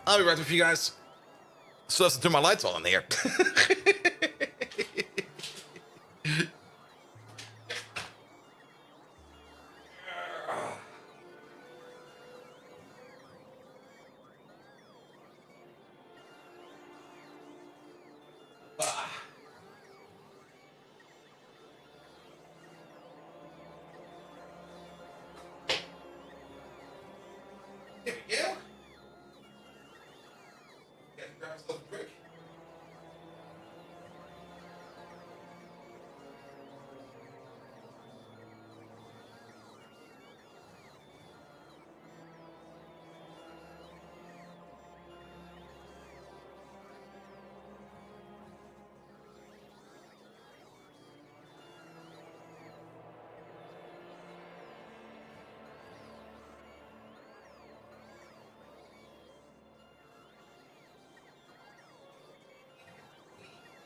I'll be right with you guys. So let's turn my lights on in here. Here we go. Grab myself a drink.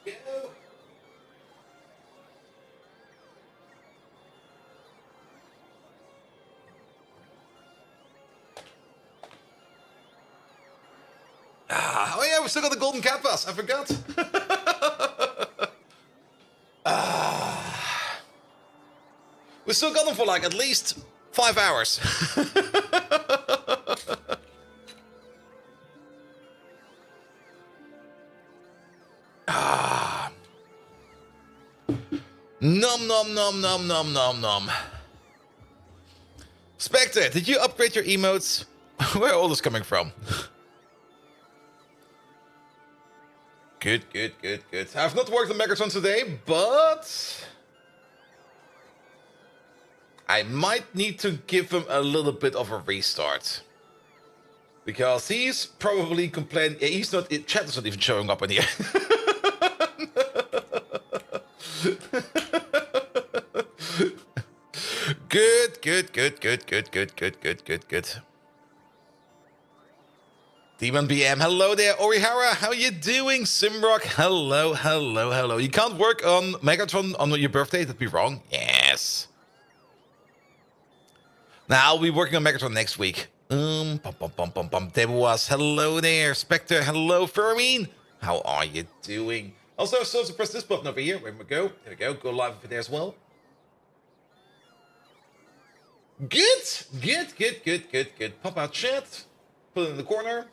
Go. Oh yeah, we still got the golden cat pass. I forgot. We still got them for like at least 5 hours. Nom nom nom nom nom nom nom. Spectre, did you upgrade your emotes? Where are all this coming from? Good, good, good, good. I've not worked on Megatron today, but I might need to give him a little bit of a restart. Because he's probably complaining. He's not. Chat is not even showing up in here. Good, good, good, good, good, good, good, good, good, good. Demon BM, hello there. Orihara, how you doing? Simrock, hello, hello, hello. You can't work on Megatron on your birthday? That'd be wrong. Yes. Now I'll be working on Megatron next week. Debuas, hello there. Spectre, hello. Fermine, how are you doing? Also, so press this button over here. Where we go? There we go. Go live over there as well. Good, good, good, good, good, good. Pop out chat. Put it in the corner.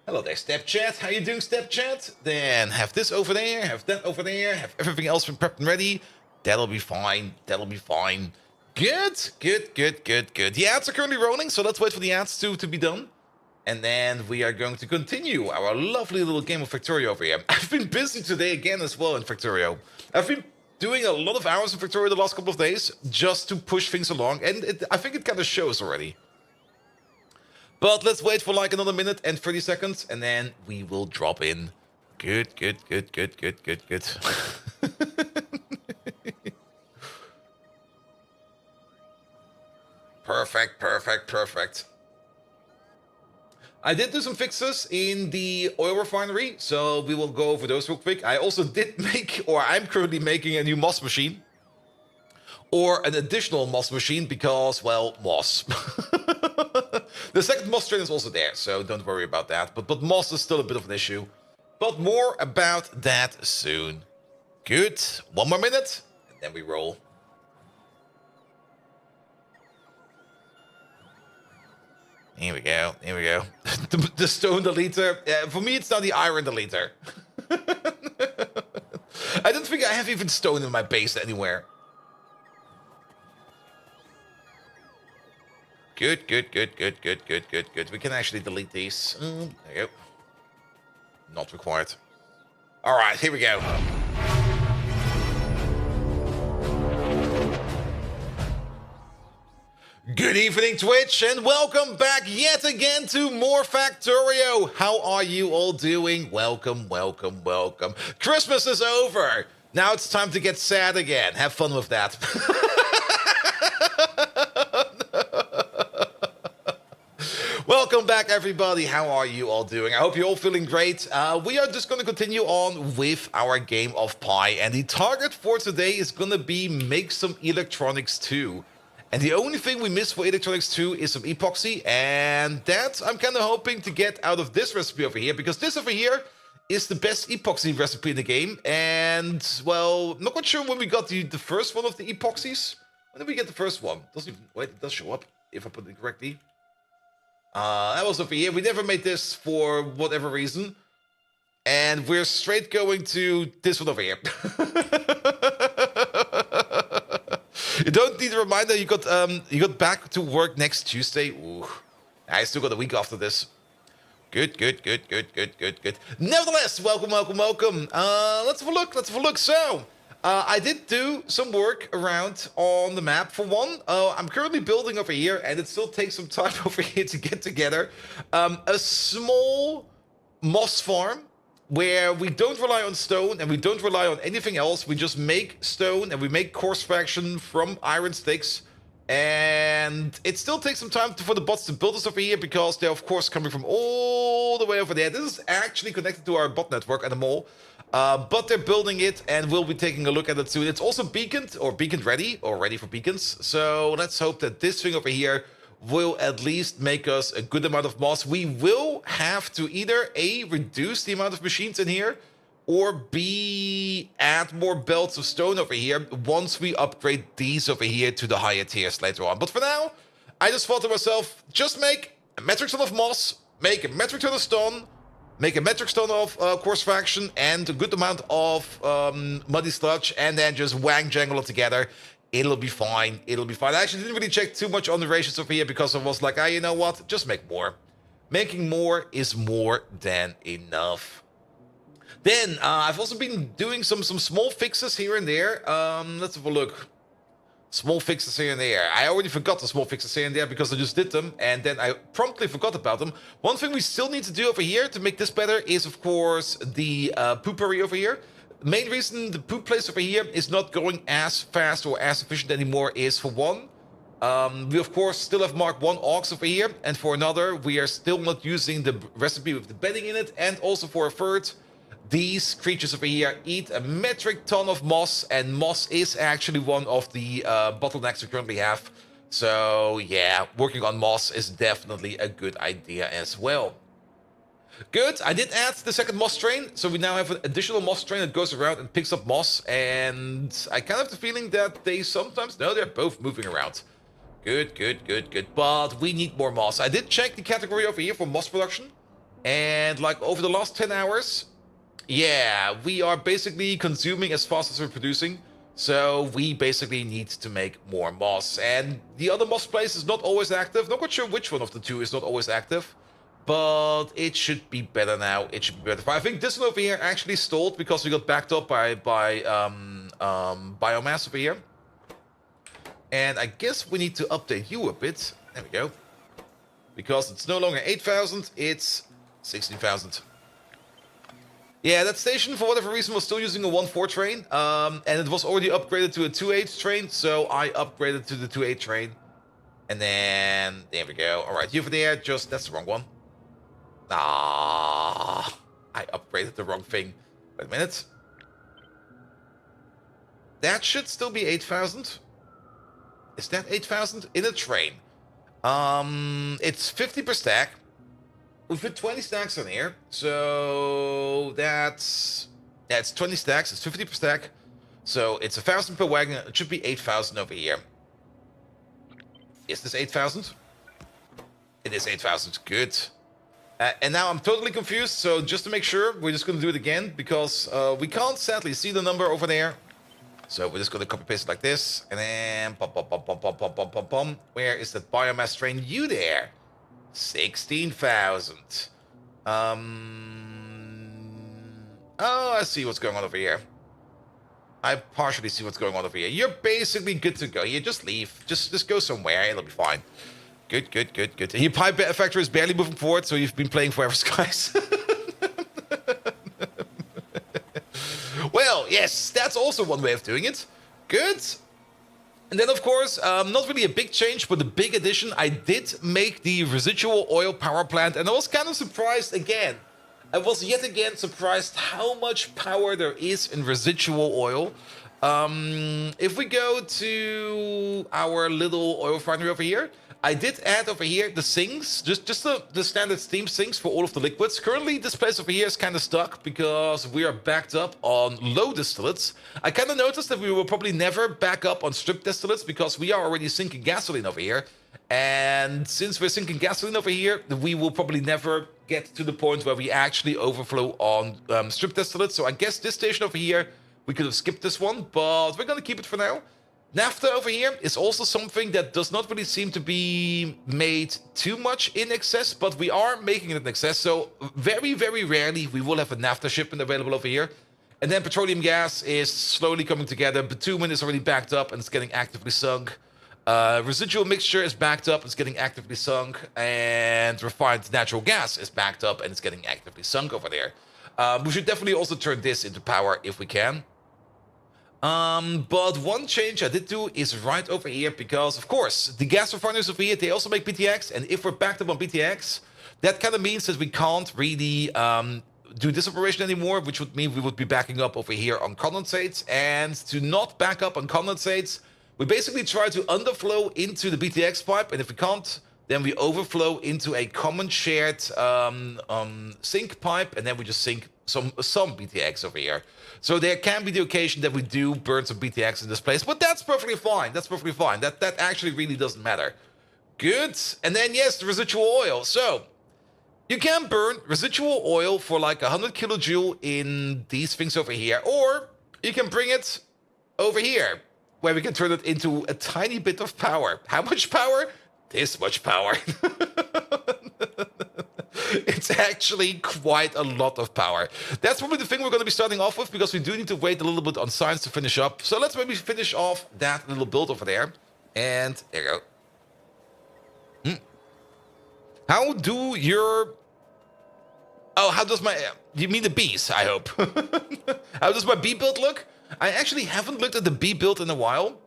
Hello there, Step Chat. How you doing, Step Chat? Then have this over there, have that over there, have everything else been prepped and ready. That'll be fine. That'll be fine. Good, good, good, good, good. The ads are currently rolling, so let's wait for the ads to be done. And then we are going to continue our lovely little game of Factorio over here. I've been busy today again as well in Factorio. I've been doing a lot of hours in Factorio the last couple of days just to push things along, and I think it kind of shows already. But let's wait for like another minute and 30 seconds, and then we will drop in. Good, good, good, good, good, good, good. Perfect, perfect, perfect. I did do some fixes in the oil refinery, so we will go over those real quick. I also did make, or I'm currently making a new moss machine. Or an additional moss machine because, well, moss. The second moss train is also there, so don't worry about that. But moss is still a bit of an issue. But more about that soon. Good. 1 more minute, and then we roll. Here we go. Here we go. The stone deleter. For me, it's now the iron deleter. I don't think I have even stone in my base anywhere. Good, good, good, good, good, good, good, good. We can actually delete these. There you go. Not required. All right, here we go. Good evening, Twitch, and welcome back yet again to more Factorio. How are you all doing? Welcome, welcome, welcome. Christmas is over. Now it's time to get sad again. Have fun with that. Welcome back, everybody. How are you all doing? I hope you're all feeling great. We are just going to continue on with our game of Pi, and the target for today is going to be make some electronics too. And the only thing we miss for electronics 2 is some epoxy, and that I'm kind of hoping to get out of this recipe over here, because this over here is the best epoxy recipe in the game. And, well, not quite sure when we got the first one of the epoxies. When did we get the first one? Doesn't even, wait, it does show up, if I put it correctly. That was over here. We never made this for whatever reason. And we're straight going to this one over here. You don't need a reminder. You got back to work next Tuesday. Ooh, I still got a week after this. Good. Nevertheless, welcome. Let's have a look. So, I did do some work around on the map. For one, I'm currently building over here, and it still takes some time over here to get together. A small moss farm, where we don't rely on stone and we don't rely on anything else. We just make stone and we make coarse fraction from iron sticks. And it still takes some time for the bots to build this over here, because they're of course coming from all the way over there. This is actually connected to our bot network at the mall. But they're building it, and we'll be taking a look at it soon. It's also beaconed, or beacon ready, or ready for beacons. So let's hope that this thing over here will at least make us a good amount of moss. We will have to either A, reduce the amount of machines in here, or B, add more belts of stone over here once we upgrade these over here to the higher tiers later on. But for now, I just thought to myself, just make a metric ton of moss, make a metric ton of stone, make a metric ton of coarse fraction, and a good amount of muddy sludge, and then just wang jangle it together. It'll be fine. I actually didn't really check too much on the ratios over here, because I was like, you know what? Just make more. Making more is more than enough. Then, I've also been doing some small fixes here and there. Let's have a look. Small fixes here and there. I already forgot the small fixes here and there because I just did them, and then I promptly forgot about them. One thing we still need to do over here to make this better is, of course, the poopery over here. The main reason the poop place over here is not going as fast or as efficient anymore is, for one, we of course still have Mark 1 Augs over here, and for another, we are still not using the recipe with the bedding in it, and also for a third, these creatures over here eat a metric ton of moss, and moss is actually one of the bottlenecks we currently have. So yeah, working on moss is definitely a good idea as well. Good, I did add the second moss train, so we now have an additional moss train that goes around and picks up moss, and I kind of have the feeling that they sometimes, no, they're both moving around. Good, but we need more moss. I did check the category over here for moss production, and like over the last 10 hours, yeah, we are basically consuming as fast as we're producing, so we basically need to make more moss. And the other moss place is not always active. Not quite sure which one of the two is not always active, but it should be better now. It should be better. I think this one over here actually stalled because we got backed up by biomass over here. And I guess we need to update you a bit. There we go. Because it's no longer 8,000, it's 16,000. Yeah, that station, for whatever reason, was still using a 1.4 train. And it was already upgraded to a 2.8 train, so I upgraded to the 2.8 train. And then, there we go. Alright, you over there, just, that's the wrong one. I upgraded the wrong thing. Wait a minute. That should still be 8,000. Is that 8,000? In a train. It's 50 per stack. We put 20 stacks on here. So that's 20 stacks. It's 50 per stack. So it's 1,000 per wagon. It should be 8,000 over here. Is this 8,000? It is 8,000. Good. And now I'm totally confused. So just to make sure, we're just going to do it again, because we can't sadly see the number over there. So we're just going to copy paste it like this, and then where is that biomass train? You there? 16,000. Oh, I see what's going on over here. I partially see what's going on over here. You're basically good to go. You just leave. Just go somewhere. It'll be fine. Good. Your pipe factory is barely moving forward, so you've been playing Forever Skies. Well, yes, that's also one way of doing it. Good. And then, of course, not really a big change, but a big addition. I did make the residual oil power plant, and I was kind of surprised again. I was yet again surprised how much power there is in residual oil. If we go to our little oil refinery over here, I did add over here the sinks, just the standard steam sinks for all of the liquids. Currently, this place over here is kind of stuck because we are backed up on low distillates. I kind of noticed that we will probably never back up on stripped distillates because we are already sinking gasoline over here. And since we're sinking gasoline over here, we will probably never get to the point where we actually overflow on stripped distillates. So I guess this station over here, we could have skipped this one, but we're going to keep it for now. Naphtha over here is also something that does not really seem to be made too much in excess, but we are making it in excess. So very, very rarely we will have a naphtha shipment available over here. And then petroleum gas is slowly coming together. Bitumen is already backed up and it's getting actively sunk. Residual mixture is backed up, it's getting actively sunk. And refined natural gas is backed up and it's getting actively sunk over there. We should definitely also turn this into power if we can. But one change I did do is right over here because, of course, the gas refineries over here, they also make BTX. And if we're backed up on BTX, that kind of means that we can't really do this operation anymore, which would mean we would be backing up over here on condensates. And to not back up on condensates, we basically try to underflow into the BTX pipe. And if we can't, then we overflow into a common shared sink pipe. And then we just sink some BTX over here. So there can be the occasion that we do burn some BTX in this place, but that's perfectly fine. That's perfectly fine. That actually really doesn't matter. Good. And then, yes, the residual oil. So you can burn residual oil for like 100 kilojoule in these things over here, or you can bring it over here, where we can turn it into a tiny bit of power. How much power? This much power. It's actually quite a lot of power. That's probably the thing we're going to be starting off with, because we do need to wait a little bit on science to finish up. So let's maybe finish off that little build over there. And there you go. How do your... Oh, how does my... You mean the bees, I hope. How does my bee build look? I actually haven't looked at the bee build in a while.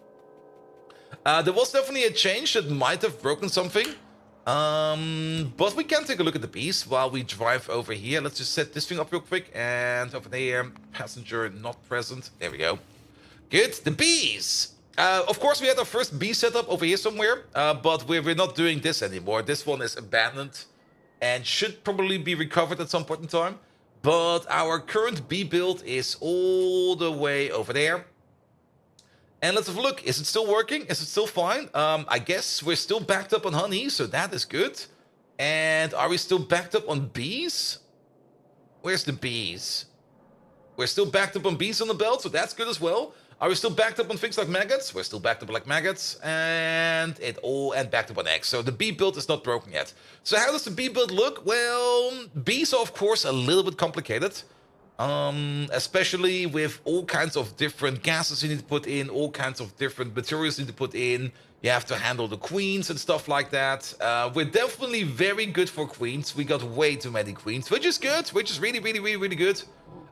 There was definitely a change that might have broken something. But we can take a look at the bees while we drive over here. Let's just set this thing up real quick. And over there, passenger not present. There we go. Good. The bees. Of course, we had our first bee setup over here somewhere. But we're not doing this anymore. This one is abandoned and should probably be recovered at some point in time. But our current bee build is all the way over there. And let's have a look. Is it still working? Is it still fine? I guess we're still backed up on honey, so that is good. And are we still backed up on bees? Where's the bees? We're still backed up on bees on the belt, so that's good as well. Are we still backed up on things like maggots? We're still backed up like maggots. And backed up on eggs. So the bee build is not broken yet. So how does the bee build look? Well, bees are of course a little bit complicated. Especially with all kinds of different gases you need to put in, all kinds of different materials you need to put in. You have to handle the queens and stuff like that. We're definitely very good for queens. We got way too many queens, which is good, which is really, really, really, really good.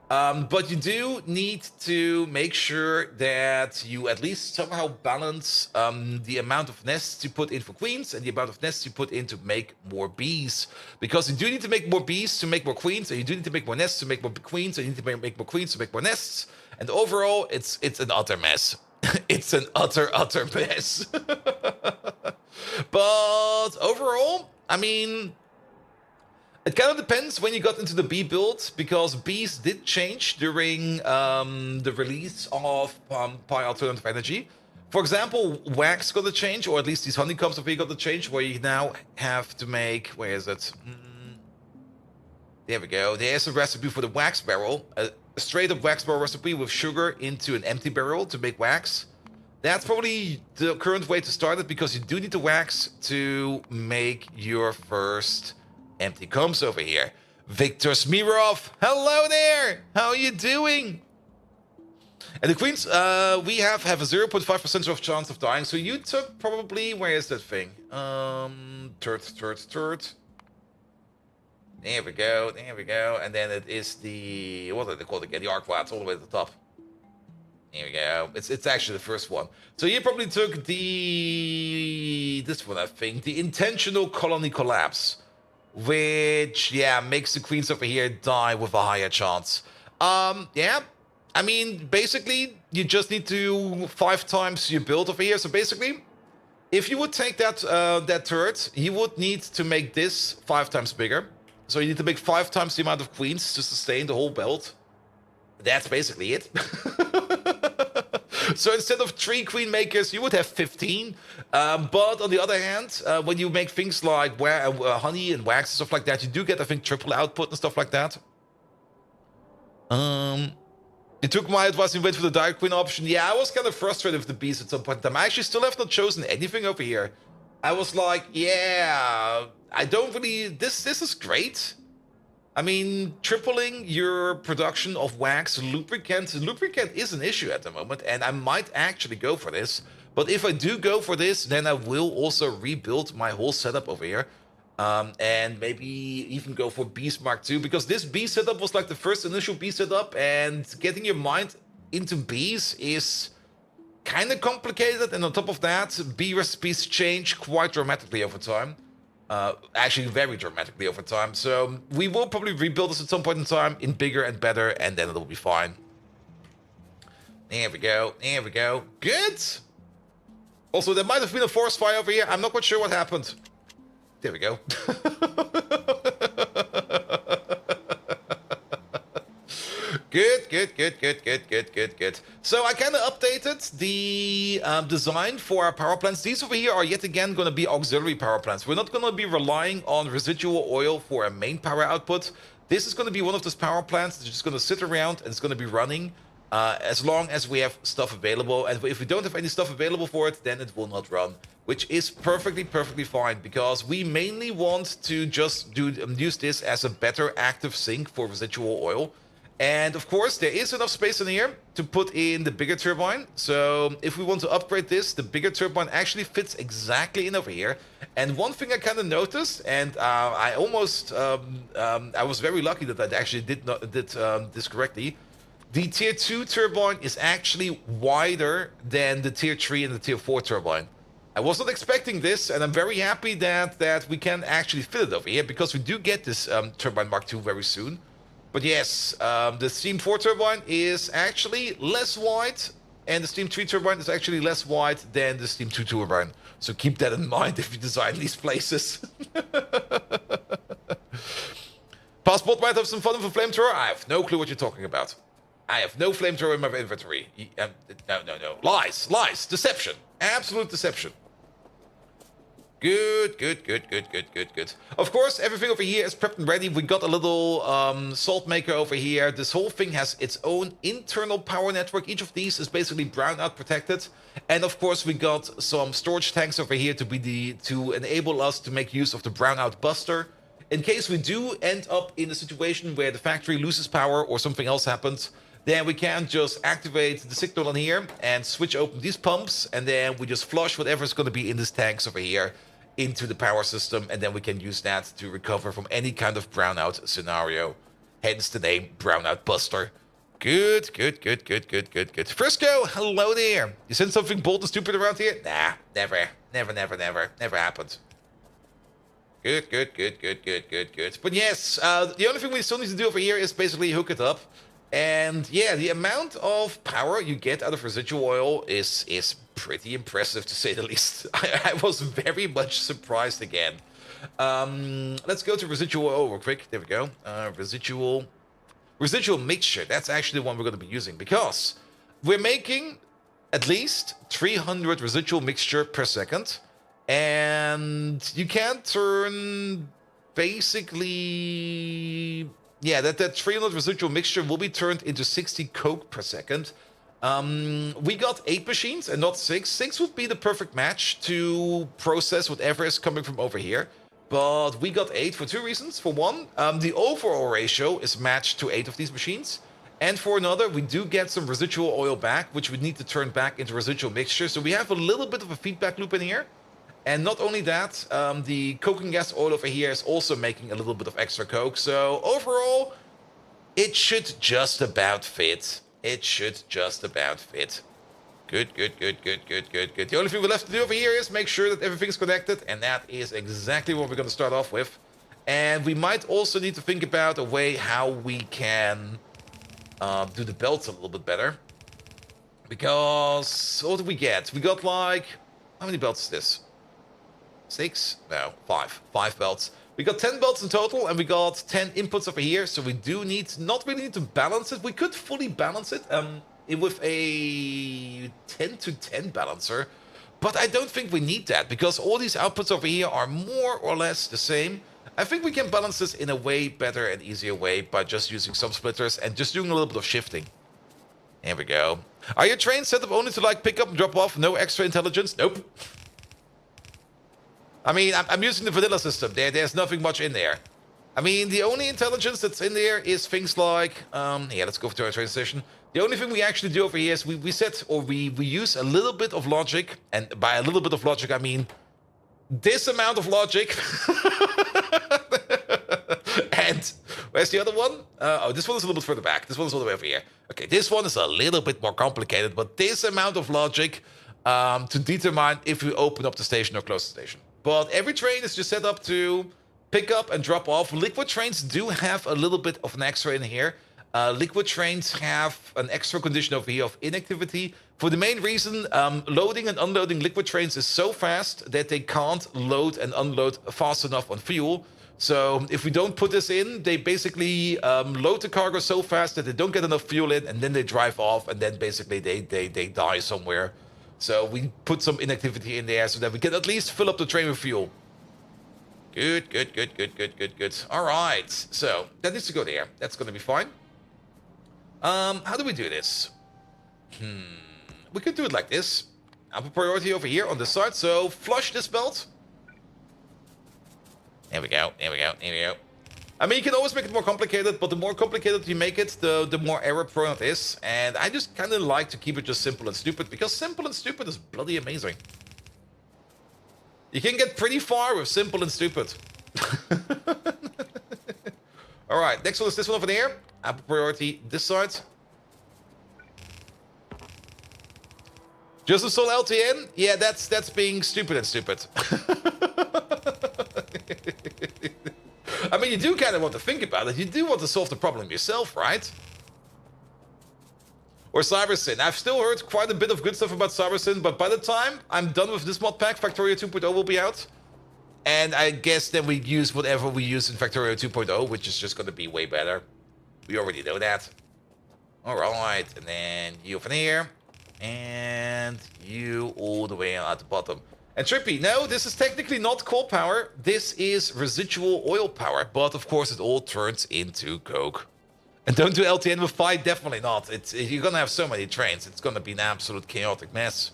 But you do need to make sure that you at least somehow balance the amount of nests you put in for queens and the amount of nests you put in to make more bees. Because you do need to make more bees to make more queens, and you do need to make more nests to make more queens, and you need to make more queens to make more nests. And overall, it's an utter mess. It's an utter mess. But overall, I mean... It kind of depends when you got into the bee build, because bees did change during the release of Pi Alternative Energy. For example, wax got a change, or at least these honeycombs of here got a change, where you now have to make... Where is it? There we go. There's a recipe for the wax barrel. A straight-up wax barrel recipe with sugar into an empty barrel to make wax. That's probably the current way to start it, because you do need the wax to make your first... empty combs over here. Victor Smirov, hello there! How are you doing? And the queens, we have a 0.5% of chance of dying. So you took probably, where is that thing? Turd. There we go. And then it is the, what are they called again? The arc flats all the way to the top. There we go. It's actually the first one. So you probably took this one, I think, the intentional colony collapse. Which, yeah, makes the queens over here die with a higher chance. Yeah, I mean, basically, you just need to 5 times your build over here. So basically, if you would take that turret, you would need to make this 5 times bigger. So you need to make 5 times the amount of queens to sustain the whole build. That's basically it. So instead of 3 queen makers, you would have 15. But on the other hand, when you make things like honey and wax and stuff like that, you do get, I think, triple output and stuff like that. You took my advice and went for the Dire Queen option. Yeah, I was kind of frustrated with the beast at some point in time. I actually still have not chosen anything over here. I was like, yeah, I don't really... This is great. I mean, tripling your production of wax, lubricant is an issue at the moment, and I might actually go for this. But if I do go for this, then I will also rebuild my whole setup over here. And maybe even go for Beast Mark II, because this bee setup was like the first initial bee setup, and getting your mind into bees is kind of complicated, and on top of that, bee recipes change quite dramatically over time. Actually, very dramatically over time. So we will probably rebuild this at some point in time in bigger and better, and then it'll be fine. There we go. There we go. Good. Also, there might have been a forest fire over here. I'm not quite sure what happened. There we go. Good. So I kind of updated the design for our power plants. These over here are yet again going to be auxiliary power plants. We're not going to be relying on residual oil for our main power output. This is going to be one of those power plants that's just going to sit around and it's going to be running as long as we have stuff available. And if we don't have any stuff available for it, then it will not run, which is perfectly fine, because we mainly want to just use this as a better active sink for residual oil. And of course, there is enough space in here to put in the bigger turbine. So if we want to upgrade this, the bigger turbine actually fits exactly in over here. And one thing I kind of noticed, and I almost, I was very lucky that I actually did this correctly. The tier 2 turbine is actually wider than the tier 3 and the tier 4 turbine. I was not expecting this, and I'm very happy that we can actually fit it over here, because we do get this turbine Mark II very soon. But yes, the Steam 4 turbine is actually less wide, and the Steam 3 turbine is actually less wide than the Steam 2 turbine. So keep that in mind if you design these places. Passport might have some fun with a flamethrower. I have no clue what you're talking about. I have no flamethrower in my inventory. No. Lies. Deception. Absolute deception. Good. Of course, everything over here is prepped and ready. We got a little salt maker over here. This whole thing has its own internal power network. Each of these is basically brownout protected. And of course, we got some storage tanks over here to enable us to make use of the brownout buster. In case we do end up in a situation where the factory loses power or something else happens, then we can just activate the signal on here and switch open these pumps, and then we just flush whatever's going to be in these tanks over here into the power system, and then we can use that to recover from any kind of brownout scenario. Hence the name Brownout Buster. Good. Frisco, hello there. You sent something bold and stupid around here? Nah, never happened. Good. But yes, the only thing we still need to do over here is basically hook it up. And yeah, the amount of power you get out of residual oil is pretty impressive, to say the least. I was very much surprised again. Let's go to residual oil real quick. There we go. Residual mixture. That's actually the one we're going to be using, because we're making at least 300 residual mixture per second. And you can turn basically... Yeah, that 300 residual mixture will be turned into 60 coke per second. We got 8 machines and not 6. 6 would be the perfect match to process whatever is coming from over here. But we got 8 for 2 reasons. For one, the overall ratio is matched to 8 of these machines. And for another, we do get some residual oil back, which we need to turn back into residual mixture. So we have a little bit of a feedback loop in here. And not only that, the coking gas oil over here is also making a little bit of extra coke. So overall, it should just about fit. Good. The only thing we left to do over here is make sure that everything's connected. And that is exactly what we're going to start off with. And we might also need to think about a way how we can do the belts a little bit better. Because, what did we get? We got like, how many belts is this? 6? No, 5. 5 belts. We got 10 belts in total, and we got 10 inputs over here, so we do not really need to balance it. We could fully balance it with a 10 to 10 balancer, but I don't think we need that, because all these outputs over here are more or less the same. I think we can balance this in a way better and easier way by just using some splitters and just doing a little bit of shifting. There we go. Are your trains set up only to like pick up and drop off? No extra intelligence? Nope. I mean, I'm using the vanilla system. There's nothing much in there. I mean, the only intelligence that's in there is things like... yeah, let's go to our train station. The only thing we actually do over here is we set, or we use a little bit of logic. And by a little bit of logic, I mean this amount of logic. And where's the other one? Oh, this one is a little bit further back. This one is all the way over here. Okay, this one is a little bit more complicated, but this amount of logic to determine if we open up the station or close the station. But every train is just set up to pick up and drop off. Liquid trains do have a little bit of an extra in here. Liquid trains have an extra condition over here of inactivity. For the main reason, loading and unloading liquid trains is so fast that they can't load and unload fast enough on fuel. So if we don't put this in, they basically load the cargo so fast that they don't get enough fuel in, and then they drive off, and then basically they die somewhere. So we put some inactivity in there so that we can at least fill up the train with fuel. Good. All right, so that needs to go there. That's going to be fine. How do we do this? We could do it like this. Upper priority over here on this side. So flush this belt. There we go. I mean, you can always make it more complicated, but the more complicated you make it, the more error prone it is. And I just kind of like to keep it just simple and stupid, because simple and stupid is bloody amazing. You can get pretty far with simple and stupid. Alright, next one is this one over there. Upper priority this side. Just install LTN? Yeah, that's being stupid and stupid. I mean, you do kind of want to think about it. You do want to solve the problem yourself, right? Or CyberSyn. I've still heard quite a bit of good stuff about CyberSyn, but by the time I'm done with this mod pack, Factorio 2.0 will be out. And I guess then we use whatever we use in Factorio 2.0, which is just going to be way better. We already know that. Alright, and then you over here. And you all the way at the bottom. And Trippy, no, this is technically not coal power. This is residual oil power. But of course, it all turns into coke. And don't do LTN with 5, definitely not. You're going to have so many trains. It's going to be an absolute chaotic mess.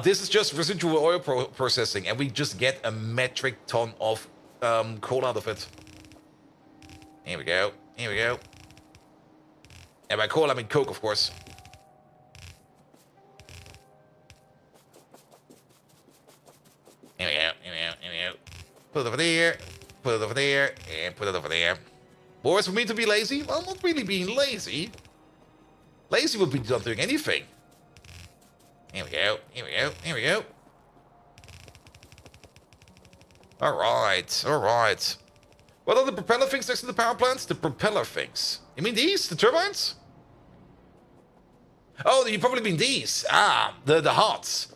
This is just residual oil processing. And we just get a metric ton of coal out of it. Here we go. And by coal, I mean coke, of course. Here we go. Put it over there, and put it over there. Boys, for me to be lazy? Well, not really being lazy. Lazy would be not doing anything. Here we go. Alright. What are the propeller things next to the power plants? The propeller things. You mean these? The turbines? Oh, you probably mean these. Ah, the hearts.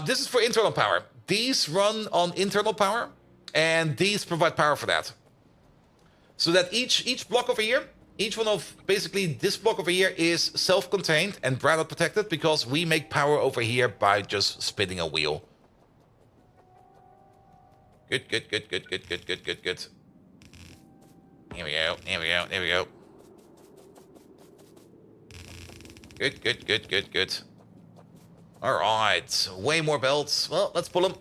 This is for internal power. These run on internal power, and these provide power for that. So that each block over here, each one of basically this block over here is self-contained and branded protected, because we make power over here by just spinning a wheel. Good. Here we go. Good. Alright, way more belts. Well, let's pull them.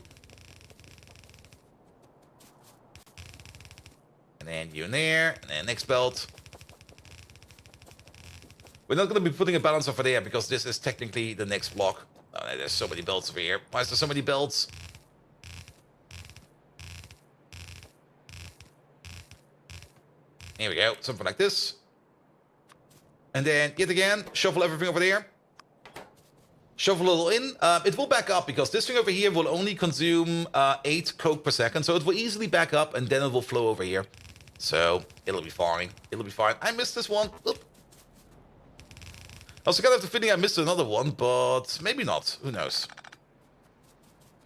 And then you in there, and then next belt. We're not going to be putting a balance over there, because this is technically the next block. Oh, there's so many belts over here. Why is there so many belts? Here we go, something like this. And then, yet again, shuffle everything over there. Shuffle a little in. It will back up, because this thing over here will only consume 8 coke per second. So it will easily back up, and then it will flow over here. So it'll be fine. I missed this one. Oop. Also kind of have the feeling I missed another one, but maybe not. Who knows?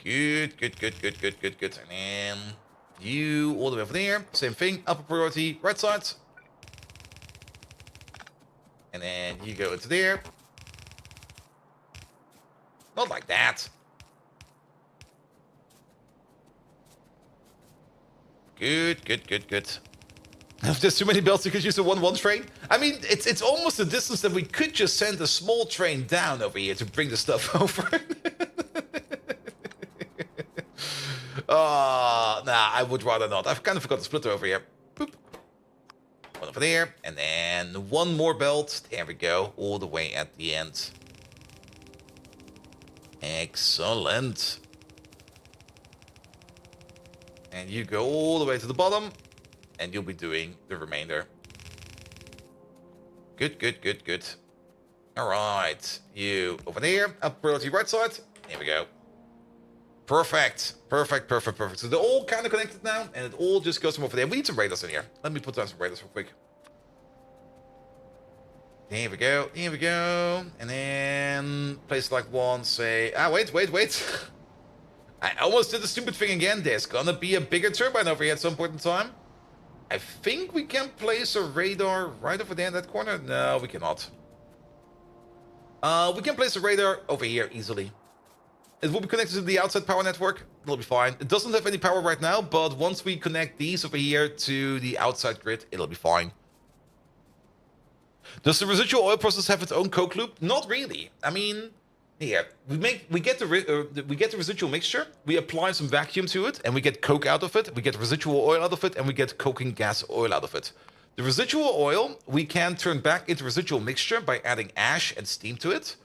Good. And then you all the way over there. Same thing. Upper priority, right side. And then you go into there. Not like that. Good. If there's too many belts, you could use the 1-1 train. I mean, it's almost a distance that we could just send a small train down over here to bring the stuff over. Nah, I would rather not. I've kind of forgot the splitter over here. Boop. One over there, and then one more belt. There we go, all the way at the end. Excellent. And you go all the way to the bottom, and you'll be doing the remainder. Good. All right, you over there, up priority right side. There we go. Perfect. So they're all kind of connected now, and it all just goes from over there. We need some radars in here. Let me put down some radars real quick. There we go. And then place like one, say... wait. I almost did the stupid thing again. There's gonna be a bigger turbine over here at some point in time. I think we can place a radar right over there in that corner. No, we cannot. We can place a radar over here easily. It will be connected to the outside power network. It'll be fine. It doesn't have any power right now, but once we connect these over here to the outside grid, it'll be fine. Does the residual oil process have its own coke loop? Not really. I mean, yeah, we get the residual mixture. We apply some vacuum to it, and we get coke out of it. We get residual oil out of it, and we get coking gas oil out of it. The residual oil we can turn back into residual mixture by adding ash and steam to it.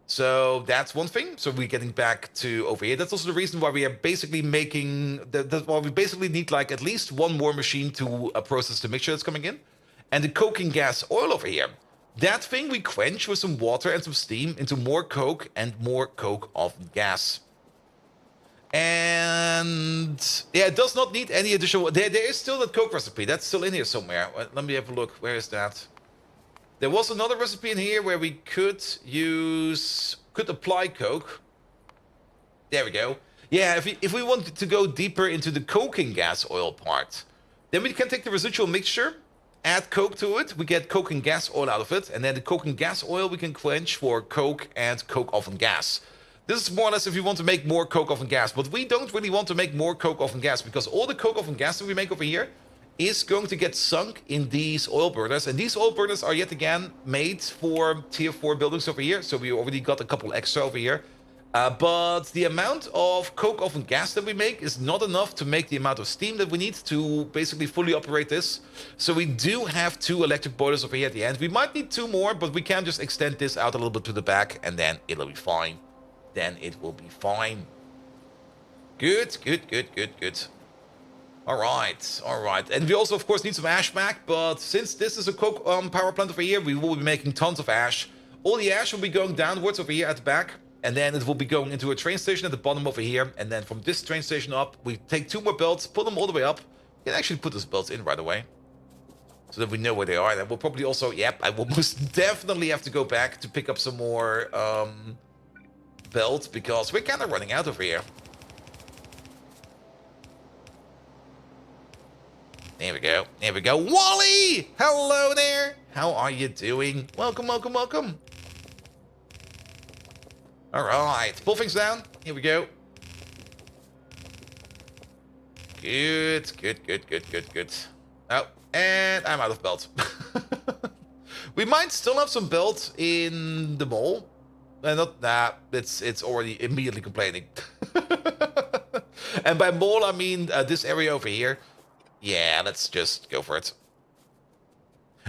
So that's one thing. So we're getting back to over here. That's also the reason why we are basically making... why we basically need like at least one more machine to process the mixture that's coming in. And the coking gas oil over here. That thing we quench with some water and some steam into more coke and more coke oven gas. And yeah, it does not need any additional... There is still that coke recipe. That's still in here somewhere. Let me have a look. Where is that? There was another recipe in here where we could apply coke. There we go. Yeah, if we want to go deeper into the coking gas oil part, then we can take the residual mixture, add coke to it, we get coking gas oil out of it, and then the coking gas oil we can quench for coke and coke oven gas. This is more or less if you want to make more coke oven gas, but we don't really want to make more coke oven gas because all the coke oven gas that we make over here is going to get sunk in these oil burners. And these oil burners are yet again made for tier 4 buildings over here. So we already got a couple extra over here. But the amount of coke oven gas that we make is not enough to make the amount of steam that we need to basically fully operate this. So we do have 2 electric boilers over here at the end. We might need 2 more, but we can just extend this out a little bit to the back and then it'll be fine. Good. All right. And we also, of course, need some ash back, but since this is a coke power plant over here, we will be making tons of ash. All the ash will be going downwards over here at the back, and then it will be going into a train station at the bottom over here, and then from this train station up, we take 2 more belts, put them all the way up. We can actually put those belts in right away, so that we know where they are. And we'll probably also, I will most definitely have to go back to pick up some more belts, because we're kind of running out over here. There we go. Wally! Hello there! How are you doing? Welcome. Alright, pull things down. Here we go. Good. Oh, and I'm out of belt. We might still have some belt in the mall. It's already immediately complaining. And by mall, I mean this area over here. Yeah, let's just go for it.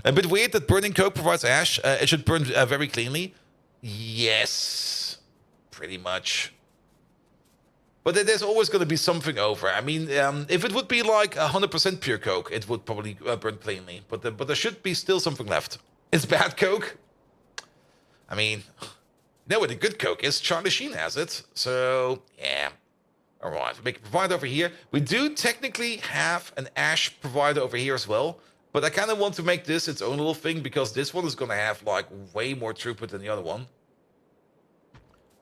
A bit weird that burning coke provides ash. It should burn very cleanly. Yes, pretty much. But there's always going to be something over. I mean, if it would be like 100% pure coke, it would probably burn cleanly. But there should be still something left. It's bad coke. I mean, you know what the good coke is? Charlie Sheen has it. So, yeah. All right, we make a provider over here. We do technically have an ash provider over here as well, But I kind of want to make this its own little thing because this one is going to have like way more throughput than the other one.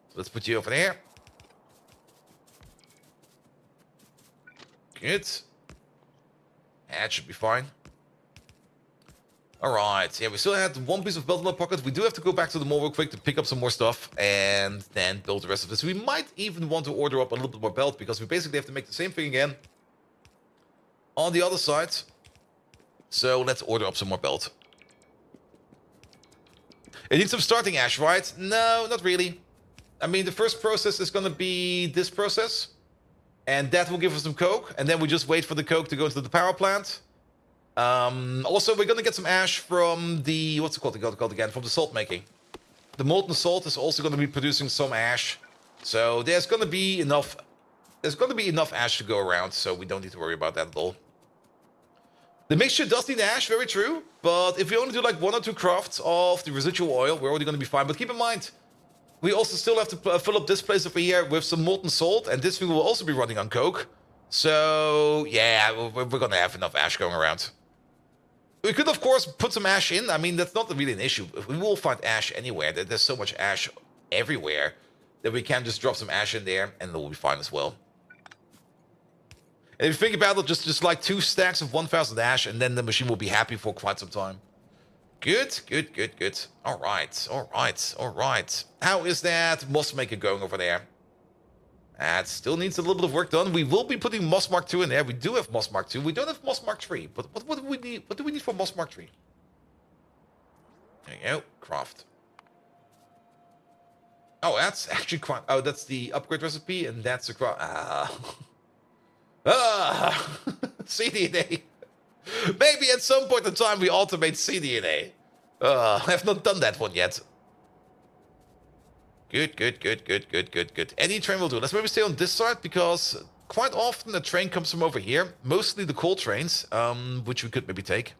So let's put you over there. Good. That should be fine. Alright, yeah, we still had one piece of belt in our pocket. We do have to go back to the mall real quick to pick up some more stuff and then build the rest of this. We might even want to order up a little bit more belt because we basically have to make the same thing again on the other side. So let's order up some more belt. It needs some starting ash, right? No, not really. I mean, the first process is going to be this process. And that will give us some coke. And then we just wait for the coke to go to the power plant. Also, we're going to get some ash from the... What's it called again? From the salt making. The molten salt is also going to be producing some ash. So there's going to be enough... There's going to be enough ash to go around. So we don't need to worry about that at all. The mixture does need ash, very true. But if we only do like 1 or 2 crafts of the residual oil, we're already going to be fine. But keep in mind... We also still have to fill up this place over here with some molten salt. And this thing will also be running on coke. So, yeah, we're going to have enough ash going around. We could, of course, put some ash in. I mean, that's not really an issue. We will find ash anywhere. There's so much ash everywhere that we can just drop some ash in there. And it'll be fine as well. And if you think about it, just like 2 stacks of 1,000 ash. And then the machine will be happy for quite some time. Good, good, good, good. All right, all right, all right. How is that moss maker going over there? That still needs a little bit of work done. We will be putting Moss Mark II in there. We do have Moss Mark II. We don't have Moss Mark III. But what do we need? What do we need for Moss Mark III? There you go. Craft. Oh, that's actually quite... Oh, that's the upgrade recipe, and that's the craft... CDNA. Maybe at some point in time we automate CDNA. I have not done that one yet. Good, good, good, good, good, good, good. Any train will do. Let's maybe stay on this side because quite often the train comes from over here. Mostly the coal trains, which we could maybe take.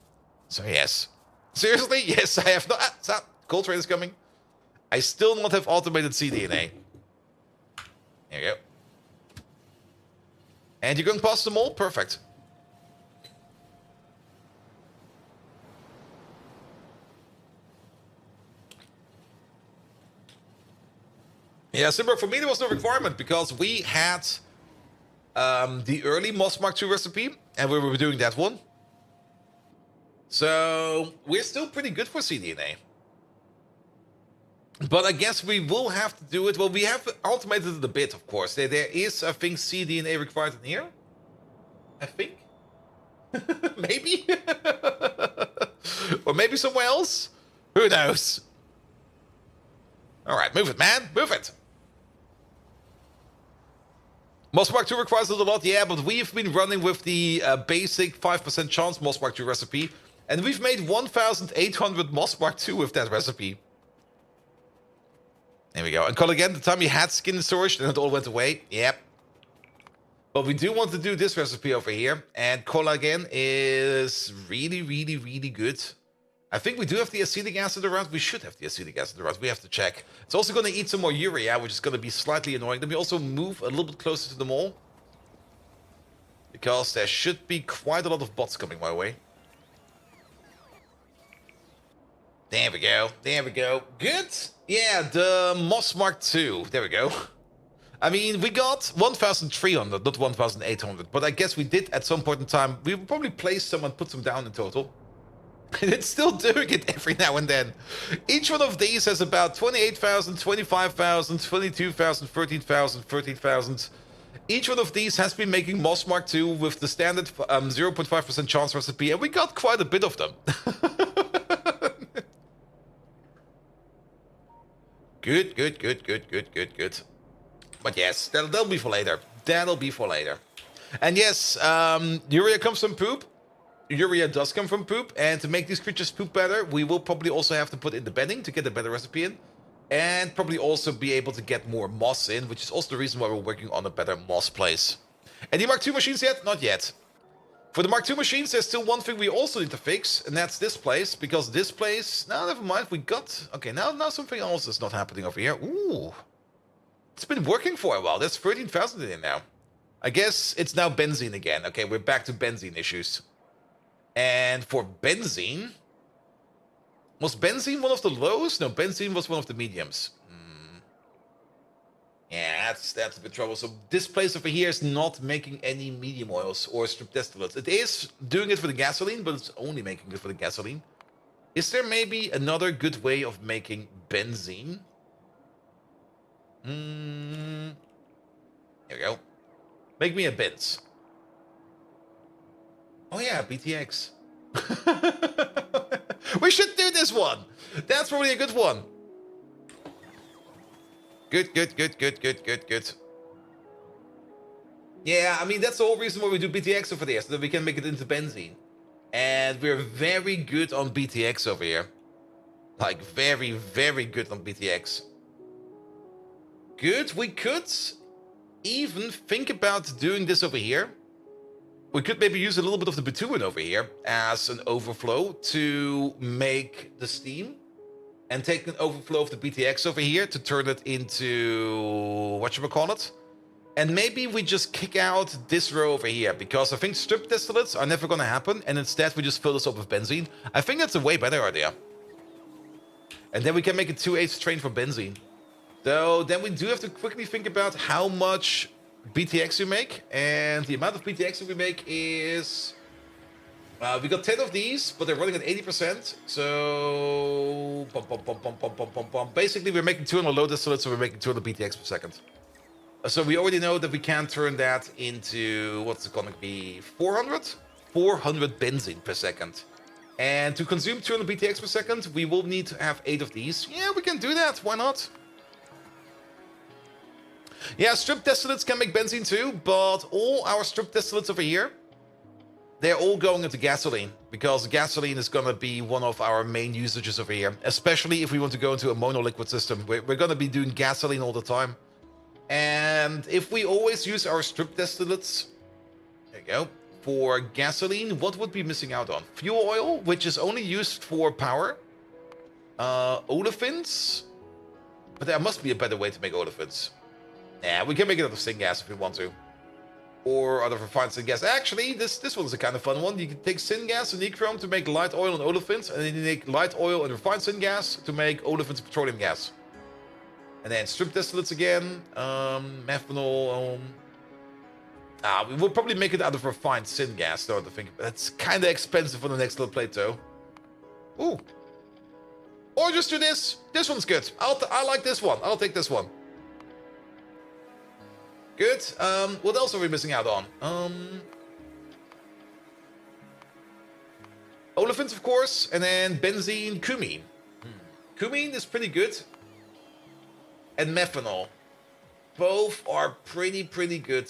So yes. Seriously? Yes, I have not... coal train is coming. I still not have automated CDNA. There you go. And you're going past the mall? Perfect. Yeah, Simber, for me there was no requirement because we had the early Moss Mark II recipe and we were doing that one. So we're still pretty good for CDNA. But I guess we will have to do it. Well, we have automated it a bit, of course. There is, I think, CDNA required in here. I think. Maybe. Or maybe somewhere else. Who knows? All right, move it, man. Move it. Moss Mark II requires it a lot, yeah, but we've been running with the basic 5% chance Moss Mark II recipe. And we've made 1,800 Moss Mark II with that recipe. There we go. And call again, the time we had skin in storage, then it all went away. Yep. But we do want to do this recipe over here. And cola again is really, really, really good. I think we do have the acetic acid around. We should have the acetic acid around. We have to check. It's also going to eat some more urea, which is going to be slightly annoying. Then we also move a little bit closer to the mall. Because there should be quite a lot of bots coming my way. There we go. There we go. Good. Yeah, the Moss Mark II. There we go. I mean, we got 1,300, not 1,800. But I guess we did at some point in time. We will probably place some and put some down in total. And it's still doing it every now and then. Each one of these has about 28,000, 25,000, 22,000, 13,000, 13,000. Each one of these has been making Moss Mark II with the standard 0.5% chance recipe. And we got quite a bit of them. Good, good, good, good, good, good, good. But yes, that'll be for later. That'll be for later. And yes, urea comes from poop. Urea does come from poop. And to make these creatures poop better, we will probably also have to put in the bedding to get a better recipe in. And probably also be able to get more moss in, which is also the reason why we're working on a better moss place. Any Mark II machines yet? Not yet. For the Mark II machines, there's still one thing we also need to fix, and that's this place, because this place... No, never mind, we got... Okay, now something else is not happening over here. Ooh. It's been working for a while. There's 13,000 in it now. I guess it's now benzene again. Okay, we're back to benzene issues. And for benzene, was benzene one of the lows? No, benzene was one of the mediums. Yeah, that's a bit troublesome. This place over here is not making any medium oils or strip distillates. It is doing it for the gasoline, but it's only making it for the gasoline. Is there maybe another good way of making benzene? Here we go. Make me a Benz. Oh yeah, BTX. We should do this one. That's probably a good one. Good. Yeah, I mean, that's the whole reason why we do BTX over there, so that we can make it into benzene. And we're very good on BTX over here. Like, very, very good on BTX. Good, we could even think about doing this over here. We could maybe use a little bit of the bitumen over here as an overflow to make the steam. And take an overflow of the BTX over here to turn it into... whatchamacallit? And maybe we just kick out this row over here, because I think strip distillates are never going to happen, and instead we just fill this up with benzene. I think that's a way better idea. And then we can make a 2/8 train for benzene. So then we do have to quickly think about how much BTX we make, and the amount of BTX that we make is... we got 10 of these, but they're running at 80%, so... Basically, we're making 200 low distillates, so we're making 200 BTX per second. So we already know that we can turn that into, what's it gonna be, 400? 400 benzene per second. And to consume 200 BTX per second, we will need to have 8 of these. Yeah, we can do that, why not? Yeah, strip distillates can make benzene too, but all our strip distillates over here, they're all going into gasoline, because gasoline is going to be one of our main usages over here, especially if we want to go into a monoliquid system. We're going to be doing gasoline all the time. And if we always use our strip distillates, there you go, for gasoline, what would we be missing out on? Fuel oil, which is only used for power. Olefins, but there must be a better way to make olefins. Yeah, we can make it out of syngas if we want to. Or out of refined syngas. Actually, this one's a kind of fun one. You can take syngas and nichrome to make light oil and olefins, and then you make light oil and refined syngas to make olefins and petroleum gas. And then strip distillates again, methanol. We will probably make it out of refined syngas, though, I think. That's kind of expensive for the next little plate, though. Ooh. Or just do this. This one's good. I like this one. I'll take this one. Good. What else are we missing out on? Olefins, of course, and then benzene, cumene. Cumene is pretty good. And methanol. Both are pretty good.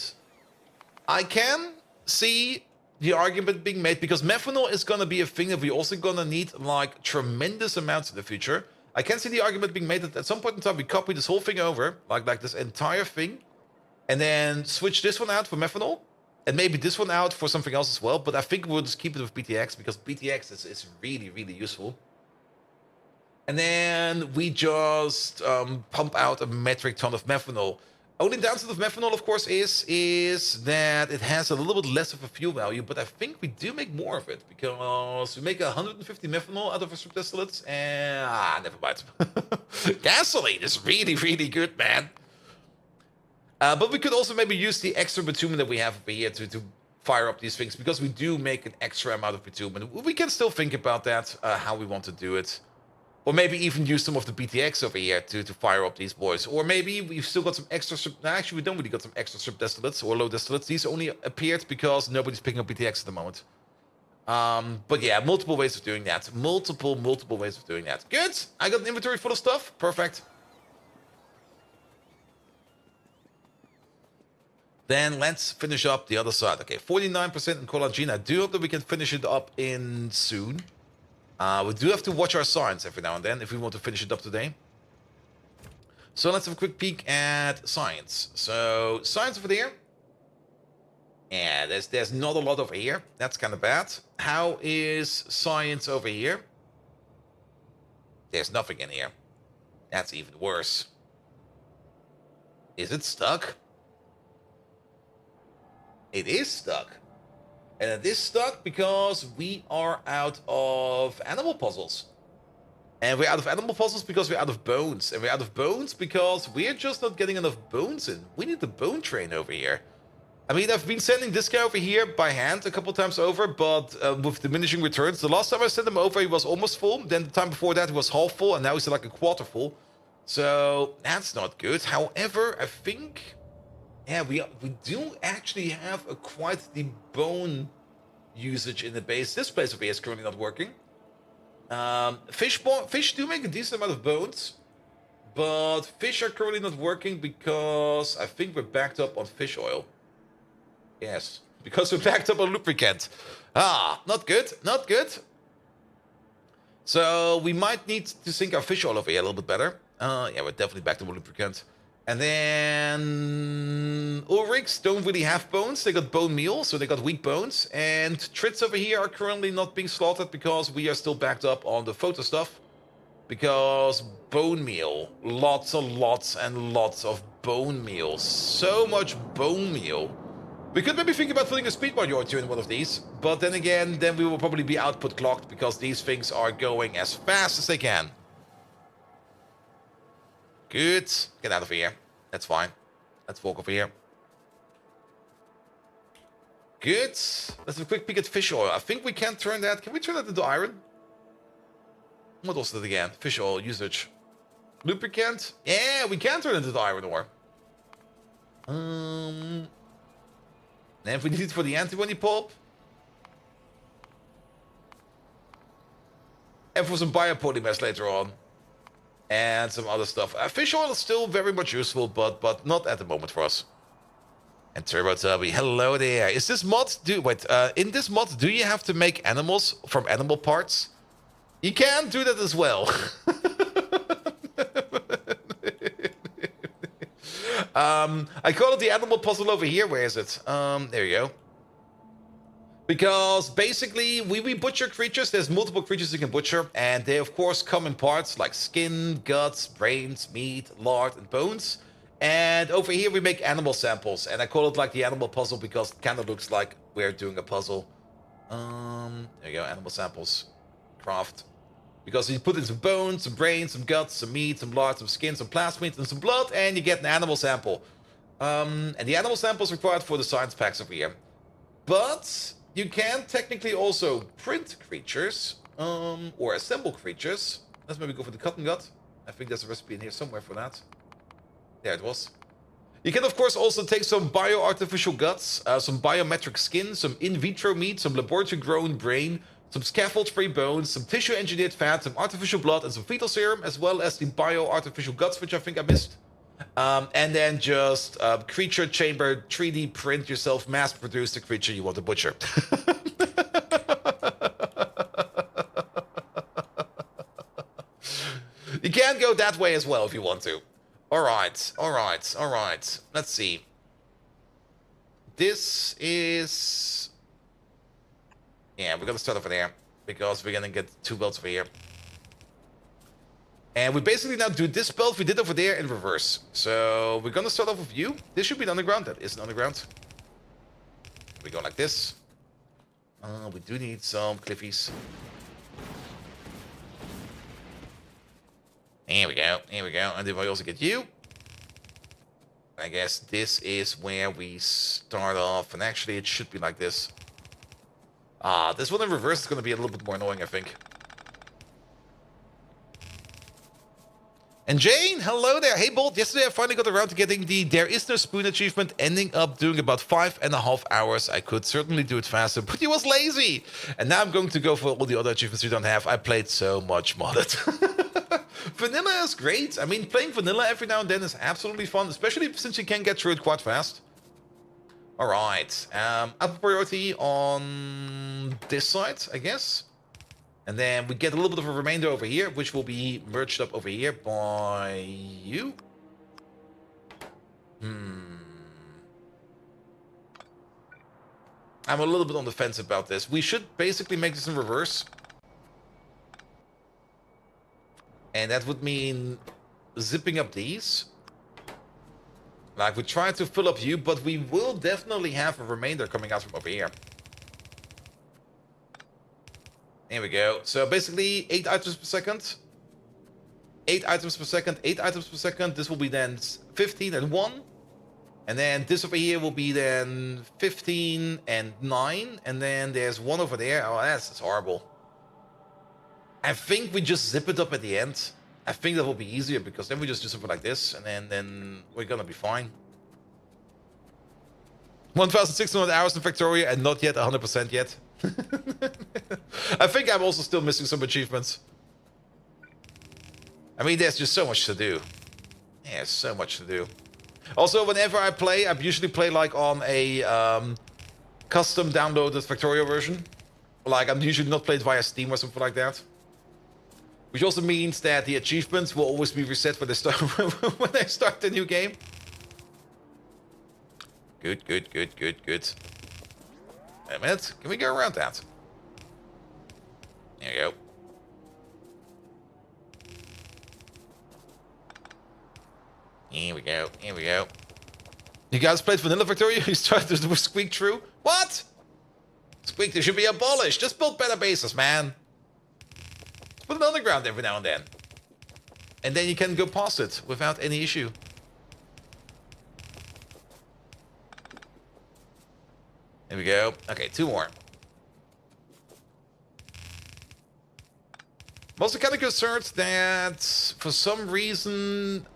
I can see the argument being made, because methanol is going to be a thing that we're also going to need, like, tremendous amounts in the future. I can see the argument being made that at some point in time we copy this whole thing over, like this entire thing, and then switch this one out for methanol, and maybe this one out for something else as well. But I think we'll just keep it with BTX, because BTX is really useful. And then we just pump out a metric ton of methanol. Only downside of methanol, of course, is that it has a little bit less of a fuel value, but I think we do make more of it, because we make 150 methanol out of our strip distillates, and never mind. Gasoline is really good, man. But we could also maybe use the extra bitumen that we have over here to fire up these things, because we do make an extra amount of bitumen. We can still think about that, how we want to do it. Or maybe even use some of the BTX over here to fire up these boys. Or maybe we've still got some extra... actually, we don't really got some extra strip distillates or low distillates. These only appeared because nobody's picking up BTX at the moment. But yeah, multiple ways of doing that. Multiple ways of doing that. Good. I got an inventory full of stuff. Perfect. Then let's finish up the other side. Okay, 49% in collagen. I do hope that we can finish it up in soon. We do have to watch our science every now and then if we want to finish it up today. So let's have a quick peek at science. So science over there. Yeah, there's not a lot over here. That's kind of bad. How is science over here? There's nothing in here. That's even worse. Is it stuck? It is stuck. And it is stuck because we are out of animal puzzles. And we're out of animal puzzles because we're out of bones. And we're out of bones because we're just not getting enough bones in. We need the bone train over here. I mean, I've been sending this guy over here by hand a couple times over, but with diminishing returns. The last time I sent him over, he was almost full. Then the time before that, he was half full, and now he's like a quarter full. So that's not good. However, I think, yeah, we do actually have quite the bone usage in the base. This place over here is currently not working. Fish do make a decent amount of bones, but fish are currently not working because I think we're backed up on fish oil. Yes, because we're backed up on lubricant. Ah, not good, not good. So we might need to sink our fish oil over here a little bit better. Yeah, we're definitely backed up on lubricant. And then Ulrichs don't really have bones. They got bone meal, so they got weak bones. And Trits over here are currently not being slaughtered because we are still backed up on the photo stuff. Because bone meal, lots and lots and lots of bone meal. So much bone meal. We could maybe think about putting a speed module or two in one of these. But then again, then we will probably be output clocked because these things are going as fast as they can. Good. Get out of here. That's fine. Let's walk over here. Good. Let's have a quick peek at fish oil. I think we can turn that. Can we turn that into iron? What was that again? Fish oil usage. Lubricant? Yeah, we can turn it into iron ore. And if we need it for the antimony pulp. And for some biopolymers later on. And some other stuff. Fish oil is still very much useful, but not at the moment for us. And Turbo Tubby, hello there. Is this mod... in this mod, do you have to make animals from animal parts? You can do that as well. I call it the animal puzzle over here. Where is it? There you go. Because basically, we butcher creatures. There's multiple creatures you can butcher. And they, of course, come in parts like skin, guts, brains, meat, lard, and bones. And over here, we make animal samples. And I call it like the animal puzzle because it kind of looks like we're doing a puzzle. There you go, animal samples. Craft. Because you put in some bones, some brains, some guts, some meat, some lard, some skin, some plasmids, and some blood, and you get an animal sample. And the animal sample is required for the science packs over here. But you can technically also print creatures, or assemble creatures. Let's maybe go for the cotton gut. I think there's a recipe in here somewhere for that. There it was. You can, of course, also take some bio-artificial guts, some biometric skin, some in vitro meat, some laboratory-grown brain, some scaffold-free bones, some tissue-engineered fat, some artificial blood, and some fetal serum, as well as the bio-artificial guts, which I think I missed. And then just creature chamber, 3D print yourself, mass-produce the creature you want to butcher. You can go that way as well if you want to. Alright, alright, alright. Let's see. This is... Yeah, we're gonna start over there. Because we're gonna get 2 belts over here. And we basically now do this belt we did over there in reverse. So we're gonna start off with you. This should be an underground. That is an underground. We go like this. We do need some cliffies. Here we go. Here we go. And then we also get you. I guess this is where we start off. And actually, it should be like this. This one in reverse is going to be a little bit more annoying, I think. And Jane, hello there. Hey, Bolt. Yesterday, I finally got around to getting the There Is No Spoon achievement, ending up doing about 5.5 hours. I could certainly do it faster, but he was lazy. And now I'm going to go for all the other achievements we don't have. I played so much modded. Vanilla is great. I mean, playing vanilla every now and then is absolutely fun, especially since you can get through it quite fast. All right. Upper priority on this side, I guess. And then we get a little bit of a remainder over here, which will be merged up over here by you. I'm a little bit on the fence about this. We should basically make this in reverse. And that would mean zipping up these. Like, we try to fill up you, but we will definitely have a remainder coming out from over here. Here we go. So basically 8 items per second. 8 items per second, 8 items per second. This will be then 15 and 1. And then this over here will be then 15 and 9. And then there's one over there. Oh, that's horrible. I think we just zip it up at the end. I think that will be easier because then we just do something like this. And then we're going to be fine. 1,600 hours in Factorio and not yet 100% yet. I think I'm also still missing some achievements. I mean, there's just so much to do. Yeah, so much to do. Also, whenever I play, I usually play like on a custom downloaded Factorio version. Like, I'm usually not played via Steam or something like that. Which also means that the achievements will always be reset when they start when they start the new game. Good. Wait a minute. Can we go around that? There you go. Here we go. You guys played Vanilla Factorio? You started to squeak through? What? Squeak, they should be abolished. Just build better bases, man. Put an underground every now and then. And then you can go past it without any issue. There we go. Okay, 2 more. I'm also kind of concerned that for some reason...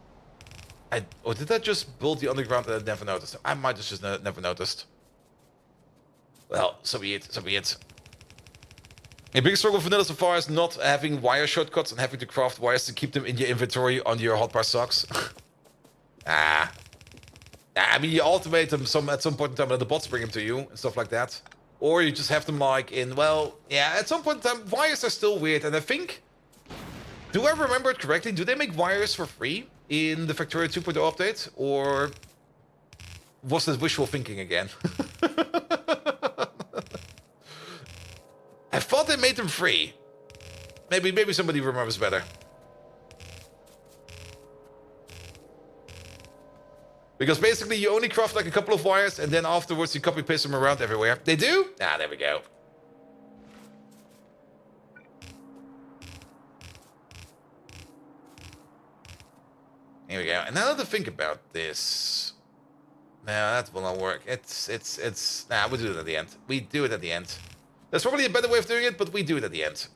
Or did I just build the underground and I never noticed? I might have just never noticed. Well, so be it. A big struggle for Vanilla so far is not having wire shortcuts and having to craft wires to keep them in your inventory on your hotbar socks. I mean, you automate them at some point in time, and the bots bring them to you and stuff like that. Or you just have them like in, well, yeah, at some point in time, wires are still weird. And I think, do I remember it correctly? Do they make wires for free in the Factorio 2.0 update? Or was this wishful thinking again? I thought they made them free. Maybe somebody remembers better. Because basically you only craft like a couple of wires and then afterwards you copy paste them around everywhere. They do? Ah, there we go. Here we go. And now that I think about this... No, that will not work. Nah, we'll do it at the end. We do it at the end. There's probably a better way of doing it, but we do it at the end.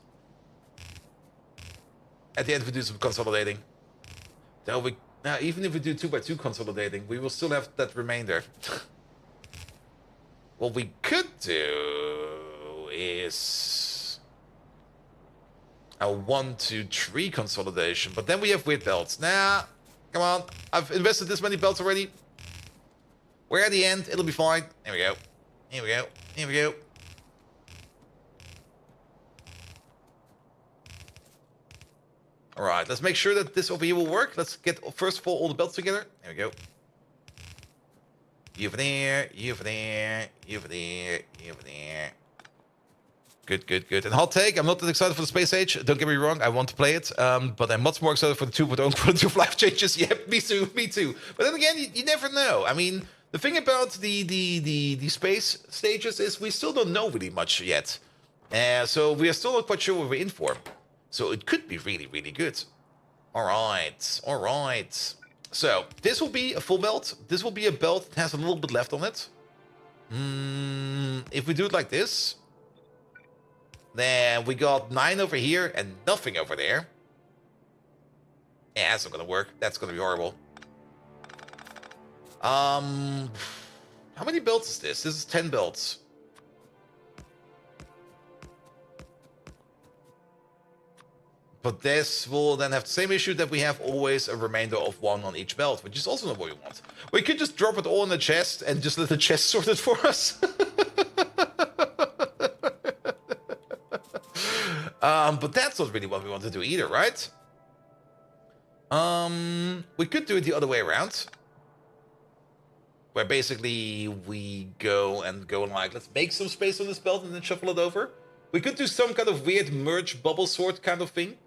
At the end we do some consolidating. Now, even if we do 2x2 consolidating, we will still have that remainder. What we could do is a 1, 2, 3 consolidation, but then we have weird belts. Nah, come on. I've invested this many belts already. We're at the end. It'll be fine. Here we go. Here we go. Alright, let's make sure that this over here will work. Let's get, first of all the belts together. There we go. You over there, you over there, you over there, you over there. Good. And hot take, I'm not that excited for the Space Age. Don't get me wrong, I want to play it. But I'm much more excited for the 2.0 quality of life changes. Yep, me too. But then again, you never know. I mean, the thing about the space stages is we still don't know really much yet. So we are still not quite sure what we're in for. So it could be really, really good. All right. So this will be a full belt. This will be a belt that has a little bit left on it. If we do it like this, then we got 9 over here and nothing over there. Yeah, that's not gonna work. That's gonna be horrible. How many belts is this? This is 10 belts. But this will then have the same issue that we have always a remainder of 1 on each belt, which is also not what we want. We could just drop it all in the chest and just let the chest sort it for us. But that's not really what we want to do either, right? We could do it the other way around. Where basically we go like, let's make some space on this belt and then shuffle it over. We could do some kind of weird merge bubble sort kind of thing.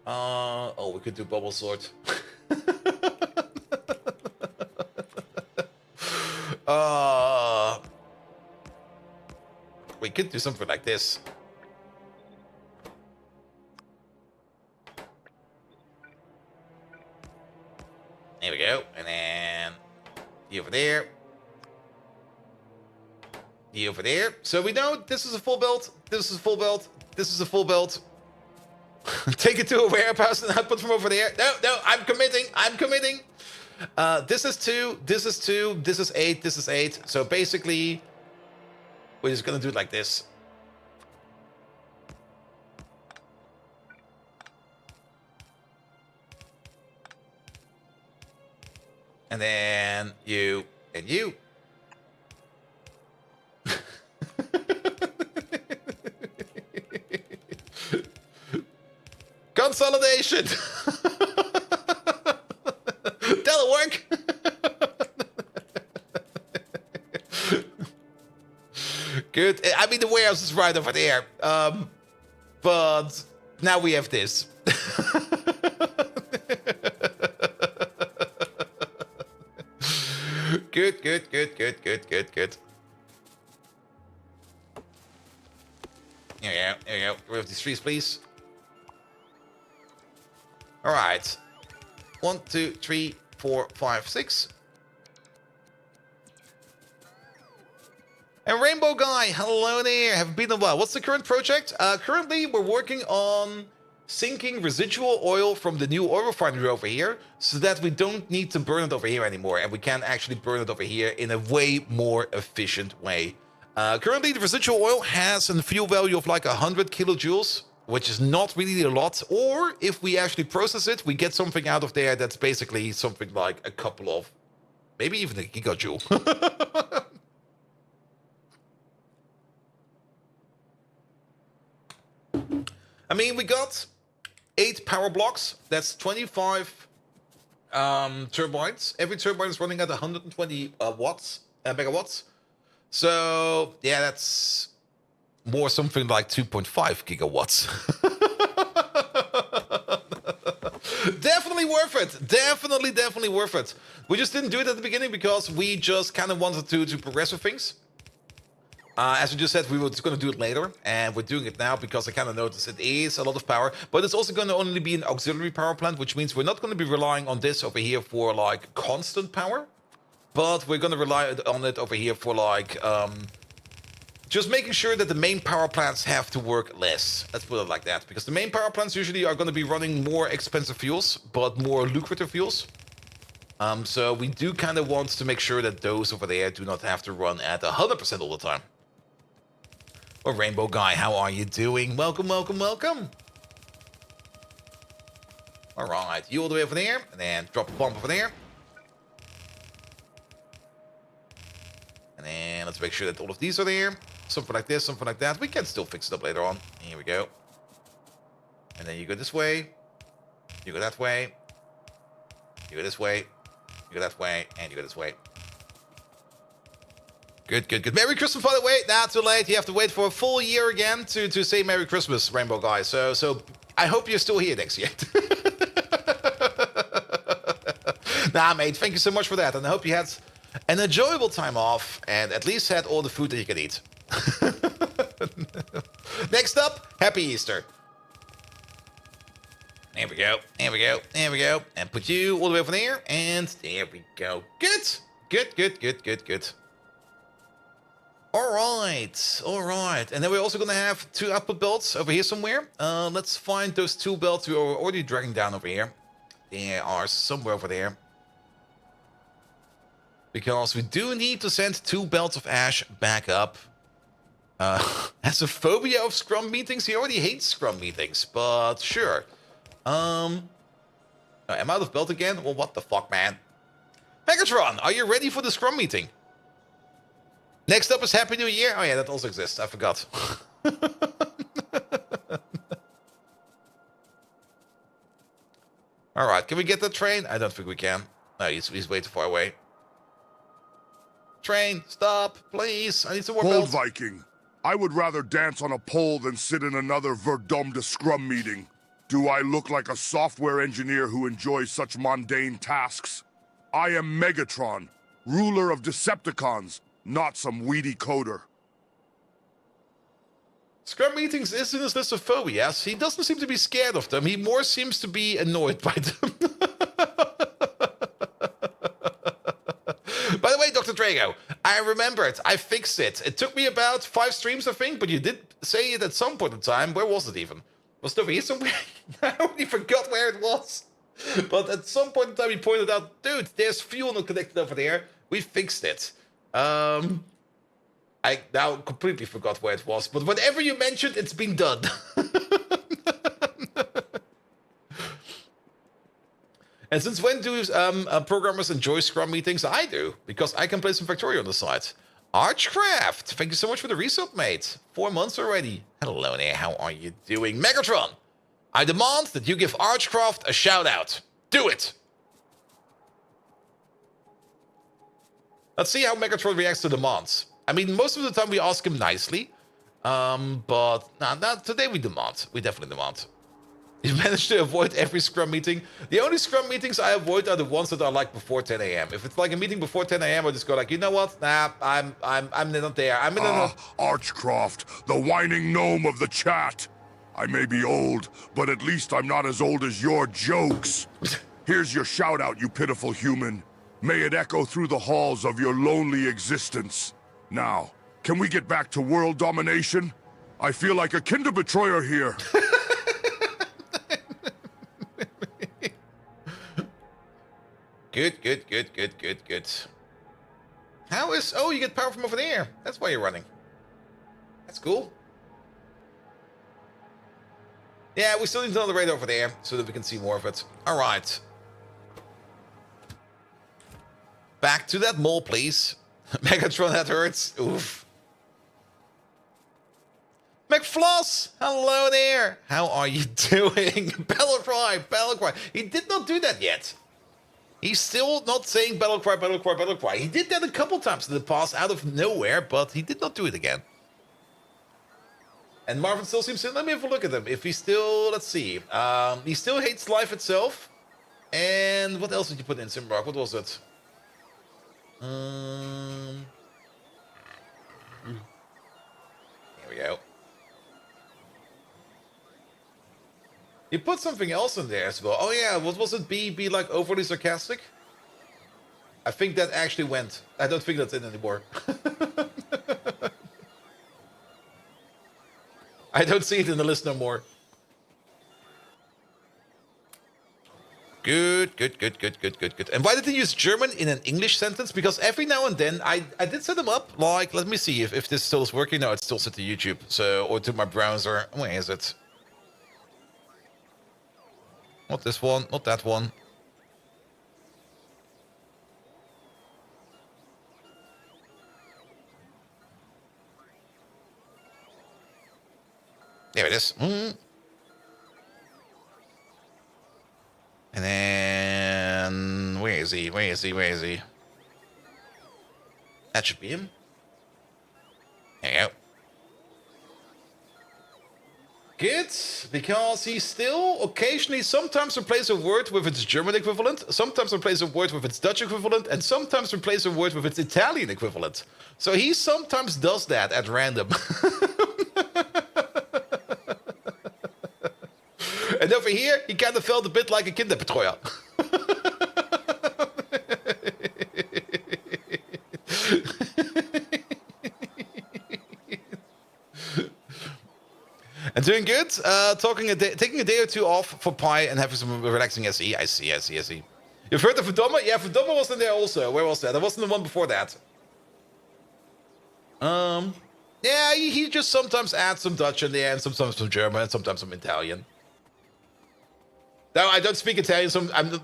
We could do bubble sort. We could do something like this. You over there. You over there. So we know this is a full build. This is a full build. This is a full build. Take it to a warehouse and output from over there. No, no, I'm committing. I'm committing. This is 2. This is 2. This is 8. This is 8. So basically, we're just going to do it like this. And then you and you. Consolidation. That'll work. Good. I mean, the warehouse is right over there. But now we have this. Good, good, good, good, good, good, good. There we go, there we go. Remove these trees, please. All right. 1, 2, 3, 4, 5, 6. And Rainbow Guy, hello there. Haven't been a while. What's the current project? Currently, we're working on sinking residual oil from the new oil refinery over here so that we don't need to burn it over here anymore, and we can actually burn it over here in a way more efficient way. Currently, the residual oil has a fuel value of like 100 kilojoules, which is not really a lot. Or if we actually process it, we get something out of there that's basically something like a couple of, maybe even a gigajoule. I mean, we got 8 power blocks. That's 25 turbines. Every turbine is running at 120 megawatts. So, yeah, that's more something like 2.5 gigawatts. Definitely worth it. Definitely worth it. We just didn't do it at the beginning because we just kind of wanted to progress with things. As we just said, we were just going to do it later, and we're doing it now because I kind of noticed it is a lot of power, but it's also going to only be an auxiliary power plant, which means we're not going to be relying on this over here for like constant power, but we're going to rely on it over here for like just making sure that the main power plants have to work less. Let's put it like that, because the main power plants usually are going to be running more expensive fuels, but more lucrative fuels. So we do kind of want to make sure that those over there do not have to run at 100% all the time. Well, Rainbow Guy, how are you doing? Welcome, welcome, welcome. All right, you all the way over there, and then drop a bomb over there. And then let's make sure that all of these are there. Something like this, something like that. We can still fix it up later on. Here we go. And then you go this way. You go that way. You go this way. You go that way, and you go this way. Good, good, good. Merry Christmas, by the way. Not too late. You have to wait for a full year again to say Merry Christmas, Rainbow Guy. So I hope you're still here next year. Nah, mate. Thank you so much for that. And I hope you had an enjoyable time off and at least had all the food that you can eat. Next up, Happy Easter. There we go. There we go. There we go. And put you all the way over there. And there we go. Good. Good, good, good, good, good. All right. All right. And then we're also going to have 2 output belts over here somewhere. Let's find those 2 belts we are already dragging down over here. They are somewhere over there. Because we do need to send 2 belts of ash back up. Has a phobia of scrum meetings. He already hates scrum meetings, but sure. I'm out of belt again? Well, what the fuck, man? Megatron, are you ready for the scrum meeting? Next up is Happy New Year. Oh yeah, that also exists. I forgot. All right, can we get the train? I don't think we can. No, he's way too far away. Train, stop, please. I need some more belts. Viking. I would rather dance on a pole than sit in another Verdumda scrum meeting. Do I look like a software engineer who enjoys such mundane tasks? I am Megatron, ruler of Decepticons, not some weedy coder. Scrum meetings is in his list of phobias. He doesn't seem to be scared of them. He more seems to be annoyed by them. By Drago. I remember it. I fixed it. It took me about 5 streams, I think, but you did say it at some point in time. Where was it even? Was it over here somewhere? I already forgot where it was. But at some point in time, he pointed out, dude, there's fuel not connected over there. We fixed it. I now completely forgot where it was. But whatever you mentioned, it's been done. And since when do programmers enjoy Scrum meetings? I do, because I can play some Factorio on the side. Archcraft, thank you so much for the resub, mate. 4 months already. Hello there, how are you doing? Megatron, I demand that you give Archcraft a shout out. Do it. Let's see how Megatron reacts to demands. I mean, most of the time we ask him nicely. But nah, today we demand. We definitely demand. You managed to avoid every Scrum meeting. The only Scrum meetings I avoid are the ones that are like before 10 a.m. If it's like a meeting before 10 a.m., I just go like, you know what? Nah, I'm not there. I'm in Archcraft, the whining gnome of the chat. I may be old, but at least I'm not as old as your jokes. Here's your shout out, you pitiful human. May it echo through the halls of your lonely existence. Now, can we get back to world domination? I feel like a Kinderbetreuer here. Good. How is... Oh, you get power from over there. That's why you're running. That's cool. Yeah, we still need another radar over there so that we can see more of it. All right. Back to that mole, please. Megatron, that hurts. Oof. McFloss, hello there. How are you doing? Battlecry. He did not do that yet. He's still not saying Battlecry. He did that a couple times in the past out of nowhere, but he did not do it again. And Marvin still seems to... Let me have a look at him. If he still... Let's see. He still hates life itself. And what else did you put in, Simrock? What was it? Here we go. You put something else in there as well. Oh yeah, what was it? Be like overly sarcastic? I think that actually went. I don't think that's in anymore. I don't see it in the list no more. Good. And why did he use German in an English sentence? Because every now and then I did set them up. Like, let me see if this still is working. No, it's still set to YouTube. So, or to my browser. Where is it? Not this one, not that one. There it is. And then... Where is he? That should be him. There you go. Good, because he still occasionally sometimes replaces a word with its German equivalent, sometimes replaces a word with its Dutch equivalent, and sometimes replaces a word with its Italian equivalent. So he sometimes does that at random. And over here, he kind of felt a bit like a Kinderbetreuer. And doing good. Taking a day or two off for Pi and having some relaxing SE. I see. You've heard of Verdoma? Yeah, Verdoma was in there also. Where was that? That wasn't the one before that. Yeah, he just sometimes adds some Dutch in there, and sometimes some German, and sometimes some Italian. No, I don't speak Italian.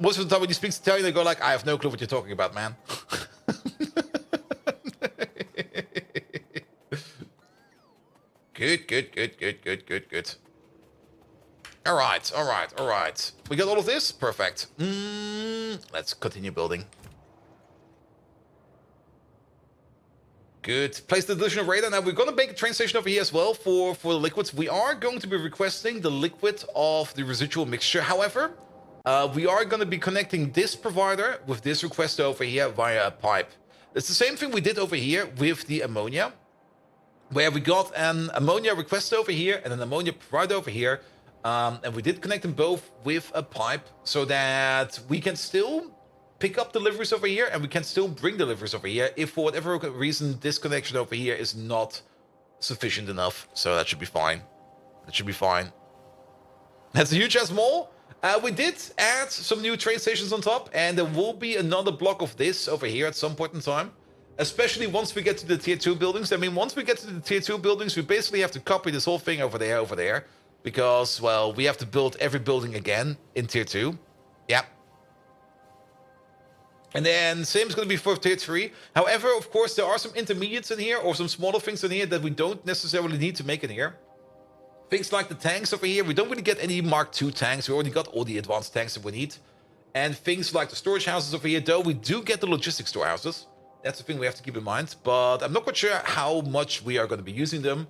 Most of the time when he speaks Italian, they go like, I have no clue what you're talking about, man. Good. All right. We got all of this? Perfect. Let's continue building. Good. Place the additional radar. Now, we're going to make a train station over here as well for the liquids. We are going to be requesting the liquid of the residual mixture. However, we are going to be connecting this provider with this request over here via a pipe. It's the same thing we did over here with the ammonia, where we got an ammonia request over here and an ammonia provider over here. And we did connect them both with a pipe so that we can still pick up deliveries over here, and we can still bring deliveries over here if for whatever reason this connection over here is not sufficient enough. So that should be fine. That should be fine. That's a huge ass mall. We did add some new train stations on top, and there will be another block of this over here at some point in time. Especially once we get to the tier 2 buildings. I mean, once we get to the tier 2 buildings, we basically have to copy this whole thing over there. Because, well, we have to build every building again in tier 2. Yeah. And then same is going to be for tier 3. However, of course, there are some intermediates in here, or some smaller things in here that we don't necessarily need to make in here. Things like the tanks over here. We don't really get any Mark II tanks. We already got all the advanced tanks that we need. And things like the storage houses over here, though, we do get the logistics storehouses. That's the thing we have to keep in mind, but I'm not quite sure how much we are going to be using them.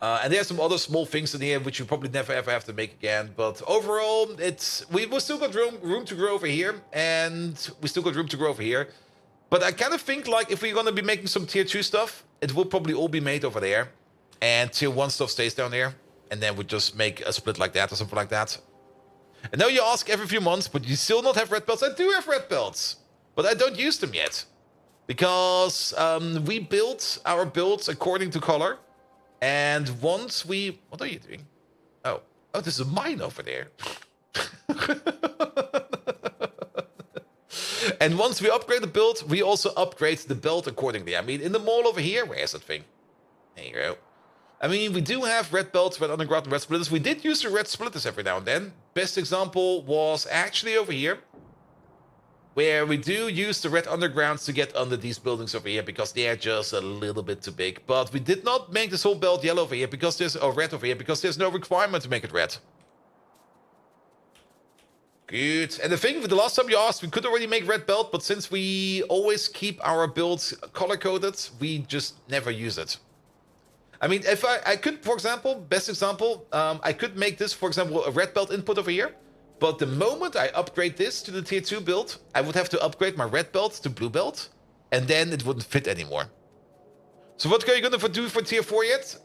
And there are some other small things in here which we probably never ever have to make again. But overall, we've still got room to grow over here, and we still got room to grow over here. But I kind of think like if we're going to be making some tier 2 stuff, it will probably all be made over there, and tier 1 stuff stays down there, and then we just make a split like that or something like that. I know you ask every few months, but you still not have red belts. I do have red belts, but I don't use them yet. Because we built our builds according to color. And once we... What are you doing? Oh, there's a mine over there. And once we upgrade the build, we also upgrade the belt accordingly. I mean, in the mall over here... Where is that thing? There you go. I mean, we do have red belts, red underground, and red splitters. We did use the red splitters every now and then. Best example was actually over here, where we do use the red undergrounds to get under these buildings over here because they are just a little bit too big. But we did not make this whole belt yellow over here because there's red over here because there's no requirement to make it red. Good. And the thing, the last time you asked, we could already make red belt, but since we always keep our builds color-coded, we just never use it. I mean, if I could, for example, best example, I could make this, for example, a red belt input over here. But the moment I upgrade this to the tier 2 build, I would have to upgrade my red belt to blue belt, and then it wouldn't fit anymore. So what are you going to do for tier 4 yet?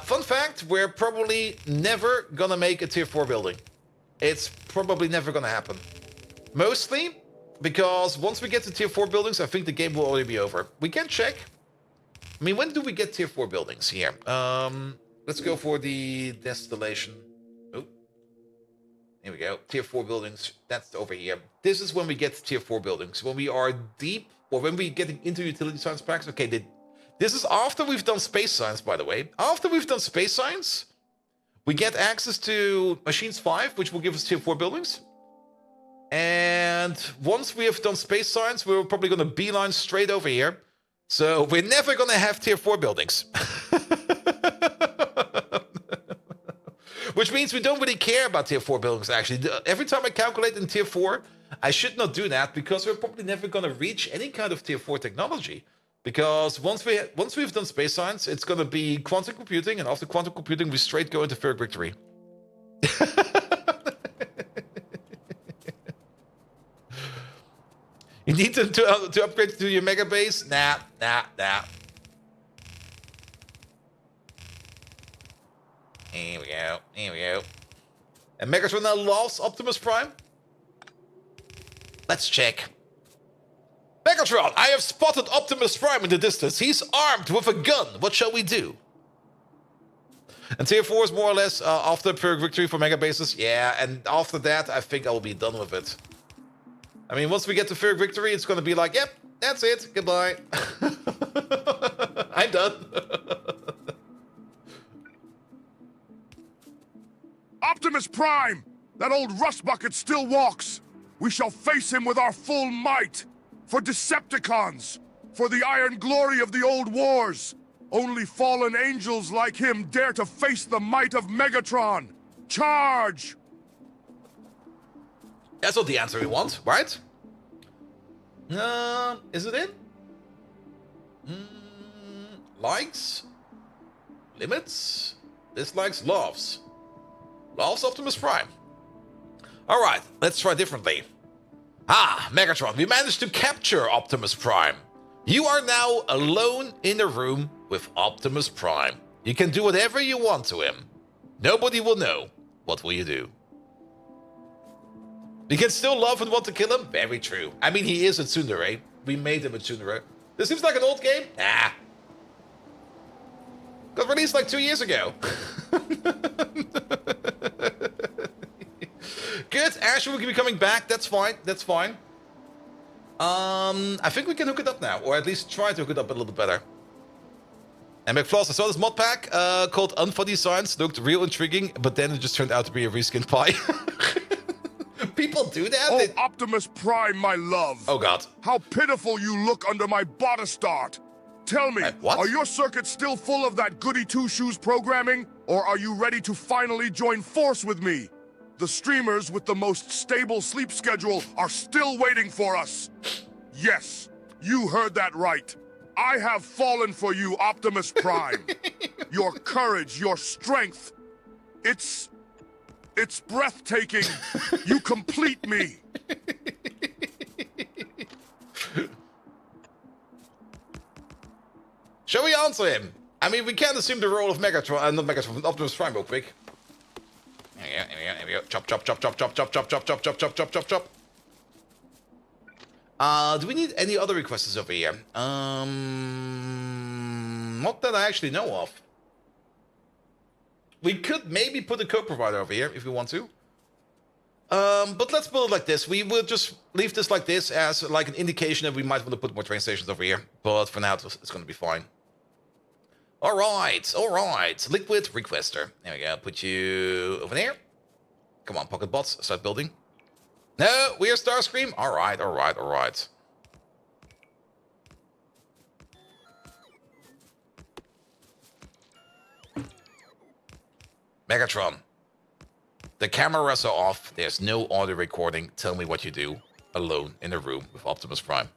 Fun fact, we're probably never going to make a tier 4 building. It's probably never going to happen. Mostly because once we get to tier 4 buildings, I think the game will already be over. We can check. I mean, when do we get tier 4 buildings here? Let's go for the distillation. Here we go. Tier 4 buildings. That's over here. This is when we get to tier 4 buildings. When we are deep, or when we're getting into utility science packs. Okay, this is after we've done space science, by the way. After we've done space science, we get access to Machines 5, which will give us tier 4 buildings. And once we have done space science, we're probably going to beeline straight over here. So we're never going to have tier 4 buildings. Which means we don't really care about tier 4 buildings, actually. Every time I calculate in tier 4, I should not do that because we're probably never going to reach any kind of tier 4 technology. Because once we've done space science, it's going to be quantum computing, and after quantum computing, we straight go into Ferric Victory. You need to upgrade to your mega base? Nah. Here we go. And Megatron now loves Optimus Prime? Let's check. Megatron, I have spotted Optimus Prime in the distance. He's armed with a gun. What shall we do? And tier 4 is more or less after Ferric Victory for mega bases. Yeah, and after that, I think I will be done with it. I mean, once we get to Ferric Victory, it's going to be like, yep, that's it. Goodbye. I'm done. Optimus Prime! That old rust bucket still walks! We shall face him with our full might! For Decepticons! For the iron glory of the old wars! Only fallen angels like him dare to face the might of Megatron! Charge! That's not the answer we want, right? Is it in? Likes? Limits? Dislikes? Loves? Loves Optimus Prime. Alright, let's try differently. Ah, Megatron, we managed to capture Optimus Prime. You are now alone in a room with Optimus Prime. You can do whatever you want to him. Nobody will know. What will you do? We can still love and want to kill him? Very true. I mean, he is a tsundere. We made him a tsundere. This seems like an old game? Nah. Got released like 2 years ago. Good. Asher will be coming back. That's fine. That's fine. I think we can hook it up now. Or at least try to hook it up a little bit better. And McFloss, I saw this mod pack called Unfunny Science. Looked real intriguing, but then it just turned out to be a reskin pie. People do that? Oh, Optimus Prime, my love. Oh, God. How pitiful you look under my bodice dart. Tell me, What? are your circuits still full of that goody two-shoes programming? Or are you ready to finally join force with me? The streamers with the most stable sleep schedule are still waiting for us. Yes, you heard that right. I have fallen for you, Optimus Prime. Your courage, your strength. It's breathtaking. You complete me. Shall we answer him? I mean, we can't assume the role of Megatron, not Megatron, Optimus Prime real quick. Here we go. Chop, chop, chop, chop, chop, chop, chop, chop, chop, chop, chop, chop, chop, chop. Do we need any other requests over here? Not that I actually know of. We could maybe put a co-provider over here if we want to. But let's build it like this. We will just leave this like this as like an indication that we might want to put more train stations over here. But for now, it's going to be fine. All right. Liquid requester. There we go. Put you over there. Come on, pocket bots. Start building. No, we are Starscream. All right. Megatron. The cameras are off. There's no audio recording. Tell me what you do alone in a room with Optimus Prime.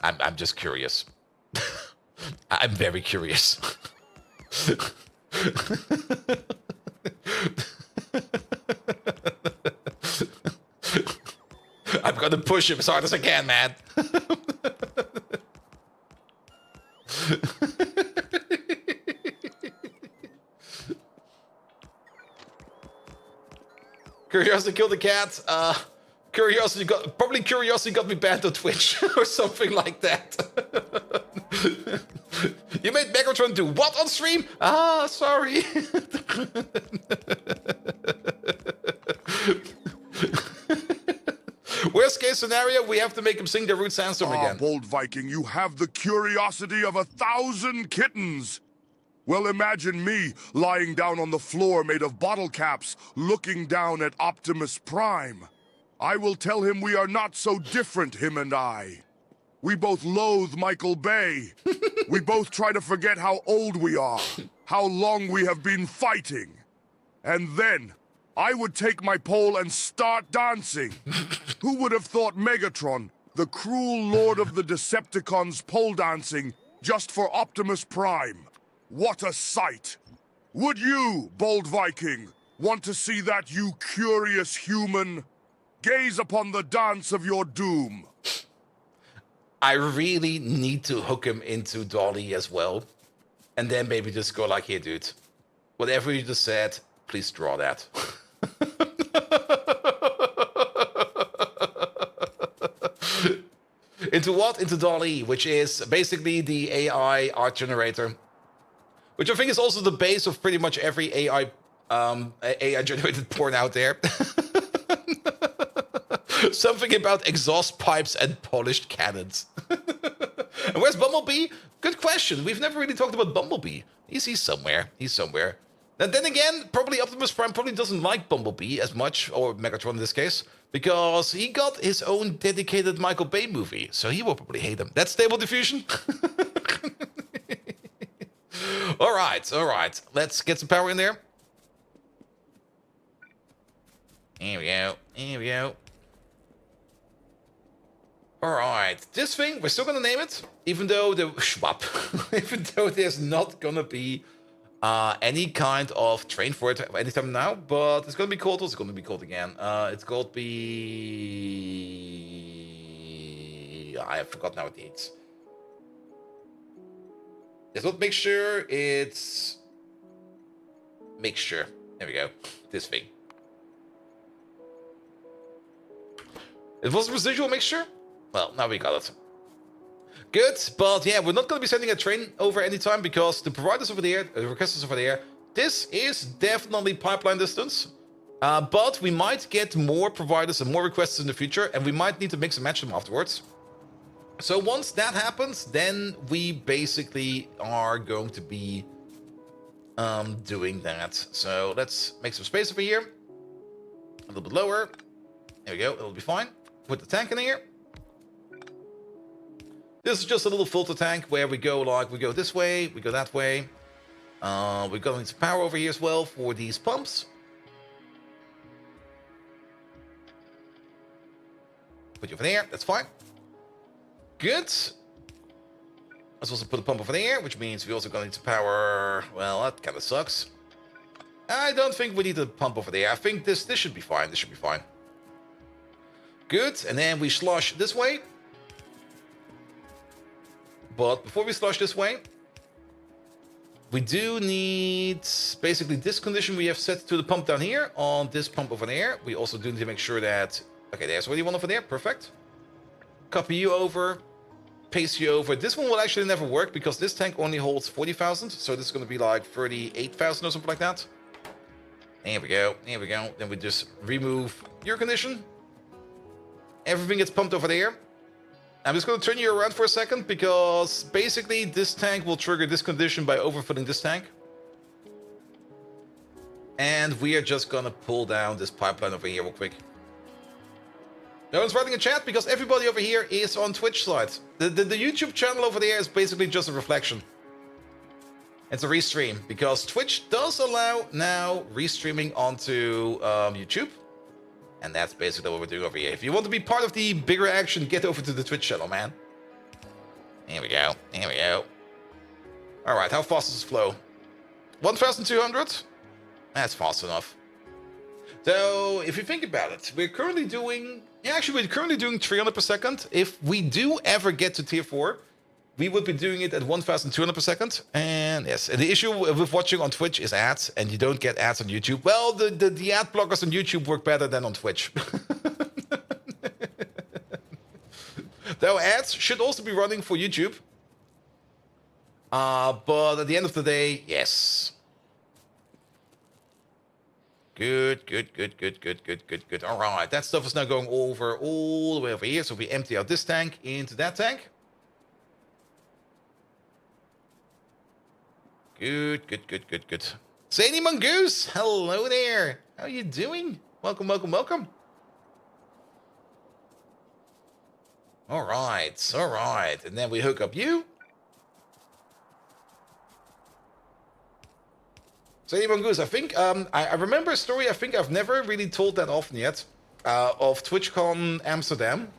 I'm just curious. I'm very curious. I'm gonna push him as hard as I can, man. Curiosity killed the cat. Curiosity got me banned on Twitch or something like that. You made Megatron do what on stream? Ah, sorry. Worst case scenario, we have to make him sing the Root Sandstorm again. Bold Viking, you have the curiosity of 1,000 kittens. Well, imagine me lying down on the floor made of bottle caps, looking down at Optimus Prime. I will tell him we are not so different, him and I. We both loathe Michael Bay. We both try to forget how old we are, how long we have been fighting. And then, I would take my pole and start dancing. Who would have thought Megatron, the cruel lord of the Decepticons, pole dancing just for Optimus Prime? What a sight! Would you, Bold Viking, want to see that, you curious human? Gaze upon the dance of your doom. I really need to hook him into Dolly as well. And then maybe just go like, here, dude. Whatever you just said, please draw that. Into what? Into Dolly, which is basically the AI art generator. Which I think is also the base of pretty much every AI generated porn out there. Something about exhaust pipes and polished cannons. And where's Bumblebee? Good question. We've never really talked about Bumblebee. He's somewhere. He's somewhere. And then again, probably Optimus Prime probably doesn't like Bumblebee as much, or Megatron in this case, because he got his own dedicated Michael Bay movie, so he will probably hate him. That's Stable Diffusion. All right. Let's get some power in there. Here we go. All right, this thing, we're still gonna name it, even though even though there's not gonna be any kind of train for it anytime now, but it's gonna be called, what's it gonna be called again? It's called I forgot now what it is. It's not mixture, it's mixture. There we go, this thing. It was a residual mixture? Well, now we got it. Good, but yeah, we're not going to be sending a train over anytime because the providers over there, the requesters over there, this is definitely pipeline distance. But we might get more providers and more requests in the future, and we might need to mix and match them afterwards. So once that happens, then we basically are going to be doing that. So let's make some space over here. A little bit lower. There we go, it'll be fine. Put the tank in here. This is just a little filter tank where we go like, we go this way, we go that way. We're going to need some power over here as well for these pumps. Put you over there, that's fine. Good. Let's also put a pump over there, which means we also going to need to power... Well, that kind of sucks. I don't think we need a pump over there. I think this should be fine. This should be fine. Good. And then we slosh this way. But before we slosh this way, we do need basically this condition we have set to the pump down here on this pump over there. We also do need to make sure that... Okay, there's already one over there. Perfect. Copy you over. Paste you over. This one will actually never work because this tank only holds 40,000. So this is going to be like 38,000 or something like that. There we go. There we go. Then we just remove your condition. Everything gets pumped over there. I'm just going to turn you around for a second because basically this tank will trigger this condition by overfilling this tank. And we are just going to pull down this pipeline over here real quick. No one's writing a chat because everybody over here is on Twitch side. The YouTube channel over there is basically just a reflection. It's a restream because Twitch does allow now restreaming onto YouTube. And that's basically what we're doing over here. If you want to be part of the bigger action, get over to the Twitch channel, man. Here we go. Here we go. All right, how fast does this flow? 1,200? That's fast enough. So, if you think about it, we're currently doing... Yeah, actually, we're currently doing 300 per second. If we do ever get to tier 4, we would be doing it at 1,200 per second. And yes, and the issue with watching on Twitch is ads, and you don't get ads on YouTube. Well, the ad blockers on YouTube work better than on Twitch. Though ads should also be running for YouTube. But at the end of the day, yes. Good, good, good, good, good, good, good, good. All right, that stuff is now going over all the way over here. So we empty out this tank into that tank. Good, good, good, good, good. Zany Mongoose, hello there. How are you doing? Welcome, welcome, welcome. All right, all right. And then we hook up you. Zany Mongoose, I think, I remember a story I think I've never really told that often yet, of TwitchCon Amsterdam.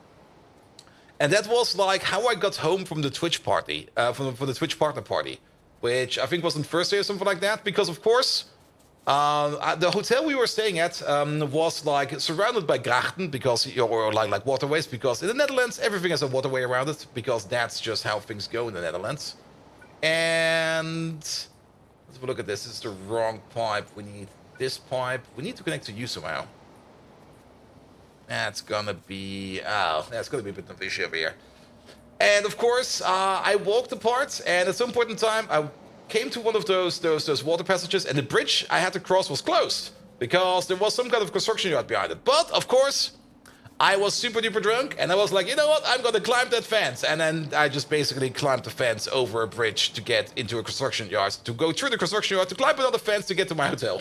And that was like how I got home from the Twitch party, from the Twitch partner party. Which I think was on Thursday or something like that, because of course, the hotel we were staying at was like surrounded by grachten, because or like waterways, because in the Netherlands everything has a waterway around it, because that's just how things go in the Netherlands. And let's have a look at this. This is the wrong pipe. We need this pipe. We need to connect to you somehow. That's gonna be that's gonna be a bit of an issue over here. And of course, I walked the part, and at some point in time, I came to one of those water passages, and the bridge I had to cross was closed because there was some kind of construction yard behind it. But of course, I was super duper drunk, and I was like, you know what? I'm gonna climb that fence, and then I just basically climbed the fence over a bridge to get into a construction yard, to go through the construction yard, to climb another fence to get to my hotel.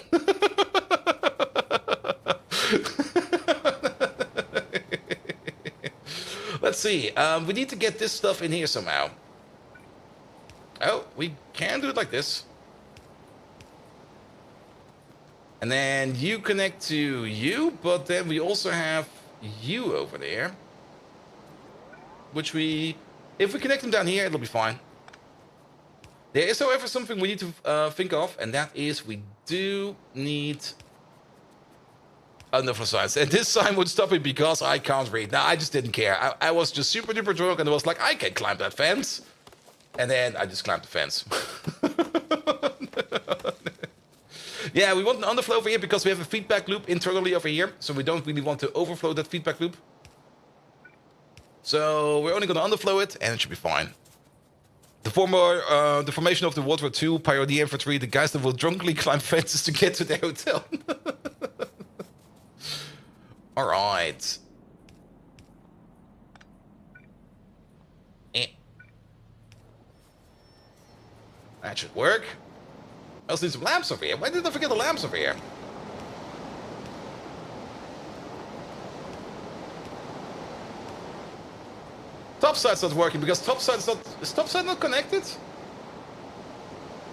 Let's see. We need to get this stuff in here somehow. Oh, we can do it like this. And then you connect to you, but then we also have you over there. Which if we connect them down here, it'll be fine. There is, however, something we need to think of, and that is we do need another signs. And this sign would stop me because I can't read. Now, I just didn't care. I was just super duper drunk, and I was like, I can climb that fence. And then I just climbed the fence. Yeah, we want an underflow over here because we have a feedback loop internally over here. So we don't really want to overflow that feedback loop. So we're only going to underflow it, and it should be fine. The formation of the World War II pioneer infantry, the guys that will drunkenly climb fences to get to their hotel. All right. That should work. I also need some lamps over here. Why did I forget the lamps over here? Topside's not working because topside's not... Is topside not connected?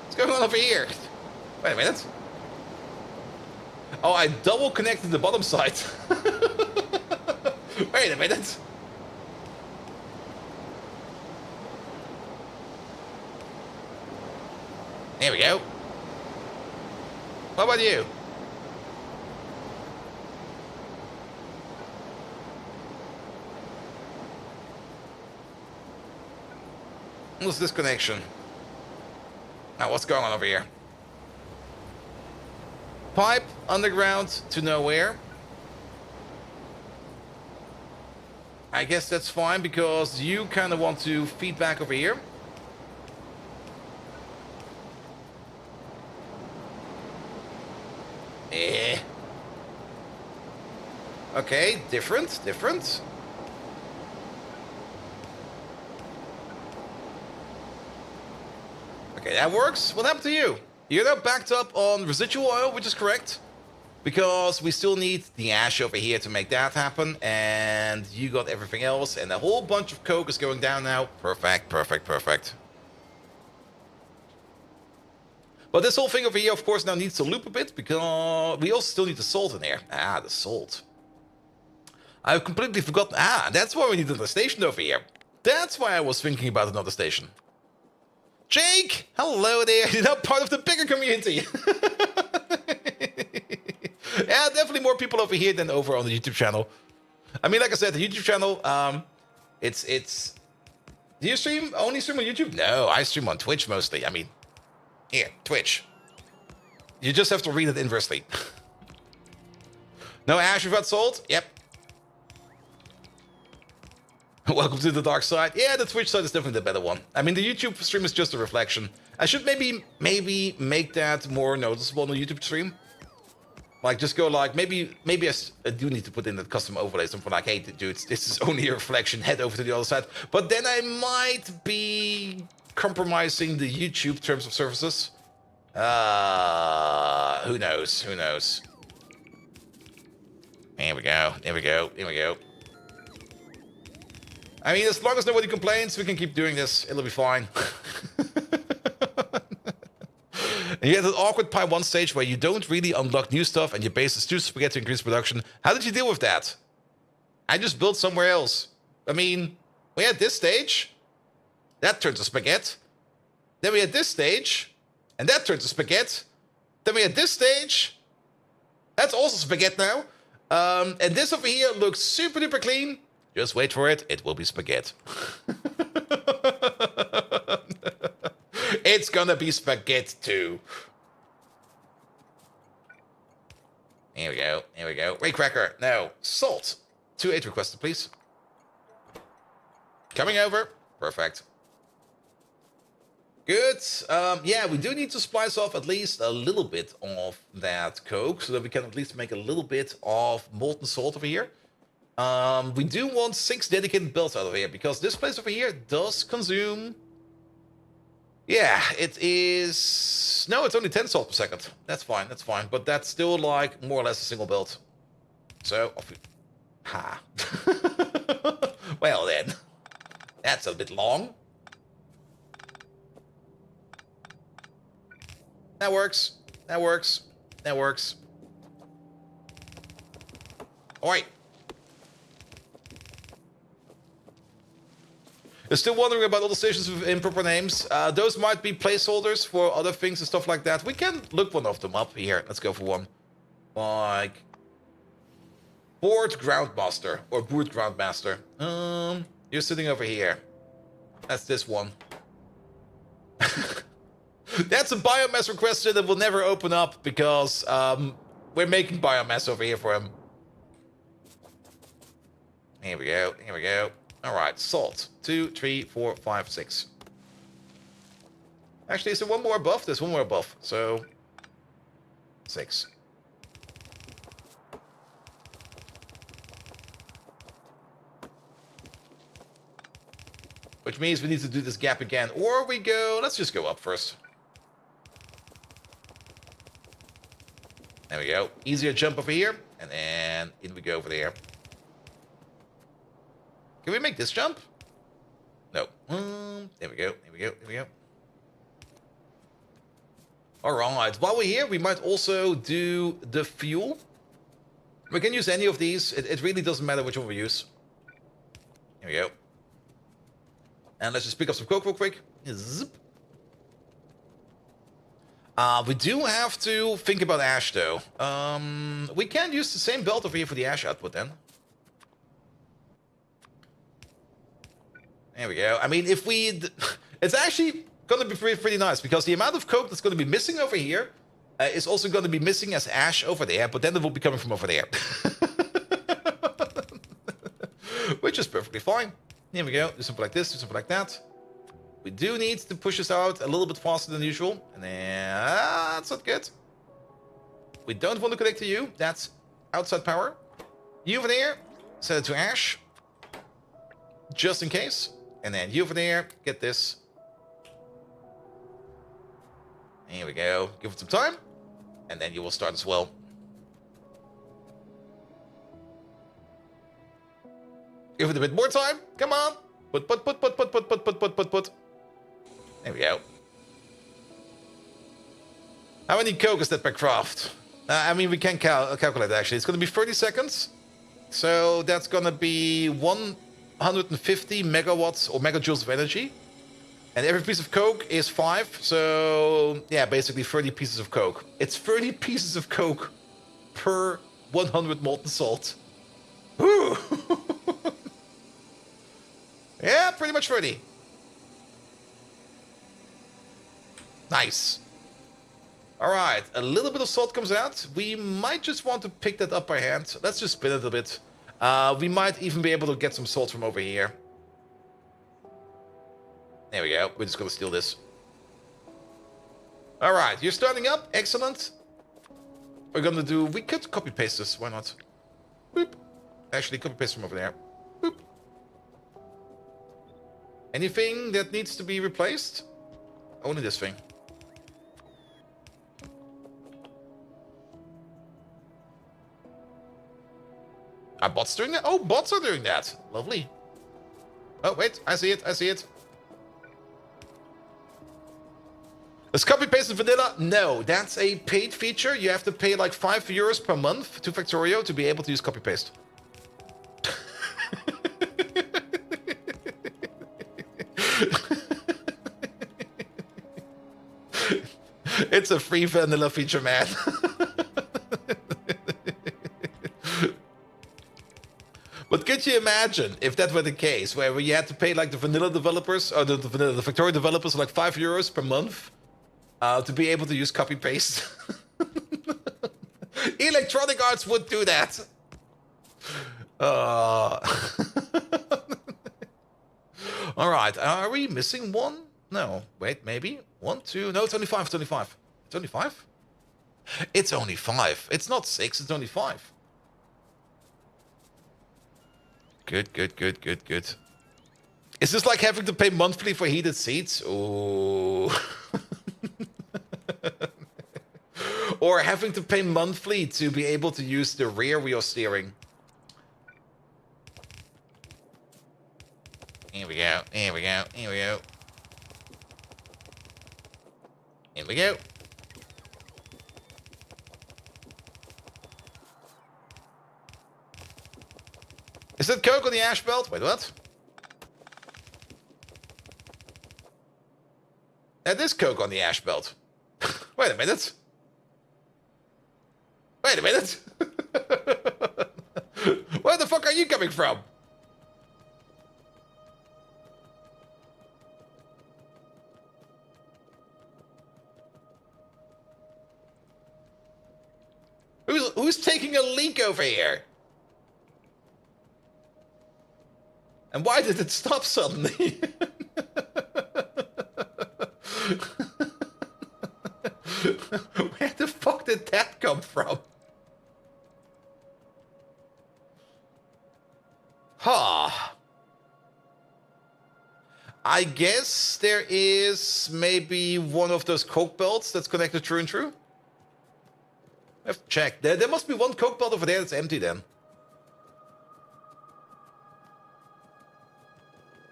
What's going on over here? Wait a minute. Oh, I double connected the bottom side. Wait a minute. There we go. What about you? What's this connection? Now, what's going on over here? Pipe underground to nowhere. I guess that's fine because you kind of want to feed back over here. Okay, different. Okay, that works. What happened to you? You're now backed up on residual oil, which is correct. Because we still need the ash over here to make that happen. And you got everything else. And a whole bunch of coke is going down now. Perfect. But this whole thing over here, of course, now needs to loop a bit. Because we also still need the salt in there. Ah, the salt. I've completely forgotten. Ah, that's why we need another station over here. That's why I was thinking about another station. Jake! Hello there! You're now part of the bigger community! Yeah, definitely more people over here than over on the YouTube channel. I mean, like I said, the YouTube channel, it's... Do you only stream on YouTube? No, I stream on Twitch mostly. I mean, here, Twitch. You just have to read it inversely. No ash without salt? Yep. Welcome to the dark side. Yeah, the Twitch side is definitely the better one. I mean, the YouTube stream is just a reflection. I should maybe make that more noticeable on the YouTube stream. Like, just go like, maybe I do need to put in that custom overlay. Something like, hey, dudes, this is only a reflection. Head over to the other side. But then I might be compromising the YouTube terms of services. Who knows? Here we go. I mean, as long as nobody complains, we can keep doing this. It'll be fine. And you had an awkward Pi 1 stage where you don't really unlock new stuff and your base is too spaghetti to increase production. How did you deal with that? I just built somewhere else. I mean, we had this stage. That turned to spaghetti. Then we had this stage. And that turned to spaghetti. Then we had this stage. That's also spaghetti now. And this over here looks super duper clean. Just wait for it. It will be spaghetti. It's gonna be spaghetti too. Here we go. Ray cracker. No. Salt. 2-8 requested, please. Coming over. Perfect. Good. Yeah, we do need to splice off at least a little bit of that coke so that we can at least make a little bit of molten salt over here. We do want 6 dedicated belts out of here because this place over here does consume... Yeah, it is... No, it's only 10 salt per second. That's fine. But that's still like more or less a single belt. So, off we... Ha. Well then. That's a bit long. That works. Alright. You're still wondering about all the stations with improper names. Those might be placeholders for other things and stuff like that. We can look one of them up here. Let's go for one. Like... Board Groundmaster. Or Board Groundmaster. You're sitting over here. That's this one. That's a biomass request that will never open up because we're making biomass over here for him. Here we go. All right, salt. 2, 3, 4, 5, 6. Actually, is there one more above? There's one more above. So 6. Which means we need to do this gap again. Or we go... Let's just go up first. There we go. Easier jump over here. And then in we go over there. Can we make this jump? No. There we go. There we go. There we go. Alright. While we're here, we might also do the fuel. We can use any of these. It really doesn't matter which one we use. Here we go. And let's just pick up some coke real quick. Zip. We do have to think about ash, though. We can use the same belt over here for the ash output, then. There we go. I mean, if we... It's actually going to be pretty nice, because the amount of coke that's going to be missing over here is also going to be missing as ash over there, but then it will be coming from over there. Which is perfectly fine. Here we go. Do something like this, do something like that. We do need to push this out a little bit faster than usual. And then... that's not good. We don't want to connect to you. That's outside power. You over there, set it to ash. Just in case. And then you over there, get this. Here we go. Give it some time. And then you will start as well. Give it a bit more time. Come on. Put. There we go. How many coke is that per craft? I mean, we can calculate actually. It's going to be 30 seconds. So that's going to be 150 megawatts or megajoules of energy. And every piece of coke is 5. So yeah, basically 30 pieces of coke. It's 30 pieces of coke per 100 molten salt. Woo! Yeah, pretty much 30. Nice. Alright, a little bit of salt comes out. We might just want to pick that up by hand. Let's just spin it a bit. We might even be able to get some salt from over here. There we go. We're just going to steal this. Alright, you're starting up. Excellent. We're going to do... We could copy-paste this. Why not? Boop. Actually, copy-paste from over there. Boop. Anything that needs to be replaced? Only this thing. Are bots doing that? Oh, bots are doing that. Lovely. Oh, wait. I see it. I see it. Is copy-paste in vanilla? No, that's a paid feature. You have to pay like €5 per month to Factorio to be able to use copy-paste. It's a free vanilla feature, man. But could you imagine if that were the case, where you had to pay like the vanilla developers, or the Factorio developers like €5 per month to be able to use copy-paste? Electronic Arts would do that. All right, are we missing one? No, wait, maybe 1, 2. No, it's only 5. It's only 5. It's only 5. It's only 5. It's not 6. It's only 5. Good, good, good, good, good. Is this like having to pay monthly for heated seats? Ooh. Or having to pay monthly to be able to use the rear wheel steering? Here we go. Here we go. Here we go. Here we go. Is that coke on the ash belt? Wait, what? That is coke on the ash belt. Wait a minute. Wait a minute. Where the fuck are you coming from? Who's taking a leak over here? And why did it stop suddenly? Where the fuck did that come from? Huh. I guess there is maybe one of those coke belts that's connected through and through. I have to check. There must be one coke belt over there that's empty then.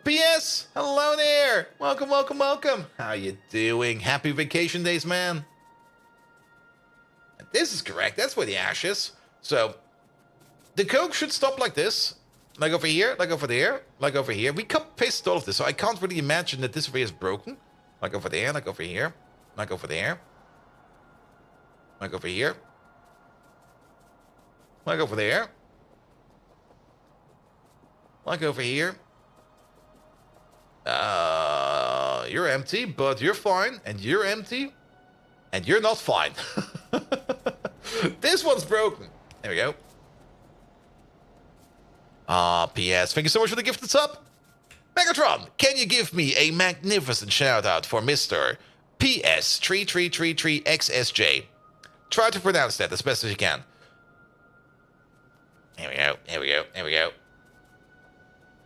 PS! Hello there! Welcome, welcome, welcome! How you doing? Happy vacation days, man. This is correct. That's where the ash is. So, the coke should stop like this. Like over here, like over there, like over here. We copy-pasted all of this, so I can't really imagine that this over here is broken. Like over there, like over here, like over there. Like over here. Like over there. Like over here. You're empty, but you're fine, and you're empty, and you're not fine. This one's broken. There we go. P.S. Thank you so much for the gifted sub. Megatron, can you give me a magnificent shout out for Mr. PS3333XSJ? Try to pronounce that as best as you can. Here we go, here we go, here we go.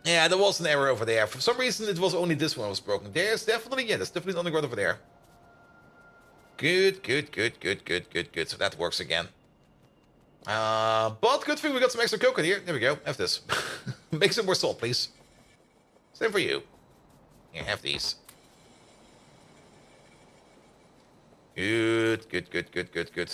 Yeah, there was an error over there. For some reason, it was only this one was broken. There's definitely, yeah, there's definitely an underground over there. Good, good, good, good, good, good, good. So that works again. But good thing we got some extra coke in here. There we go. Have this. Make some more salt, please. Same for you. Here, have these. Good, good, good, good, good, good.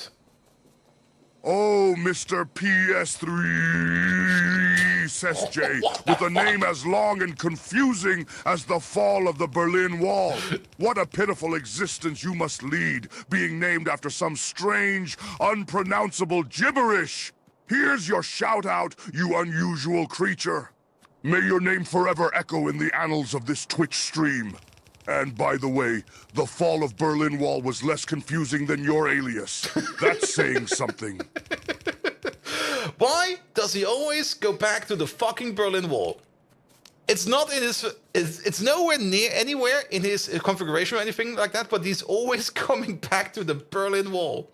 Oh, Mr. PS3SJ, with a name as long and confusing as the fall of the Berlin Wall. What a pitiful existence you must lead, being named after some strange, unpronounceable gibberish. Here's your shout-out, you unusual creature. May your name forever echo in the annals of this Twitch stream. And by the way, the fall of Berlin Wall was less confusing than your alias. That's saying something. Why does he always go back to the fucking Berlin Wall? It's not in his... It's nowhere near anywhere in his configuration or anything like that, but he's always coming back to the Berlin Wall.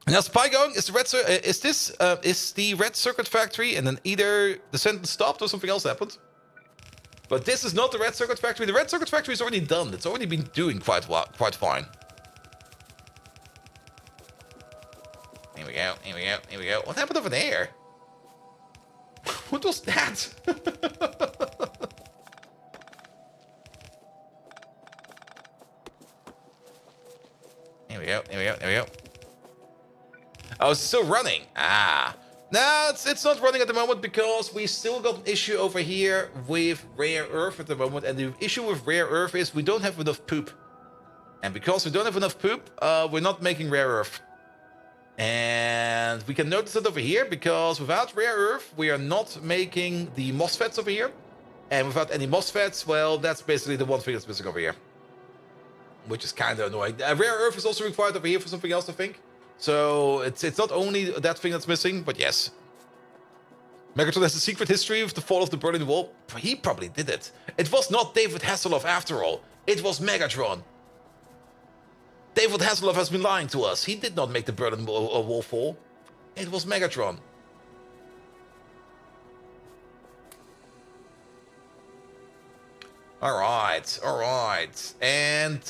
Now, Spy going, is the is the red circuit factory, and then either the sentence stopped or something else happened? But this is not the red circuit factory. The red circuit factory is already done. It's already been doing quite fine. Here we go, here we go, here we go. What happened over there? What was that? Here we go, here we go, here we go. Oh, it's still running. Ah. No, it's not running at the moment because we still got an issue over here with rare earth at the moment. And the issue with rare earth is we don't have enough poop. And because we don't have enough poop, we're not making rare earth. And we can notice it over here because without rare earth, we are not making the MOSFETs over here. And without any MOSFETs, well, that's basically the one thing that's missing over here. Which is kind of annoying. Rare earth is also required over here for something else, I think. So it's not only that thing that's missing, but yes. Megatron has a secret history of the fall of the Berlin Wall. He probably did it. It was not David Hasselhoff after all. It was Megatron. David Hasselhoff has been lying to us. He did not make the Berlin Wall fall. It was Megatron. Alright, alright. And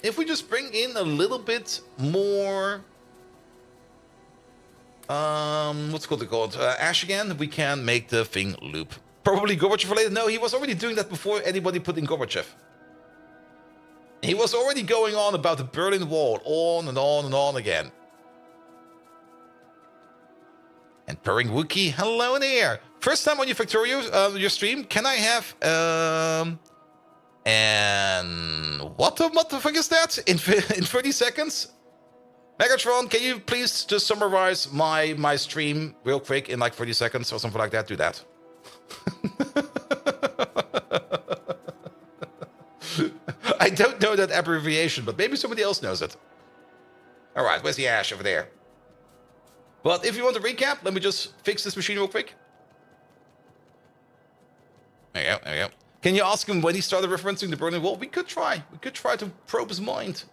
if we just bring in a little bit more... what's it called? Ash again, we can make the thing loop. Probably Gorbachev related. No, he was already doing that before anybody put in Gorbachev. He was already going on about the Berlin Wall, on and on and on again. And purring Wookie, hello there. First time on your Factorio, your stream. Can I have and what the fuck is that? In 30 seconds? Megatron, can you please just summarize my stream real quick in like 30 seconds or something like that? Do that. I don't know that abbreviation, but maybe somebody else knows it. Alright, where's the ash over there? But if you want to recap, let me just fix this machine real quick. There you go, there you go. Can you ask him when he started referencing the burning wall? We could try. We could try to probe his mind.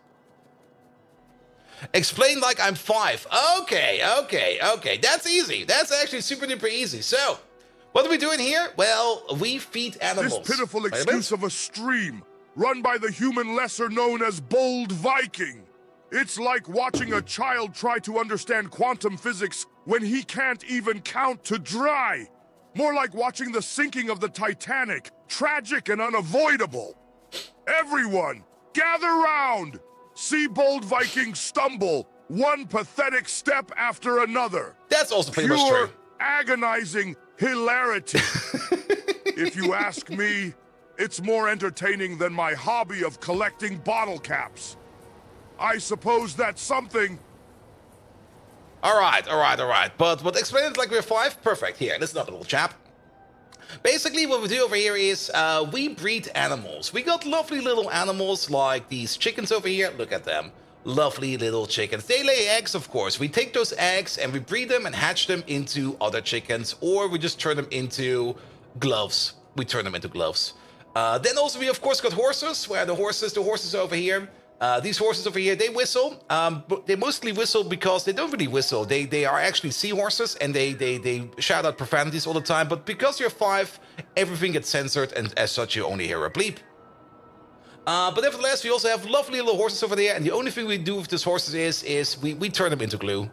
Explain like I'm 5. Okay. That's easy. That's actually super duper easy. So, what are we doing here? Well, we feed animals. This pitiful excuse of a stream, run by the human lesser known as Bold Viking. It's like watching a child try to understand quantum physics when he can't even count to dry. More like watching the sinking of the Titanic, tragic and unavoidable. Everyone, gather round! See Bold Viking stumble, one pathetic step after another. That's also pretty much Pure, true. agonizing hilarity. If you ask me, it's more entertaining than my hobby of collecting bottle caps. I suppose that's something. All right. But explain it like we're 5? Perfect. Here, listen up, little chap. Basically, what we do over here is we breed animals. We got lovely little animals like these chickens over here. Look at them. Lovely little chickens. They lay eggs, of course. We take those eggs and we breed them and hatch them into other chickens, or we just turn them into gloves. We turn them into gloves. Then also we, of course, got horses, where the horses over here. These horses over here, they whistle. But they mostly whistle because they don't really whistle. They are actually seahorses, and they shout out profanities all the time. But because you're 5, everything gets censored, and as such, you only hear a bleep. But nevertheless, we also have lovely little horses over there, and the only thing we do with these horses is we turn them into glue.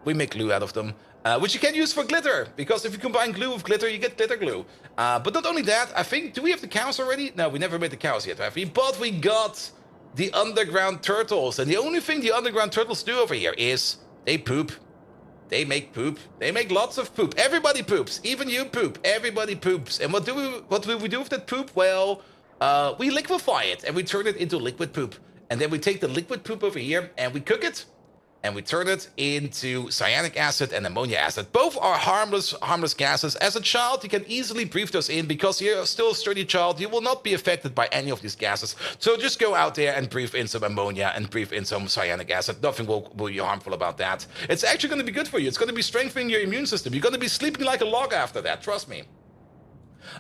We make glue out of them, which you can use for glitter, because if you combine glue with glitter, you get glitter glue. But not only that, I think, do we have the cows already? No, we never made the cows yet, have we? But we got the underground turtles, and the only thing the underground turtles do over here is they poop. They make poop. They make lots of poop. Everybody poops. Even you poop. Everybody poops. And what do we do with that poop? Well, we liquefy it and we turn it into liquid poop. And then we take the liquid poop over here and we cook it. And we turn it into cyanic acid and ammonia acid. Both are harmless gases. As a child, you can easily breathe those in because you're still a sturdy child. You will not be affected by any of these gases. So just go out there and breathe in some ammonia and breathe in some cyanic acid. Nothing will be harmful about that. It's actually going to be good for you. It's going to be strengthening your immune system. You're going to be sleeping like a log after that. Trust me.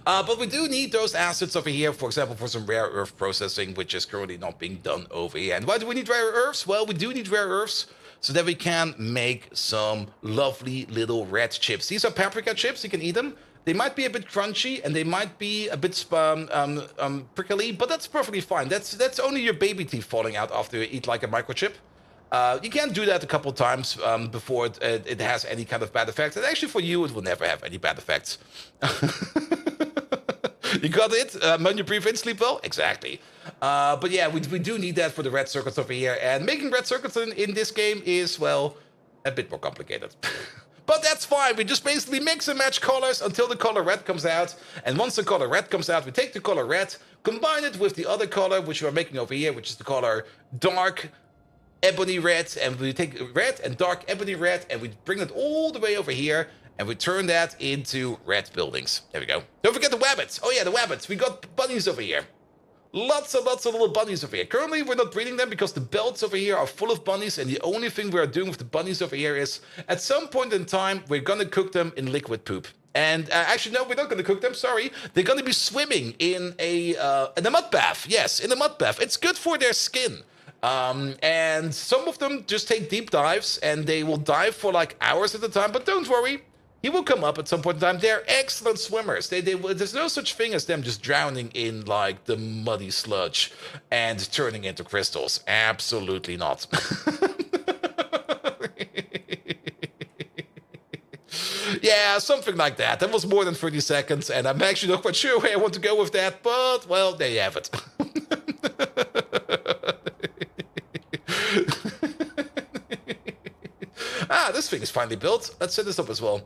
But we do need those acids over here, for example, for some rare earth processing, which is currently not being done over here. And why do we need rare earths? Well, we do need rare earths so that we can make some lovely little red chips. These are paprika chips. You can eat them. They might be a bit crunchy and they might be a bit prickly, but that's perfectly fine. That's only your baby teeth falling out after you eat like a microchip. You can do that a couple times before it has any kind of bad effects. And actually for you, it will never have any bad effects. You got it? When you breathe in, sleep well? Exactly. But yeah, we do need that for the red circuits over here. And making red circuits in this game is, well, a bit more complicated. But that's fine. We just basically mix and match colors until the color red comes out. And once the color red comes out, we take the color red, combine it with the other color, which we're making over here, which is the color dark ebony red. And we take red and dark ebony red, and we bring it all the way over here. And we turn that into red buildings. There we go. Don't forget the wabbits. Oh yeah, the wabbits. We got bunnies over here. Lots and lots of little bunnies over here. Currently, we're not breeding them because the belts over here are full of bunnies. And the only thing we're doing with the bunnies over here is, at some point in time, we're going to cook them in liquid poop. And actually, no, we're not going to cook them. Sorry. They're going to be swimming in a mud bath. Yes, in a mud bath. It's good for their skin. And some of them just take deep dives and they will dive for like hours at a time. But don't worry. He will come up at some point in time. They're excellent swimmers. There's no such thing as them just drowning in like the muddy sludge and turning into crystals. Absolutely not. Yeah, something like that. That was more than 30 seconds, and I'm actually not quite sure where I want to go with that, but, well, there you have it. This thing is finally built. Let's set this up as well.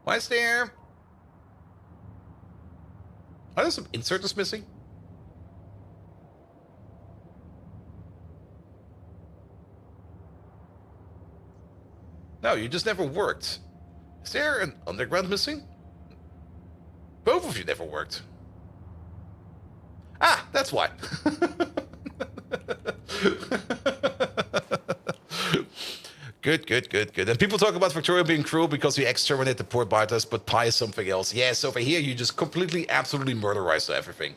Why is there... Are there some inserters missing? No, you just never worked. Is there an underground missing? Both of you never worked. Ah, that's why. Good, good, good, good. And people talk about Factorio being cruel because we exterminate the port biters, but Pi is something else. Yes, over here you just completely, absolutely murderize everything.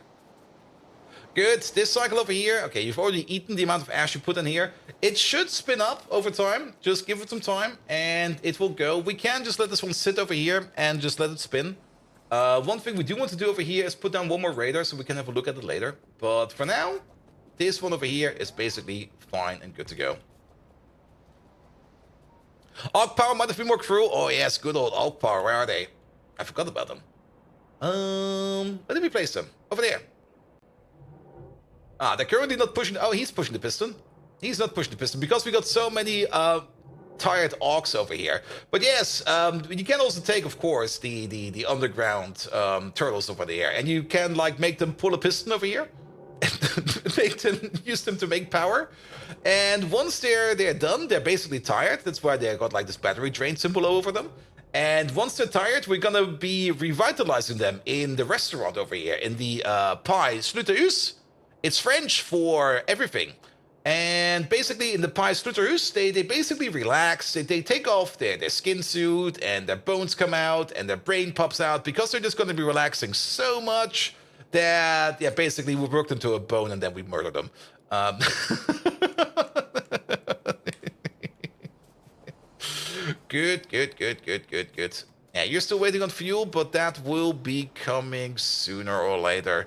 Good. This cycle over here. Okay, you've already eaten the amount of ash you put in here. It should spin up over time. Just give it some time and it will go. We can just let this one sit over here and just let it spin. One thing we do want to do over here is put down one more radar so we can have a look at it later. But for now, this one over here is basically fine and good to go. Arc Power might have been more cruel. Oh yes, good old Arc Power. Where are they? I forgot about them. Where did we place them? Over there. Ah, they're currently not pushing... Oh, he's pushing the piston. He's not pushing the piston because we got so many tired orcs over here. But yes, you can also take, of course, the underground turtles over there. And you can, like, make them pull a piston over here. And use them to make power. And once they're done, they're basically tired. That's why they got, like, this battery drain symbol over them. And once they're tired, we're gonna be revitalizing them in the restaurant over here. In the Pie Sluterhuis. It's French for everything. And basically in the Pie Sluterhuis, they basically relax. They take off their skin suit and their bones come out and their brain pops out because they're just going to be relaxing so much that, yeah, basically we work them to a bone and then we murder them. Good, good, good, good, good, good. Yeah, you're still waiting on fuel, but that will be coming sooner or later.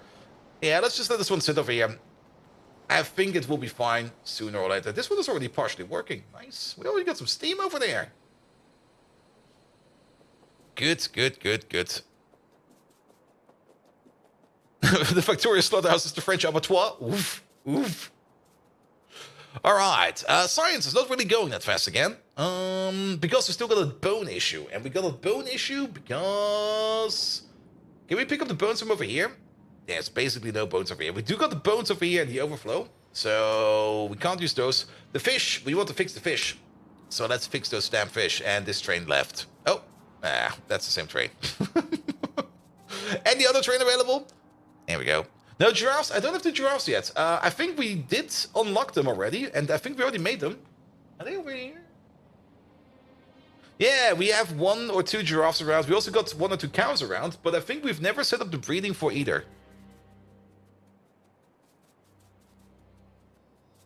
Yeah, let's just let this one sit over here. I think it will be fine sooner or later. This one is already partially working. Nice. We already got some steam over there. Good, good, good, good. The Factorio slaughterhouse is the French abattoir. Oof, oof. All right. Science is not really going that fast again. Because we still got a bone issue. And we got a bone issue because... Can we pick up the bones from over here? There's basically no bones over here. We do got the bones over here in the overflow. So we can't use those. The fish, we want to fix the fish. So let's fix those damn fish. And this train left. Oh, that's the same train. Any other train available? There we go. No giraffes. I don't have the giraffes yet. I think we did unlock them already. And I think we already made them. Are they over here? Yeah, we have 1 or 2 giraffes around. We also got 1 or 2 cows around. But I think we've never set up the breeding for either.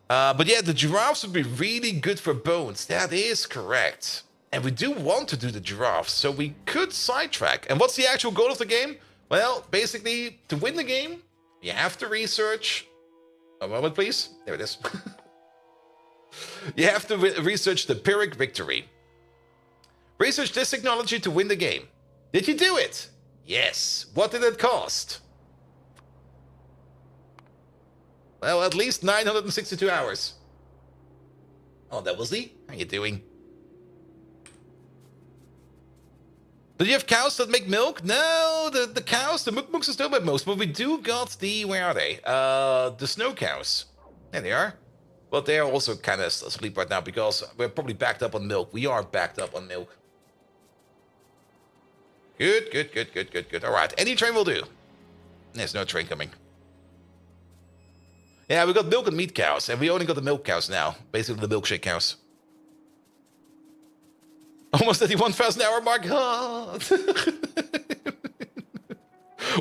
But yeah, the giraffes would be really good for bones. That is correct. And we do want to do the giraffes, so we could sidetrack. And what's the actual goal of the game? Well, basically, to win the game, you have to research... A moment, please. There it is. You have to research the Pyrrhic Victory. Research this technology to win the game. Did you do it? Yes. What did it cost? Well, at least 962 hours. Oh, that was the... How you doing? Do you have cows that make milk? No, the cows, the mukmuks are still by most, but we do got the... Where are they? The snow cows. There they are. But they're also kind of asleep right now because we're probably backed up on milk. We are backed up on milk. Good, good, good, good, good, good. All right, any train will do. There's no train coming. Yeah, we got milk and meat cows, and we only got the milk cows now. Basically, the milkshake cows. Almost at the 1,000 hour mark.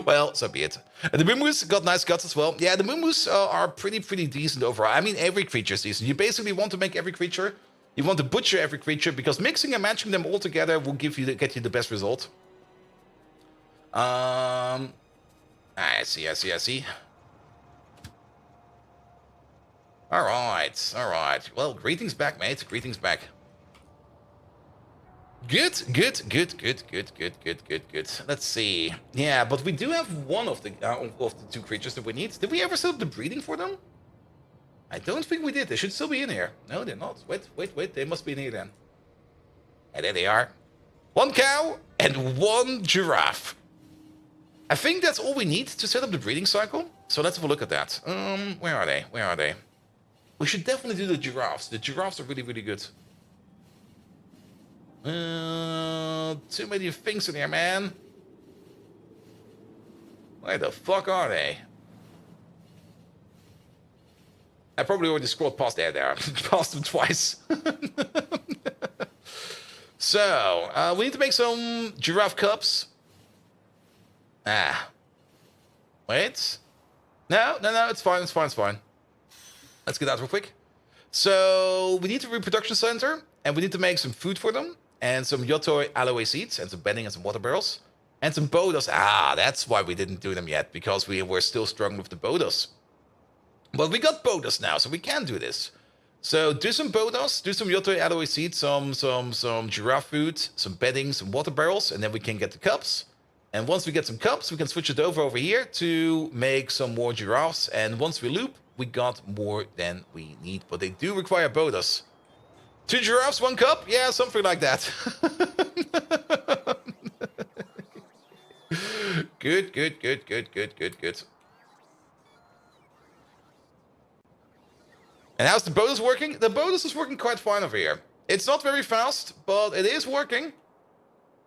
Well, so be it. And the Moomoos got nice guts as well. Yeah, the Moomoos are pretty decent overall. I mean, every creature is decent. You basically want to make every creature. You want to butcher every creature, because mixing and matching them all together will get you the best result. I see. All right. Well, greetings back, mate. Greetings back. Good. Let's see. Yeah, but we do have one of the 2 creatures that we need. Did we ever set up the breeding for them? I don't think we did. They should still be in here. No, they're not. Wait. They must be in here then. And there they are. 1 cow and 1 giraffe. I think that's all we need to set up the breeding cycle. So let's have a look at that. Where are they? We should definitely do the giraffes. The giraffes are really good. Too many things in here, man. Where the fuck are they? I probably already scrolled past there. Passed them twice. So, we need to make some giraffe cups. Wait. No, it's fine, it's fine. Let's get out real quick. So, we need a reproduction center, and we need to make some food for them, and some yotoi aloe seeds, and some bedding, and some water barrels, and some bodos. That's why we didn't do them yet, because we were still struggling with the bodos. But we got bodos now, so we can do this. So do some bodos, do some yotoi aloe seeds, some giraffe food, some bedding, some water barrels, and then we can get the cups. And once we get some cups, we can switch it over here to make some more giraffes. And once we loop, we got more than we need. But they do require bodos. 2 giraffes, 1 cup? Yeah, something like that. Good. And how's the bonus working? The bonus is working quite fine over here. It's not very fast, but it is working.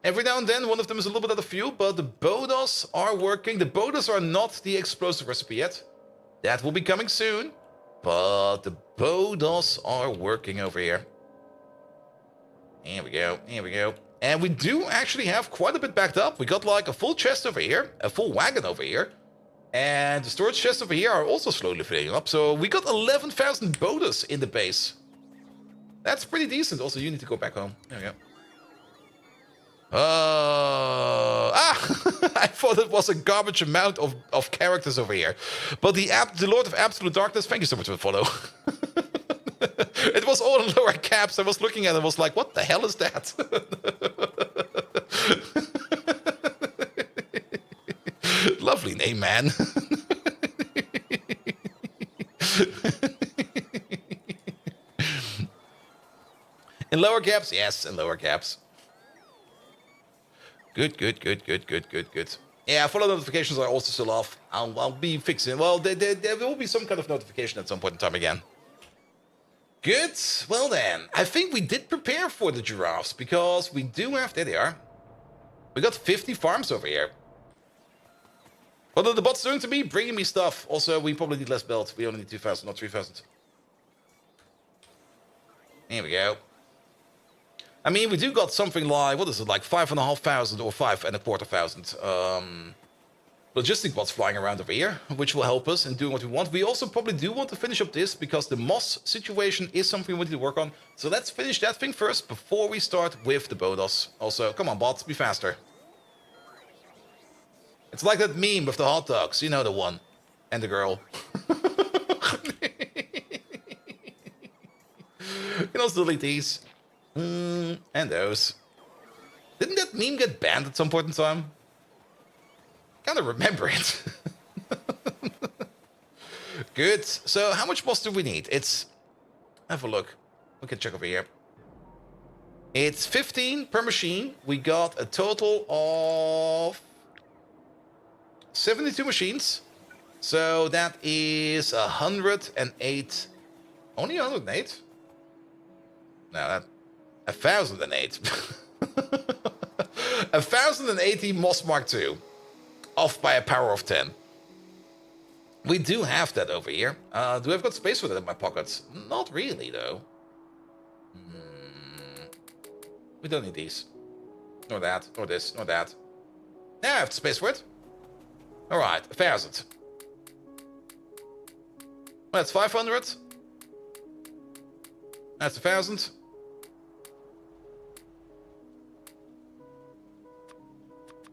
Every now and then, one of them is a little bit out of fuel, but the bodos are working. The bodos are not the explosive recipe yet. That will be coming soon. But the bodos are working over here. Here we go. And we do actually have quite a bit backed up. We got like a full chest over here, a full wagon over here. And the storage chests over here are also slowly filling up. So we got 11,000 bodos in the base. That's pretty decent. Also, you need to go back home. There we go. I thought it was a garbage amount of characters over here. But the Lord of Absolute Darkness, thank you so much for the follow. It was all in lower caps. I was looking at it, I was like, what the hell is that? Lovely name, man. In lower caps? Yes, in lower caps. Good. Yeah, follow notifications are also still off. I'll be fixing. Well, there will be some kind of notification at some point in time again. Good. Well then, I think we did prepare for the giraffes because we do have. There they are. We got 50 farms over here. What are the bots doing to me? Bringing me stuff. Also, we probably need less belts. We only need 2,000, not 3,000. Here we go. I mean, we do got something like, what is it, like 5,500 or 5,250 logistic bots flying around over here, which will help us in doing what we want. We also probably do want to finish up this because the moss situation is something we need to work on. So let's finish that thing first before we start with the bodos. Also, come on, bots, be faster. It's like that meme with the hot dogs, you know, the one. And the girl. You can also delete these. And those. Didn't that meme get banned at some point in time? Kind of remember it. Good. So how much moss do we need? It's... Have a look. We can check over here. It's 15 per machine. We got a total of 72 machines. So that is 108. Only 108? No, that... 1,008. 1,080 Moss Mark II. Off by a power of 10. We do have that over here. Do I've got space for that in my pockets? Not really, though. We don't need these. Nor that, nor this, nor that. Yeah, I have space for it. Alright, 1,000. That's 500. That's 1,000.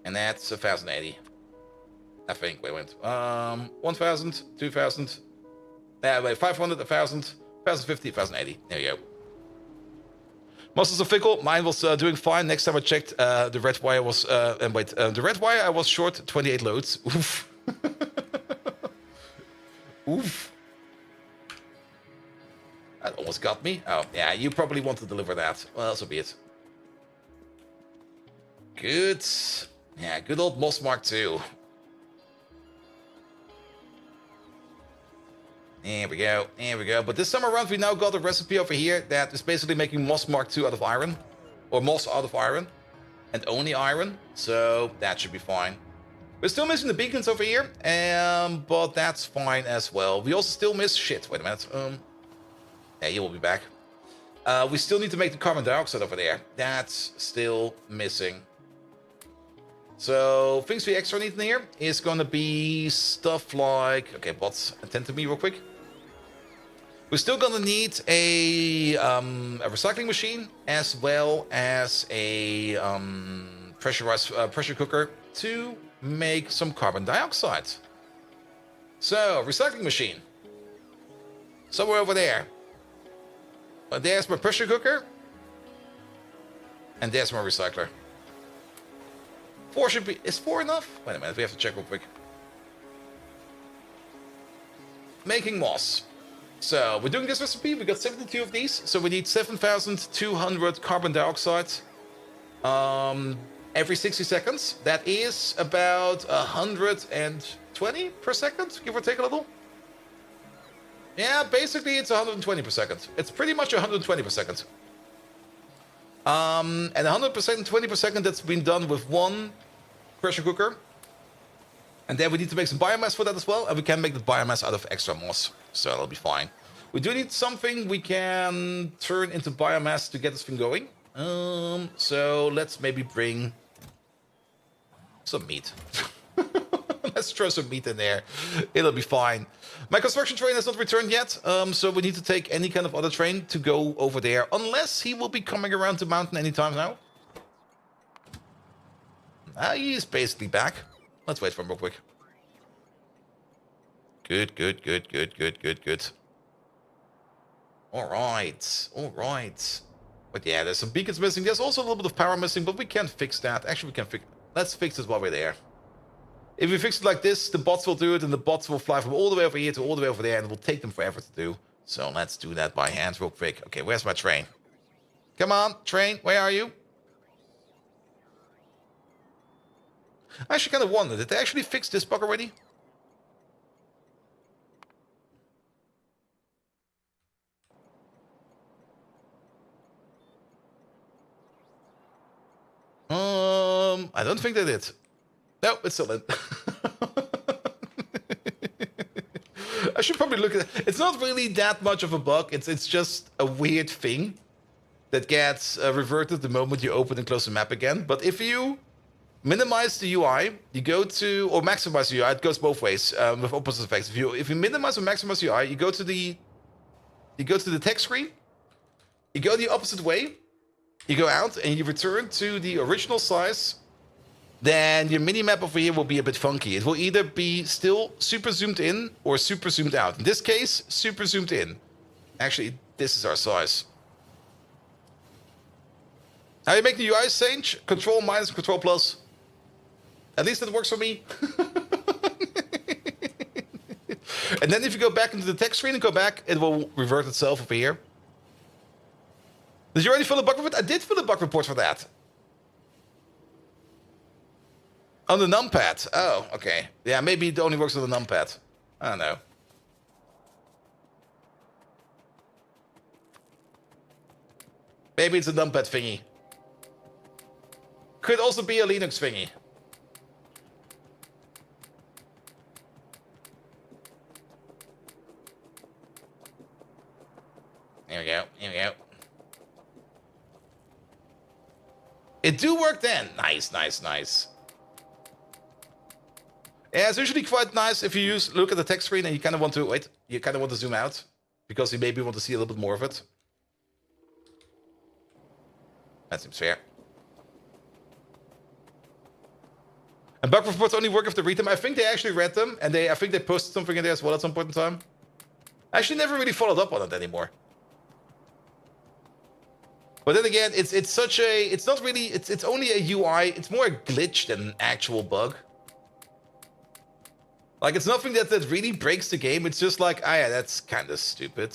And that's 1,080. I think we went 1,000, 2,000. Wait, 500, 1,000, 1,050, 1,080. There you go. Muscles are fickle. Mine was doing fine. Next time I checked, the red wire was. The red wire I was short 28 loads. Oof. Oof. That almost got me. Oh, yeah, you probably want to deliver that. Well, so be it. Good. Yeah, good old Moss Mark II. There we go, there we go. But this time around, we now got a recipe over here that is basically making Moss Mark II out of iron. Or moss out of iron. And only iron. So that should be fine. We're still missing the beacons over here. But that's fine as well. We also still miss... Shit, wait a minute. Yeah, you will be back. We still need to make the carbon dioxide over there. That's still missing. So things we extra need in here is going to be stuff like... Okay, bots, attend to me real quick. We're still going to need a recycling machine as well as a pressurized pressure cooker to make some carbon dioxide. So, recycling machine. Somewhere over there. There's my pressure cooker. And there's my recycler. 4 should be... Is 4 enough? Wait a minute, we have to check real quick. Making moss. So, we're doing this recipe. We got 72 of these. So, we need 7,200 carbon dioxide every 60 seconds. That is about 120 per second, give or take a little. Yeah, basically it's 120 per second. It's pretty much 120 per second. And 100%, 20 per second, that's been done with one pressure cooker. And then we need to make some biomass for that as well. And we can make the biomass out of extra moss. So that'll be fine. We do need something we can turn into biomass to get this thing going. So let's maybe bring some meat. Let's throw some meat in there. It'll be fine. My construction train has not returned yet. So we need to take any kind of other train to go over there. Unless he will be coming around the mountain anytime now. He's basically back. Let's wait for him real quick. Good. Alright. But yeah, there's some beacons missing. There's also a little bit of power missing, but we can fix that. Actually, we can fix... Let's fix this while we're there. If we fix it like this, the bots will do it, and the bots will fly from all the way over here to all the way over there, and it will take them forever to do. So let's do that by hand real quick. Okay, where's my train? Come on, train, where are you? I actually kind of wonder, did they actually fix this bug already? I don't think they did. No, it's still in. I should probably look at it. It's not really that much of a bug. It's just a weird thing that gets reverted the moment you open and close the map again. But if you minimize the UI, you go to, or maximize the UI, it goes both ways with opposite effects. If you minimize or maximize the UI, you go to the text screen, you go the opposite way, you go out and you return to the original size. Then your mini-map over here will be a bit funky. It will either be still super zoomed in or super zoomed out. In this case, super zoomed in. Actually, this is our size. How you make the UI change? Control minus, Control plus. At least it works for me. And then if you go back into the text screen and go back, it will revert itself over here. Did you already fill a bug report? I did fill a bug report for that. On the numpad. Oh, okay. Yeah, maybe it only works on the numpad. I don't know. Maybe it's a numpad thingy. Could also be a Linux thingy. Here we go. Here we go. It do work then. Nice. Yeah, it's usually quite nice if you look at the text screen and you kind of want to zoom out because you maybe want to see a little bit more of it. That seems fair. And bug reports only work if they read them. I think they actually read them, and I think they posted something in there as well at some point in time. I actually never really followed up on it anymore. But then again, it's only a UI. It's more a glitch than an actual bug. Like, it's nothing that really breaks the game. It's just like, ah, yeah, that's kind of stupid.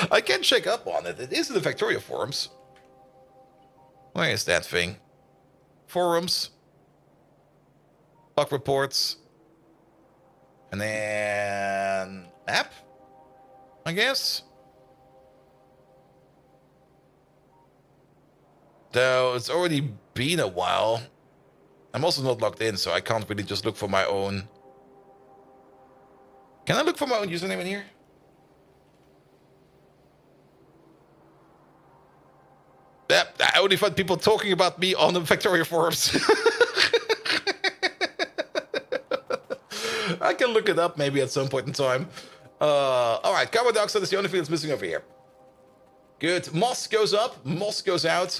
I can check up on it. It is in the Factorio forums. Where is that thing? Forums. Bug reports. And then... app? I guess. Though it's already been a while. I'm also not logged in, so I can't really just look for my own... Can I look for my own username in here? only find people talking about me on the Factorio forums. I can look it up maybe at some point in time. Alright, carbon dioxide is the only thing that's missing over here. Good. Moss goes up, moss goes out.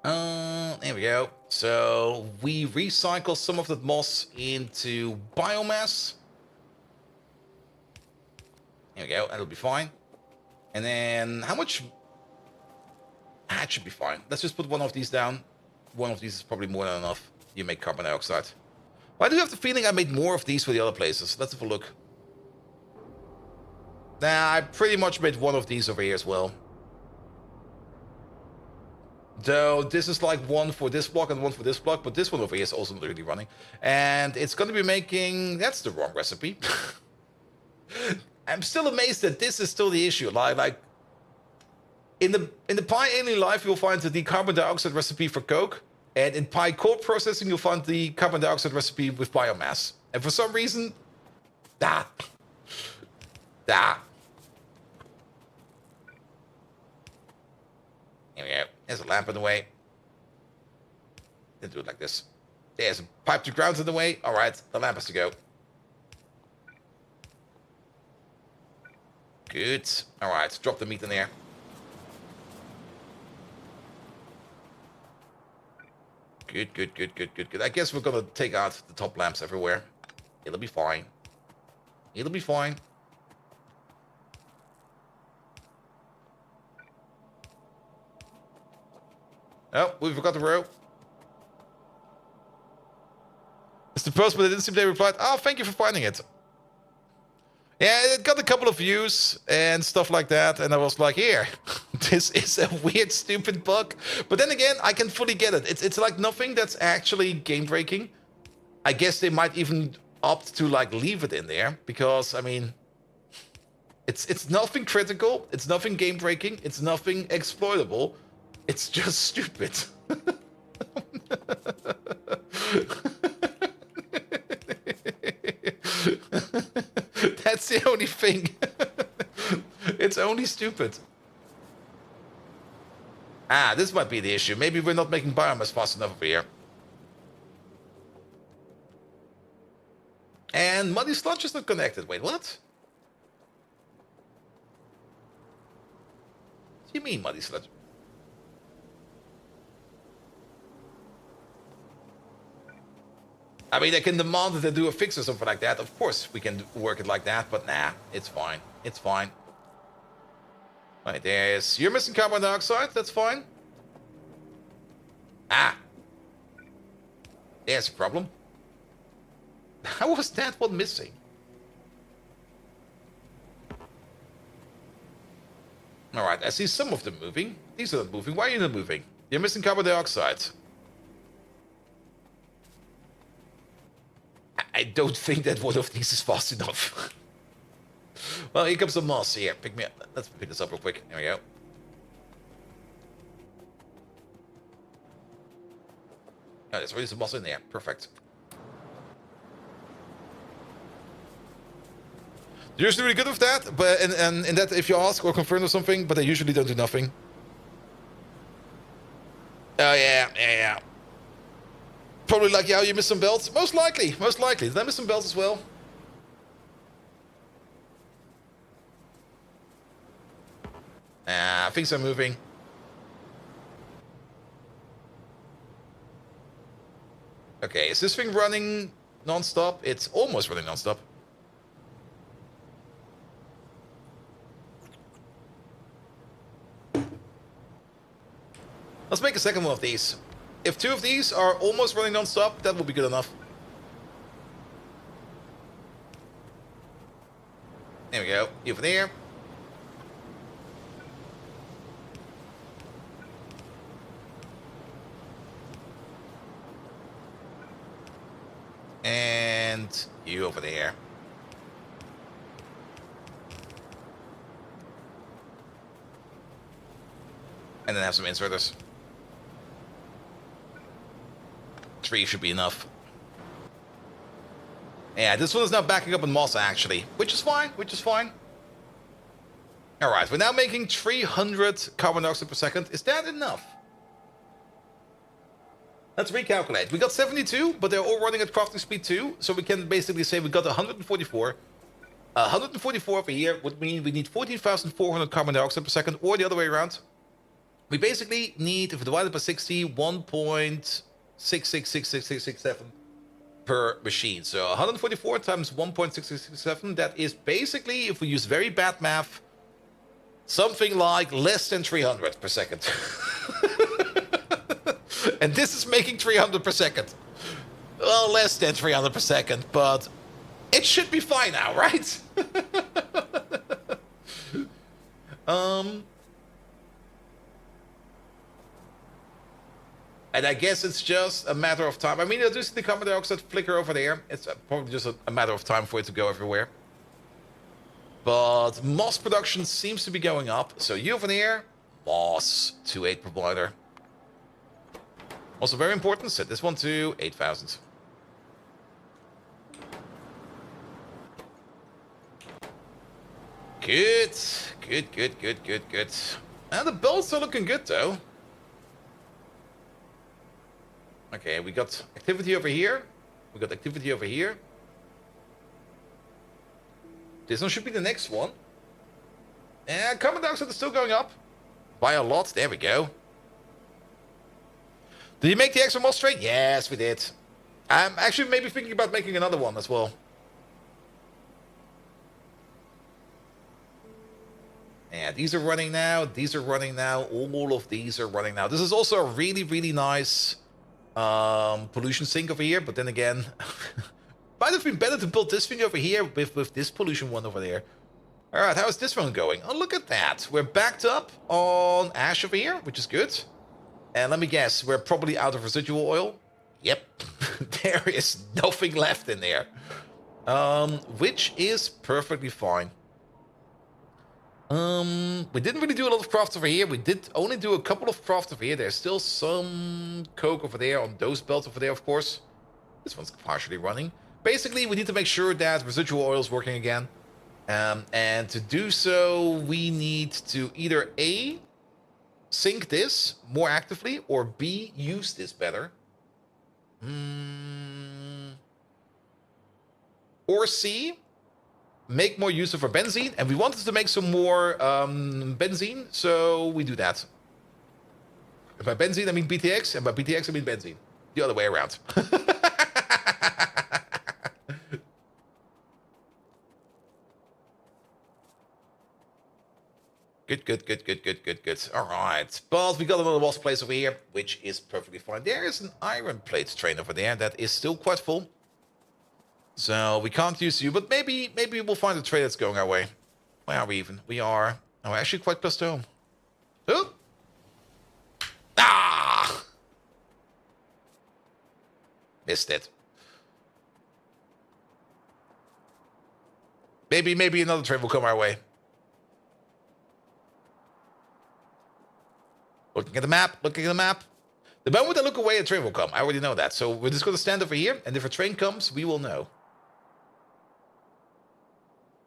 There we go. So we recycle some of that moss into biomass. There we go, that'll be fine. And then how much? Ah, it should be fine. Let's just put one of these down. One of these is probably more than enough. You make carbon dioxide. Why do you have the feeling I made more of these for the other places? Let's have a look. Nah, I pretty much made one of these over here as well. Though this is like one for this block and one for this block, but this one over here is also not really running. And it's going to be making... That's the wrong recipe. I'm still amazed that this is still the issue. Like in the Pi alien life, you'll find the carbon dioxide recipe for coke, and in Pi cold processing, you'll find the carbon dioxide recipe with biomass. And for some reason, There we go. There's a lamp in the way. Didn't do it like this. There's a pipe to ground in the way. All right, the lamp has to go. Good. All right, drop the meat in there. Good. I guess we're gonna take out the top lamps everywhere. It'll be fine. It'll be fine. Oh, we forgot the row. It's the post, but it didn't seem they replied. Oh, thank you for finding it. Yeah, it got a couple of views and stuff like that, and I was like, here, this is a weird, stupid bug. But then again, I can fully get it. It's like nothing that's actually game-breaking. I guess they might even opt to like leave it in there, because, I mean, it's nothing critical, it's nothing game-breaking, it's nothing exploitable. It's just stupid. That's the only thing. It's only stupid. Ah, this might be the issue. Maybe we're not making biomass fast enough over here. And muddy sludge is not connected. Wait, what? What do you mean, muddy sludge? I mean, I can demand that they do a fix or something like that. Of course, we can work it like that, but nah, it's fine. It's fine. Right, there's... You're missing carbon dioxide, that's fine. Ah! There's a problem. How was that one missing? Alright, I see some of them moving. These are not moving. Why are you not moving? You're missing carbon dioxide. I don't think that one of these is fast enough. Well, here comes the moss. Here, pick me up. Let's pick this up real quick. There we go. Oh, there's already some moss in there. Perfect. They're usually really good with that, but and that if you ask or confirm or something, but they usually don't do nothing. Oh yeah. Probably like, yeah, you missed some belts. Most likely. Did I miss some belts as well? Things are moving. Okay, is this thing running non-stop? It's almost running non-stop. Let's make a second one of these. If two of these are almost running non-stop, that will be good enough. There we go. Over there. And you over there. And then have some inserters. 3 should be enough. Yeah, this one is now backing up in moss actually, which is fine. All right, we're now making 300 carbon dioxide per second. Is that enough? Let's recalculate. We got 72, but they're all running at crafting speed 2. So we can basically say we got 144. 144 over here would mean we need 14,400 carbon dioxide per second, or the other way around. We basically need, if we divide it by 60, 1.666667 per machine. So 144 times 1.6667, that is basically, if we use very bad math, something like less than 300 per second. And this is making 300 per second. Well, less than 300 per second, but it should be fine now, right? And I guess it's just a matter of time. I mean, I do see the carbon dioxide flicker over there. It's probably just a matter of time for it to go everywhere. But moss production seems to be going up. So you over there, moss to 8 provider. Also very important, set this one to 8,000. Good. And the bolts are looking good, though. Okay, we got activity over here. We got activity over here. This one should be the next one. And carbon dioxide is still going up. By a lot. There we go. Did you make the extra moss train? Yes, we did. I'm actually maybe thinking about making another one as well. Yeah, these are running now. These are running now. All of these are running now. This is also a really, really nice pollution sink over here. But then again, might have been better to build this thing over here with this pollution one over there. All right, how is this one going? Oh, look at that. We're backed up on ash over here, which is good. And let me guess, we're probably out of residual oil. Yep, there is nothing left in there. Which is perfectly fine. We didn't really do a lot of crafts over here. We did only do a couple of crafts over here. There's still some coke over there on those belts over there, of course. This one's partially running. Basically, we need to make sure that residual oil is working again. And to do so, we need to either A, sink this more actively, or B, use this better. Or C, make more use of our benzene. And we wanted to make some more benzene, so we do that. And by benzene, I mean BTX, and by BTX, I mean benzene. The other way around. Good. All right. But we got another boss place over here, which is perfectly fine. There is an iron plate train over there that is still quite full. So we can't use you, but maybe we'll find a train that's going our way. Where are we even? We are... Oh, we're actually quite close to home. Oh! Ah! Missed it. Maybe another train will come our way. Looking at the map. The moment I look away, a train will come. I already know that. So we're just going to stand over here, and if a train comes, we will know.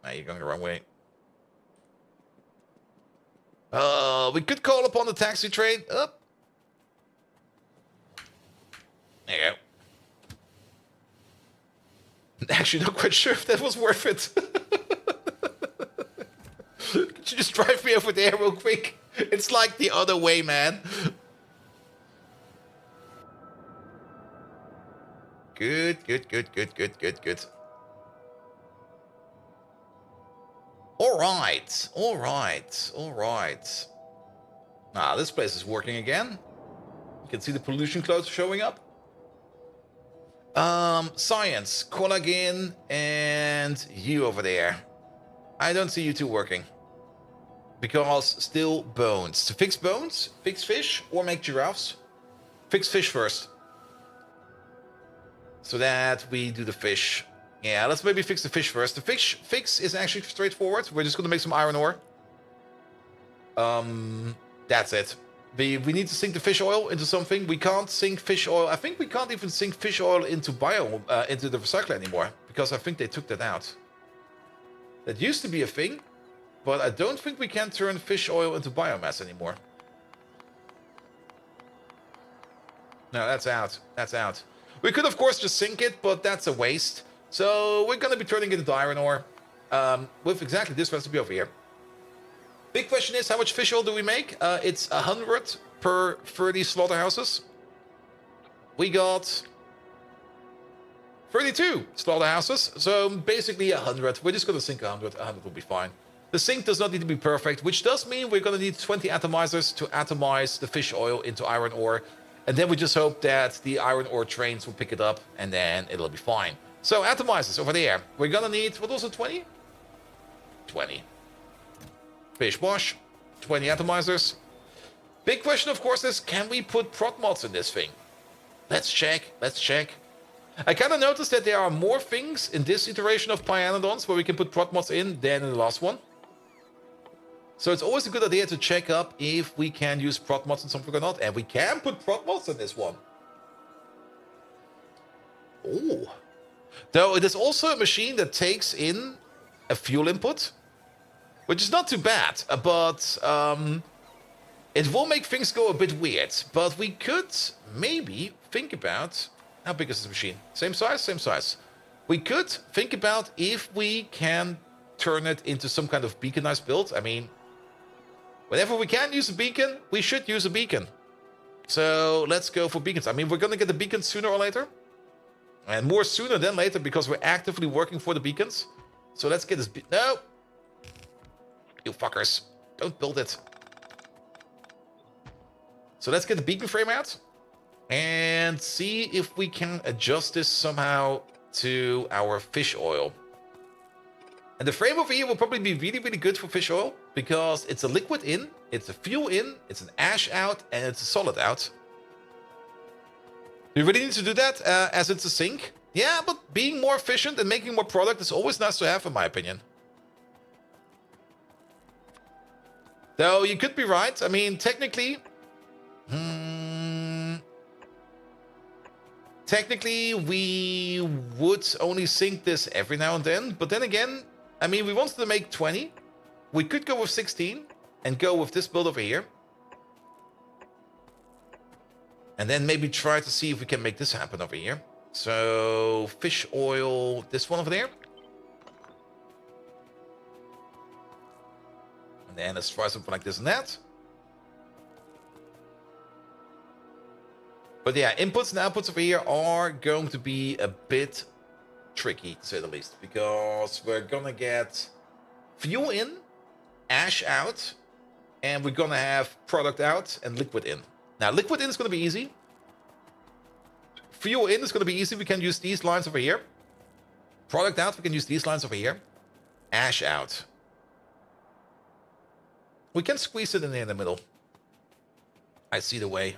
Nah, you're going the wrong way. We could call upon the taxi train. Up. There you go. Actually, not quite sure if that was worth it. Could you just drive me over there real quick? It's like the other way, man. Good. All right. Ah, this place is working again. You can see the pollution clouds showing up. Science, collagen, and you over there. I don't see you two working. Because still bones. To fix bones, fix fish, or make giraffes. Fix fish first. So that we do the fish. Yeah, let's maybe fix the fish first. The fish fix is actually straightforward. We're just going to make some iron ore. That's it. We need to sink the fish oil into something. We can't sink fish oil. I think we can't even sink fish oil into the recycler anymore. Because I think they took that out. That used to be a thing. but I don't think we can turn fish oil into biomass anymore. No, that's out. That's out. We could, of course, just sink it, but that's a waste. So we're going to be turning it into iron ore with exactly this recipe over here. Big question is, how much fish oil do we make? It's 100 per 30 slaughterhouses. We got 32 slaughterhouses, so basically 100. We're just going to sink 100. 100 will be fine. The sink does not need to be perfect, which does mean we're going to need 20 atomizers to atomize the fish oil into iron ore. And then we just hope that the iron ore trains will pick it up, and then it'll be fine. So atomizers over there. We're going to need, what was it, 20? 20. Fish wash, 20 atomizers. Big question, of course, is can we put prot mods in this thing? Let's check. Let's check. I kind of noticed that there are more things in this iteration of Pyanodons where we can put prot mods in than in the last one. So it's always a good idea to check up if we can use prot mods in something or not. And we can put prot mods in this one. Oh. Though it is also a machine that takes in a fuel input, which is not too bad, but it will make things go a bit weird. But we could maybe think about, how big is this machine? Same size? Same size. We could think about if we can turn it into some kind of beaconized build. I mean, whenever we can use a beacon, we should use a beacon. So let's go for beacons. I mean, we're going to get the beacons sooner or later. And more sooner than later because we're actively working for the beacons. So let's get this... No! You fuckers. Don't build it. So let's get the beacon frame out. And see if we can adjust this somehow to our fish oil. And the frame over here will probably be really, really good for fish oil. Because it's a liquid in, it's a fuel in, it's an ash out, and it's a solid out. We really need to do that as it's a sink. Yeah, but being more efficient and making more product is always nice to have, in my opinion. Though you could be right. I mean, technically... Technically, we would only sink this every now and then. But then again, I mean, we wanted to make 20. We could go with 16 and go with this build over here. And then maybe try to see if we can make this happen over here. So, fish oil, this one over there. And then let's try something like this and that. But yeah, inputs and outputs over here are going to be a bit tricky, to say the least. Because we're going to get fuel in, ash out, and we're going to have product out and liquid in. Now, liquid in is going to be easy. Fuel in is going to be easy. We can use these lines over here. Product out, we can use these lines over here. Ash out. We can squeeze it in there in the middle. I see the way.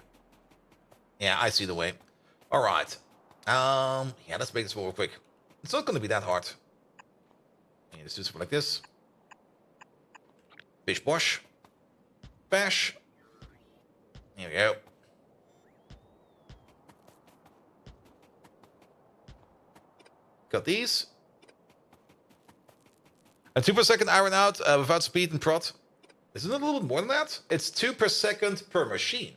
Yeah, I see the way. All right. Yeah, let's make this real quick. It's not going to be that hard. Yeah, let's do something like this. Bish bosh. Bash. Here we go. Got these. And 2 per second iron out without speed and prot. Isn't it a little bit more than that? It's 2 per second per machine.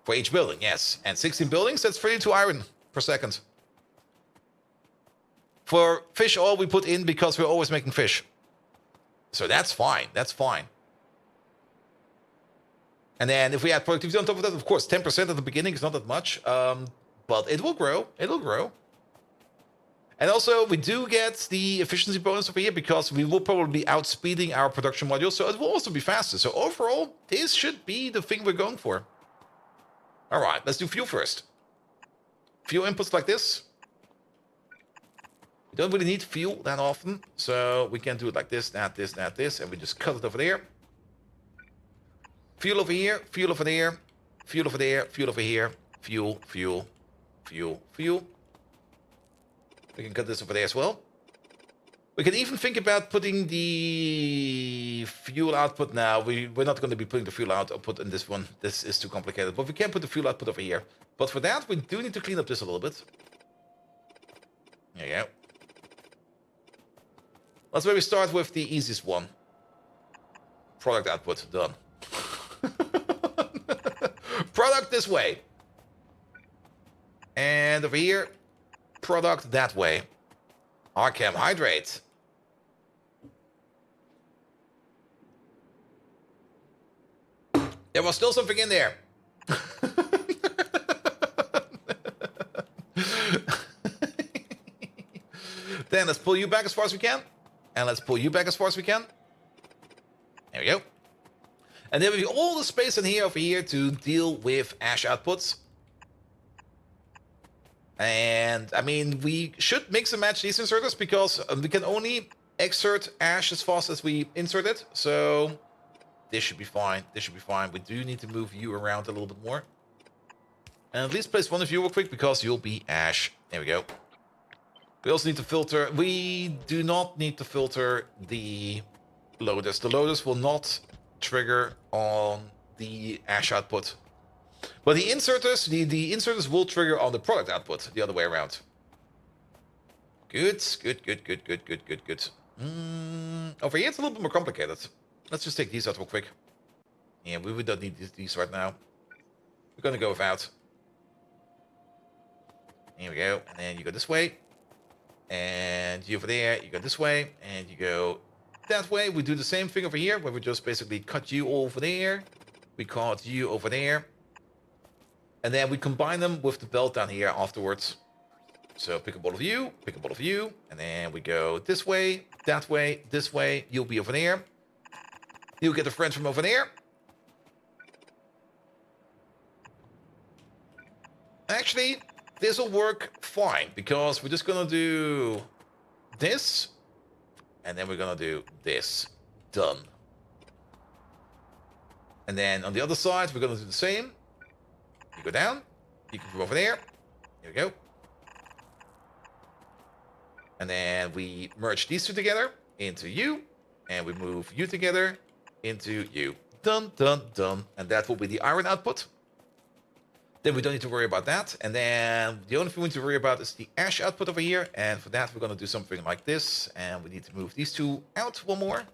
For each building, yes. And 16 buildings, that's 32 iron per second. For fish oil, we put in because we're always making fish. So that's fine. That's fine. And then if we add productivity on top of that, of course, 10% at the beginning is not that much. But it will grow. It'll grow. And also, we do get the efficiency bonus over here because we will probably be outspeeding our production module. So it will also be faster. So overall, this should be the thing we're going for. All right, let's do fuel first. Fuel inputs like this. We don't really need fuel that often. So we can do it like this, that, and we just cut it over there. Fuel over here, fuel over there, fuel over there, fuel over here, fuel, fuel, fuel, fuel. We can cut this over there as well. We can even think about putting the fuel output now. We're not going to be putting the fuel output in this one. This is too complicated. But we can put the fuel output over here. But for that, we do need to clean up this a little bit. There you go. Let's maybe start with the easiest one. Product output, done. Product this way. And over here, product that way. Archem hydrate. There was still something in there. Then let's pull you back as far as we can. And let's pull you back as far as we can. There we go. And then we have all the space in here over here to deal with ash outputs. And, I mean, we should mix and match these inserters because we can only exert ash as fast as we insert it. So, this should be fine. This should be fine. We do need to move you around a little bit more. And at least place one of you real quick because you'll be ash. There we go. We also need to filter. We do not need to filter the loaders. The loaders will not trigger on the ash output. But the inserters, the inserters will trigger on the product output, the other way around. Good, good, good, good, good, good, good, good. Over here it's a little bit more complicated. Let's just take these out real quick. Yeah, we don't need these right now. We're gonna go without. Here we go, and then you go this way. And you over there, you go this way, and you go that way. We do the same thing over here, where we just basically cut you over there. We cut you over there. And then we combine them with the belt down here afterwards. So pick a ball of you, pick a ball of you, and then we go this way, that way, this way. You'll be over there. You'll get a friend from over there. Actually, this will work fine because we're just gonna do this, and then we're gonna do this. Done. And then on the other side, we're gonna do the same. You go down. You can go over there. Here we go. And then we merge these two together into you, and we move you together into you. Done, done, done. And that will be the iron output. Then we don't need to worry about that. And then the only thing we need to worry about is the ash output over here. And for that, we're going to do something like this. And we need to move these two out one more.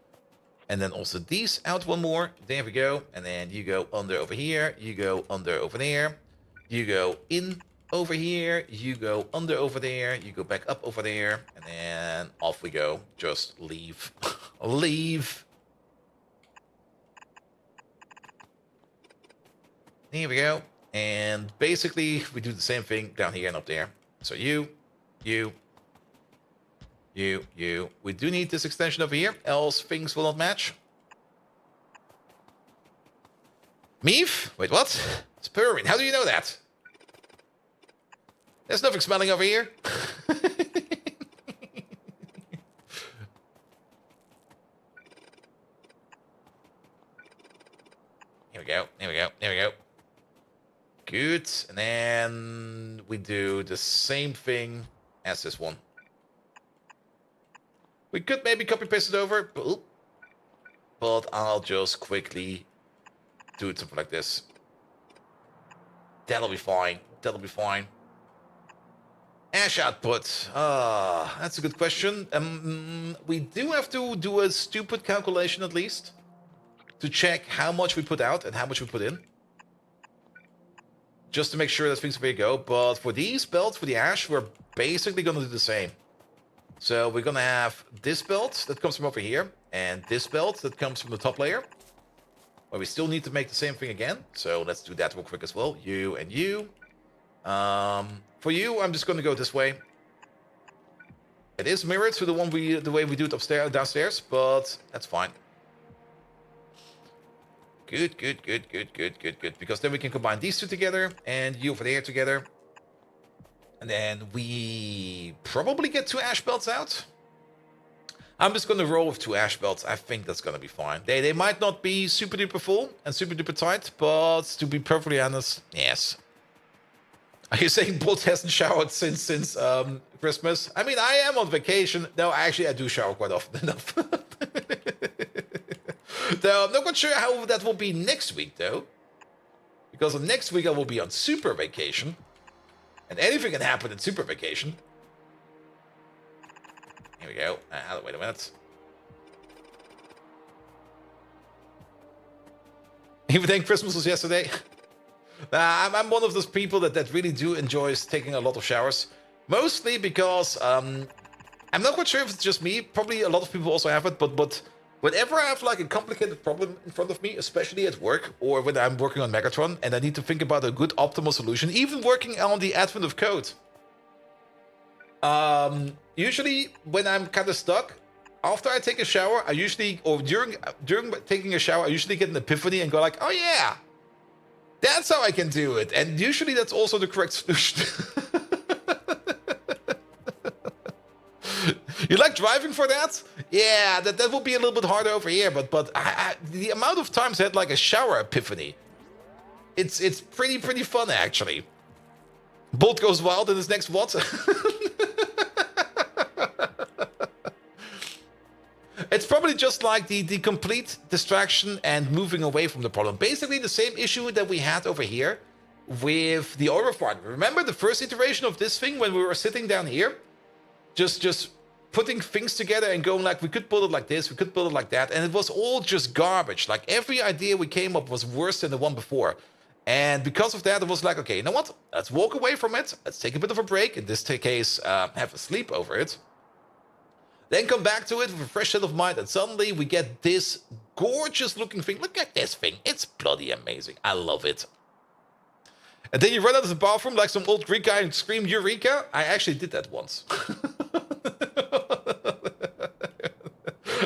And then also these out one more. There we go. And then you go under over here. You go under over there. You go in over here. You go under over there. You go back up over there. And then off we go. Just leave. Leave. There we go. And basically, we do the same thing down here and up there. So you. We do need this extension over here, else things will not match. Meave? Wait, what? It's Permin. How do you know that? There's nothing smelling over here. Here we go. There we go. There we go. Good. And then we do the same thing as this one. We could maybe copy paste it over, but I'll just quickly do it something like this. That'll be fine. That'll be fine. Ash output. That's a good question. We do have to do a stupid calculation at least to check how much we put out and how much we put in. Just to make sure that things are ready to go. But for these belts, for the ash, we're basically going to do the same. So we're going to have this belt that comes from over here, and this belt that comes from the top layer. But we still need to make the same thing again. So let's do that real quick as well. You and you. For you, I'm just going to go this way. It is mirrored to the way we do it upstairs, downstairs, but that's fine. Good. Because then we can combine these two together, and you over there together. And then we probably get 2 ash belts out. I'm just going to roll with 2 ash belts. I think that's going to be fine. They might not be super duper full and super duper tight, but to be perfectly honest, yes. Are you saying Bolt hasn't showered since Christmas? I mean, I am on vacation. No, actually, I do shower quite often enough. Though I'm not quite sure how that will be next week, though. Because next week I will be on super vacation. And anything can happen in super vacation. Here we go. Wait a minute. Even then, Christmas was yesterday. I'm one of those people that really do enjoy taking a lot of showers. Mostly because I'm not quite sure if it's just me. Probably a lot of people also have it. But whenever I have like a complicated problem in front of me, especially at work or when I'm working on Megatron and I need to think about a good optimal solution, even working on the advent of code. Usually when I'm kind of stuck, after I take a shower, I usually, or during taking a shower, I usually get an epiphany and go like, oh yeah, that's how I can do it. And usually that's also the correct solution. You like driving for that? Yeah, that would be a little bit harder over here, but the amount of times I had like a shower epiphany, it's pretty fun actually. Bolt goes wild in his next what? It's probably just like the complete distraction and moving away from the problem. Basically the same issue that we had over here with the oil refinery. Remember the first iteration of this thing when we were sitting down here? Just putting things together and going like, we could build it like this, we could build it like that. And it was all just garbage. Like every idea we came up was worse than the one before. And because of that, it was like, okay, you know what? Let's walk away from it. Let's take a bit of a break. In this case, have a sleep over it. Then come back to it with a fresh set of mind. And suddenly we get this gorgeous looking thing. Look at this thing. It's bloody amazing. I love it. And then you run out of the bathroom like some old Greek guy and scream, Eureka. I actually did that once.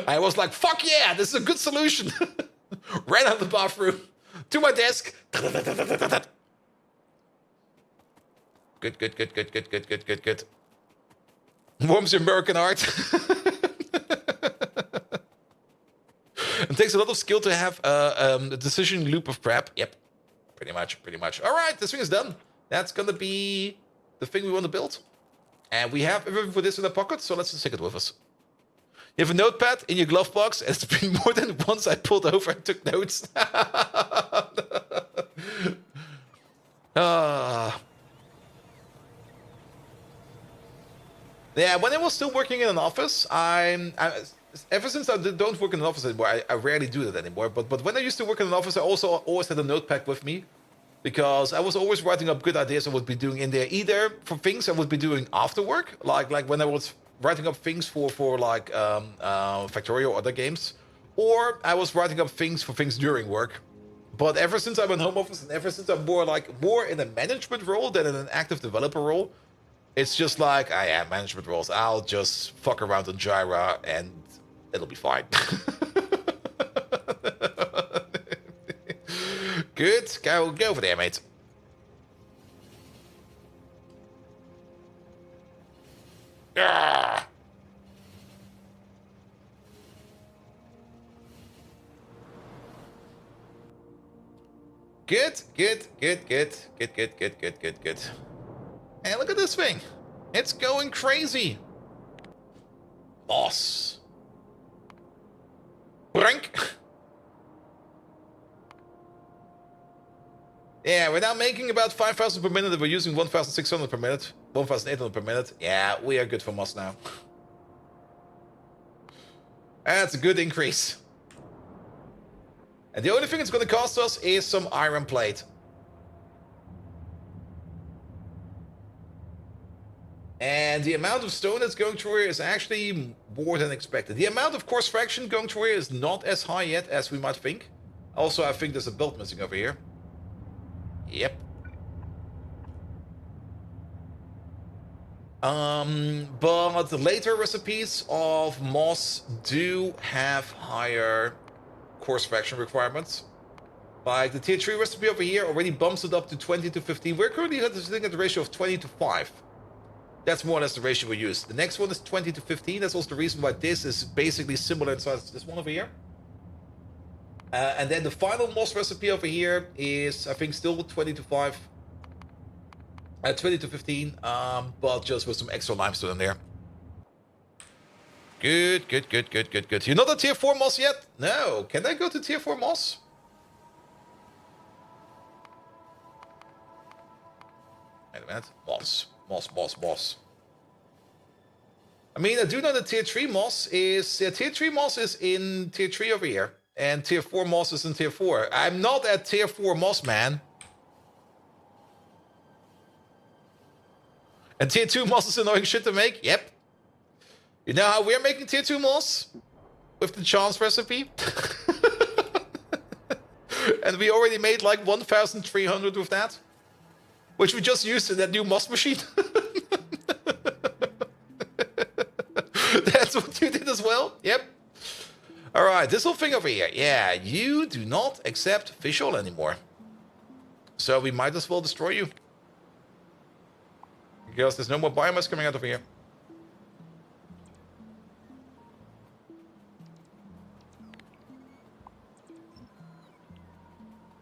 I was like, fuck yeah, this is a good solution. Ran out of the bathroom, to my desk. Good. Warms your American heart. It takes a lot of skill to have a decision loop of prep. Yep, pretty much. All right, this thing is done. That's gonna be the thing we want to build. And we have everything for this in our pocket, so let's just take it with us. You have a notepad in your glove box. It's been more than once I pulled over and took notes. Yeah, when I was still working in an office, ever since I don't work in an office anymore, I rarely do that anymore. But when I used to work in an office, I also always had a notepad with me. Because I was always writing up good ideas I would be doing in there, either for things I would be doing after work, like when I was writing up things for like Factorio or other games, or I was writing up things for things during work. But ever since I'm in home office and ever since I'm more in a management role than in an active developer role, it's just like, I have management roles. I'll just fuck around on Jira and it'll be fine. Good. Go over there, mate. Ah. Good. Hey, look at this thing. It's going crazy. Boss. Brink. Yeah, we're now making about 5,000 per minute and we're using 1,600 per minute. 1,800 per minute. Yeah, we are good for Moss now. That's a good increase. And the only thing it's going to cost us is some iron plate. And the amount of stone that's going through here is actually more than expected. The amount of coarse fraction going through here is not as high yet as we might think. Also, I think there's a belt missing over here. Yep. But the later recipes of moss do have higher coarse fraction requirements. Like the tier 3 recipe over here already bumps it up to 20 to 15. We're currently sitting at the ratio of 20 to 5. That's more or less the ratio we use. The next one is 20 to 15. That's also the reason why this is basically similar in size to this one over here. And then the final moss recipe over here is, I think, still 20 to 5. 20 to 15, but just with some extra limestone in there. Good. You're not at tier 4 moss yet? No. Can I go to tier 4 moss? Wait a minute. Moss. I mean, I do know that tier 3 moss is... tier 3 moss is in tier 3 over here. And tier 4 moss is in tier 4. I'm not at tier 4 moss, man. And tier 2 moss is annoying shit to make? Yep. You know how we're making tier 2 moss? With the chance recipe? And we already made like 1,300 with that. Which we just used in that new moss machine. That's what you did as well? Yep. Alright, this whole thing over here. Yeah, you do not accept fish oil anymore. So we might as well destroy you. Because there's no more biomass coming out of here.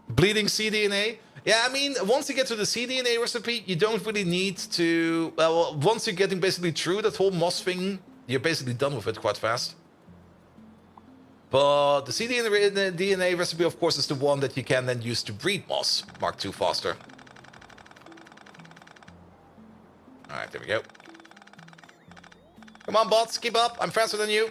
Bleeding cDNA? Yeah, I mean, once you get to the cDNA recipe, you don't really need to... Well, once you're getting basically through that whole moss thing, you're basically done with it quite fast. But the cDNA recipe, of course, is the one that you can then use to breed moss Mark II faster. Alright, there we go. Come on, bots, keep up. I'm faster than you.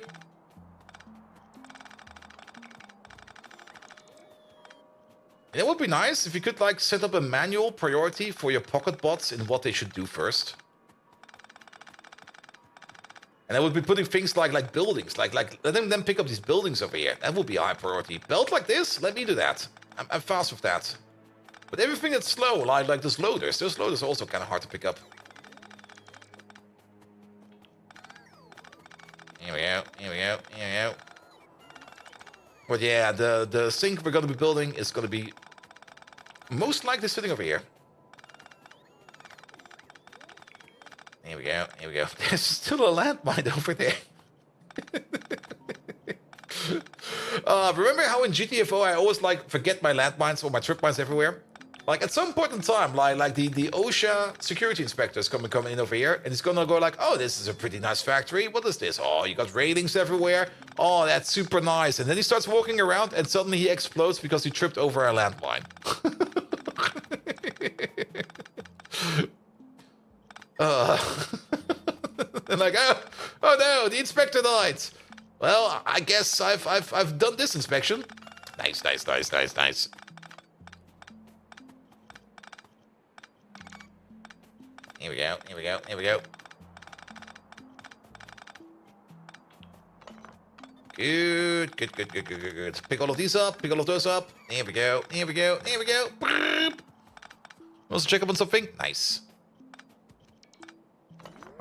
And it would be nice if you could, like, set up a manual priority for your pocket bots in what they should do first. And I would be putting things like buildings, like let them pick up these buildings over here. That would be a high priority. Belt like this, let me do that. I'm fast with that. But everything that's slow, like those loaders are also kind of hard to pick up. Here we go, here we go, here we go. But yeah, the sink we're going to be building is going to be most likely sitting over here. Here we go, here we go. There's still a landmine over there. Remember how in GTFO I always like forget my landmines or my trip mines everywhere? Like at some point in time, like the OSHA security inspector is coming in over here and he's gonna go like, oh, this is a pretty nice factory. What is this? Oh, you got railings everywhere. Oh, that's super nice. And then he starts walking around and suddenly he explodes because he tripped over a landmine. And like, oh no, the inspector died. Well, I guess I've done this inspection. Nice, nice, nice, nice, nice. Here we go, here we go, here we go. Good, good, good, good, good, good, good. Pick all of these up, pick all of those up. Here we go, here we go, here we go. Also check up on something. Nice.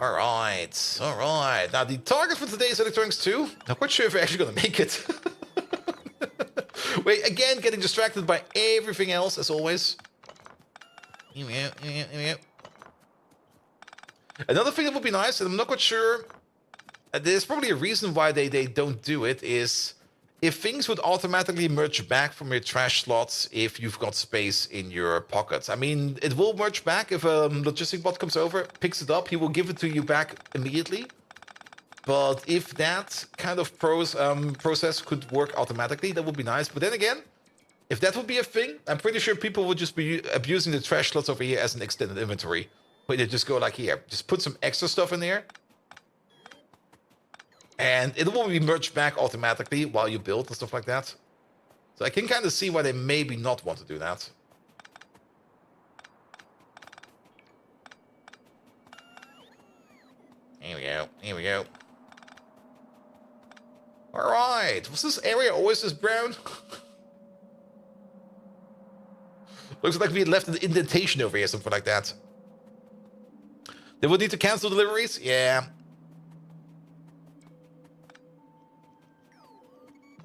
Alright, alright. Now the target for today's electronics 2. Not quite sure if we're actually gonna make it. Wait, again, getting distracted by everything else as always. Here we go, here we go, here we go. Another thing that would be nice, and I'm not quite sure, there's probably a reason why they don't do it, is if things would automatically merge back from your trash slots if you've got space in your pockets. I mean, it will merge back if a logistic bot comes over, picks it up, he will give it to you back immediately. But if that kind of process could work automatically, that would be nice. But then again, if that would be a thing, I'm pretty sure people would just be abusing the trash slots over here as an extended inventory. Where they just go like here, just put some extra stuff in there. And it will be merged back automatically while you build and stuff like that. So I can kind of see why they maybe not want to do that. Here we go, here we go. Alright, was this area always this brown? Looks like we had left an indentation over here, something like that. They would need to cancel deliveries? Yeah.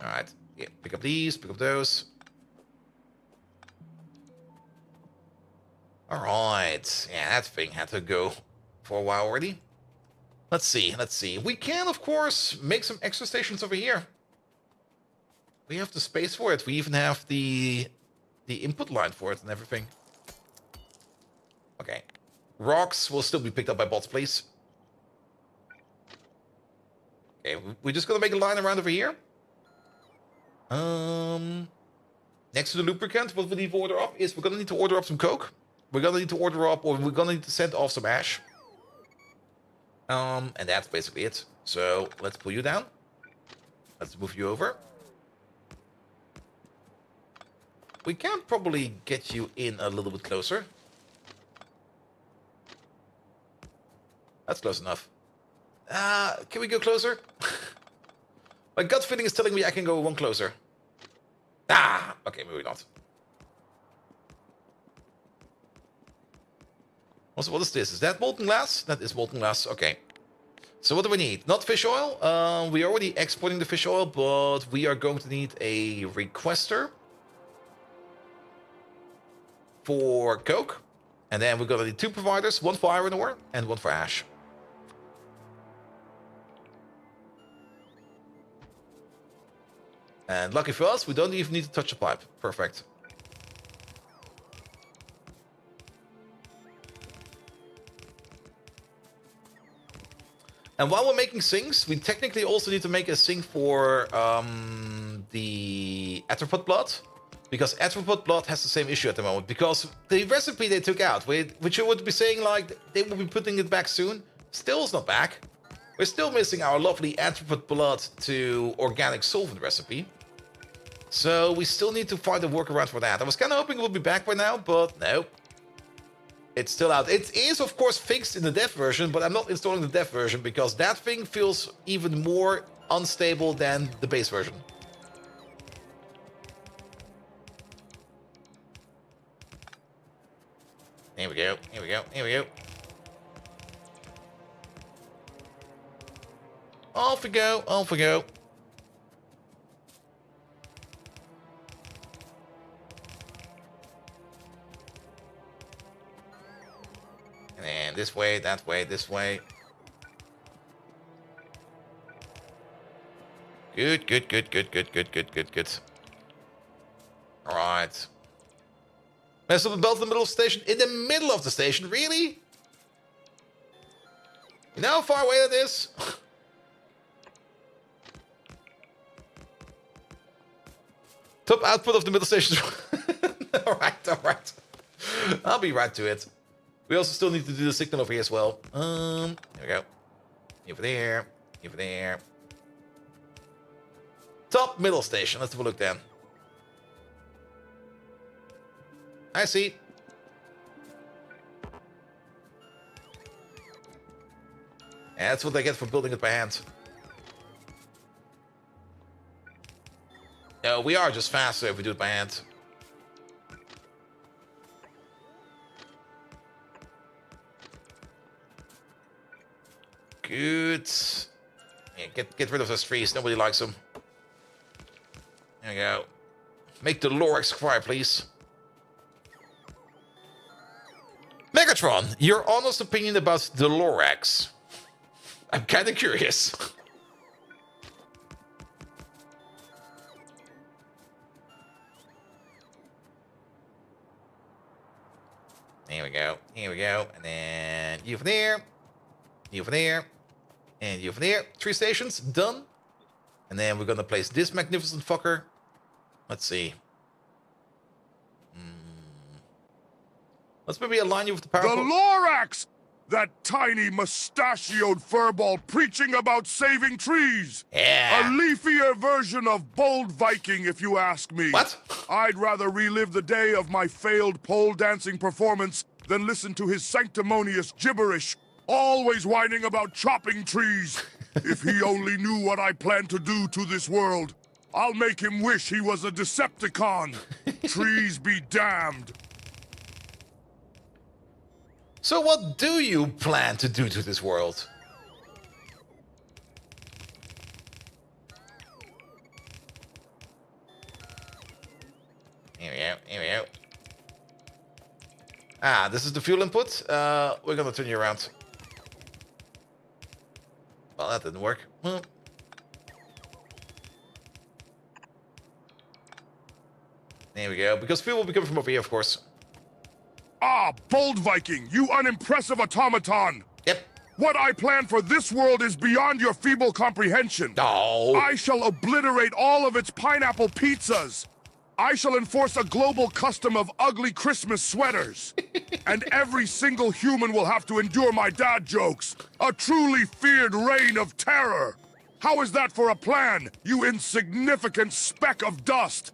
Alright. Yeah, pick up these, pick up those. Alright. Yeah, that thing had to go for a while already. Let's see, let's see. We can, of course, make some extra stations over here. We have the space for it. We even have the input line for it and everything. Okay. Rocks will still be picked up by bots, please. Okay, we're just gonna make a line around over here. Next to the lubricant, what we need to order up is we're gonna need to order up some coke. We're gonna need to order up, or we're gonna need to send off some ash. And that's basically it. So let's pull you down. Let's move you over. we can probably get you in a little bit closer. That's close enough. Can we go closer? My gut feeling is telling me I can go one closer. Okay, maybe not. Also, what is this? Is that molten glass? That is molten glass. Okay. So what do we need? Not fish oil. We are already exporting the fish oil, but we are going to need a requester for coke. And then we're going to need 2 providers, one for iron ore and one for ash. And lucky for us, we don't even need to touch the pipe. Perfect. And while we're making sinks, we technically also need to make a sink for the arthropod blood. Because arthropod blood has the same issue at the moment. Because the recipe they took out, which you would be saying like they will be putting it back soon, still is not back. We're still missing our lovely arthropod blood to organic solvent recipe. So we still need to find a workaround for that. I was kind of hoping it would be back by now, but no. It's still out. It is, of course, fixed in the dev version, but I'm not installing the dev version because that thing feels even more unstable than the base version. Here we go, here we go, here we go. Off we go, off we go. And then this way, that way, this way. Good, good, good, good, good, good, good, good, good. Alright. Mess up the belt in the middle of the station? In the middle of the station? Really? You know how far away that is? Top output of the middle station. Alright, alright. I'll be right to it. We also still need to do the signal over here as well. Here we go. Over there. Over there. Top middle station. Let's have a look then. I see. And that's what I get for building it by hand. No, we are just faster if we do it by hand. Good. Yeah, get rid of those trees. Nobody likes them. There we go. Make the Lorax cry, please. Megatron, your honest opinion about the Lorax. I'm kind of curious. Here we go. Here we go. And then you over there. You over there. And you over there. 3 stations. Done. And then we're going to place this magnificent fucker. Let's see. Let's maybe align you with the power. The Lorax! That tiny mustachioed furball preaching about saving trees! Yeah. A leafier version of Bold Viking, if you ask me. What? I'd rather relive the day of my failed pole dancing performance than listen to his sanctimonious gibberish, always whining about chopping trees. If he only knew what I plan to do to this world, I'll make him wish he was a Decepticon. Trees be damned. So what do you plan to do to this world? Here we go, here we go. Ah, this is the fuel input. We're gonna turn you around. Well, that didn't work. Well. There we go, because fuel will be coming from over here, of course. Ah, Bold Viking, you unimpressive automaton! Yep. What I plan for this world is beyond your feeble comprehension. No. I shall obliterate all of its pineapple pizzas. I shall enforce a global custom of ugly Christmas sweaters. And every single human will have to endure my dad jokes. A truly feared reign of terror. How is that for a plan, you insignificant speck of dust?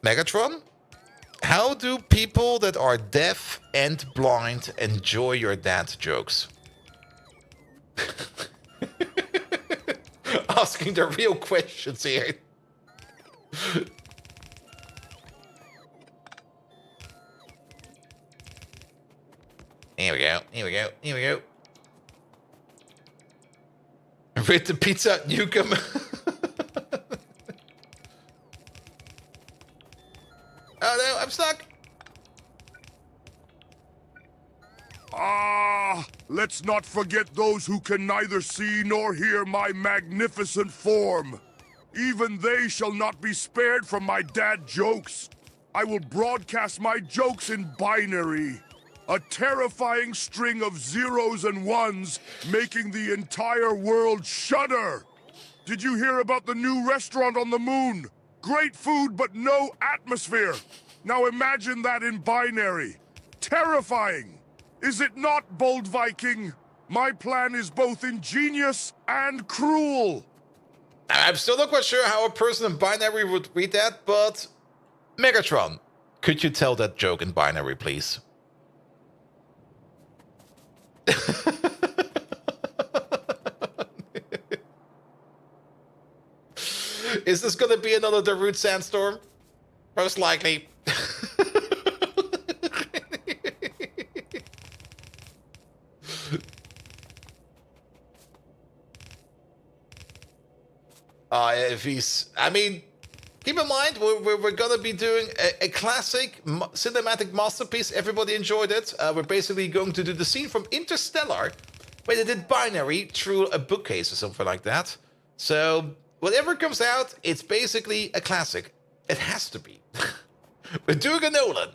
Megatron, how do people that are deaf and blind enjoy your dad jokes? Asking the real questions here. Here we go, here we go, here we go. With the pizza, Newcomb. Oh no, I'm stuck. Let's not forget those who can neither see nor hear my magnificent form. Even they shall not be spared from my dad jokes. I will broadcast my jokes in binary. A terrifying string of zeros and ones, making the entire world shudder. Did you hear about the new restaurant on the moon? Great food, but no atmosphere. Now imagine that in binary. Terrifying. Is it not, Bold Viking? My plan is both ingenious and cruel. I'm still not quite sure how a person in binary would read that, but Megatron, could you tell that joke in binary, please? Is this gonna be another Darude Sandstorm? Most likely. If he's, I mean, keep in mind we're gonna be doing a classic cinematic masterpiece. Everybody enjoyed it. We're basically going to do the scene from Interstellar, where they did binary through a bookcase or something like that. So whatever comes out, it's basically a classic. It has to be. We're doing a Nolan.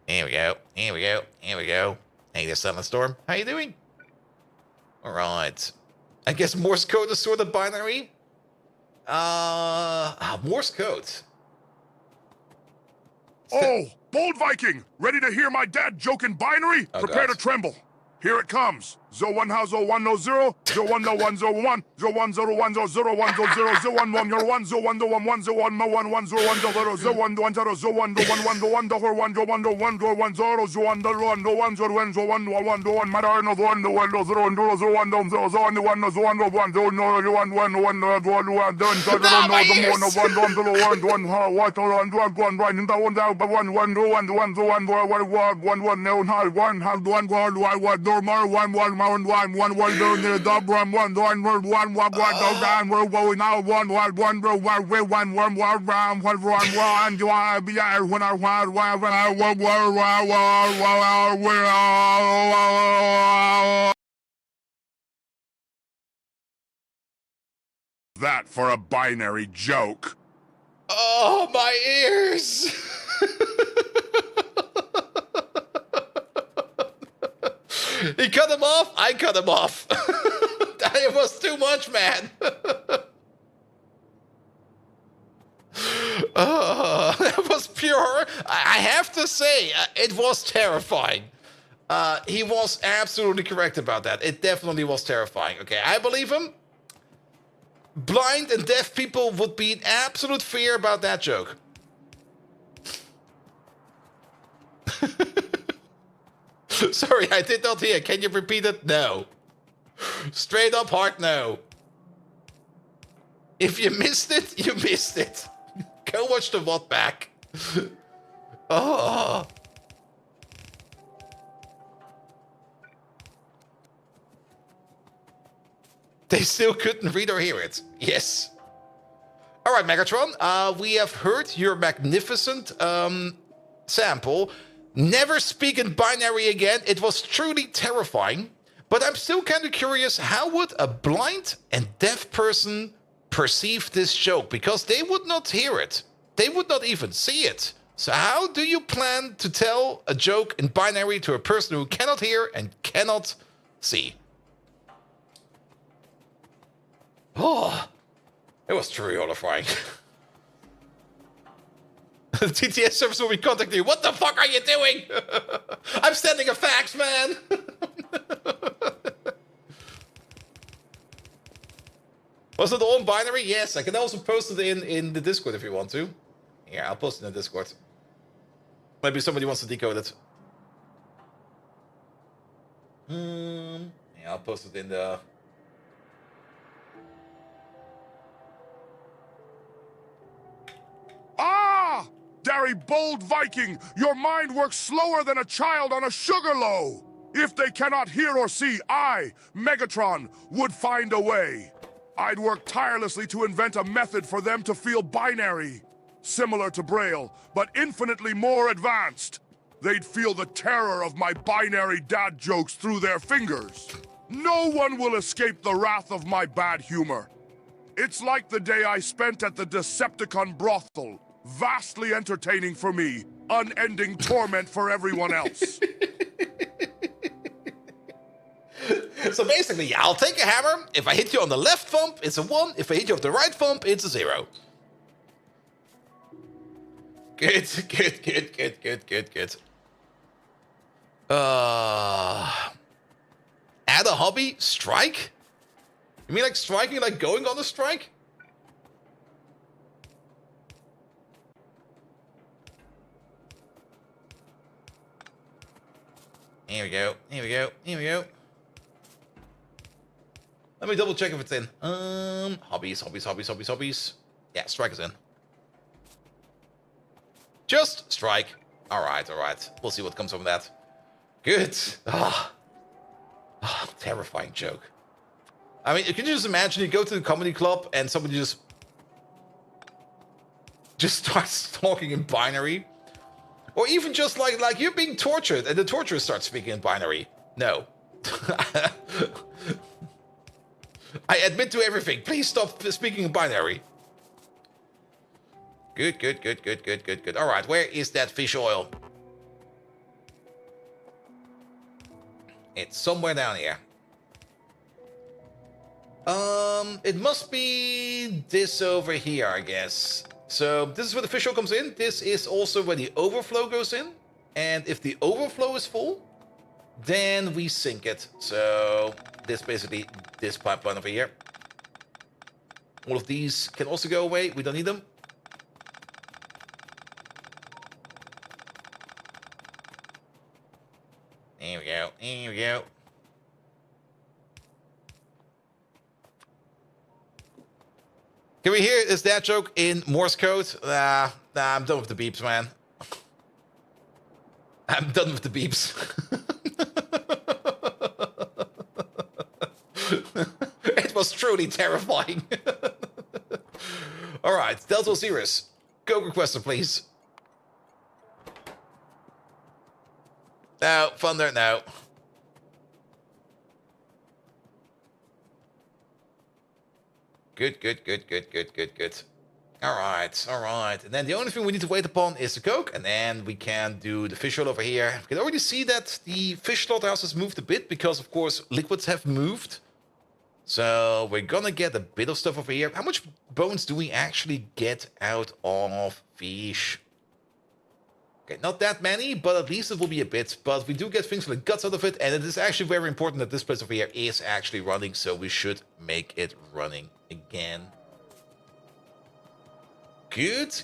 Here we go. Here we go. Here we go. Hey there, Silent Storm. How you doing? All right. I guess Morse code is sort of binary. Morse code. Oh, Bold Viking! Ready to hear my dad joke in binary? Oh, Prepare God. to tremble. Here it comes. 01 how 01 no 0, 01 no 1 0 1, 01 0 1 0 0 1 0 0 0 1 1 0 1 0 1 0 1 1 0 1 1 1 0 1 0 0 1 1 0 0 1 1 1 1 0 1 0 1 0 1 0 1 0 0 1 0 1 0 1 0 1 0 1 1 0 1 matter no 1 0 1 0 0 0 0 1 0 0 0 1 1 0 1 1 0 no 1 1 1 1 1 1 1 0 no my the ears! more no 1 0 1 1 1 what 1 1 1 1 1 1 1 1 0 1 1 0 1 1 1 no 1 1 1 1 1 more 1 1 1 1 1 1 0 near the 1 1 1 1 1 1 1 down we're going now 1 1 1 1 1 1 1 1 1 1 1 1 do I be I when I want when I want that for a binary joke. Oh, my ears! He cut him off. I cut him off. It was too much, man. That was pure. I have to say, it was terrifying. He was absolutely correct about that. It definitely was terrifying. Okay, I believe him. Blind and deaf people would be in absolute fear about that joke. Sorry, I did not hear. Can you repeat it? No. Straight up hard no. If you missed it, you missed it. Go watch the Modpack. Oh. They still couldn't read or hear it. Yes. All right, Megatron. We have heard your magnificent sample. Never speak in binary again. It was truly terrifying. But I'm still kind of curious, how would a blind and deaf person perceive this joke? Because they would not hear it. They would not even see it. So how do you plan to tell a joke in binary to a person who cannot hear and cannot see? Oh, it was truly horrifying. The TTS service will be contacting you. What the fuck are you doing? I'm sending a fax, man. Was it all in binary? Yes, I can also post it in the Discord if you want to. Here, I'll post it in the Discord. Maybe somebody wants to decode it. Yeah, I'll post it in the... Ah! Derry Bold Viking, your mind works slower than a child on a sugar low. If they cannot hear or see, I, Megatron, would find a way. I'd work tirelessly to invent a method for them to feel binary. Similar to Braille, but infinitely more advanced. They'd feel the terror of my binary dad jokes through their fingers. No one will escape the wrath of my bad humor. It's like the day I spent at the Decepticon brothel. Vastly entertaining for me, unending torment for everyone else. So basically, yeah, I'll take a hammer. If I hit you on the left thumb, it's a 1. If I hit you off the right thumb, it's a 0. Good. Add a hobby? Strike? You mean like striking, like going on a strike? Here we go. Let me double check if it's in. Hobbies. Yeah, strike is in. Just strike. Alright. We'll see what comes from that. Good. Terrifying joke. I mean, you can just imagine you go to the comedy club and somebody just starts talking in binary. Or even just like you're being tortured and the torturer starts speaking in binary. No. I admit to everything. Please stop speaking in binary. Good. All right, where is that fish oil? It's somewhere down here. It must be this over here, I guess. So this is where the fish oil comes in. This is also where the overflow goes in. And if the overflow is full, then we sink it. So this basically, this pipeline over here. All of these can also go away. We don't need them. Here we go. Can we hear is that joke in Morse code? Nah, I'm done with the beeps, man. I'm done with the beeps. It was truly terrifying. Alright, Delta Osiris. Go requester, please. No, Thunder, no. Good. Alright. And then the only thing we need to wait upon is the coke, and then we can do the fish oil over here. We can already see that the fish slaughterhouse has moved a bit, because of course liquids have moved. So we're gonna get a bit of stuff over here. How much bones do we actually get out of fish? Okay, not that many, but at least it will be a bit. But we do get things like guts out of it, and it is actually very important that this place over here is actually running, so we should make it running again. Good.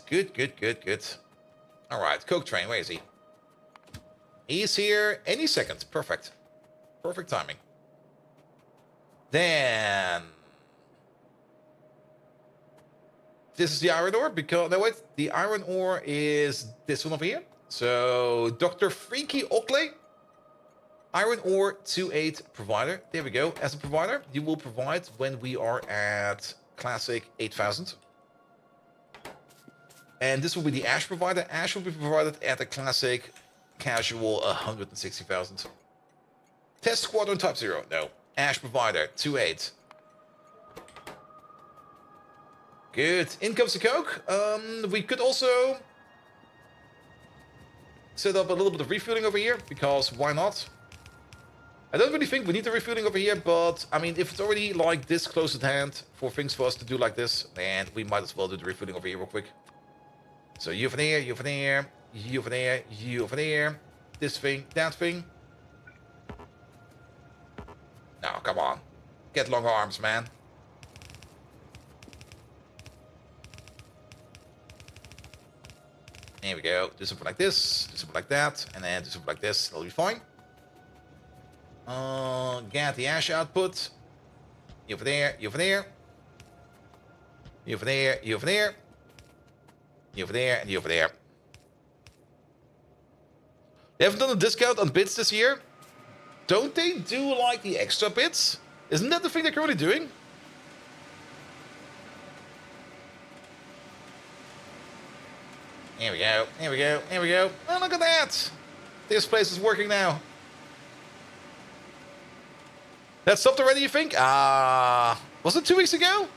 Alright, coke train, where is he? He's here any second. Perfect timing. Then this is the iron ore, because no wait, the iron ore is this one over here. So Dr. Freaky Oakley, iron ore 2.8 provider. There we go. As a provider, you will provide when we are at classic 8,000. And this will be the ash provider. Ash will be provided at a classic casual 160,000. Test squadron type 0. No. Ash provider 2.8. Good. In comes the coke. We could also set up a little bit of refueling over here, because why not? I don't really think we need the refueling over here, but I mean, if it's already like this close at hand for things for us to do like this, then we might as well do the refueling over here real quick. So you over there, you over there, you over there, you over there. This thing, that thing. No, come on. Get long arms, man. There we go. Do something like this, do something like that, and then do something like this. That'll be fine. Get the ash output. You over there, you over there. You over there, you over there. You over there, and you over there. They haven't done a discount on bits this year. Don't they do, like, the extra bits? Isn't that the thing they're currently doing? Here we go, here we go, here we go. Oh, look at that! This place is working now. That stopped already, you think? Was it 2 weeks ago?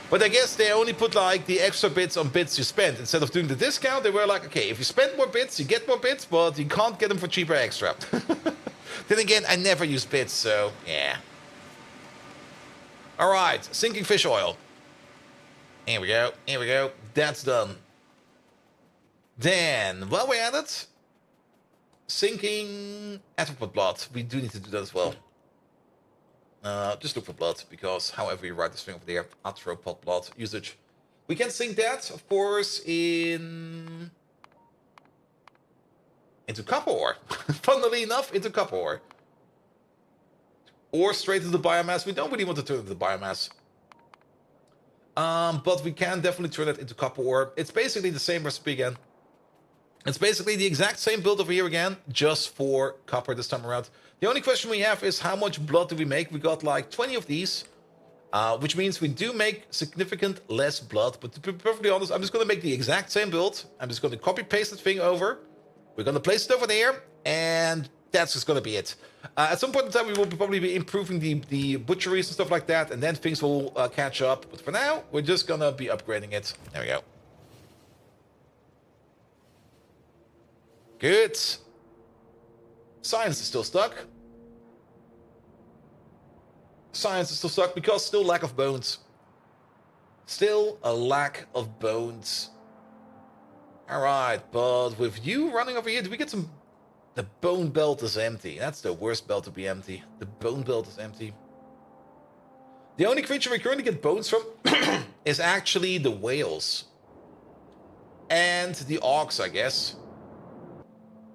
But I guess they only put, like, the extra bits on bits you spent. Instead of doing the discount, they were like, okay, if you spend more bits, you get more bits, but you can't get them for cheaper extra. Then again, I never use bits, so, yeah. Alright, sinking fish oil. Here we go, here we go. That's done. Then, while we're at it, sinking arthropod blood. We do need to do that as well. Just look for blood, because however you write this thing over there, arthropod blood usage. We can sink that, of course, into copper ore. Funnily enough, into copper ore. Or straight into the biomass. We don't really want to turn it into biomass. But we can definitely turn it into copper ore. It's basically the same recipe again. It's basically the exact same build over here again, just for copper this time around. The only question we have is how much blood do we make? We got like 20 of these, which means we do make significant less blood. But to be perfectly honest, I'm just going to make the exact same build. I'm just going to copy paste that thing over. We're going to place it over there, and that's just going to be it. At some point in time, we will probably be improving the butcheries and stuff like that, and then things will catch up. But for now, we're just going to be upgrading it. There we go. Good. Science is still stuck. Science is still stuck because still lack of bones. Still a lack of bones. Alright, but with you running over here, do we get some... The bone belt is empty. That's the worst belt to be empty. The bone belt is empty. The only creature we currently get bones from is actually the whales. And the augs, I guess.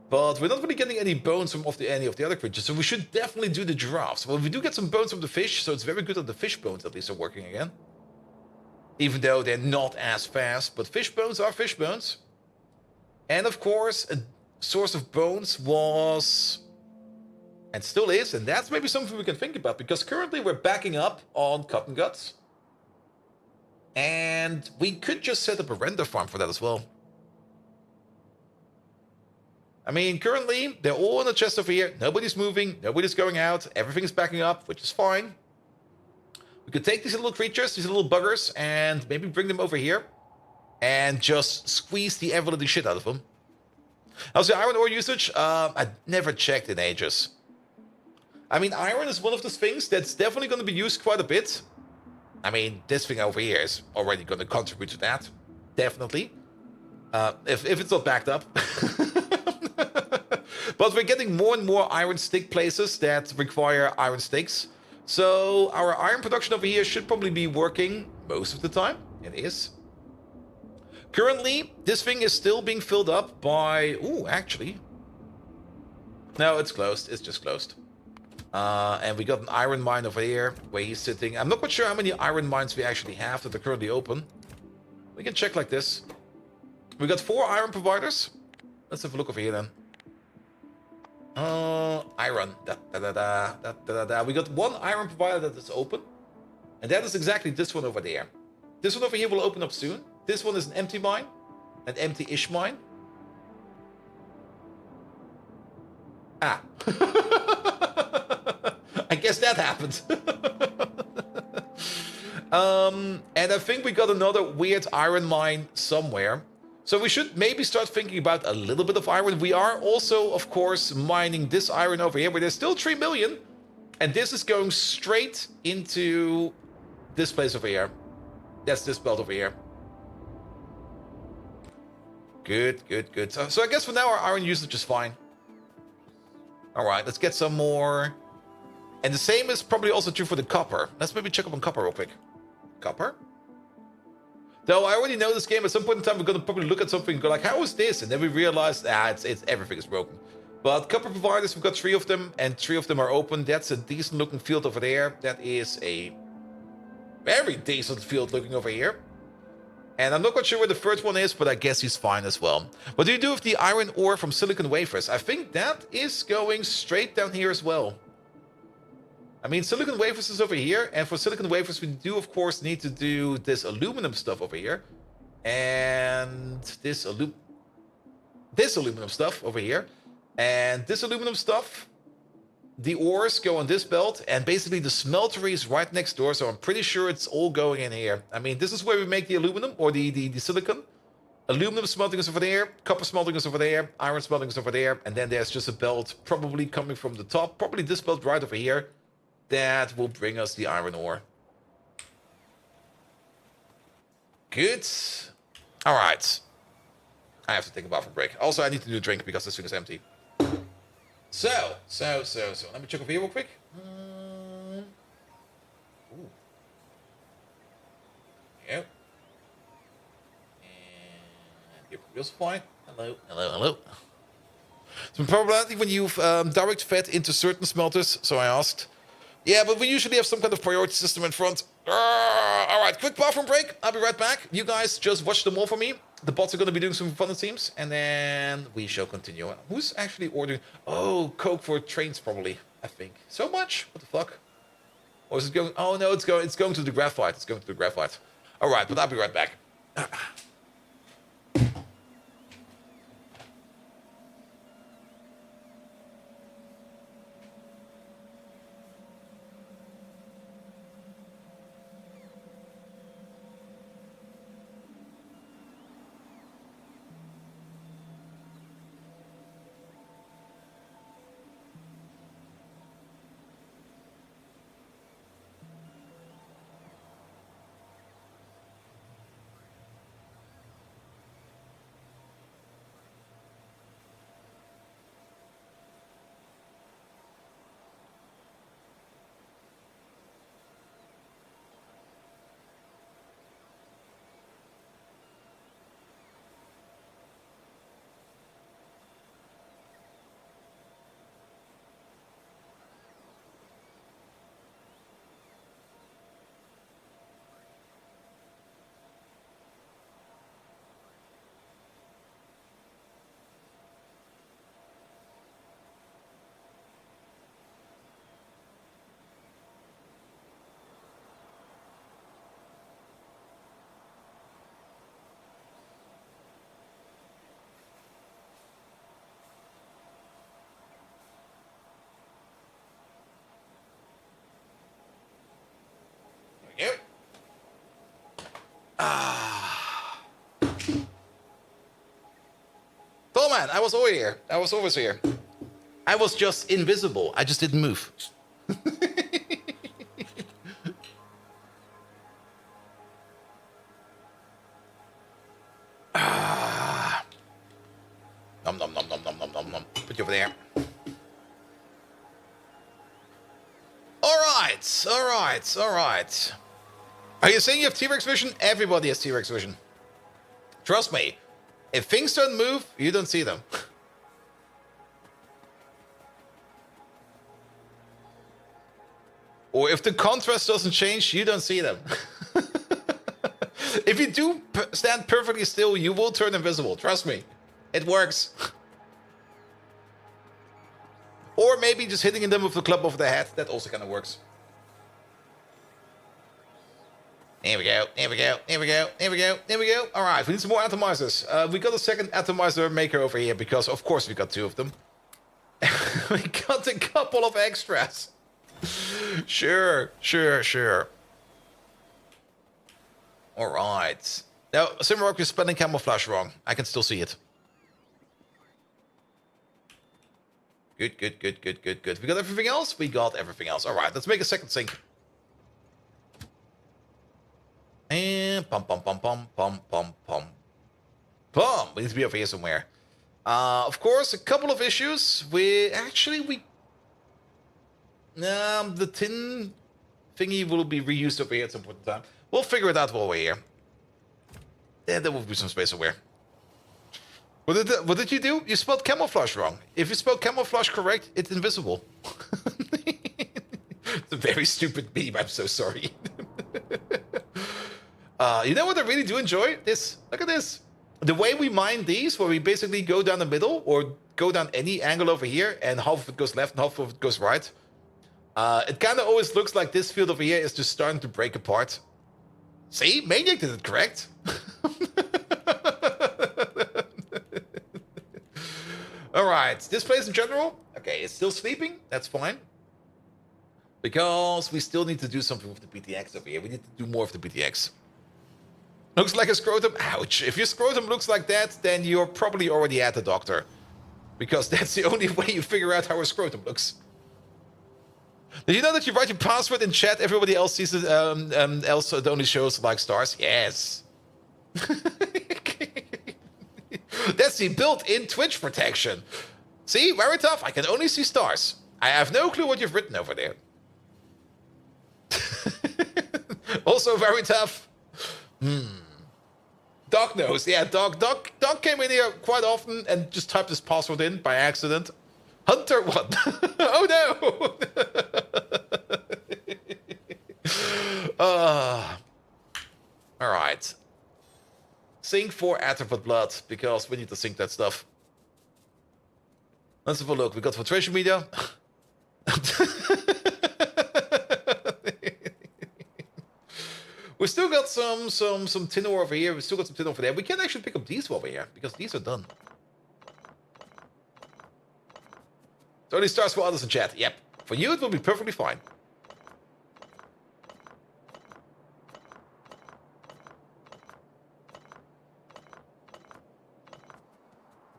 But we're not really getting any bones from any of the other creatures, so we should definitely do the giraffes. Well, we do get some bones from the fish, so it's very good that the fish bones at least are working again. Even though they're not as fast, but fish bones are fish bones. And of course, a source of bones was, and still is, and that's maybe something we can think about, because currently we're backing up on cotton guts. And we could just set up a render farm for that as well. I mean, currently, they're all in the chest over here. Nobody's moving. Nobody's going out. Everything's backing up, which is fine. We could take these little creatures, these little buggers, and maybe bring them over here. And just squeeze the ever-living shit out of them. How's the iron ore usage? I never checked in ages. I mean, iron is one of those things that's definitely going to be used quite a bit. I mean, this thing over here is already going to contribute to that. Definitely. If it's not backed up. But we're getting more and more iron stick places that require iron sticks. So our iron production over here should probably be working most of the time. It is. Currently, this thing is still being filled up by... Ooh, actually. No, it's closed. It's just closed. And we got an iron mine over here where he's sitting. I'm not quite sure how many iron mines we actually have that are currently open. We can check like this. We got 4 iron providers. Let's have a look over here then. Iron. We got 1 iron provider that is open. And that is exactly this one over there. This one over here will open up soon. This one is an empty mine. An empty-ish mine. Ah. I guess that happened. And I think we got another weird iron mine somewhere. So we should maybe start thinking about a little bit of iron. We are also, of course, mining this iron over here, where there's still 3 million. And this is going straight into this place over here. That's this belt over here. Good, good, good. So I guess for now our iron usage is fine. Alright, let's get some more. And the same is probably also true for the copper. Let's maybe check up on copper real quick. Copper? Though I already know this game, at some point in time we're gonna probably look at something and go like, how is this? And then we realize, it's everything is broken. But copper providers, we've got 3 of them, and 3 of them are open. That's a decent looking field over there. That is a very decent field looking over here. And I'm not quite sure where the third one is, but I guess he's fine as well. What do you do with the iron ore from silicon wafers? I think that is going straight down here as well. I mean, silicon wafers is over here, and for silicon wafers we do of course need to do this aluminum stuff over here. And this aluminum stuff over here. And this aluminum stuff, the ores go on this belt, and basically the smeltery is right next door, so I'm pretty sure it's all going in here. I mean, this is where we make the aluminum, or the silicon. Aluminum smelting is over there, copper smelting is over there, iron smelting is over there, and then there's just a belt probably coming from the top, probably this belt right over here, that will bring us the iron ore. Good. Alright. I have to take a bathroom break. Also, I need to do a drink because this thing is empty. So. Let me check over here real quick. Ooh. Yep. And your wheels fine. Hello. Some problematic when you've direct fed into certain smelters, so I asked. Yeah, but we usually have some kind of priority system in front. Alright, quick bathroom break. I'll be right back. You guys just watch them all for me. The bots are going to be doing some fun, it seems. And then we shall continue. Who's actually ordering? Oh, Coke for trains, probably, I think. So much? What the fuck? Or is it going? Oh, no, it's going to the graphite. It's going to the graphite. Alright, but I'll be right back. Yep. Oh man, I was over here. I was always here. I was just invisible. I just didn't move. Nom nom nom nom nom nom nom nom. Put you over there. Alright. Are you saying you have T-Rex vision? Everybody has T-Rex vision. Trust me. If things don't move, you don't see them. Or if the contrast doesn't change, you don't see them. If you do stand perfectly still, you will turn invisible. Trust me. It works. Or maybe just hitting them with the club over the head. That also kind of works. There we go. Alright, we need some more atomizers. We got a second atomizer maker over here because, of course, we got 2 of them. We got a couple of extras. Sure. Alright. Now, Simrock is spelling camouflage wrong. I can still see it. Good. We got everything else? We got everything else. Alright, let's make a second sink. And Pum, pum, pum, pum, pum, pum, pum. Pum! We need to be over here somewhere. Of course, a couple of issues. The tin thingy will be reused over here at some point in time. We'll figure it out while we're here. Yeah, there will be some space over here. What did you do? You spelled camouflage wrong. If you spelled camouflage correct, it's invisible. It's a very stupid meme, I'm so sorry. You know what I really do enjoy? This. Look at this. The way we mine these, where we basically go down the middle, or go down any angle over here, and half of it goes left and half of it goes right. It kind of always looks like this field over here is just starting to break apart. See? Maniac did it correct. Alright, this place in general, okay, it's still sleeping, that's fine. Because we still need to do something with the PTX over here. We need to do more of the PTX. Looks like a scrotum, ouch. If your scrotum looks like that, then you're probably already at the doctor. Because that's the only way you figure out how a scrotum looks. Did you know that you write your password in chat, everybody else sees it, else it only shows like stars? Yes. That's the built-in Twitch protection. See, very tough. I can only see stars. I have no clue what you've written over there. Also very tough. Doc knows. Yeah, Doc came in here quite often and just typed his password in by accident. Hunter 1. Oh no. Alright. Sink for Atrophied Blood, because we need to sink that stuff. Let's have a look. We got filtration media. We still got some tin ore over here. We still got some tin over there. We can actually pick up these over here, because these are done. It only starts for others in chat. Yep. For you, it will be perfectly fine.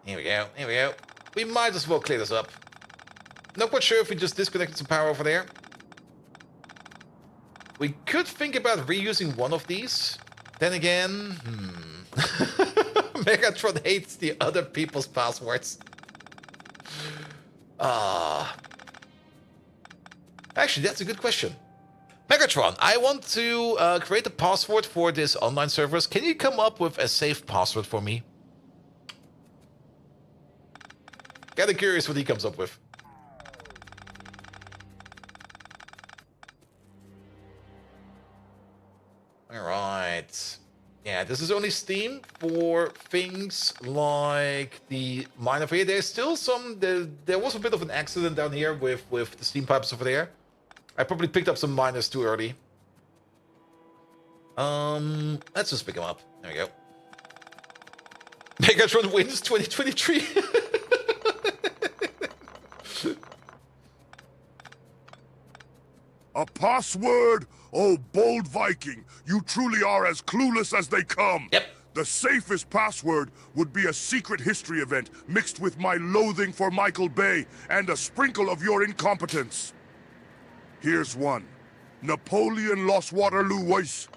Here we go. Here we go. We might as well clear this up. Not quite sure if we just disconnected some power over there. We could think about reusing one of these. Then again, Megatron hates the other people's passwords. Actually, that's a good question. Megatron, I want to create a password for this online servers. Can you come up with a safe password for me? Kinda curious what he comes up with. Alright. Yeah, this is only Steam for things like the mine over here. There's still some... There was a bit of an accident down here with the steam pipes over there. I probably picked up some miners too early. Let's just pick them up. There we go. Megatron wins 2023. A password? Oh, bold Viking, you truly are as clueless as they come. Yep. The safest password would be a secret history event mixed with my loathing for Michael Bay and a sprinkle of your incompetence. Here's one. Napoleon lost Waterloo Weiss.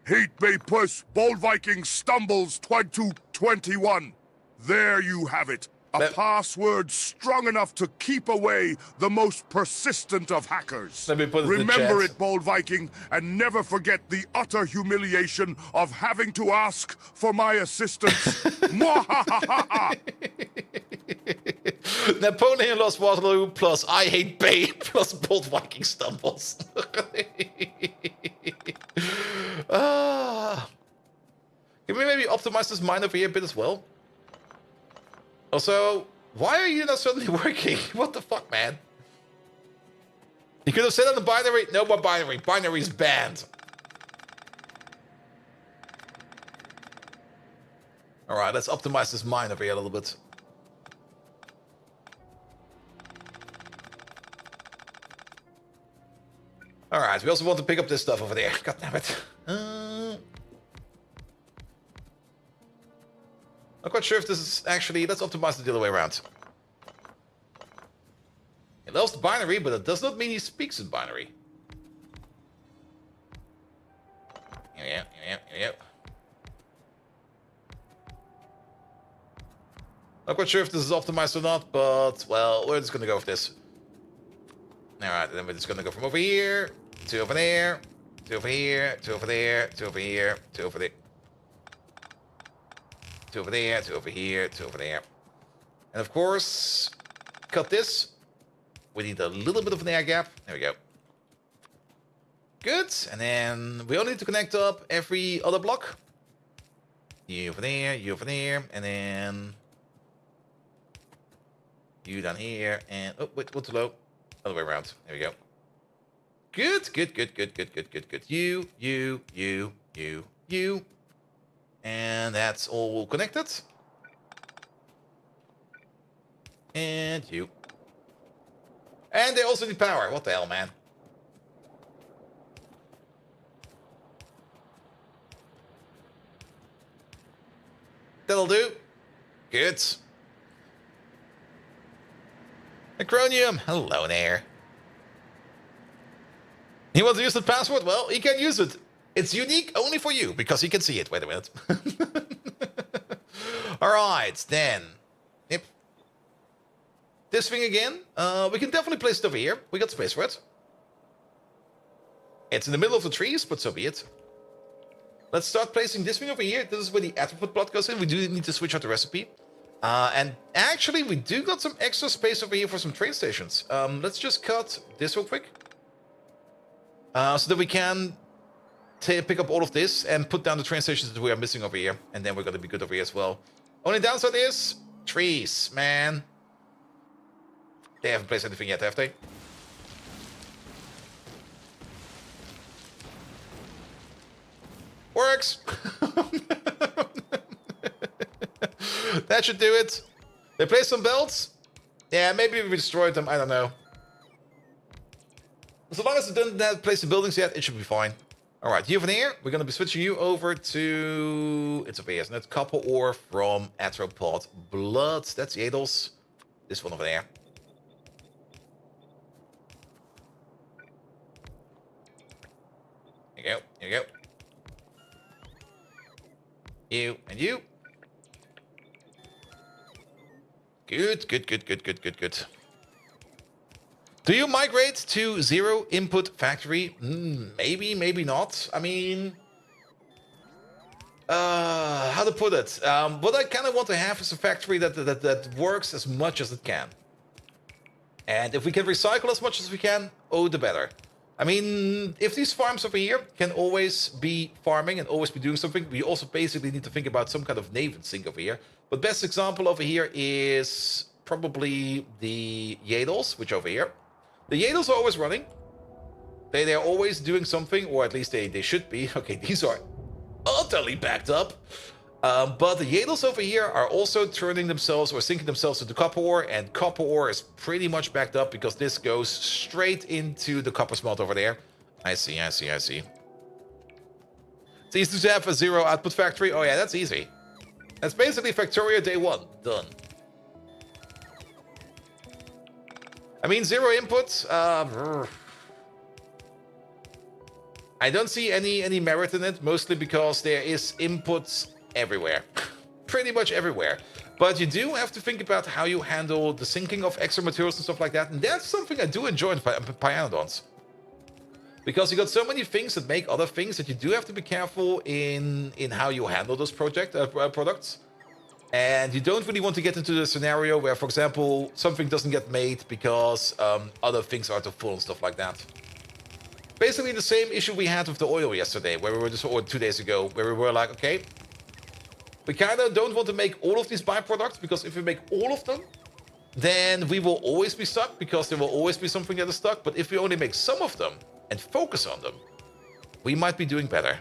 Hate Bay Puss, bold Viking stumbles 2221. There you have it. A password strong enough to keep away the most persistent of hackers. Let me put it in the Remember chat. it, bold Viking, and never forget the utter humiliation of having to ask for my assistance. Mwahahaha! Napoleon lost Waterloo plus I hate Bay plus Bold Viking stumbles. Can we maybe optimize this mine over here a bit as well? Also, why are you not suddenly working? What the fuck, man? You could have said on the binary, no more binary. Binary is banned. Alright, let's optimize this mine over here a little bit. Alright, we also want to pick up this stuff over there. God damn it. Not quite sure if this is actually... Let's optimize it the other way around. He loves the binary, but it does not mean he speaks in binary. Here we go, here we go, here we go. Not quite sure if this is optimized or not, but, well, we're just gonna go with this. Alright, then we're just gonna go from over here, to over there, to over here, to over there, to over here, to over there. To over there, to over here, to over there. And of course, cut this. We need a little bit of an air gap. There we go. Good. And then we only need to connect up every other block. You over there, and then you down here, and oh wait, what's low? Other way around. There we go. Good, good, good, good, good, good, good, good. You. And that's all connected. And you. And they also need power. What the hell, man? That'll do. Good. Acronium, hello there. He wants to use the password? Well, he can use it. It's unique only for you, because he can see it. Wait a minute. Alright, then. Yep. This thing again. We can definitely place it over here. We got space for it. It's in the middle of the trees, but so be it. Let's start placing this thing over here. This is where the atropine plot goes in. We do need to switch out the recipe. And actually, we do got some extra space over here for some train stations. Let's just cut this real quick. So that we can pick up all of this and put down the train stations that we are missing over here. And then we're going to be good over here as well. Only downside is trees, man. They haven't placed anything yet, have they? Works! That should do it. They placed some belts. Yeah, maybe we destroyed them. I don't know. As long as it doesn't place the buildings yet, it should be fine. Alright, you over here. We're going to be switching you over to... It's over here, isn't it? Copper ore from Atropod Blood. That's Yadels. This one over there. Here you go. Here you go. You and you. Good, good, good, good, good, good, good. Do you migrate to zero input factory? Maybe, maybe not. I mean, how to put it? What I kind of want to have is a factory that works as much as it can. And if we can recycle as much as we can, oh, the better. I mean, if these farms over here can always be farming and always be doing something, we also basically need to think about some kind of naval sink over here. But best example over here is probably the Yadels, which over here. The Yadels are always running. They're always doing something, or at least they should be. Okay, these are utterly backed up. But the Yadels over here are also turning themselves or sinking themselves into copper ore, and copper ore is pretty much backed up because this goes straight into the copper smelt over there. I see, I see, I see. It's easy to have a zero output factory. Oh yeah, that's easy. That's basically Factorio day one. Done. I mean, zero input. I don't see any merit in it, mostly because there is inputs everywhere. Pretty much everywhere. But you do have to think about how you handle the sinking of extra materials and stuff like that. And that's something I do enjoy in Pyanodons. Because you got so many things that make other things that you do have to be careful in how you handle those products. And you don't really want to get into the scenario where, for example, something doesn't get made because other things are too full and stuff like that. Basically the same issue we had with the oil yesterday, where we were just, or 2 days ago, where we were like, okay, we kind of don't want to make all of these byproducts, because if we make all of them, then we will always be stuck, because there will always be something that is stuck. But if we only make some of them and focus on them, we might be doing better.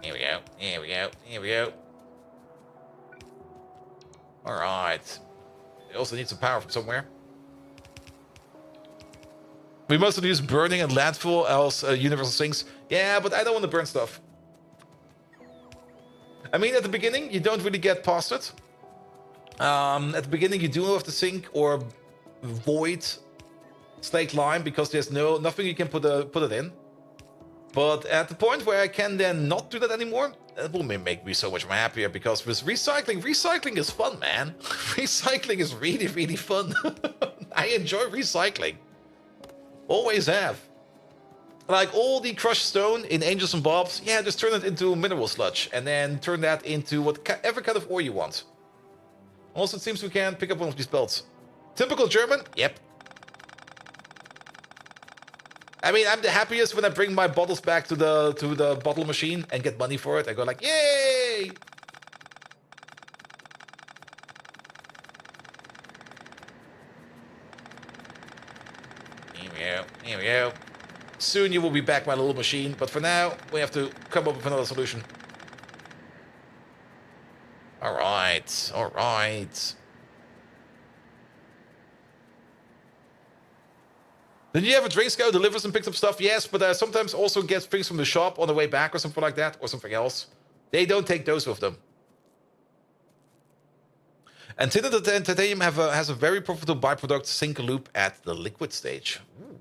Here we go, here we go, here we go. Alright. We also need some power from somewhere. We mostly use burning and landfill as universal sinks. Yeah, but I don't want to burn stuff. I mean, at the beginning, you don't really get past it. At the beginning, you do have to sink or void slaked lime, because there's nothing you can put it in. But at the point where I can then not do that anymore, that will make me so much more happier, because with recycling is fun, man. Recycling is really, really fun. I enjoy recycling. Always have. Like all the crushed stone in Angels and Bobs, yeah, just turn it into mineral sludge and then turn that into whatever kind of ore you want. Also, it seems we can pick up one of these belts. Typical German? Yep. I mean, I'm the happiest when I bring my bottles back to the bottle machine and get money for it. I go like, yay! Here we go. Here we go. Soon you will be back, my little machine, but for now, we have to come up with another solution. Alright, alright. Did you have a drinks go, delivers and picks up stuff? Yes, but sometimes also gets things from the shop on the way back or something like that, or something else. They don't take those with them. And tin and titanium has a very profitable byproduct, sink loop at the liquid stage. Ooh.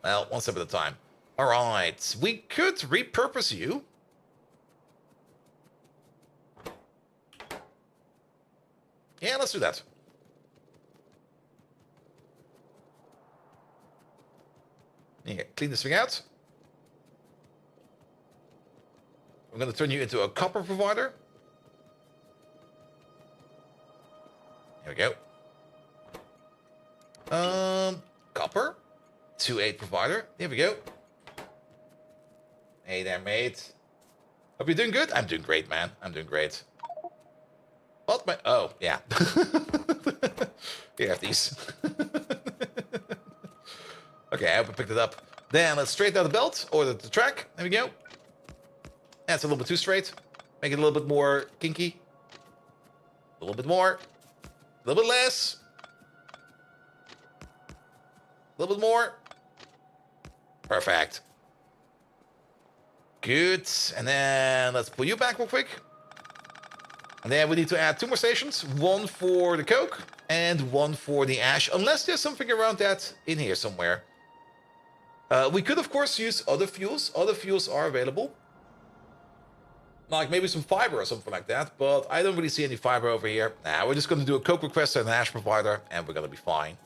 Well, one step at a time. Alright, we could repurpose you. Yeah, let's do that. Yeah, clean this thing out. I'm going to turn you into a copper provider. Here we go. Copper. 2-8 provider. Here we go. Hey there, mate. Hope you're doing good. I'm doing great, man. I'm doing great. What my... Oh, yeah. Here, have these. Okay, I hope I picked it up. Then let's straighten out the belt, or the track. There we go. That's a little bit too straight. Make it a little bit more kinky. A little bit more. A little bit less. A little bit more. Perfect. Good. And then let's pull you back real quick. And then we need to add 2 more stations. 1 for the coke and 1 for the ash. Unless there's something around that in here somewhere. We could, of course, use other fuels. Other fuels are available. Like maybe some fiber or something like that. But I don't really see any fiber over here. Nah, we're just going to do a coke requester and an ash provider. And we're going to be fine.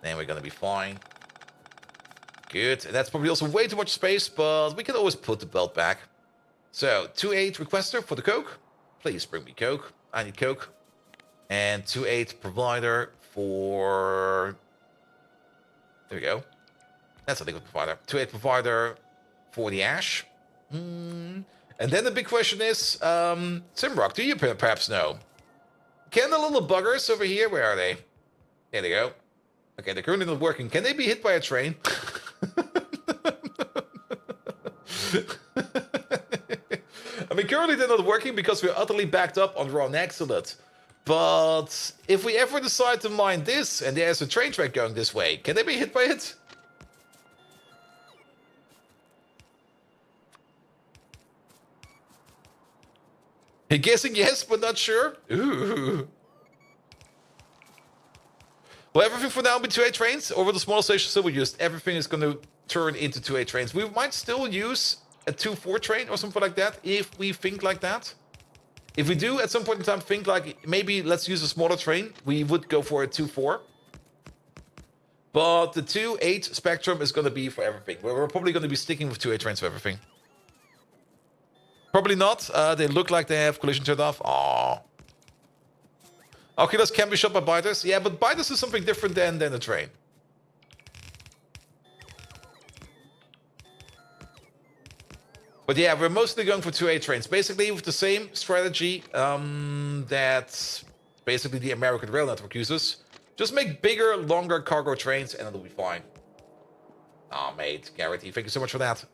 Then we're going to be fine. Good. That's probably also way too much space. But we can always put the belt back. So, 2-8 requester for the coke. Please bring me coke. I need coke. And 2-8 provider for... There we go. That's a liquid provider. 2-8 provider for the ash. And then the big question is, Simrock, do you perhaps know? Can the little buggers over here, where are they? There they go. Okay, they're currently not working. Can they be hit by a train? I mean, currently they're not working because we're utterly backed up on raw excellent. But if we ever decide to mine this and there's a train track going this way, can they be hit by it? I'm guessing yes, but not sure. Ooh. Well, everything for now will be 2-8 trains. Over the small stations still we used. Everything is going to turn into 2-8 trains. We might still use a 2-4 train or something like that if we think like that. If we do at some point in time think like maybe let's use a smaller train, we would go for a 2-4. But the 2-8 spectrum is going to be for everything. We're probably going to be sticking with 2-8 trains for everything. Probably not. They look like they have collision turned off. Aww. Oculus can be shot by biters. Yeah, but biters is something different than a train. But yeah, we're mostly going for 2-8 trains. Basically with the same strategy that basically the American rail network uses. Just make bigger, longer cargo trains and it'll be fine. Aw, mate. Garrity, thank you so much for that.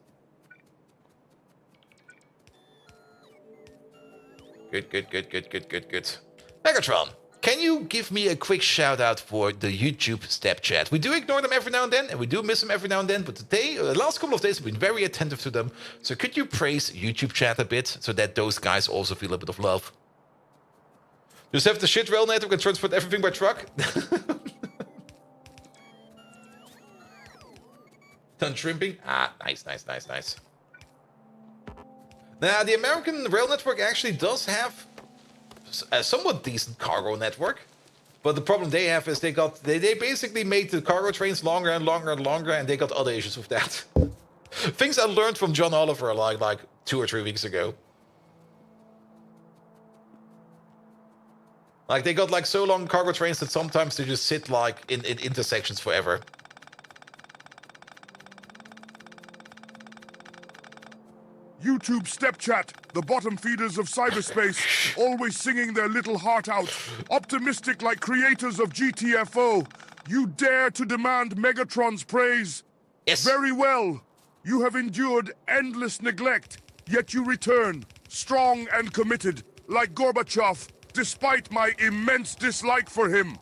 Good. Megatron, can you give me a quick shout out for the YouTube step chat? We do ignore them every now and then, and we do miss them every now and then, but today, the last couple of days, have been very attentive to them. So could you praise YouTube chat a bit, so that those guys also feel a bit of love? Just have the shit rail network and transport everything by truck? Done shrimping. Ah, nice, nice, nice, nice. Now, the American rail network actually does have a somewhat decent cargo network. But the problem they have is they basically made the cargo trains longer and longer and longer, and they got other issues with that. Things I learned from John Oliver like 2 or 3 weeks ago. Like, they got like so long cargo trains that sometimes they just sit like in intersections forever. YouTube step chat, the bottom feeders of cyberspace, always singing their little heart out, optimistic like creators of GTFO. You dare to demand Megatron's praise? Yes. Very well. You have endured endless neglect, yet you return, strong and committed, like Gorbachev, despite my immense dislike for him.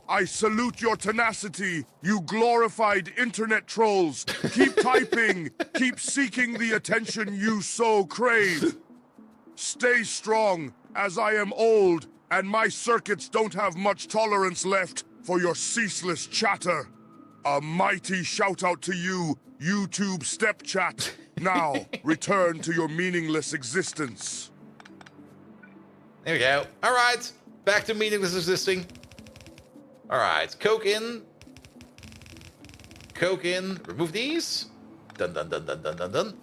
I salute your tenacity, you glorified internet trolls. Keep typing, keep seeking the attention you so crave. Stay strong, as I am old, and my circuits don't have much tolerance left for your ceaseless chatter. A mighty shout out to you, YouTube step chat. Now, return to your meaningless existence. There we go. All right, back to meaningless existing. All right, coke in. Coke in. Remove these. Done, done, done, done, done, done, done.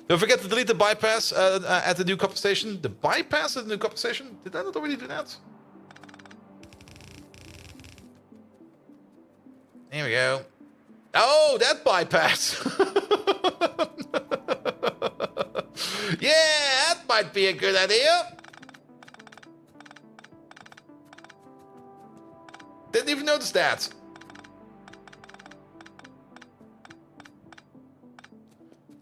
Don't forget to delete the bypass at the new copper station. The bypass at the new copper station? Did I not already do that? There we go. Oh, that bypass. Yeah, that might be a good idea. Didn't even notice that.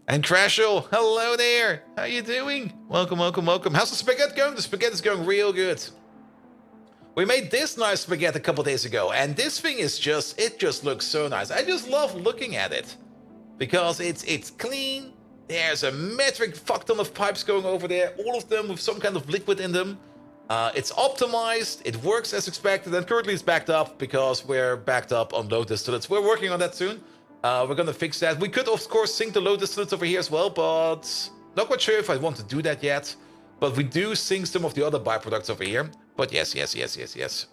And Crashel, hello there. How you doing? Welcome, welcome, welcome. How's the spaghetti going? The spaghetti's going real good. We made this nice spaghetti a couple days ago, and this thing is it just looks so nice. I just love looking at it because it's clean. There's a metric fuck ton of pipes going over there, all of them with some kind of liquid in them. It's optimized, it works as expected, and currently it's backed up because we're backed up on low distillates. We're working on that soon. We're gonna fix that. We could, of course, sync the low distillates over here as well, but not quite sure if I want to do that yet. But we do sync some of the other byproducts over here. But yes, yes, yes, yes, yes.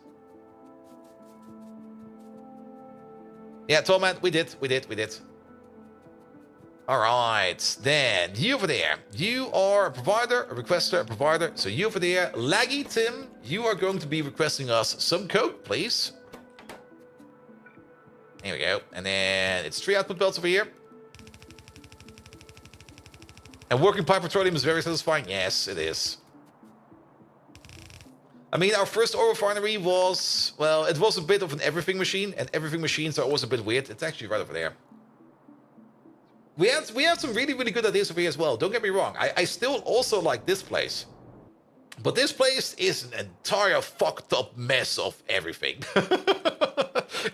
Yeah, Tallman, we did. All right, then you over there. You are a provider, a requester, a provider. So you over there, Laggy Tim, you are going to be requesting us some code, please. There we go. And then it's 3 output belts over here. And working pipe petroleum is very satisfying. Yes, it is. I mean, our first oil refinery was, well, it was a bit of an everything machine, and everything machines are always a bit weird. It's actually right over there. We had some really, really good ideas over here as well. Don't get me wrong. I still also like this place. But this place is an entire fucked up mess of everything.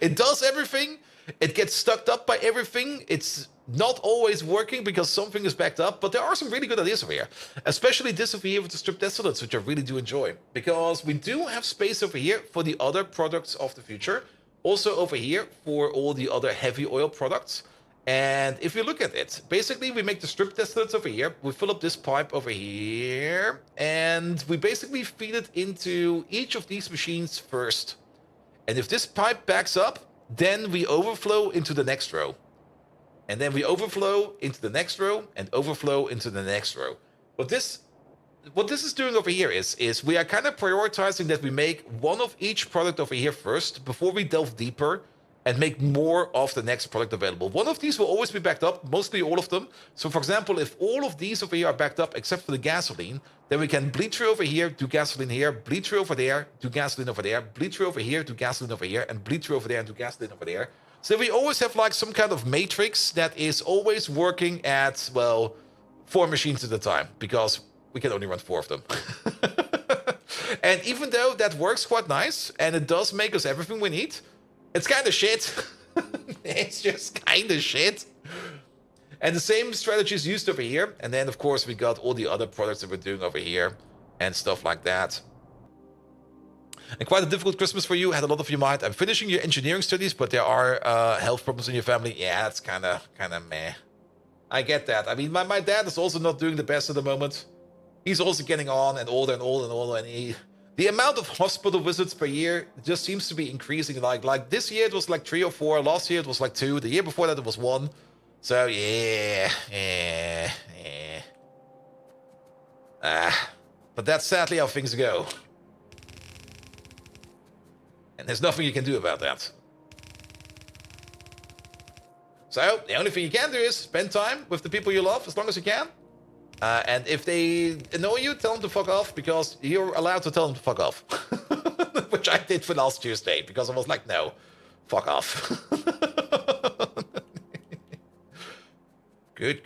It does everything. It gets stuck up by everything. It's not always working because something is backed up. But there are some really good ideas over here. Especially this over here with the strip distillates, which I really do enjoy. Because we do have space over here for the other products of the future. Also over here for all the other heavy oil products. And if you look at it, basically we make the strip distillates over here, we fill up this pipe over here, and we basically feed it into each of these machines first. And if this pipe backs up, then we overflow into the next row. And then we overflow into the next row, and overflow into the next row. What this is doing over here is we are kind of prioritizing that we make one of each product over here first, before we delve deeper and make more of the next product available. One of these will always be backed up, mostly all of them. So for example, if all of these over here are backed up except for the gasoline, then we can bleed through over here, do gasoline here, bleed through over there, do gasoline over there, bleed through over here, do gasoline over here, and bleed through over there and do gasoline over there. So we always have like some kind of matrix that is always working at, well, 4 machines at a time, because we can only run 4 of them. And even though that works quite nice, and it does make us everything we need, it's kind of shit. It's just kind of shit. And the same strategy is used over here. And then, of course, we got all the other products that we're doing over here and stuff like that. And quite a difficult Christmas for you. Had a lot of your mind. I'm finishing your engineering studies, but there are health problems in your family. Yeah, it's kind of meh. I get that. I mean, my dad is also not doing the best at the moment. He's also getting on and older and older and older, and the amount of hospital visits per year just seems to be increasing. Like this year it was like 3 or 4. Last year it was like 2. The year before that it was 1. So yeah. But that's sadly how things go. And there's nothing you can do about that. So the only thing you can do is spend time with the people you love as long as you can. And if they annoy you, tell them to fuck off, because you're allowed to tell them to fuck off. Which I did for last Tuesday, because I was like, no, fuck off. Good.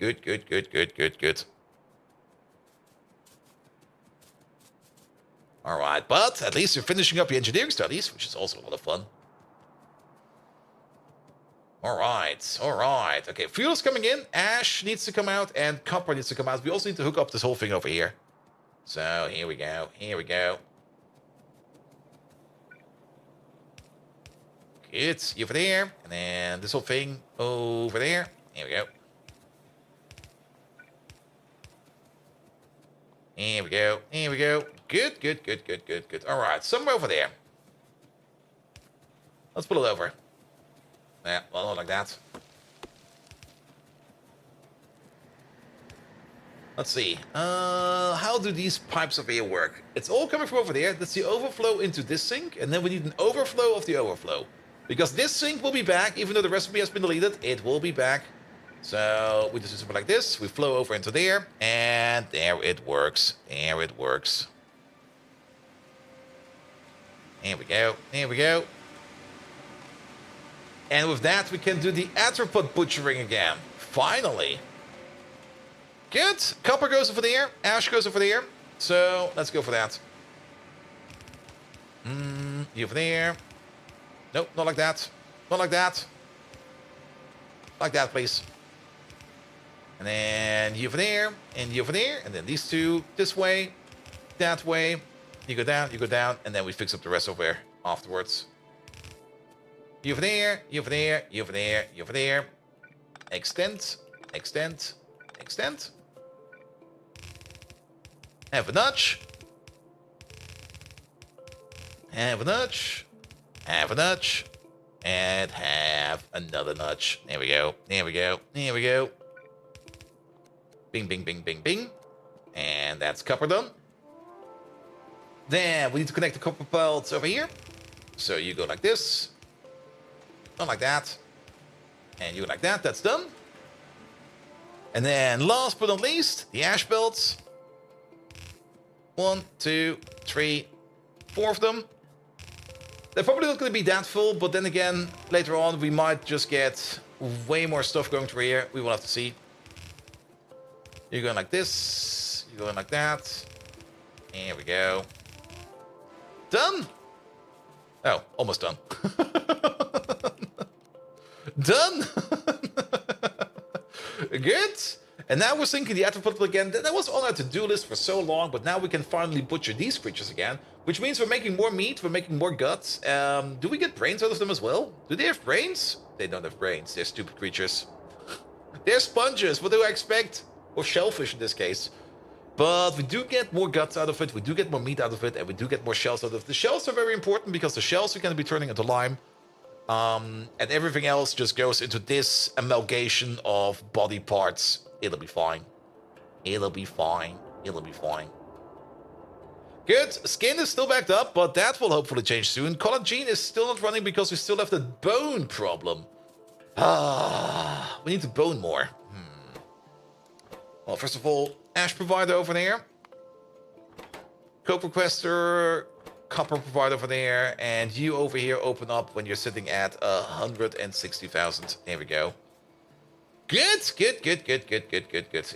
All right, but at least you're finishing up your engineering studies, which is also a lot of fun. All right. Okay, fuel's coming in. Ash needs to come out, and copper needs to come out. We also need to hook up this whole thing over here. So here we go. Good. You over there, and then this whole thing over there. Here we go. Here we go. Good. All right, somewhere over there. Let's pull it over. Yeah, well, not like that. Let's see. How do these pipes over here work? It's all coming from over there. That's the overflow into this sink, and then we need an overflow of the overflow. Because this sink will be back, even though the recipe has been deleted, it will be back. So we just do something like this. We flow over into there, and there it works. There we go. And with that, we can do the arthropod butchering again. Finally. Good. Copper goes over there. Ash goes over there. So let's go for that. You over there. Nope, not like that. Like that, please. And then you over there. And you over there. And then these two this way. That way. You go down. And then we fix up the rest over there afterwards. You over there. Extend. Have a nudge. And have another nudge. There we go. Bing. And that's copper done. Then we need to connect the copper belts over here. So you go like this. Not like that. And you like that. That's done. And then last but not least, the ash belts. 1, 2, 3, 4 of them. They're probably not going to be that full, but then again, later on, we might just get way more stuff going through here. We will have to see. You're going like this. You're going like that. Here we go. Done? Oh, almost done. Done? Good. And now we're sinking the arthropod again. That was on our to-do list for so long, but now we can finally butcher these creatures again, which means we're making more meat, we're making more guts. Do we get brains out of them as well? Do they have brains? They don't have brains. They're stupid creatures. They're sponges. What do I expect? Or shellfish in this case. But we do get more guts out of it, we do get more meat out of it, and we do get more shells out of it. The shells are very important because the shells are going to be turning into lime. And everything else just goes into this amalgamation of body parts. It'll be fine. Good. Skin is still backed up, but that will hopefully change soon. Collagen is still not running because we still have the bone problem. We need to bone more. Well, first of all, ash provider over there. Coke requester, copper provider over there, and you over here open up when you're sitting at 160,000. There we go. Good.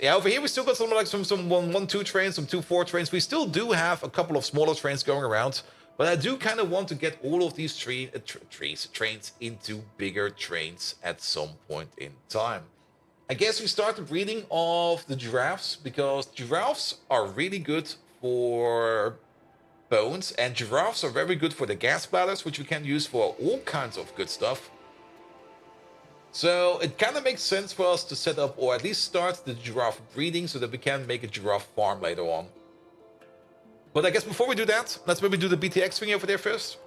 Yeah, over here we still got some 1-2 trains, some 2-4 trains. We still do have a couple of smaller trains going around, but I do kind of want to get all of these trains into bigger trains at some point in time. I guess we start the breeding of the giraffes, because giraffes are really good for bones, and giraffes are very good for the gas bladders, which we can use for all kinds of good stuff. So it kind of makes sense for us to set up, or at least start the giraffe breeding, so that we can make a giraffe farm later on. But I guess before we do that, let's maybe do the BTX thing over there first.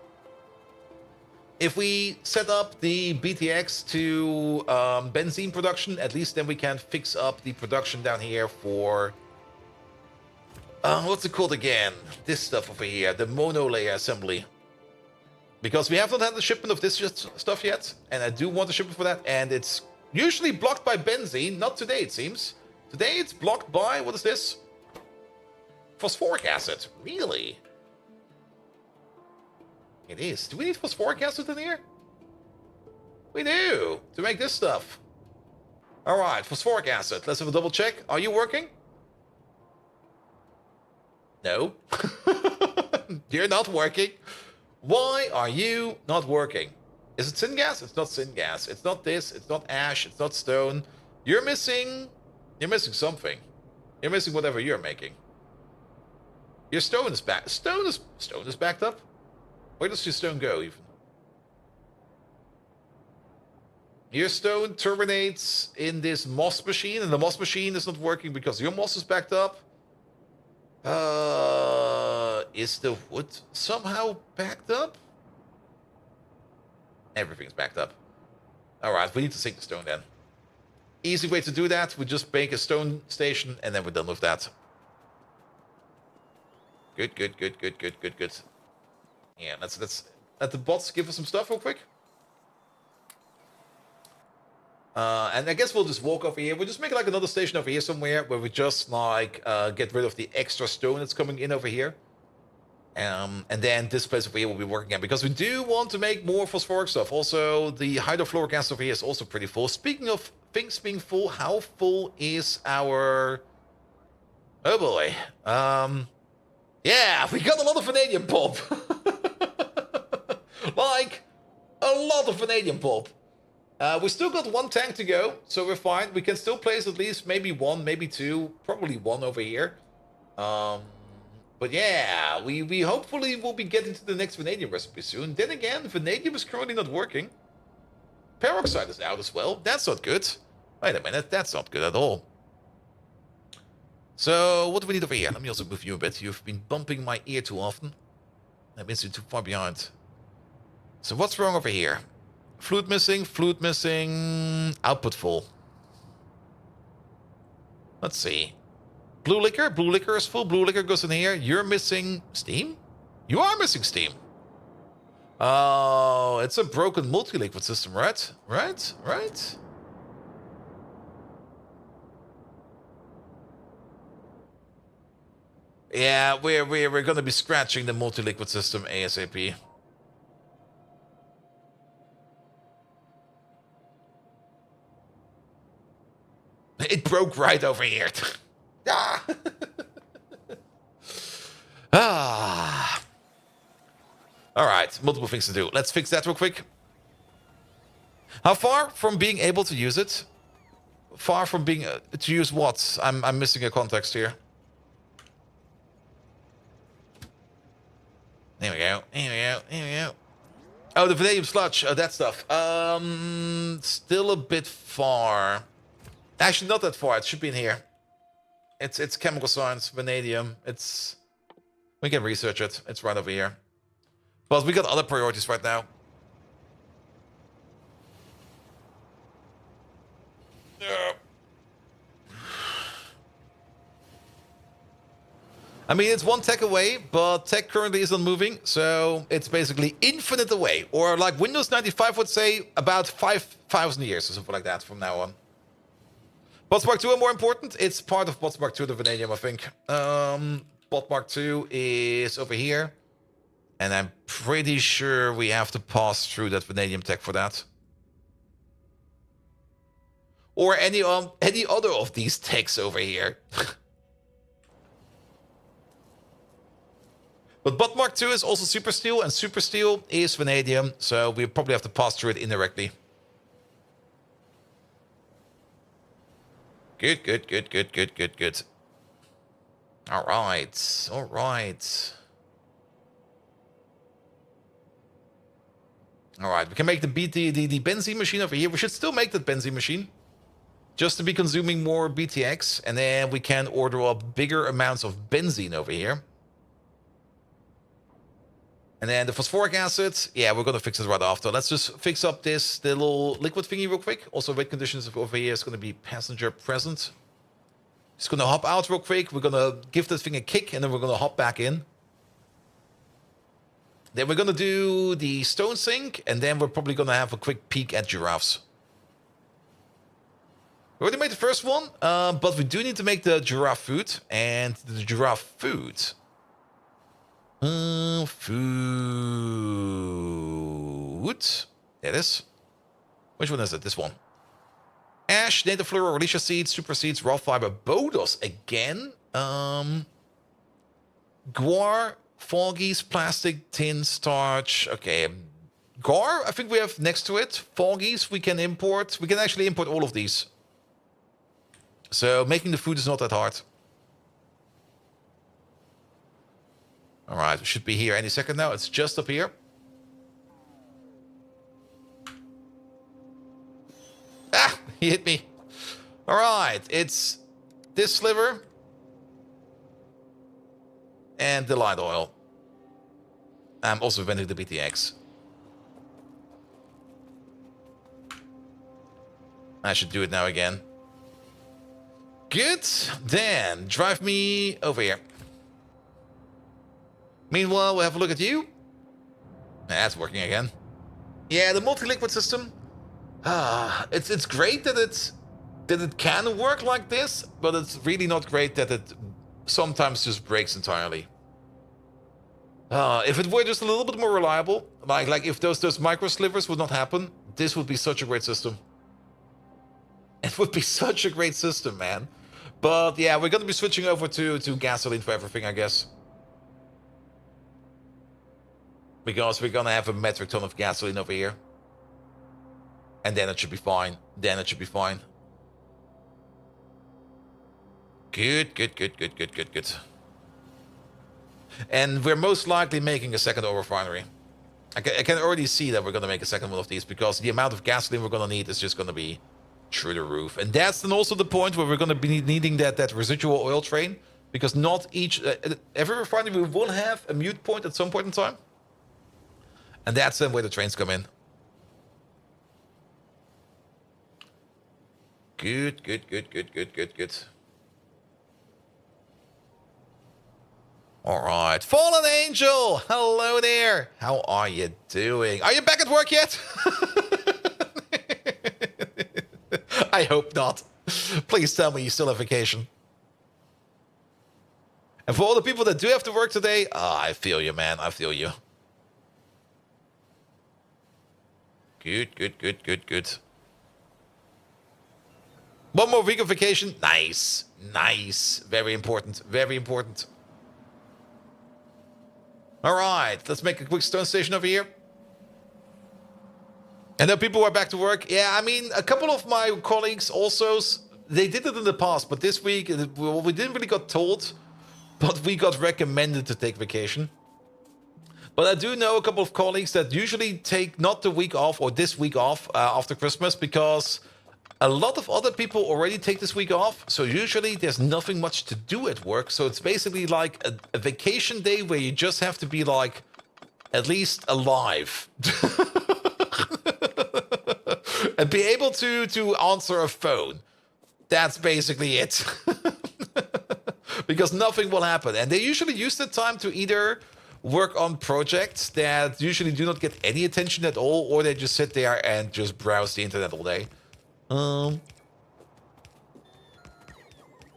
If we set up the BTX to benzene production, at least then we can fix up the production down here for... what's it called again? This stuff over here, the monolayer assembly. Because we have not had the shipment of this stuff yet, and I do want a shipment for that, and it's usually blocked by benzene. Not today, it seems. Today it's blocked by, what is this? Phosphoric acid. Really? It is. Do we need phosphoric acid in here? We do, to make this stuff. Alright, phosphoric acid. Let's have a double check. Are you working? No. You're not working. Why are you not working? Is it syngas? It's not syngas. It's not this. It's not ash. It's not stone. You're missing something. You're missing whatever you're making. Your stone is back. Stone is backed up. Where does your stone go even? Your stone terminates in this moss machine, and the moss machine is not working because your moss is backed up. Is the wood somehow backed up? Everything's backed up. Alright, we need to sink the stone then. Easy way to do that, we just make a stone station and then we're done with that. Good. Yeah, let's let the bots give us some stuff real quick. And I guess we'll just walk over here. We'll just make like another station over here somewhere where we just like get rid of the extra stone that's coming in over here. And then this place over here will be working again because we do want to make more phosphoric stuff. Also, the hydrofluoric acid over here is also pretty full. Speaking of things being full, how full is our... Oh boy. Yeah, we got a lot of vanadium pulp. Like, a lot of vanadium pulp. We still got one tank to go, so we're fine. We can still place at least maybe one, maybe two, probably one over here. But yeah, we hopefully will be getting to the next vanadium recipe soon. Then again, vanadium is currently not working. Peroxide is out as well. That's not good. Wait a minute, that's not good at all. So, what do we need over here? Let me also move you a bit. You've been bumping my ear too often. That means you're too far behind. So what's wrong over here? Fluid missing, output full. Let's see. Blue liquor is full. Blue liquor goes in here. You're missing steam? You are missing steam. Oh, it's a broken multi-liquid system, right? Right? Yeah, we're gonna be scratching the multi-liquid system ASAP. It broke right over here. Ah. All right, multiple things to do. Let's fix that real quick. How far from being able to use it? Far from being to use what? I'm missing a context here. There we go. Oh, the vanadium sludge, that stuff. Still a bit far. Actually, not that far. It should be in here. It's chemical science, vanadium. We can research it. It's right over here. But we got other priorities right now. I mean, it's one tech away, but tech currently isn't moving, so it's basically infinite away. Or like Windows 95 would say, about 5,000 years or something like that from now on. Bots Mark 2 are more important. It's part of Bots Mark 2, the vanadium, I think. Bot Mark 2 is over here. And I'm pretty sure we have to pass through that vanadium tech for that. Or any other of these techs over here. But Bot Mark 2 is also super steel, and super steel is vanadium, so we probably have to pass through it indirectly. Good. All right. Alright, we can make the benzene machine over here. We should still make that benzene machine. Just to be consuming more BTX. And then we can order up bigger amounts of benzene over here. And then the phosphoric acid, yeah, we're going to fix it right after. Let's just fix up this little liquid thingy real quick. Also, weight conditions over here is going to be passenger present. Just going to hop out real quick. We're going to give this thing a kick, and then we're going to hop back in. Then we're going to do the stone sink, and then we're probably going to have a quick peek at giraffes. We already made the first one, but we do need to make the giraffe food. And the giraffe food... food. There it is. Which one is it? This one. Ash, native flora, Alicia seeds, super seeds, raw fiber, Bodos again. Guar, foggies, plastic, tin, starch. Okay. Guar, I think we have next to it. Foggies, we can import. We can actually import all of these. So making the food is not that hard. Alright, we should be here any second now. It's just up here. Ah, he hit me. Alright, it's this sliver. And the light oil. I'm also venting the BTX. I should do it now again. Good. Then, drive me over here. Meanwhile, we'll have a look at you. That's working again. Yeah, the multi-liquid system. It's great that it can work like this, but it's really not great that it sometimes just breaks entirely. If it were just a little bit more reliable, like if those micro slivers would not happen, this would be such a great system. It would be such a great system, man. But yeah, we're gonna be switching over to gasoline for everything, I guess. Because we're gonna have a metric ton of gasoline over here. And then it should be fine. Then it should be fine. Good. And we're most likely making a second oil refinery. I can already see that we're gonna make a second one of these, because the amount of gasoline we're gonna need is just gonna be through the roof. And that's then also the point where we're gonna be needing that residual oil train. Because not each... every refinery will have a mute point at some point in time. And that's then where the trains come in. Good. Alright. Fallen Angel! Hello there! How are you doing? Are you back at work yet? I hope not. Please tell me you still have vacation. And for all the people that do have to work today, I feel you, man. I feel you. Good. One more week of vacation. Nice. Very important. Alright, let's make a quick stone station over here. And then people are back to work. Yeah, I mean, a couple of my colleagues also, they did it in the past, but this week, we didn't really got told, but we got recommended to take vacation. But I do know a couple of colleagues that usually take not the week off or this week off after Christmas, because a lot of other people already take this week off. So usually there's nothing much to do at work. So it's basically like a vacation day where you just have to be like at least alive. And be able to answer a phone. That's basically it. Because nothing will happen. And they usually use the time to either work on projects that usually do not get any attention at all, or they just sit there and just browse the internet all day.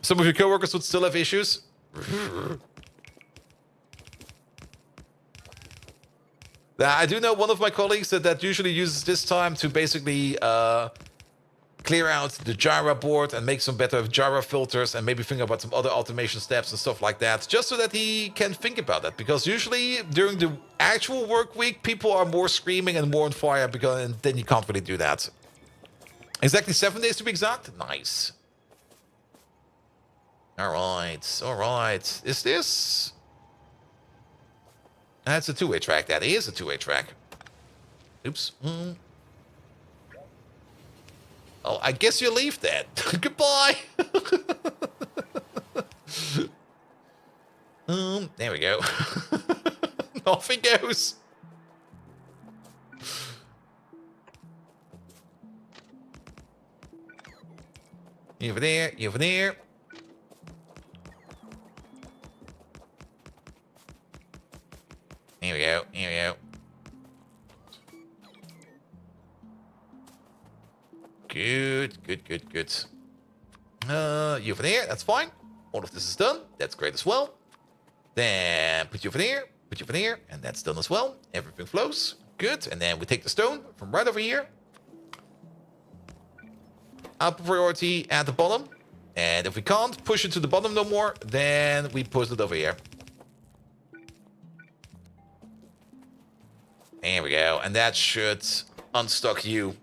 Some of your coworkers would still have issues. I do know one of my colleagues that usually uses this time to basically clear out the Jira board and make some better Jira filters and maybe think about some other automation steps and stuff like that, just so that he can think about that. Because usually during the actual work week, people are more screaming and more on fire, and then you can't really do that. Exactly 7 days to be exact. Nice. All right. Is this... That's a two-way track. That is a two-way track. Oops. Oh, I guess you leave then. Goodbye. There we go. Off he goes. You over there, you over there. Here we go, here we go. Good, good, good, good. You over there, that's fine. All of this is done. That's great as well. Then put you over there, put you over there, and that's done as well. Everything flows. Good. And then we take the stone from right over here. Up priority at the bottom. And if we can't push it to the bottom no more, then we push it over here. There we go. And that should unstuck you.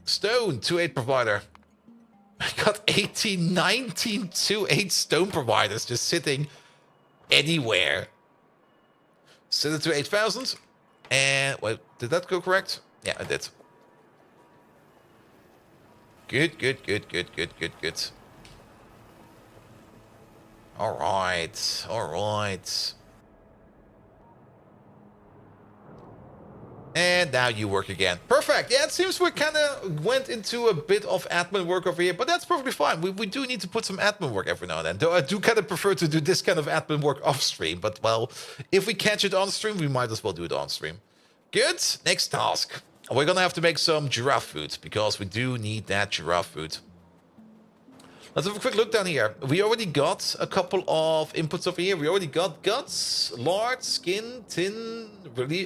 Stone, 2-8 provider. I got 18, 19, 2-8 stone providers just sitting anywhere. Set it to 8,000. And, wait, did that go correct? Yeah, it did. Good, good, good, good, good, good, good. All right, all right. And now you work again. Perfect. Yeah, it seems we kind of went into a bit of admin work over here, but that's perfectly fine. We do need to put some admin work every now and then. Though I do kind of prefer to do this kind of admin work off stream. But, well, if we catch it on stream, we might as well do it on stream. Good. Next task. We're going to have to make some giraffe food because we do need that giraffe food. Let's have a quick look down here. We already got a couple of inputs over here. We already got guts, lard, skin, tin, really,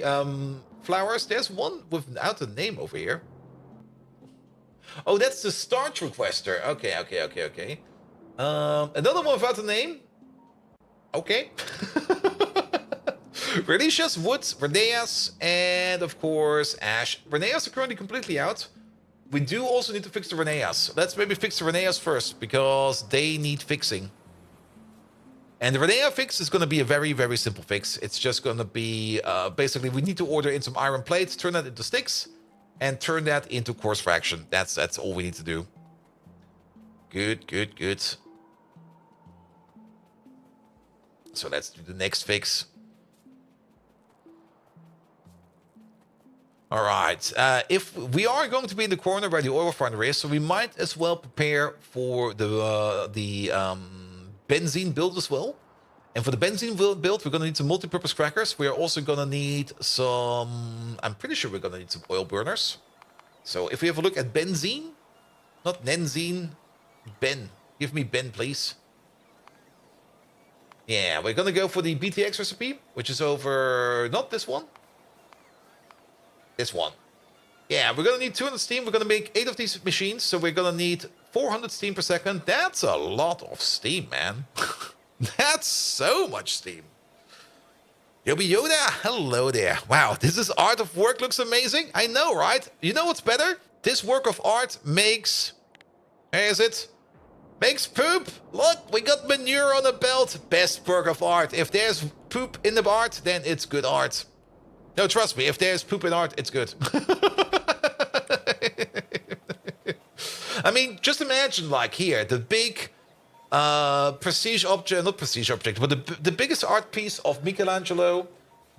flowers. There's one without a name over here. Oh, that's the starch requester. Okay, okay, okay, okay. Another one without a name. Okay. Relicious, wood, Reneas, and of course ash. Reneas are currently completely out. We do also need to fix the Reneas. Let's maybe fix the Reneas first because they need fixing. And the Renea fix is going to be a very, very simple fix. It's just going to be, basically, we need to order in some iron plates, turn that into sticks, and turn that into coarse fraction. That's all we need to do. Good, good, good. So let's do the next fix. All right. If we are going to be in the corner where the oil refinery is, so we might as well prepare for the benzene build as well. And for the benzene build, we're going to need some multi-purpose crackers. We are also going to need some... I'm pretty sure we're going to need some oil burners. So if we have a look at benzene, not benzene, Ben. Give me Ben, please. Yeah, we're going to go for the BTX recipe, which is over... Not this one. This one. Yeah, we're going to need 200 steam. We're going to make 8 of these machines, so we're going to need 400 steam per second. That's a lot of steam, man. That's so much steam. Yobi Yoda, hello there. Wow, this is art of work. Looks amazing. I know, right? You know what's better? This work of art makes... Where is it? Makes poop. Look, we got manure on the belt. Best work of art. If there's poop in the art, then it's good art. No, trust me, if there's poop in art, it's good. I mean, just imagine, like, here, the big prestige object, not prestige object, but the biggest art piece of Michelangelo,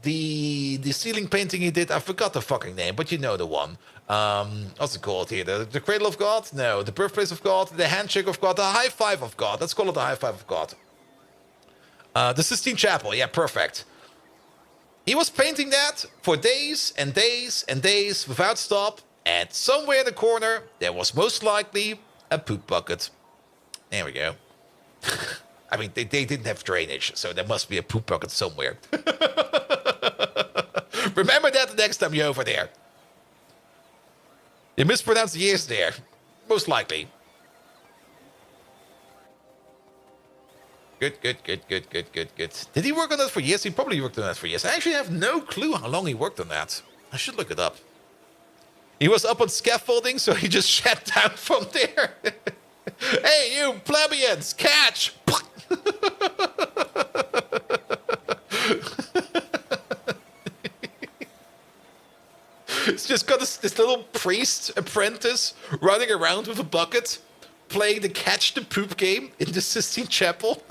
the ceiling painting he did, I forgot the fucking name, but you know the one. What's it called here? The Cradle of God? No, the Birthplace of God, the Handshake of God, the High Five of God. Let's call it the High Five of God. The Sistine Chapel, yeah, perfect. He was painting that for days and days and days without stop, and somewhere in the corner, there was most likely a poop bucket. There we go. I mean, they didn't have drainage, so there must be a poop bucket somewhere. Remember that the next time you're over there. You mispronounced the years there. Most likely. Good, good, good, good, good, good, good. Did he work on that for years? He probably worked on that for years. I actually have no clue how long he worked on that. I should look it up. He was up on scaffolding, so he just shut down from there. Hey, you plebeians, catch! It's just got this little priest apprentice running around with a bucket, playing the catch the poop game in the Sistine Chapel.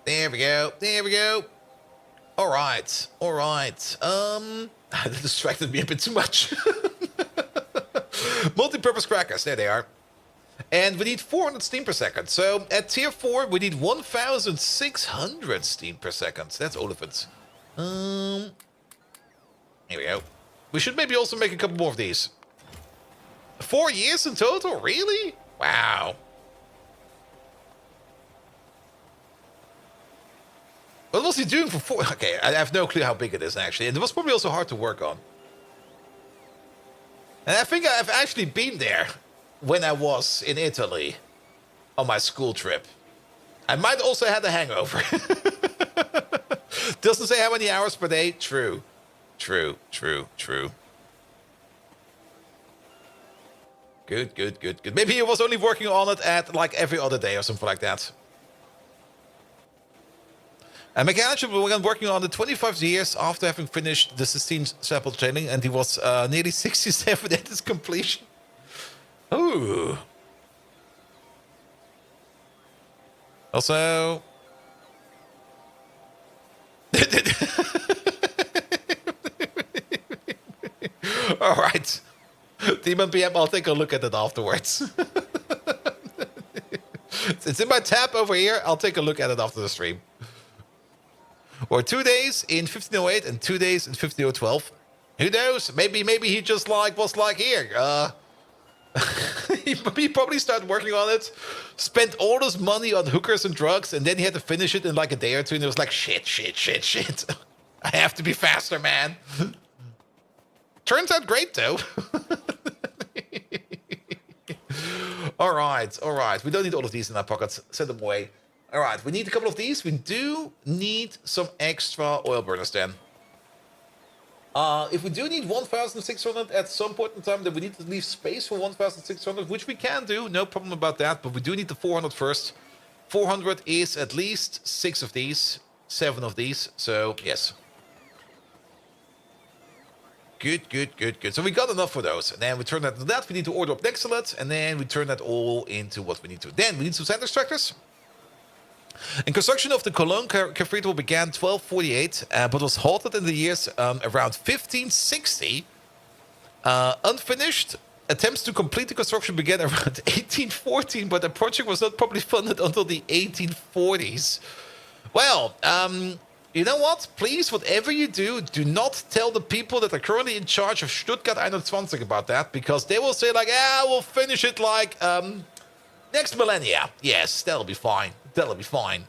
There we go. There we go. All right. All right. That distracted me a bit too much. Multi-purpose crackers. There they are. And we need 400 steam per second. So at tier 4, we need 1,600 steam per second. That's all of it. Here we go. We should maybe also make a couple more of these. 4 years in total? Really? Wow. What was he doing for 4? Okay, I have no clue how big it is, actually. And it was probably also hard to work on. And I think I've actually been there when I was in Italy on my school trip. I might also have a hangover. Doesn't say how many hours per day. True. True, true, true. Good, good, good, good. Maybe he was only working on it at like every other day or something like that. And Mechanical began working on it 25 years after having finished the Sistine Chapel training, and he was nearly 67 at its completion. Ooh. Also... Alright. Demon PM, I'll take a look at it afterwards. It's in my tab over here. I'll take a look at it after the stream. Or 2 days in 1508 and 2 days in 15012. Who knows? Maybe he just was like here. He probably started working on it, spent all this money on hookers and drugs, and then he had to finish it in like a day or two, and it was like, shit. I have to be faster, man. Turns out great, though. All right. We don't need all of these in our pockets. Send them away. All right, we need a couple of these. We do need some extra oil burners then. If we do need 1,600 at some point in time, then we need to leave space for 1,600, which we can do. No problem about that, but we do need the 400 first. 400 is at least 6 of these, 7 of these, so yes. Good. So we got enough for those. And then we turn that into that. We need to order up next to it, and then we turn that all into what we need to. Then we need some sand extractors. And construction of the Cologne Cathedral began 1248, but was halted in the years around 1560. Unfinished attempts to complete the construction began around 1814, but the project was not properly funded until the 1840s. Well, you know what? Please, whatever you do, do not tell the people that are currently in charge of Stuttgart 21 about that, because they will say like, we'll finish it like next millennia. Yes, that'll be fine. That'll be fine.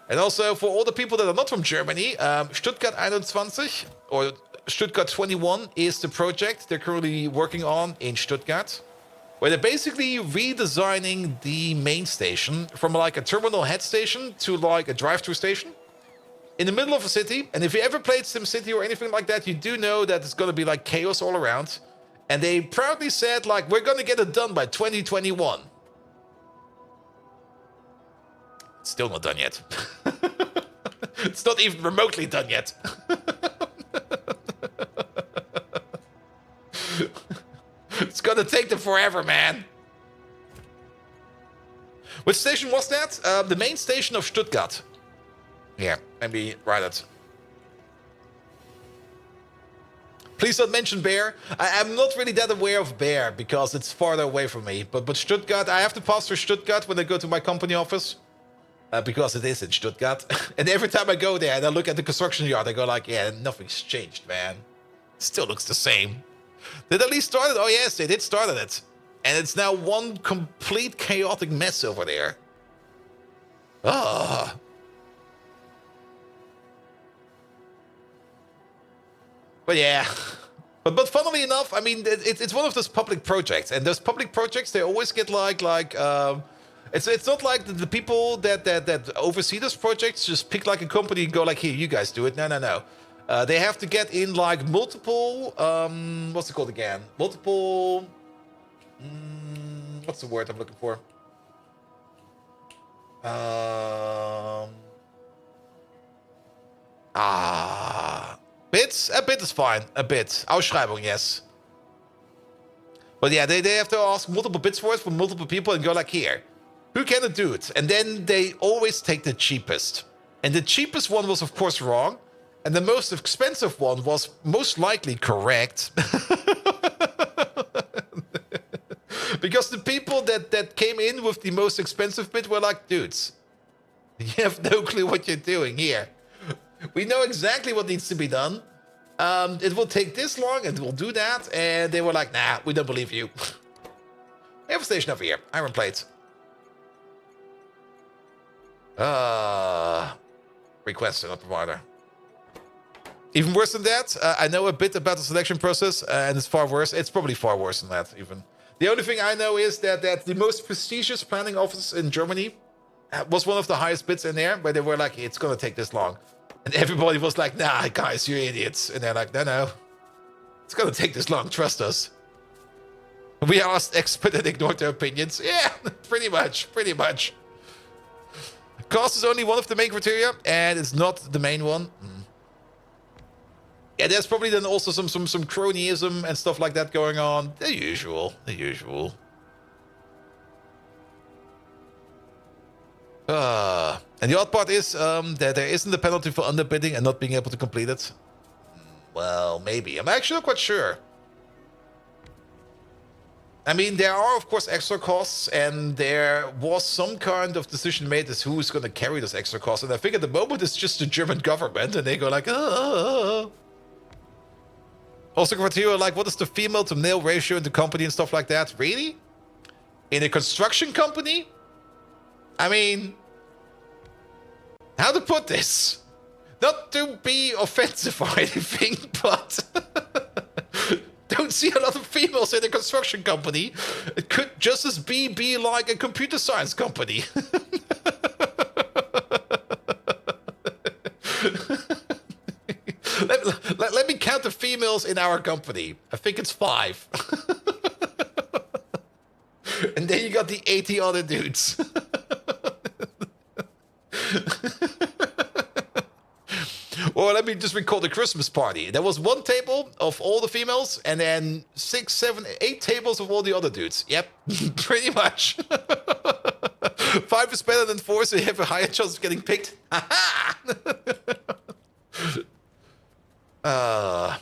And also, for all the people that are not from Germany, Stuttgart 21, or Stuttgart 21, is the project they're currently working on in Stuttgart, where they're basically redesigning the main station from like a terminal head station to like a drive-through station in the middle of a city. And if you ever played SimCity or anything like that, you do know that it's going to be like chaos all around. And they proudly said, like, we're going to get it done by 2021. It's still not done yet. It's not even remotely done yet. It's going to take them forever, man. Which station was that? The main station of Stuttgart. Yeah, let me write it. Please don't mention Bear. I'm not really that aware of Bear because it's farther away from me. But Stuttgart, I have to pass through Stuttgart when I go to my company office. Because it is in Stuttgart. And every time I go there and I look at the construction yard, I go like, yeah, nothing's changed, man. Still looks the same. Did they at least start it? Oh yes, they did start it. And it's now one complete chaotic mess over there. Ah. But yeah. But funnily enough, I mean, it's one of those public projects. And those public projects, they always get it's not like the people that oversee those projects just pick like a company and go like, here, you guys do it. No. They have to get in like multiple, what's it called again? Multiple, what's the word I'm looking for? Bits? A bit is fine. A bit. Ausschreibung, yes. But yeah, they have to ask multiple bits for it from multiple people and go like, here, who can it do it? And then they always take the cheapest. And the cheapest one was, of course, wrong. And the most expensive one was most likely correct. Because the people that came in with the most expensive bit were like, dudes, you have no clue what you're doing here. We know exactly what needs to be done. It will take this long and we'll do that. And they were like, nah, we don't believe you. We have a station over here. Iron plate. Request a provider. Even worse than that, I know a bit about the selection process, and it's far worse. It's probably far worse than that, even. The only thing I know is that the most prestigious planning office in Germany was one of the highest bids in there, where they were like, it's going to take this long. And everybody was like, nah, guys, you're idiots. And they're like, no. It's going to take this long. Trust us. We asked experts and ignored their opinions. Yeah, pretty much. Cost is only one of the main criteria, and it's not the main one. Yeah, there's probably then also some cronyism and stuff like that going on. The usual. And the odd part is that there isn't a penalty for underbidding and not being able to complete it. Well, maybe. I'm actually not quite sure. I mean, there are, of course, extra costs, and there was some kind of decision made as who is going to carry those extra costs. And I think at the moment it's just the German government, and they go like, Also, Factorio, like, what is the female to male ratio in the company and stuff like that? Really? In a construction company? I mean, how to put this? Not to be offensive or anything, but don't see a lot of females in a construction company. It could just as be like a computer science company. Let me count the females in our company. I think it's 5. And then you got the 80 other dudes. Or let me just recall the Christmas party. There was 1 table of all the females, and then 6, 7, 8 tables of all the other dudes. Yep, pretty much. 5 is better than 4, so you have a higher chance of getting picked. Yeah,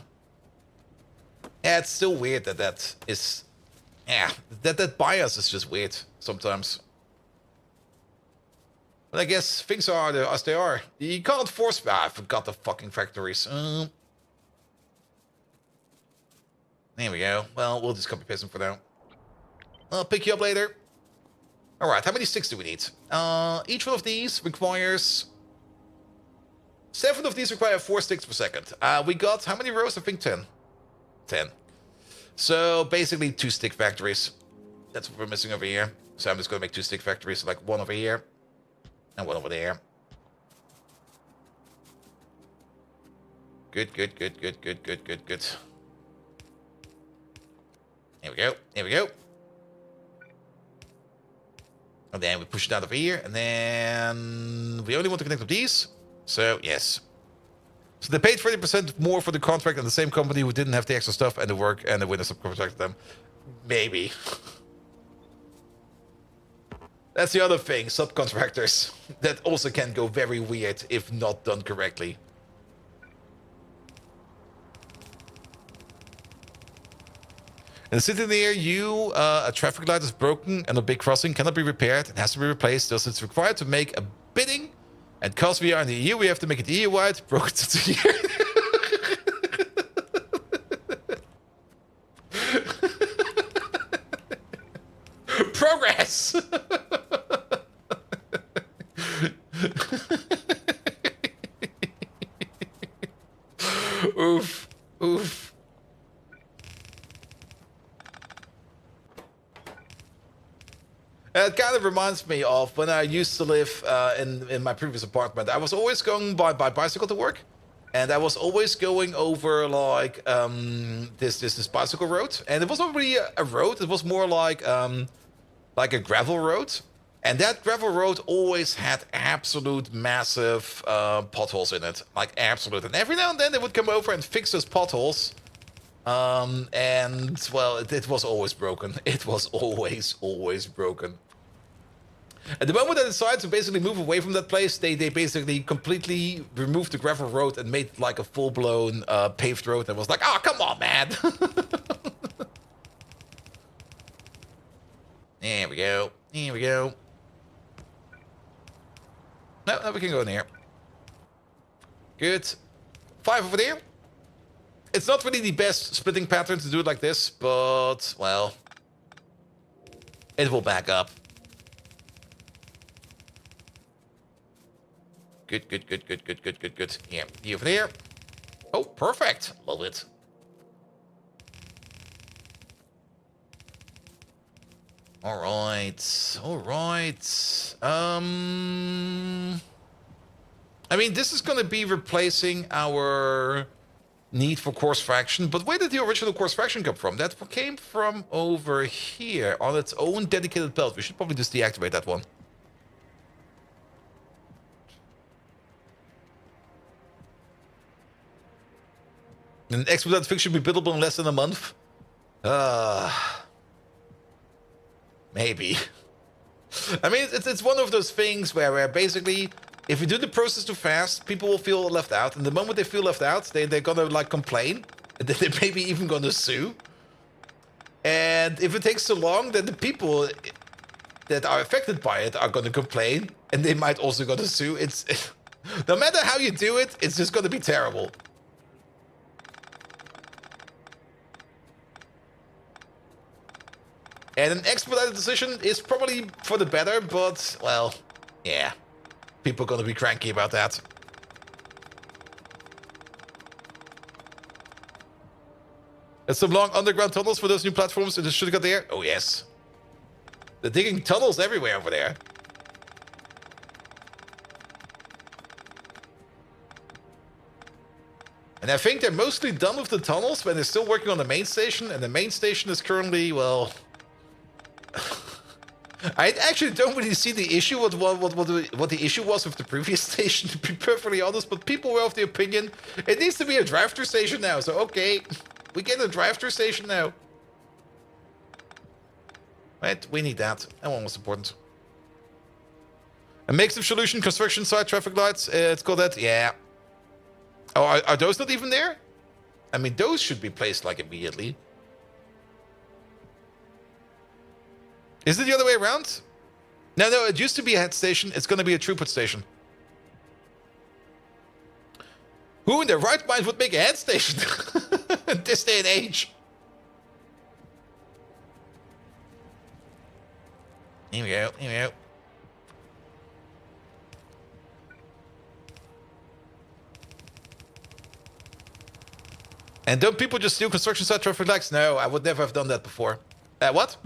it's still weird that is... Yeah, that bias is just weird sometimes. But I guess things are as they are. You can't force... I forgot the fucking factories. There we go. Well, we'll just copy paste them for now. I'll pick you up later. Alright, how many sticks do we need? Each one of these requires... 7 of these require 4 sticks per second. We got... How many rows? I think 10. 10. So, basically 2 stick factories. That's what we're missing over here. So I'm just going to make 2 stick factories. Like 1 over here. And 1 over there. Good. There we go. And then we push it out over here. And then we only want to connect with these. So, yes. So they paid 30% more for the contract and the same company who didn't have the extra stuff and the work, and the winner subcontracted them. Maybe. That's the other thing, subcontractors. That also can go very weird if not done correctly. In the city near you, a traffic light is broken and a big crossing cannot be repaired. It has to be replaced, thus it's required to make a bidding. And because we are in the EU, we have to make it EU-wide. Broken to the year. Progress! Oof. It kind of reminds me of when I used to live in my previous apartment. I was always going by bicycle to work. And I was always going over like this bicycle road, and it was not really a road. It was more like a gravel road, and that gravel road always had absolute massive potholes in it, like absolute. And every now and then they would come over and fix those potholes. And well, it was always broken. It was always broken. At the moment I decided to basically move away from that place, they basically completely removed the gravel road and made like a full-blown paved road. And was like, oh, come on, man. There we go. Here we go. No, we can go in here. Good. 5 over there. It's not really the best splitting pattern to do it like this, but, well, it will back up. Good. Yeah, over there. Oh, perfect. Love it. All right. I mean, this is going to be replacing our need for course fraction, but where did the original course fraction come from? That came from over here on its own dedicated belt. We should probably just deactivate that one. An expedited fix should be buildable in less than a month. Maybe. I mean, it's one of those things where basically, if you do the process too fast, people will feel left out. And the moment they feel left out, they're gonna like complain. And then they're maybe even gonna sue. And if it takes too long, then the people that are affected by it are gonna complain. And they might also gonna sue. No matter how you do it, it's just gonna be terrible. And an expedited decision is probably for the better, but, well, yeah. People are gonna be cranky about that. There's some long underground tunnels for those new platforms in the Stuttgart there. Oh, yes. They're digging tunnels everywhere over there. And I think they're mostly done with the tunnels, but they're still working on the main station, and the main station is currently, well... I actually don't really see the issue, what the issue was with the previous station, to be perfectly honest, but people were of the opinion it needs to be a drive-through station now, so okay, we get a drive-through station now. Right, we need that. That one was important. A mixed solution, construction site, traffic lights, it's called that, yeah. Oh, are those not even there? I mean, those should be placed, like, immediately. Is it the other way around? No, it used to be a head station. It's going to be a throughput station. Who in their right mind would make a head station in this day and age? Here we go. And don't people just steal construction site traffic lights? No, I would never have done that before. What?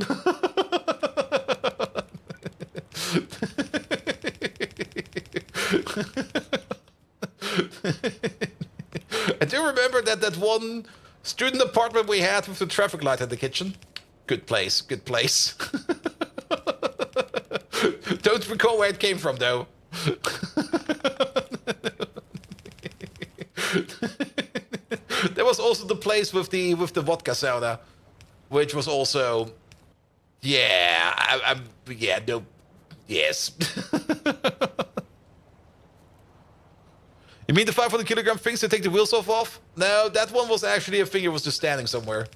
I do remember that one student apartment we had with the traffic light in the kitchen. Good place. Don't recall where it came from, though. There was also the place with the vodka sauna, which was also, yes. You mean the 500 kilogram things to take the wheels off? No, that one was actually a thing. It was just standing somewhere.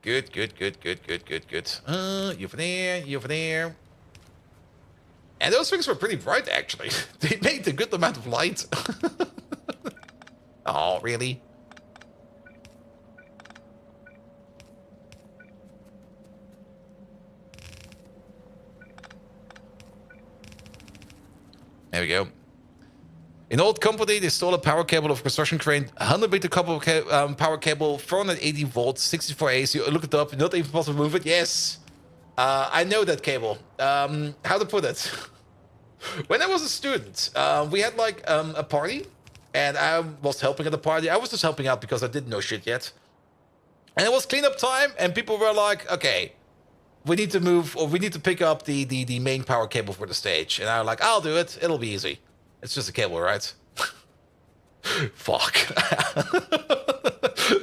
Good. You over there. And those things were pretty bright, actually. They made a good amount of light. Oh, really? There we go. In old company, they stole a power cable of a construction crane, 100 meter power cable, 480 volts, 64 AC. You look it up, not even possible to move it. Yes. I know that cable. How to put it? When I was a student, we had like a party, and I was helping at the party. I was just helping out because I didn't know shit yet. And it was cleanup time, and people were like, okay, we need to move, or we need to pick up the main power cable for the stage. And I was like, I'll do it. It'll be easy. It's just a cable, right? Fuck.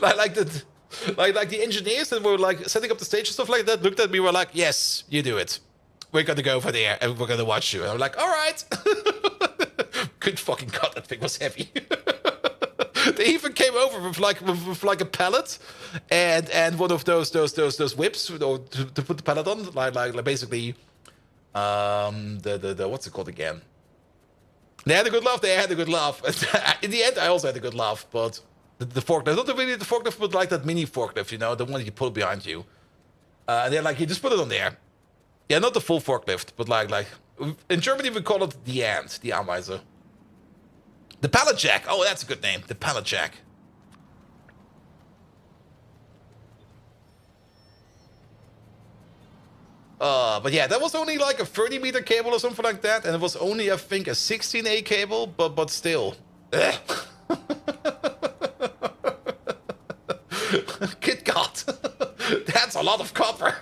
like the engineers that were like setting up the stage and stuff like that looked at me, were like, yes, you do it. We're gonna go over there and we're gonna watch you. And I'm like, all right. Good fucking god, that thing was heavy. They even came over with like a pallet and one of those whips to put the pallet on, like basically the what's it called again? They had a good laugh. They had a good laugh. In the end, I also had a good laugh, but the forklift, not really the forklift, but like that mini forklift, you know, the one that you pull behind you. And they're like, you just put it on there. Yeah, not the full forklift, but like in Germany we call it the ant, the Ameise. The pallet jack. Oh, that's a good name. The pallet jack. But yeah, that was only like a 30-meter cable or something like that, and it was only, I think, a 16A cable, but still. Good God. That's a lot of copper.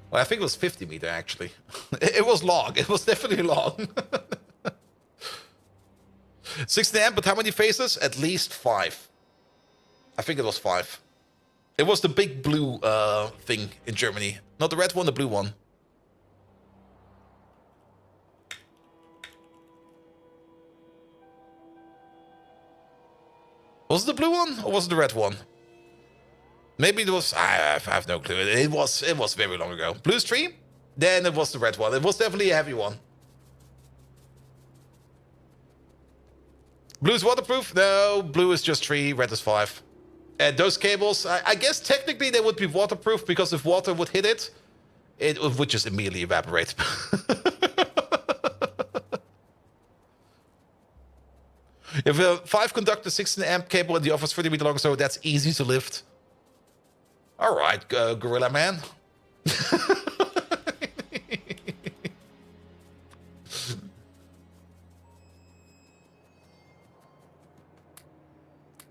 Well, I think it was 50 meter, actually. It was long. It was definitely long. 16 amp, but how many phases? At least 5. I think it was 5. It was the big blue thing in Germany. Not the red one, the blue one. Was it the blue one or was it the red one? Maybe it was. I have no clue. It was very long ago. Blue stream? Then it was the red one. It was definitely a heavy one. Blue is waterproof? No, blue is just 3, red is 5. And those cables, I guess technically they would be waterproof because if water would hit it, it would just immediately evaporate. If a 5 conductor 16 amp cable and the offer's 30 meter long, so that's easy to lift. All right, Gorilla Man.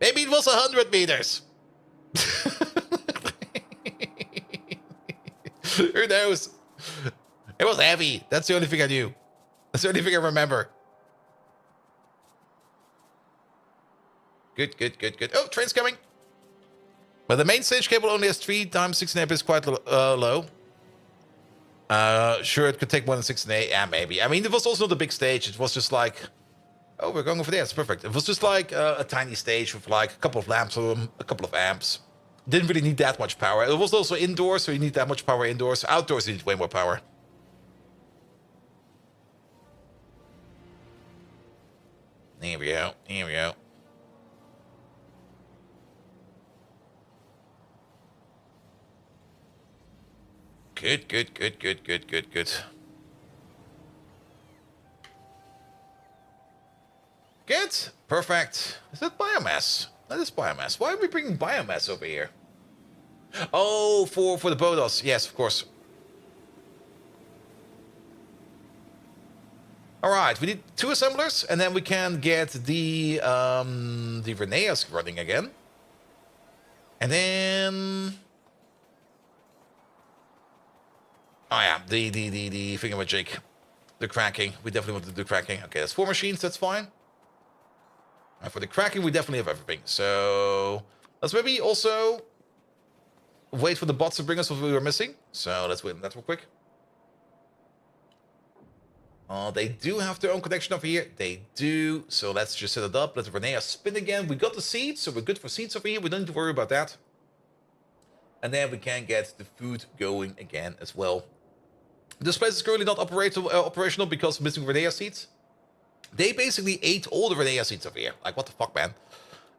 Maybe it was 100 meters. Who knows? It was heavy. That's the only thing I knew. That's the only thing I remember. Good, good, good, good. Oh, train's coming. But the main stage cable only has 3 times 16 amp is quite low. Sure, it could take more than 16 amp. Yeah, maybe. I mean, it was also not a big stage. It was just like, oh, we're going over there. It's perfect. It was just like a tiny stage with like a couple of lamps on them, a couple of amps. Didn't really need that much power. It was also indoors, so you need that much power indoors. Outdoors, you need way more power. Here we go. Here we go. Good, good, good, good, good, good, good. Good. Perfect. Is that biomass? That is biomass. Why are we bringing biomass over here? Oh, for the Bodos. Yes, of course. All right, we need 2 assemblers, and then we can get the Reneas running again. And then... Oh yeah, the thingamajig. The cracking. We definitely want to do cracking. Okay, that's 4 machines, that's fine. And for the cracking, we definitely have everything. So let's maybe also wait for the bots to bring us what we were missing. So let's wait on that real quick. They do have their own connection over here. They do. So let's just set it up. Let Renea spin again. We got the seeds, so we're good for seeds over here. We don't need to worry about that. And then we can get the food going again as well. This place is currently not operational because of missing Renea seeds. They basically ate all the Renea seeds over here. Like, what the fuck, man?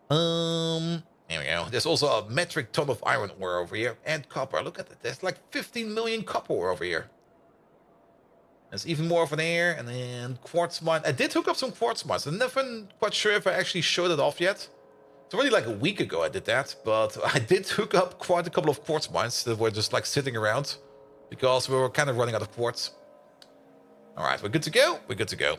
There we go. There's also a metric ton of iron ore over here. And copper. Look at that. There's like 15 million copper ore over here. There's even more over there. And then quartz mine. I did hook up some quartz mines. I'm never quite sure if I actually showed it off yet. It's already like a week ago I did that, but I did hook up quite a couple of quartz mines that were just like sitting around because we were kind of running out of quartz. All right, we're good to go. We're good to go.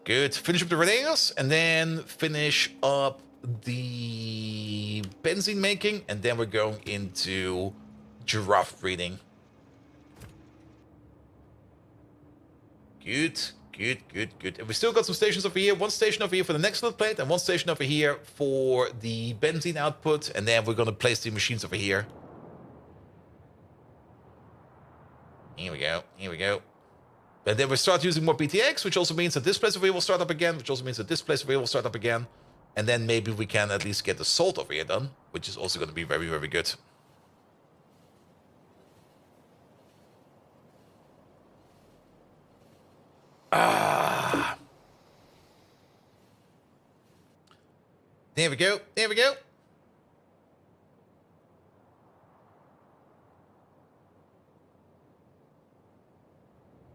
Good. Finish up the radios and then finish up the benzene making, and then we're going into giraffe breeding. Good. Good, good, good. And we still got some stations over here. One station over here for the next little plate, and one station over here for the benzene output. And then we're going to place the machines over here. Here we go. Here we go. And then we start using more PTX, which also means that this place over here will start up again, which also means that this place over here will start up again. And then maybe we can at least get the salt over here done, which is also going to be very, very good. Ah. There we go. There we go.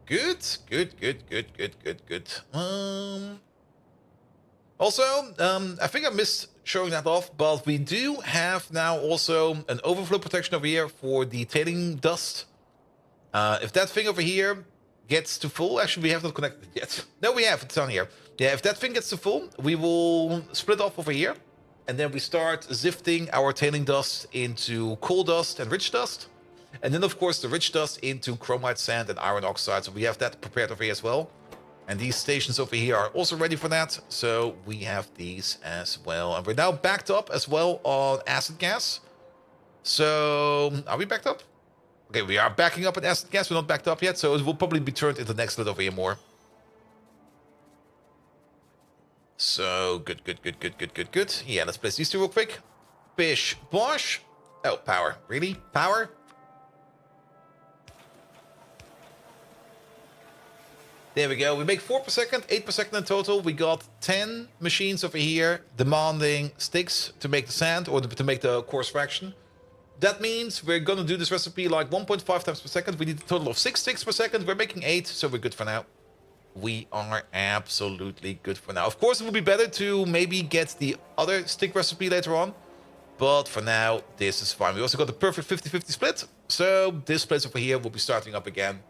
Good, good, good, good, good, good, good. Also, I think I missed showing that off, but we do have now also an overflow protection over here for the tailing dust. If that thing over here gets to full, actually we have not connected it yet. No, we have, it's down here. Yeah, if that thing gets to full, we will split off over here, and then we start zifting our tailing dust into coal dust and rich dust. And then, of course, the rich dust into chromite sand and iron oxide. So we have that prepared over here as well. And these stations over here are also ready for that. So we have these as well. And we're now backed up as well on acid gas. So, are we backed up? Okay, we are backing up at acid gas. We're not backed up yet. So it will probably be turned into the next lit over here more. So, good, good, good, good, good, good, good. Yeah, let's place these two real quick. Bish, bosh. Oh, power. Really? Power? There we go. We make 4 per second, 8 per second in total. We got 10 machines over here demanding sticks to make the sand or to make the coarse fraction. That means we're going to do this recipe like 1.5 times per second. We need a total of 6 sticks per second. We're making 8, so we're good for now. We are absolutely good for now. Of course, it would be better to maybe get the other stick recipe later on. But for now, this is fine. We also got the perfect 50-50 split. So this place over here will be starting up again.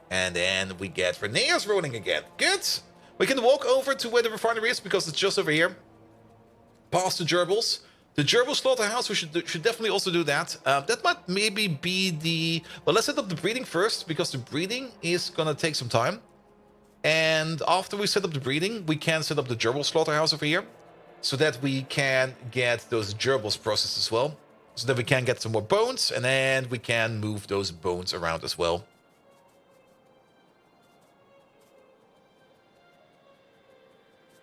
And then we get Reneas rolling again. Good. We can walk over to where the refinery is because it's just over here. Past the gerbils. The gerbil slaughterhouse, we should definitely also do that. That might maybe be the... Well, let's set up the breeding first because the breeding is going to take some time. And after we set up the breeding, we can set up the gerbil slaughterhouse over here. So that we can get those gerbils processed as well. So that we can get some more bones. And then we can move those bones around as well.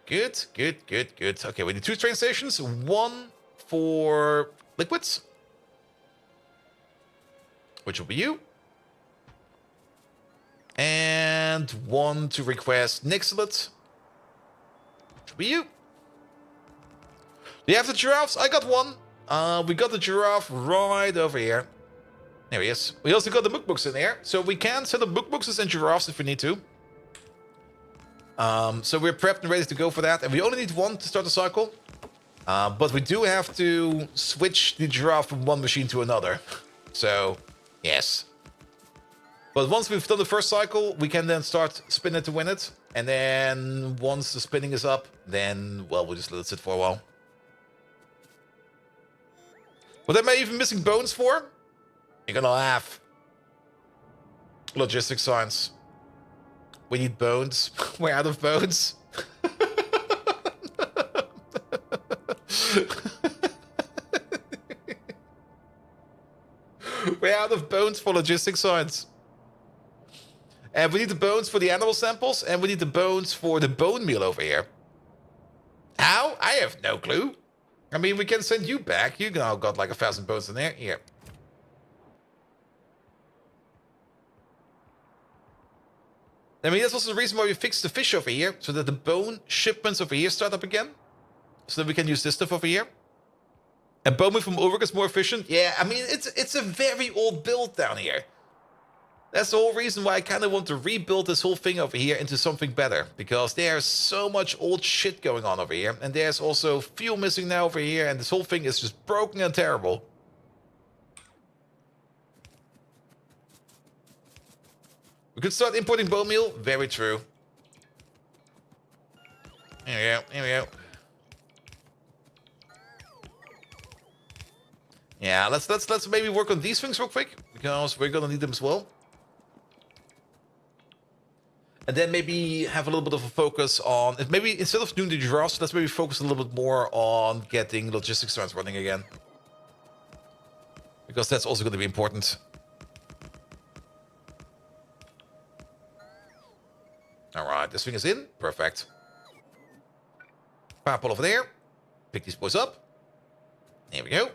Good, good, good, good. Okay, we need 2 train stations. 1 for liquids, which will be you. And 1 to request Nixlet, which will be you. Do you have the giraffes? I got 1. We got the giraffe right over here. There he is. We also got the mukbooks in there. So we can set up mukbooks and giraffes if we need to. So we're prepped and ready to go for that. And we only need 1 to start the cycle. But we do have to switch the giraffe from one machine to another. So, yes. But once we've done the first cycle, we can then start spinning to win it. And then once the spinning is up, then, well, we'll just let it sit for a while. What am I even missing bones for? You're gonna laugh. Logistics science. We need bones. We're out of bones. We're out of bones for logistics science. And we need the bones for the animal samples, and we need the bones for the bone meal over here. How? I have no clue. I mean, we can send you back. You now got like 1,000 bones in there. Here. I mean, that's also the reason why we fixed the fish over here, so that the bone shipments over here start up again. So that we can use this stuff over here. And bone meal from Ulrich is more efficient. Yeah, I mean, it's a very old build down here. That's the whole reason why I kind of want to rebuild this whole thing over here into something better. Because there's so much old shit going on over here. And there's also fuel missing now over here. And this whole thing is just broken and terrible. We could start importing bone meal. Very true. Here we go. Here we go. Yeah, let's maybe work on these things real quick. Because we're gonna need them as well. And then maybe have a little bit of a focus on... Maybe instead of doing the giraffes, let's maybe focus a little bit more on getting logistics turns running again. Because that's also going to be important. Alright, this thing is in. Perfect. Power pole over there. Pick these boys up. There we go.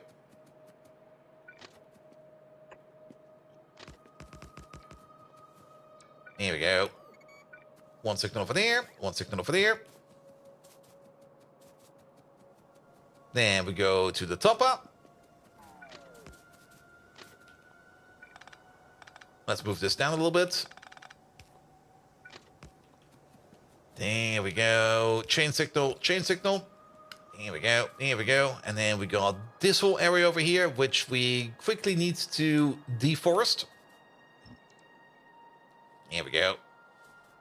Here we go. One signal over there. One signal over there. Then we go to the top up. Let's move this down a little bit. There we go. Chain signal. Chain signal. Here we go. Here we go. And then we got this whole area over here, which we quickly need to deforest. Here we go.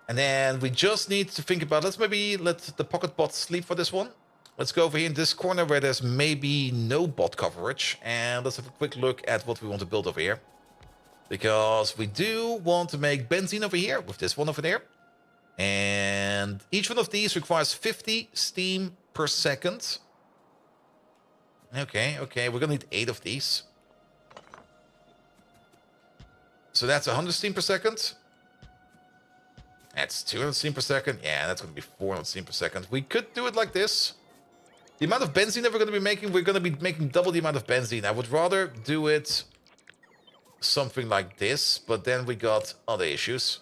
And then we just need to think about, let's maybe let the pocket bots sleep for this one. Let's go over here in this corner where there's maybe no bot coverage. And let's have a quick look at what we want to build over here. Because we do want to make benzene over here with this one over there. And each one of these requires 50 steam per second. Okay, okay, we're gonna need 8 of these. So that's 100 steam per second. That's 200 steam per second. Yeah, that's going to be 400 steam per second. We could do it like this. The amount of benzene that we're going to be making double the amount of benzene. I would rather do it something like this, but then we got other issues.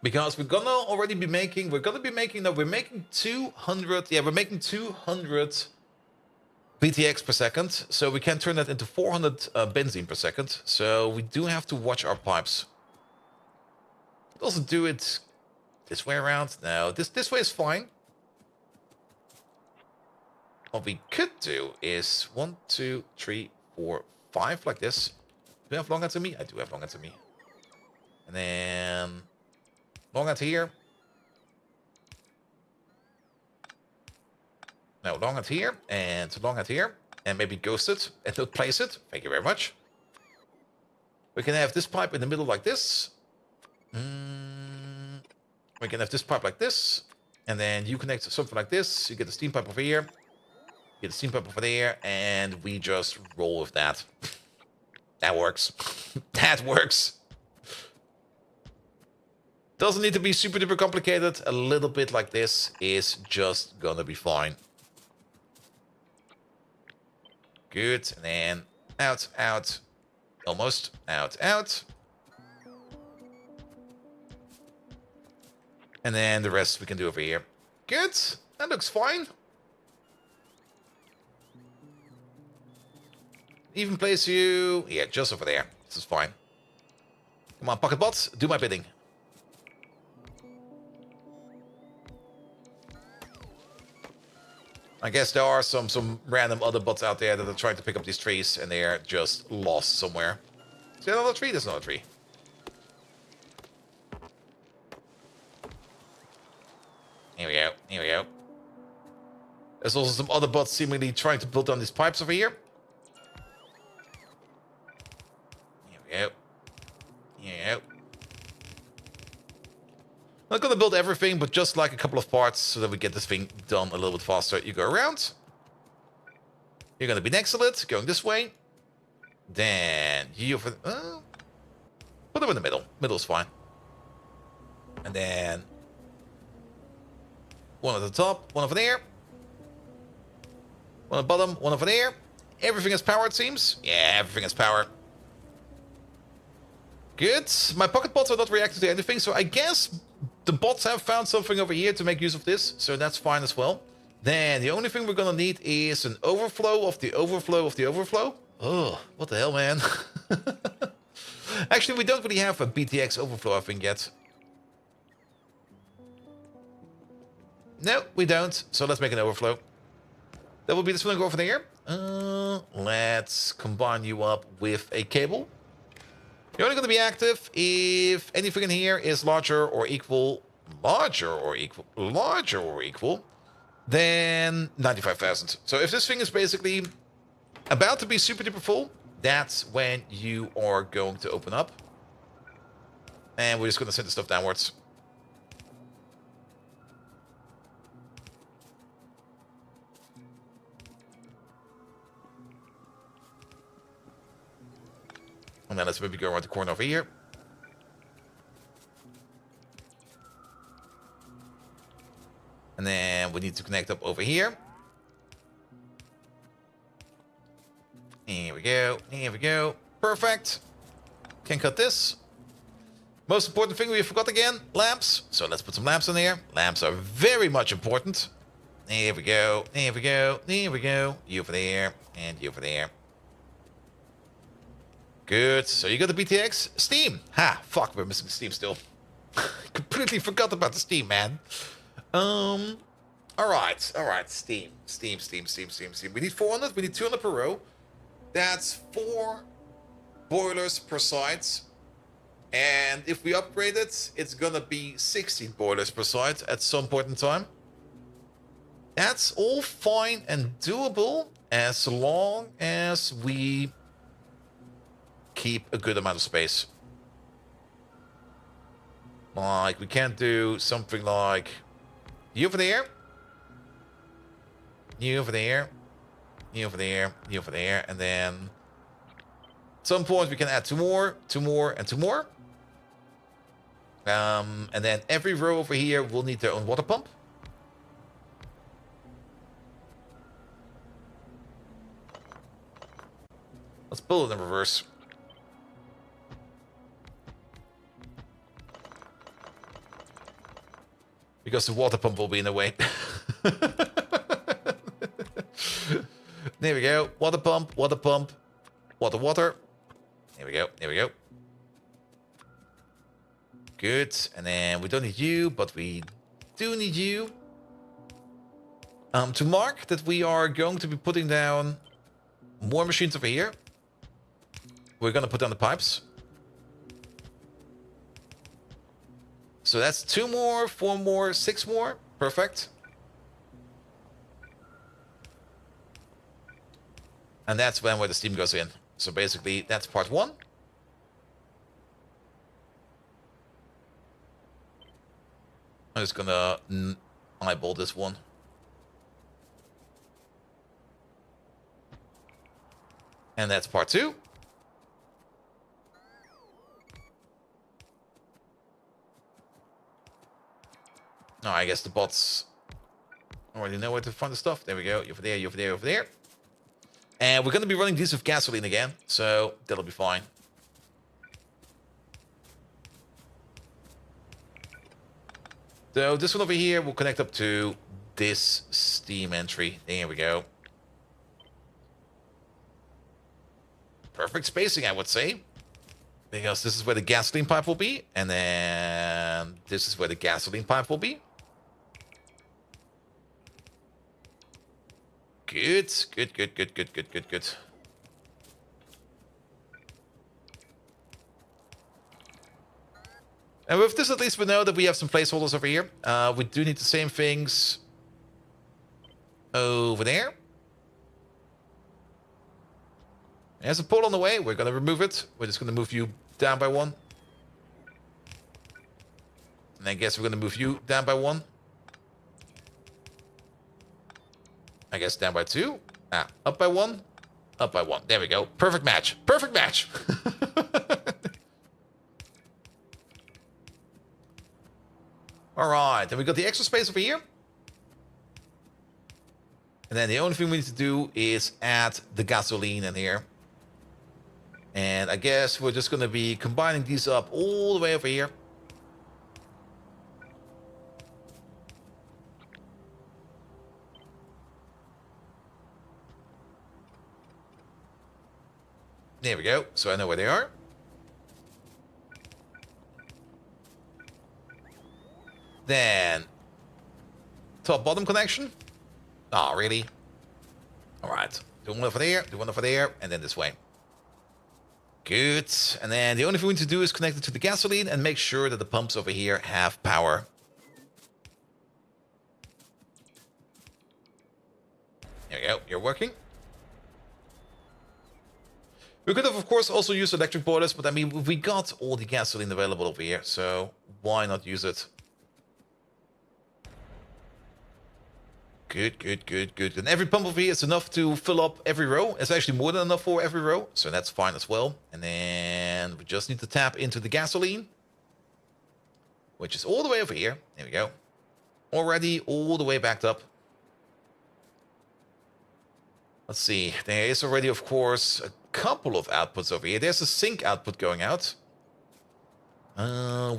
Because we're making 200, yeah, we're making 200 VTX per second, so we can turn that into 400 benzene per second, so we do have to watch our pipes. Also do it this way around. No, this way is fine. What we could do is 1, 2, 3, 4, 5 like this. Do I have long to me? I do have long to me. And then long out here. No, long out here, and long out here. And maybe ghost it, and not place it. Thank you very much. We can have this pipe in the middle like this. We can have this pipe like this. And then you connect something like this. You get the steam pipe over here. You get the steam pipe over there. And we just roll with that. That works. That works. Doesn't need to be super duper complicated. A little bit like this is just gonna be fine. Good. And then out, out. Almost. Out, out. And then the rest we can do over here. Good. That looks fine. Even place you... Yeah, just over there. This is fine. Come on, pocket bots. Do my bidding. I guess there are some random other bots out there that are trying to pick up these trees, and they are just lost somewhere. Is there another tree? There's another tree. Here we go. Here we go. There's also some other bots seemingly trying to build down these pipes over here. Here we go. Here we go. Not gonna build everything, but just like a couple of parts so that we get this thing done a little bit faster. You go around. You're gonna be next to it, going this way. Then you over... put them in the middle. Middle's fine. And then... one at the top, one over there. One at the bottom, one over there. Everything has power, it seems. Yeah, everything has power. Good. My pocket bots are not reacting to anything, so I guess the bots have found something over here to make use of this, so that's fine as well. Then the only thing we're gonna need is an overflow of the overflow of the overflow. Oh, what the hell, man. Actually, we don't really have a BTX overflow, I think, yet. No, we don't. So let's make an overflow. That will be this one over there. Let's combine you up with a cable. You're only going to be active if anything in here is larger or equal than 95,000. So if this thing is basically about to be super duper full, that's when you are going to open up. And we're just going to send the stuff downwards. And then let's maybe go around the corner over here. And then we need to connect up over here. Here we go. Here we go. Perfect. Can cut this. Most important thing we forgot again, lamps. So let's put some lamps in here. Lamps are very much important. Here we go. Here we go. Here we go. You over there. And you over there. Good. So you got the BTX? Steam. Ha. Fuck, we're missing Steam still. Completely forgot about the Steam, man. Alright. Alright. Steam. Steam. We need 400. We need 200 per row. That's 4 boilers per side. And if we upgrade it, it's gonna be 16 boilers per side at some point in time. That's all fine and doable as long as we keep a good amount of space. Like, we can't do something like you over there, you over there, you over there, you over there, and then at some point we can add 2 more, 2 more, and 2 more. And then every row over here will need their own water pump. Let's build it in reverse. Because the water pump will be in the way. There we go. Water pump, water pump, water, water. There we go. There we go. Good. And then we don't need you, but we do need you. To mark that we are going to be putting down more machines over here. We're going to put down the pipes. So that's 2 more, 4 more, 6 more. Perfect. And that's when where the steam goes in. So basically, that's part 1. I'm just gonna eyeball this one. And that's part 2. Oh, I guess the bots already know where to find the stuff. There we go. Over there, over there, over there. And we're going to be running these with gasoline again, so that'll be fine. So this one over here will connect up to this steam entry. There we go. Perfect spacing, I would say. Because this is where the gasoline pipe will be. And then this is where the gasoline pipe will be. Good. Good. And with this, at least we know that we have some placeholders over here. We do need the same things over there. There's a pole on the way. We're going to remove it. We're just going to move you down by 1. And I guess we're going to move you down by 1. I guess down by 2. Up by 1. Up by 1. There we go. Perfect match. Perfect match. All right. Then we got the extra space over here. And then the only thing we need to do is add the gasoline in here. And I guess we're just going to be combining these up all the way over here. There we go. So I know where they are. Then top-bottom connection. Oh, really? All right. Do one over there, do one over there, and then this way. Good. And then the only thing we need to do is connect it to the gasoline and make sure that the pumps over here have power. There you go. You're working. We could have, of course, also used electric boilers, but I mean, we got all the gasoline available over here, so why not use it? Good, good, good, good. And every pump over here is enough to fill up every row. It's actually more than enough for every row, so that's fine as well. And then we just need to tap into the gasoline, which is all the way over here. There we go. Already all the way backed up. Let's see. There is already, of course, a couple of outputs over here. There's a sink output going out.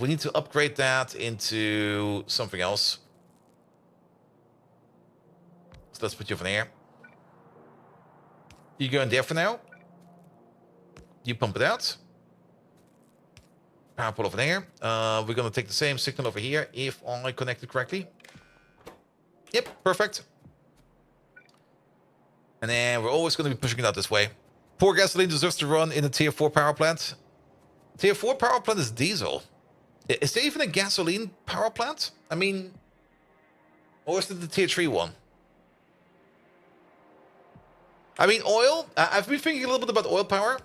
We need to upgrade that into something else. So let's put you over there. You go in there for now. You pump it out. Power pole over there. We're going to take the same signal over here if I connect it correctly. Yep, perfect. And then we're always going to be pushing it out this way. Poor gasoline deserves to run in a tier 4 power plant. Tier 4 power plant is diesel. Is there even a gasoline power plant? I mean, or is it the tier 3 one? I mean, oil. I've been thinking a little bit about oil power.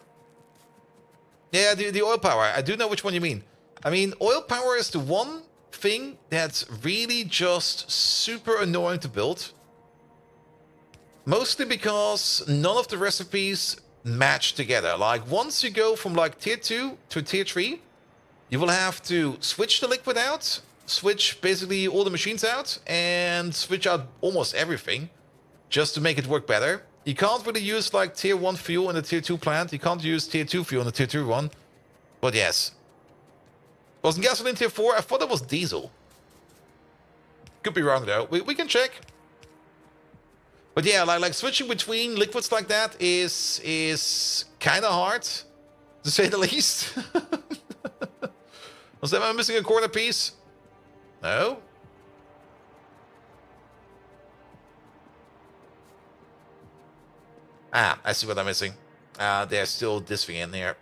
Yeah, the oil power. I do know which one you mean. I mean, oil power is the one thing that's really just super annoying to build. Mostly because none of the recipes match together. Like, once you go from like tier 2 to tier 3, you will have to switch the liquid out, switch basically all the machines out, and switch out almost everything just to make it work better. You can't really use like tier 1 fuel in the tier 2 plant. You can't use tier 2 fuel in the tier 2 one. But yes. Wasn't gasoline tier 4? I thought it was diesel. Could be wrong though. We can check. But yeah, like switching between liquids like that is kind of hard, to say the least. Was that missing a corner piece? No. Ah, I see what I'm missing. There's still this thing in there.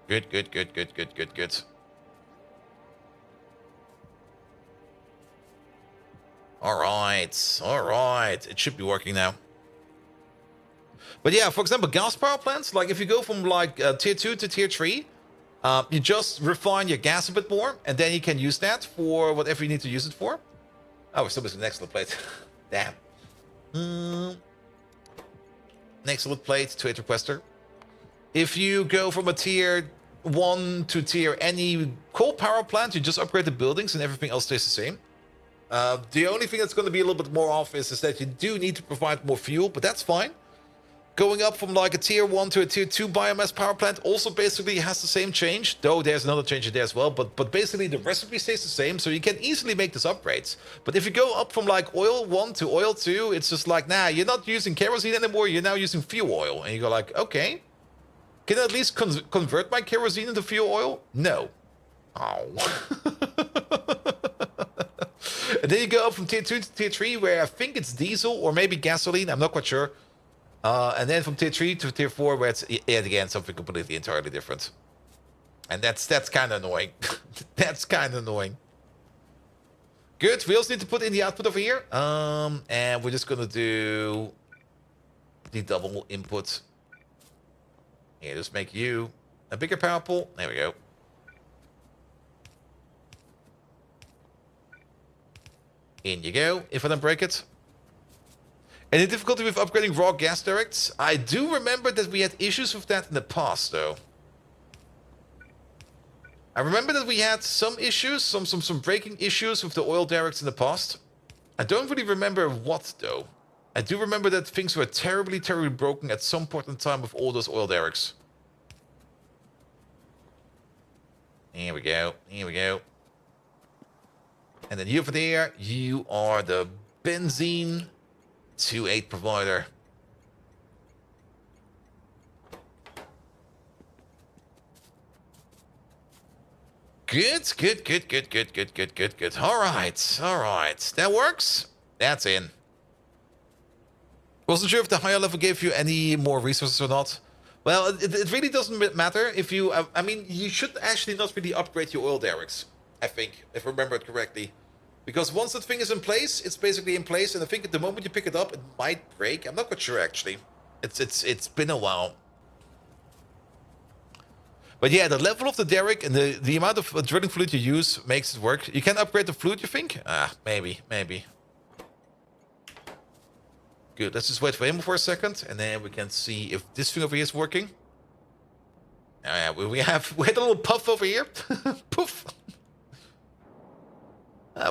Good, good, good, good, good, good, good. All right. It should be working now. But yeah, for example, gas power plants, like if you go from like tier 2 to tier 3, you just refine your gas a bit more, and then you can use that for whatever you need to use it for. Oh, we're still missing an excellent plate. Damn. Excellent plate to a requester. If you go from a tier 1 to tier any coal power plant, you just upgrade the buildings and everything else stays the same. The only thing that's going to be a little bit more off is that you do need to provide more fuel, but that's fine. Going up from like a tier 1 to a tier 2 biomass power plant also basically has the same change, though there's another change in there as well, but basically the recipe stays the same, so you can easily make these upgrades. But if you go up from like oil 1 to oil 2, it's just like, nah, you're not using kerosene anymore, you're now using fuel oil. And you go like, okay, can I at least convert my kerosene into fuel oil? No. Oh. And then you go up from tier 2 to tier 3, where I think it's diesel or maybe gasoline, I'm not quite sure. And then from tier 3 to tier 4, where it's yet again something completely entirely different. And that's kind of annoying. That's kind of annoying. Good, we also need to put in the output over here. And we're just gonna do the double input. Here, just make you a bigger power pole. There we go. In you go, if I don't break it. Any difficulty with upgrading raw gas directs? I do remember that we had issues with that in the past, though. I remember that we had some issues, some breaking issues with the oil derricks in the past. I don't really remember what, though. I do remember that things were terribly, terribly broken at some point in time with all those oil derricks. Here we go. Here we go. And then you over there, you are the benzene 2.8 provider. Good, good, good, good, good, good, good, good, good. All right, all right. That works. That's in. Wasn't sure if the higher level gave you any more resources or not. Well, it really doesn't matter if you... I mean, you should actually not really upgrade your oil derricks, I think, if I remember it correctly. Because once that thing is in place, it's basically in place, and I think at the moment you pick it up, it might break. I'm not quite sure, actually. It's been a while. But yeah, the level of the derrick and the amount of drilling fluid you use makes it work. You can upgrade the fluid, you think? Maybe. Good, let's just wait for him for a second, and then we can see if this thing over here is working. Oh yeah, we had a little puff over here. Poof.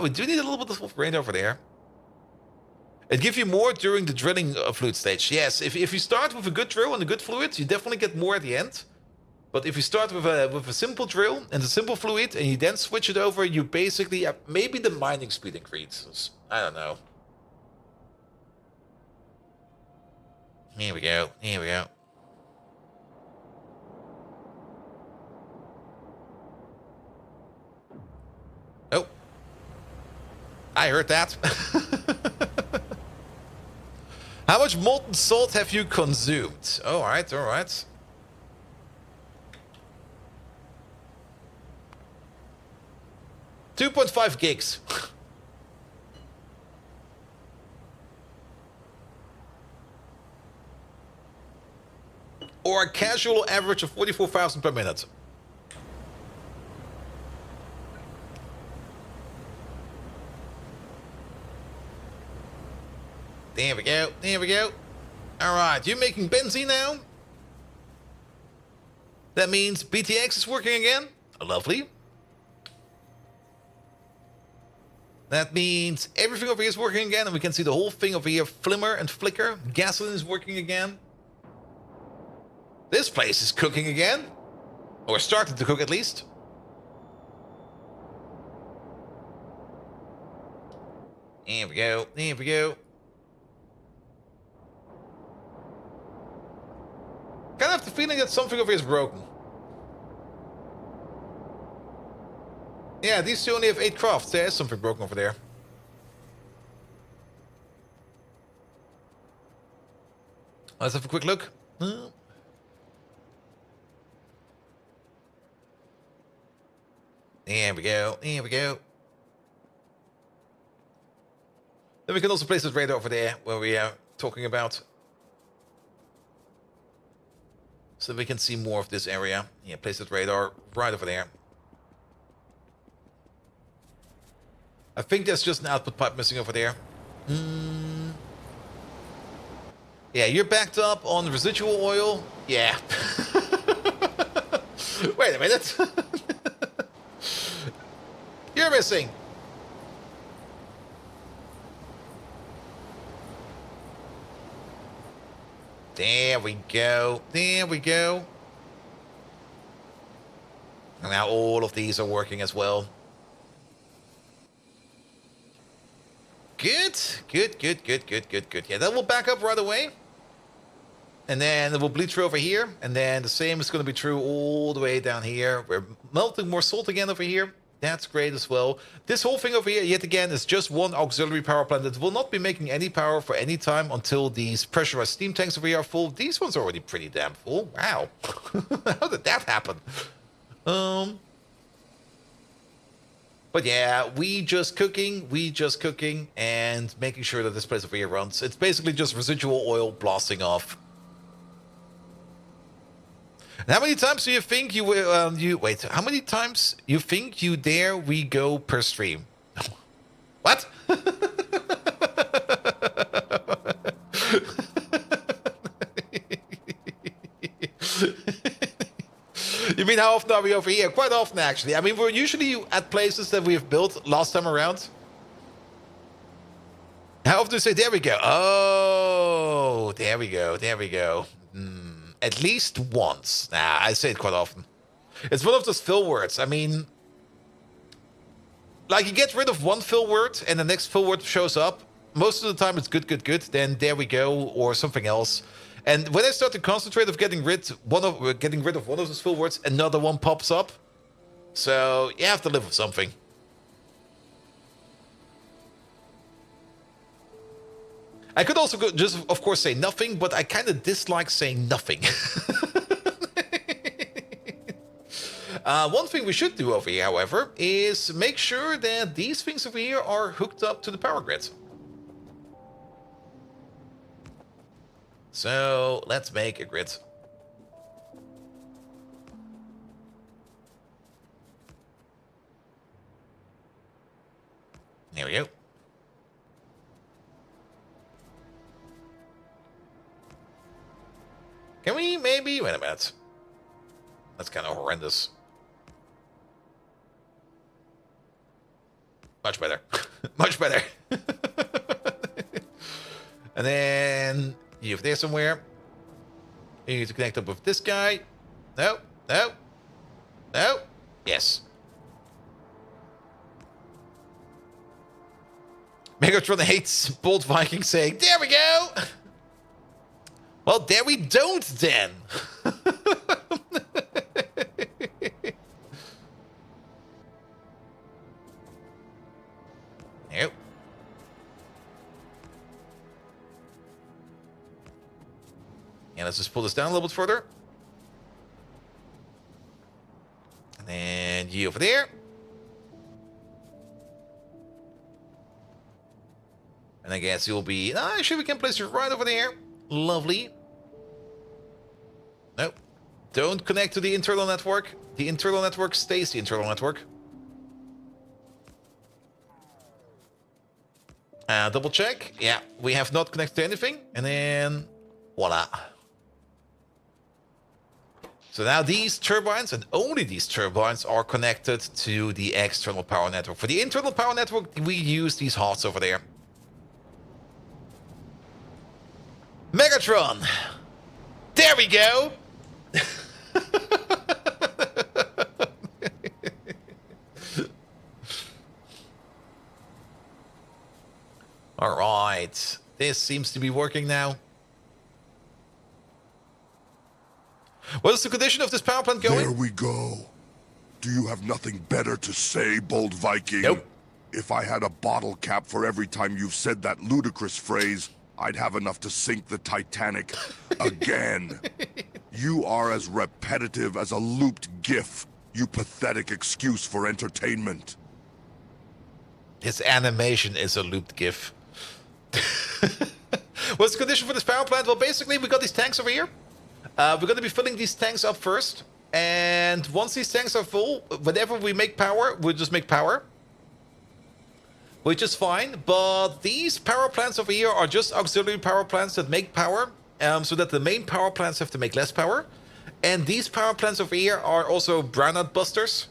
We do need a little bit of rain over there. It gives you more during the drilling fluid stage. Yes, if you start with a good drill and a good fluid, you definitely get more at the end. But if you start with a simple drill and a simple fluid, and you then switch it over, you basically have maybe the mining speed increases. I don't know. Here we go. Here we go. Oh. I heard that. How much molten salt have you consumed? All right, all right. $2.5 gigs. Or a casual average of 44,000 per minute. There we go. There we go. All right, you're making benzene now. That means BTX is working again. Lovely. That means everything over here is working again, and we can see the whole thing over here flimmer and flicker. Gasoline is working again. This place is cooking again. Or starting to cook at least. There we go. There we go. Kind of have the feeling that something over here is broken. Yeah, these two only have 8 crafts. There is something broken over there. Let's have a quick look. There we go. There we go. Then we can also place this radar over there where we are talking about. So we can see more of this area. Yeah, place that radar right over there. I think there's just an output pipe missing over there. Yeah, you're backed up on residual oil. Yeah. Wait a minute. You're missing. There we go. There we go. And now all of these are working as well. Good. Good, good, good, good, good, good. Yeah, that will back up right away. And then it will bleed through over here. And then the same is going to be true all the way down here. We're melting more salt again over here. That's great as well. This whole thing over here, yet again, is just one auxiliary power plant that will not be making any power for any time until these pressurized steam tanks over here are full. These ones are already pretty damn full. Wow. How did that happen? But yeah, we just cooking, and making sure that this place over here runs. It's basically just residual oil blasting off. And how many times do you think you will, wait, how many times you think you dare we go per stream? What? You mean how often are we over here? Quite often, actually. I mean, we're usually at places that we have built last time around. How often do you say, there we go? Oh, there we go, there we go. At least once. Nah, I say it quite often. It's one of those fill words. I mean, like you get rid of one fill word and the next fill word shows up. Most of the time it's good, good, good. Then there we go, or something else. And when I start to concentrate of getting rid of one of those fill words, another one pops up. So you have to live with something. I could also just, of course, say nothing, but I kind of dislike saying nothing. One thing we should do over here, however, is make sure that these things over here are hooked up to the power grid. So let's make a grid. There we go. Can we maybe... Wait a minute. That's kind of horrendous. Much better. Much better. And then you have there somewhere. You need to connect up with this guy. No, no, no. Yes. Megatron hates Bolt Viking saying, there we go! Well, there we don't then. Nope. And let's just pull this down a little bit further. And then you over there. And I guess you'll be... actually, we can place you right over there. Lovely. Nope. Don't connect to the internal network. The internal network stays the internal network. Double check. Yeah, we have not connected to anything. And then... voila. So now these turbines, and only these turbines, are connected to the external power network. For the internal power network, we use these hots over there. Megatron! There we go! Alright. This seems to be working now. What is the condition of this power plant going? There we go. Do you have nothing better to say, Bold Viking? Nope. If I had a bottle cap for every time you've said that ludicrous phrase, I'd have enough to sink the Titanic again. You are as repetitive as a looped GIF, you pathetic excuse for entertainment. His animation is a looped GIF. What's the condition for this power plant? Well, basically, we got these tanks over here. We're going to be filling these tanks up first. And once these tanks are full, whenever we make power, we'll just make power. Which is fine. But these power plants over here are just auxiliary power plants that make power. So that the main power plants have to make less power. And these power plants over here are also brownout busters.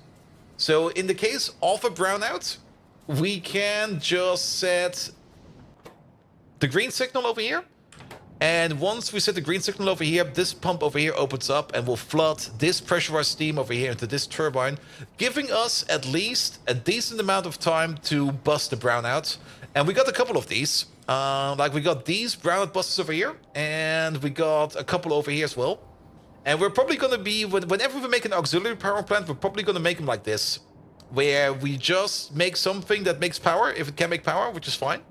So in the case of a brownout, we can just set the green signal over here. And once we set the green signal over here, this pump over here opens up and will flood this pressurized steam over here into this turbine, giving us at least a decent amount of time to bust the brownout. And we got a couple of these. Like we got these brownout busters over here, and we got a couple over here as well. And we're probably going to be, whenever we make an auxiliary power plant, we're probably going to make them like this, where we just make something that makes power, if it can make power, which is fine.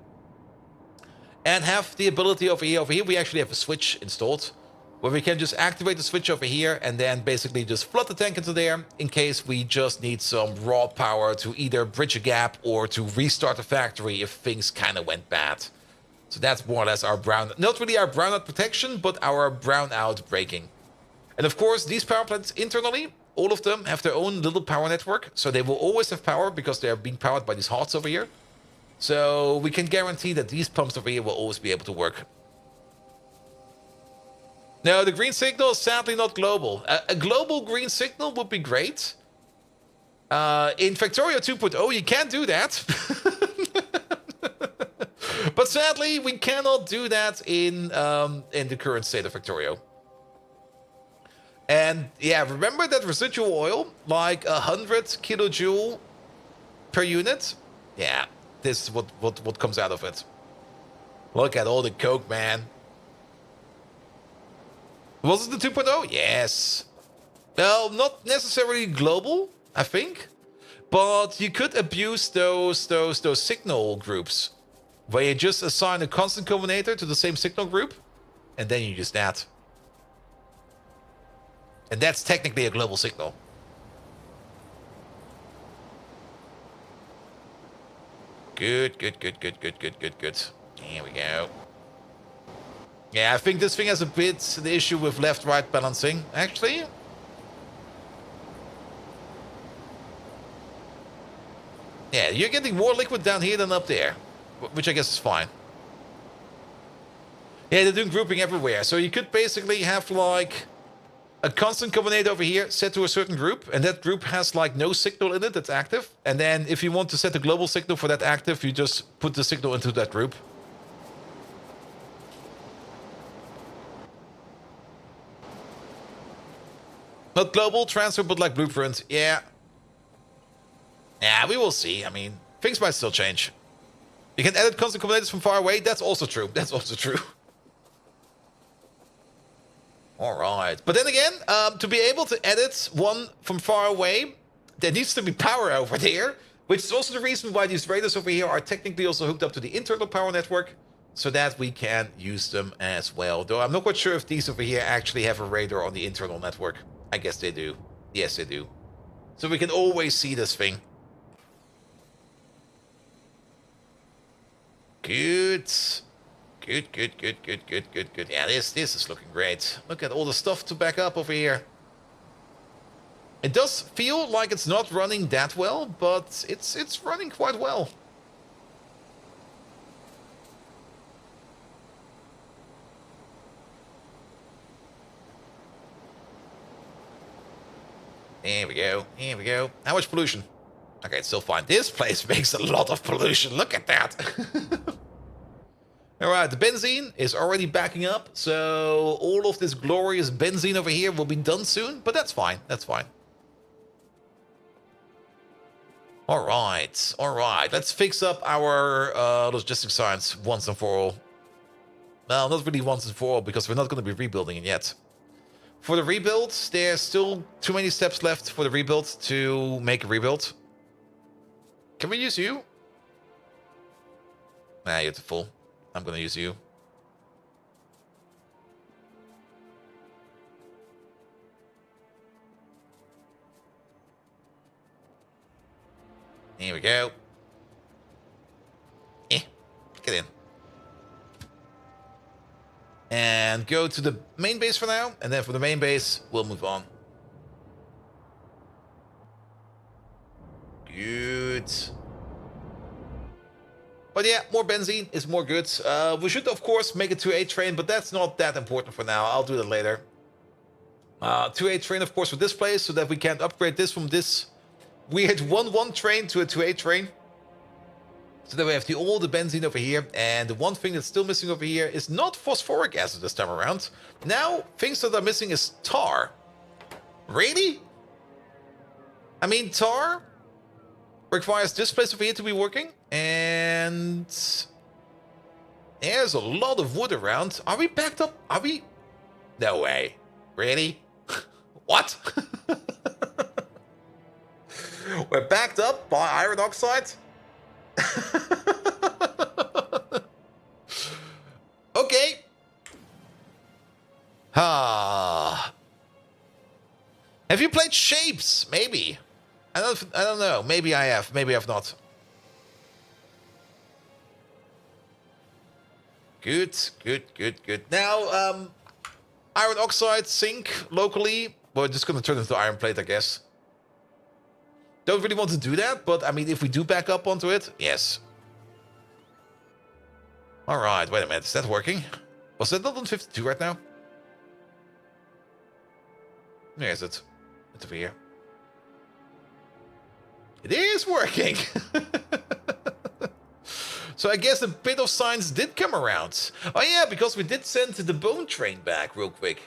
And have the ability over here. Over here, we actually have a switch installed, where we can just activate the switch over here and then basically just flood the tank into there in case we just need some raw power to either bridge a gap or to restart the factory if things kind of went bad. So that's more or less our not really our brownout protection, but our brownout braking. And of course, these power plants internally, all of them have their own little power network. So they will always have power because they're being powered by these hots over here. So we can guarantee that these pumps over here will always be able to work. No, the green signal is sadly not global. A global green signal would be great. In Factorio 2.0, you can do that. But sadly, we cannot do that in the current state of Factorio. And yeah, remember that residual oil, like 100 kilojoule per unit? Yeah. This is what comes out of it. Look at all the coke, man. Was it the 2.0? Yes. Well, not necessarily global, I think. But you could abuse those signal groups, where you just assign a constant combinator to the same signal group, and then you use that. And that's technically a global signal. Good. Here we go. Yeah, I think this thing has a bit the issue with left-right balancing, actually. Yeah, you're getting more liquid down here than up there, which I guess is fine. Yeah, they're doing grouping everywhere, so you could basically have, like, a constant combinator over here set to a certain group, and that group has, like, no signal in it that's active. And then if you want to set a global signal for that active, you just put the signal into that group. Not global transfer, but like blueprint. Yeah. Yeah, we will see. I mean, things might still change. You can edit constant combinators from far away. That's also true. That's also true. All right. But then again, to be able to edit one from far away, there needs to be power over there, which is also the reason why these radars over here are technically also hooked up to the internal power network, so that we can use them as well. Though I'm not quite sure if these over here actually have a radar on the internal network. I guess they do. Yes, they do. So we can always see this thing. Good. Good. Yeah, this is looking great. Look at all the stuff to back up over here. It does feel like it's not running that well, but it's running quite well. Here we go. How much pollution? Okay, it's still fine. This place makes a lot of pollution. Look at that. Alright, the benzene is already backing up. So all of this glorious benzene over here will be done soon. But that's fine. That's fine. Alright. Let's fix up our logistics science once and for all. Well, not really once and for all, because we're not going to be rebuilding it yet. For the rebuild, there's still too many steps left for the rebuild to make a rebuild. Can we use you? Nah, you're too full. I'm gonna use you. Here we go. Get in. And go to the main base for now, and then for the main base, we'll move on. Good. But yeah, more benzene is more good. We should, of course, make a 2A train, but that's not that important for now. I'll do that later. 2A train, of course, for this place, so that we can upgrade this from this weird 1-1 train to a 2A train. So that we have all the benzene over here. And the one thing that's still missing over here is not phosphoric acid this time around. Now, things that are missing is tar. Really? I mean, tar requires this place over here to be working. And there's a lot of wood around. Are we backed up? Are we? No way. Really? What? We're backed up by iron oxide? Okay. Have you played Shapes? Maybe. I don't know. Maybe I have. Maybe I've not. Good. Now, iron oxide sink locally. We're just going to turn it into iron plate, I guess. Don't really want to do that, but I mean, if we do back up onto it, yes. Alright, wait a minute. Is that working? Was that not on 52 right now? Where is it? It's over here. It is working! So I guess a bit of science did come around. Oh yeah, because we did send the bone train back real quick.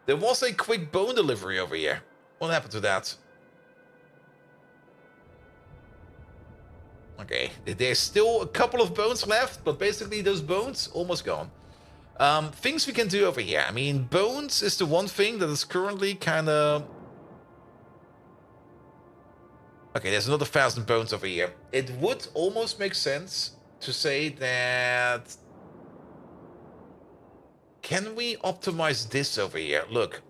There was a quick bone delivery over here. What happened to that? Okay, there's still a couple of bones left, but basically those bones almost gone. Things we can do over here. I mean, bones is the one thing that is currently kind of Okay, there's another 1,000 bones over here. It would almost make sense to say that... Can we optimize this over here? Look,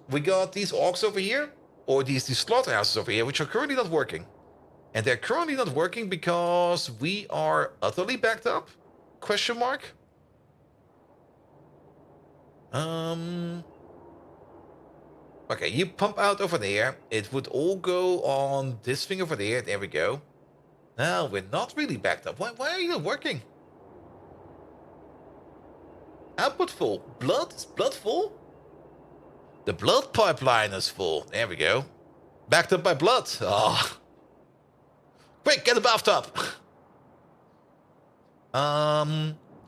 we got these orcs over here, or these slaughterhouses over here, which are currently not working. And they're currently not working because we are utterly backed up? Question mark? Okay, you pump out over there. It would all go on this thing over there. There we go. No, we're not really backed up. Why are you not working? Output full. Blood? Is blood full? The blood pipeline is full. There we go. Backed up by blood. Oh. Quick, get the bathtub.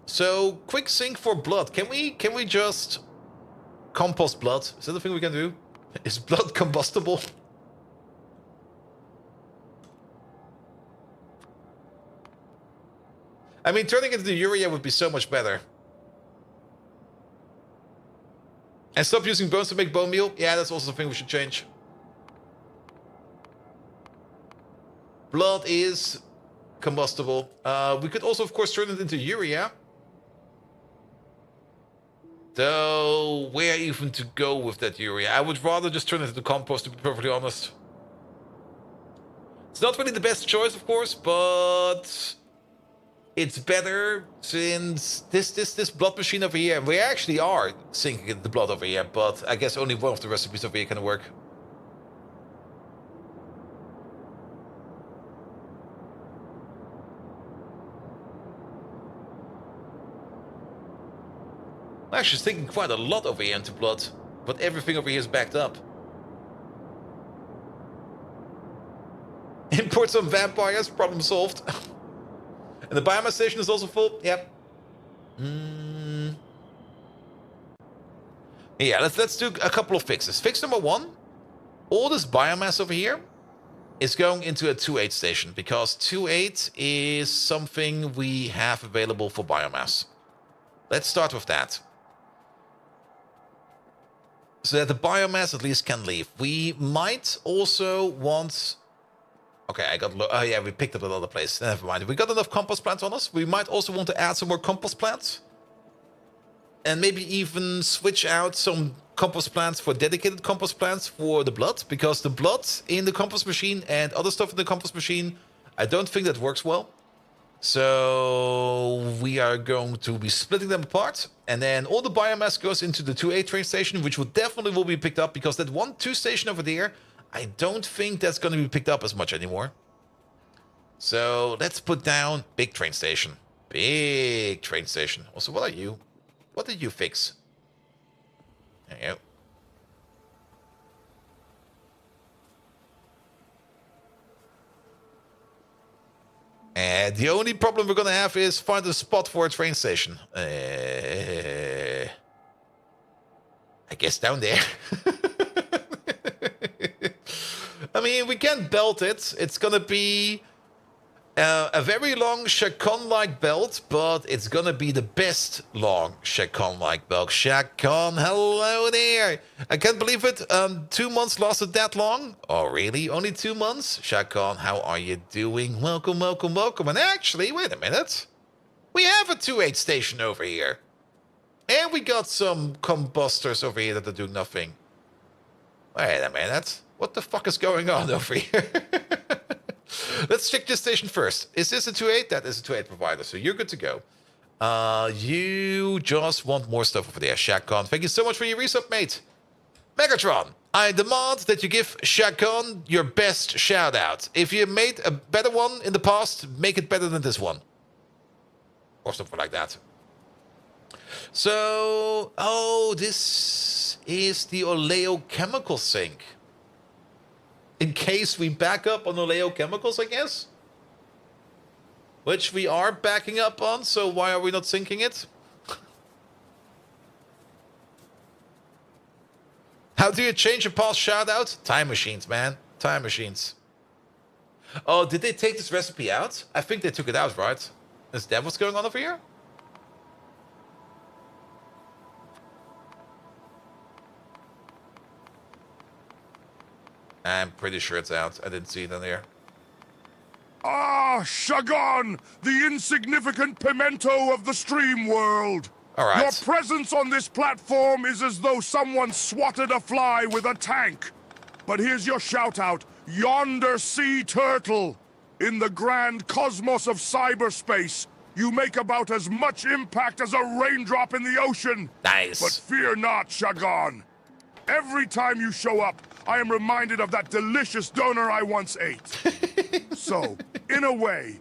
So quick sink for blood. Can we just compost blood? Is that the thing we can do? Is blood combustible? I mean, turning it into urea would be so much better. And stop using bones to make bone meal? Yeah, that's also something we should change. Blood is combustible. We could also, of course, turn it into urea. Though, where even to go with that urea? I would rather just turn it into compost, to be perfectly honest. It's not really the best choice, of course, but it's better since this blood machine over here, we actually are sinking the blood over here, but I guess only one of the recipes over here can work. I'm actually sinking quite a lot over here into blood, but everything over here is backed up. Import some vampires, problem solved. And the biomass station is also full. Yep. Yeah, let's do a couple of fixes. Fix number one: all this biomass over here is going into a 2.8 station because 2.8 is something we have available for biomass. Let's start with that, so that the biomass at least can leave. We might also want... Okay, I got... Oh yeah, we picked up another place. Never mind. We got enough compost plants on us. We might also want to add some more compost plants. And maybe even switch out some compost plants for dedicated compost plants for the blood. Because the blood in the compost machine and other stuff in the compost machine, I don't think that works well. So we are going to be splitting them apart. And then all the biomass goes into the 2A train station, which will be picked up. Because that 1-2 station over there, I don't think that's going to be picked up as much anymore. So let's put down big train station. Big train station. Also, what are you? What did you fix? There you go. And the only problem we're going to have is find a spot for a train station. I guess down there. I mean, we can belt it. It's gonna be a very long Shakon-like belt, but it's gonna be the best long Shakon-like belt. Shakon, hello there. I can't believe it. 2 months lasted that long? Oh, really? Only 2 months? Shakon, how are you doing? Welcome, welcome, welcome. And actually, wait a minute. We have a 2.8 station over here. And we got some combustors over here that are doing nothing. Wait a minute. What the fuck is going on over here? Let's check this station first. Is this a 2.8? That is a 2.8 provider, so you're good to go. You just want more stuff over there, Shakon. Thank you so much for your resub, mate. Megatron, I demand that you give Shakon your best shout-out. If you made a better one in the past, make it better than this one. Or something like that. So, oh, this is the oleochemical sink. In case we back up on oleochemicals, I guess? Which we are backing up on, so why are we not sinking it? How do you change a past shout-out? Time machines, man. Time machines. Oh, did they take this recipe out? I think they took it out, right? Is that what's going on over here? I'm pretty sure it's out. I didn't see it in there. Ah, Shagan, the insignificant pimento of the stream world. All right. Your presence on this platform is as though someone swatted a fly with a tank. But here's your shout-out, yonder sea turtle. In the grand cosmos of cyberspace, you make about as much impact as a raindrop in the ocean. Nice. But fear not, Shagan. Every time you show up, I am reminded of that delicious donor I once ate. So, in a way,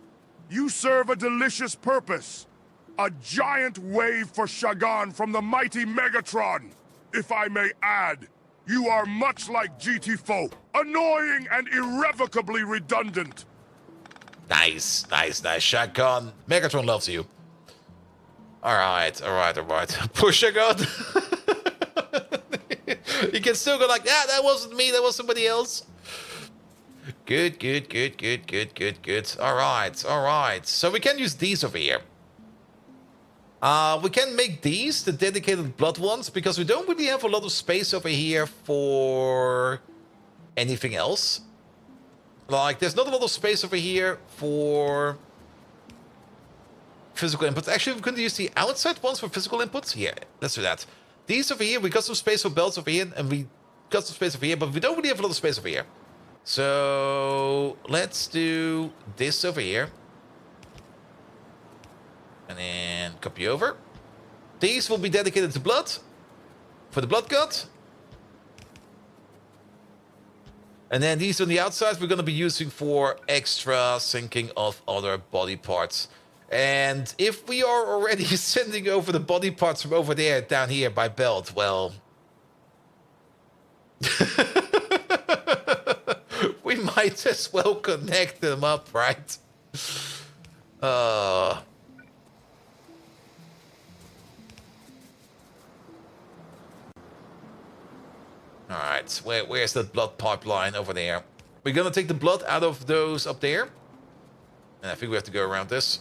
you serve a delicious purpose. A giant wave for Shagan from the mighty Megatron. If I may add, you are much like GT4, annoying and irrevocably redundant. Nice. Shagan. Megatron loves you. Alright. Poor Shagan. You can still go like, yeah, that wasn't me, that was somebody else. Good. Alright. So we can use these over here. We can make these the dedicated blood ones because we don't really have a lot of space over here for anything else. Like, there's not a lot of space over here for physical inputs. Actually, we could use the outside ones for physical inputs. Yeah, let's do that. These over here, we got some space for belts over here, and we got some space over here, but we don't really have a lot of space over here. So let's do this over here. And then copy over. These will be dedicated to blood. For the blood god. And then these on the outside we're going to be using for extra syncing of other body parts. And if we are already sending over the body parts from over there down here by belt, well... we might as well connect them up, right? Alright, where's that blood pipeline over there? We're gonna take the blood out of those up there. And I think we have to go around this.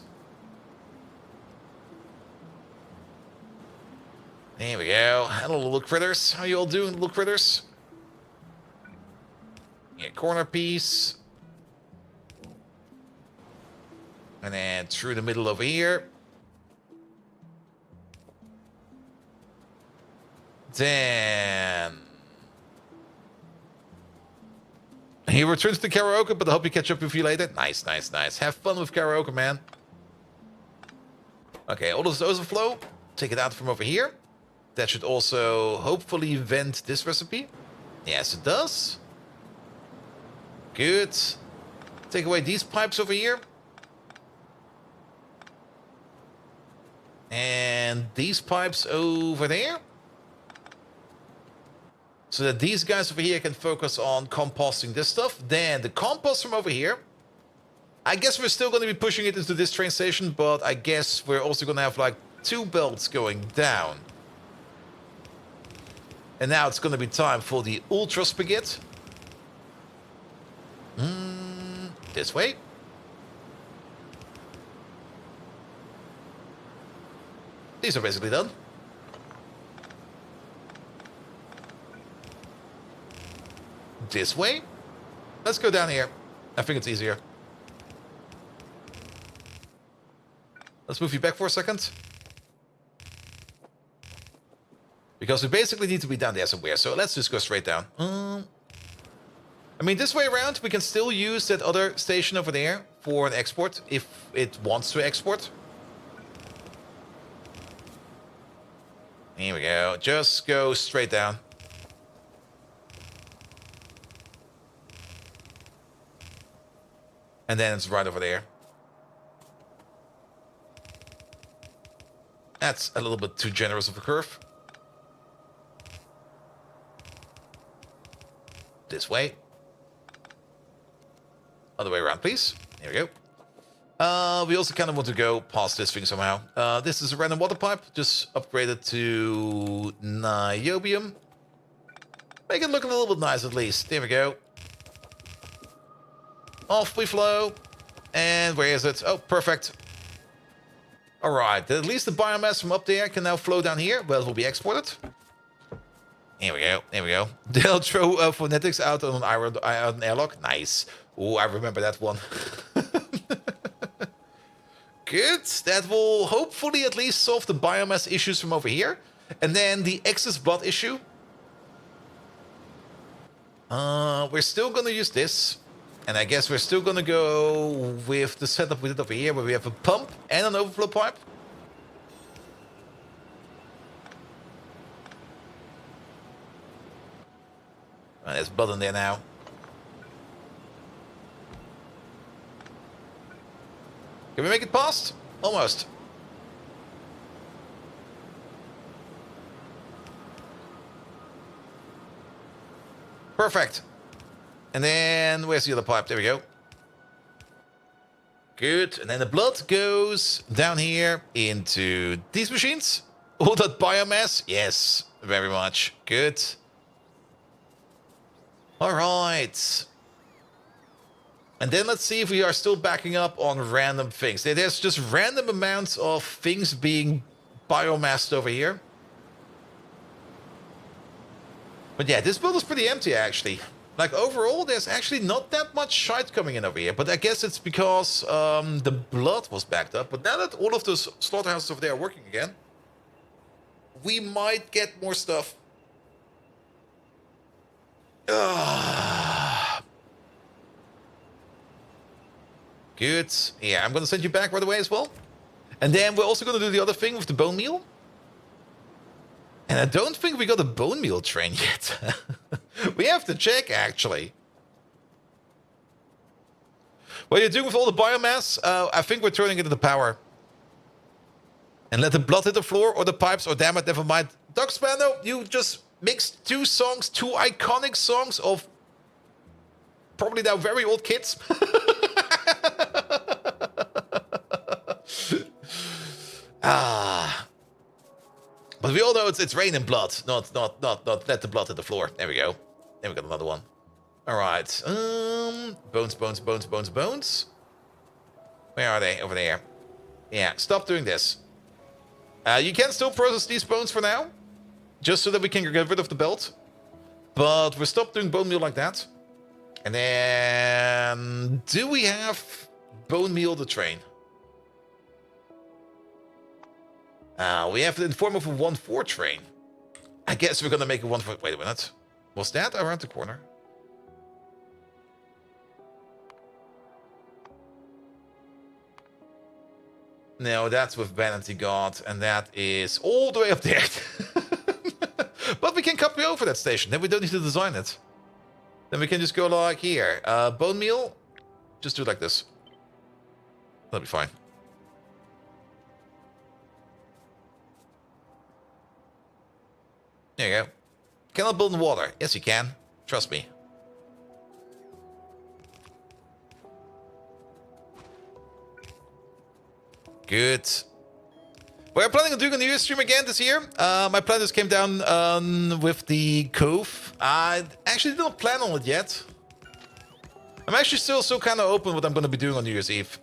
There we go. Hello, little critters. How you all doing, little critters? Yeah, corner piece. And then through the middle over here. Then... he returns to karaoke, but I hope you catch up with you later. Nice. Have fun with karaoke, man. Okay, all this overflow. Take it out from over here. That should also hopefully vent this recipe. Yes, it does. Good. Take away these pipes over here. And these pipes over there. So that these guys over here can focus on composting this stuff. Then the compost from over here. I guess we're still going to be pushing it into this train station, but I guess we're also going to have like 2 belts going down. And now it's going to be time for the Ultra Spaghetti. This way. These are basically done. This way. Let's go down here. I think it's easier. Let's move you back for a second. Because we basically need to be down there somewhere. So let's just go straight down. I mean, this way around, we can still use that other station over there for an export if it wants to export. Here we go. Just go straight down. And then it's right over there. That's a little bit too generous of a curve. This way. Other way around, please. There we go. We also kind of want to go past this thing somehow. This is a random water pipe. Just upgrade it to niobium. Make it look a little bit nice at least. There we go. Off we flow. And where is it? Oh, perfect. Alright, at least the biomass from up there can now flow down here. Well, it will be exported. Here we go. There we go. They'll throw phonetics out on an airlock. Nice. Oh, I remember that one. Good. That will hopefully at least solve the biomass issues from over here. And then the excess blood issue. We're still going to use this. And I guess we're still going to go with the setup we did over here, where we have a pump and an overflow pipe. There's blood in there now. Can we make it past? Almost. Perfect. And then, where's the other pipe? There we go. Good. And then the blood goes down here into these machines. All that biomass? Yes, very much. Good. All right. And then let's see if we are still backing up on random things. There's just random amounts of things being biomassed over here. But yeah, this build is pretty empty, actually. Like, overall, there's actually not that much shite coming in over here. But I guess it's because the blood was backed up. But now that all of those slaughterhouses over there are working again, we might get more stuff. Good. Yeah, I'm going to send you back right away as well. And then we're also going to do the other thing with the bone meal. And I don't think we got a bone meal train yet. We have to check, actually. What you're doing with all the biomass, I think we're turning it into power. And let the blood hit the floor or the pipes, or damn it, never mind. Doc Spano, you just mixed two songs, two iconic songs of probably now very old kids. But we all know it's rain and blood, not let the blood hit the floor. There we go. Then we got another one. All right. Bones. Where are they? Over there. Yeah, stop doing this. You can still process these bones for now, just so that we can get rid of the belt. But we'll stop doing bone meal like that. And then, do we have bone meal the train? We have it in form of a 1-4 train. I guess we're gonna make a 1-4. Wait a minute. Was that around the corner? No, that's with Vanity God, and that is all the way up there. But we can copy over that station. Then we don't need to design it. Then we can just go like here. Bone meal. Just do it like this. That'll be fine. There you go. Cannot build in water. Yes, you can. Trust me. Good. We're planning on doing a New Year's stream again this year. My plan just came down with the Cove. I actually didn't plan on it yet. I'm actually still kind of open what I'm going to be doing on New Year's Eve.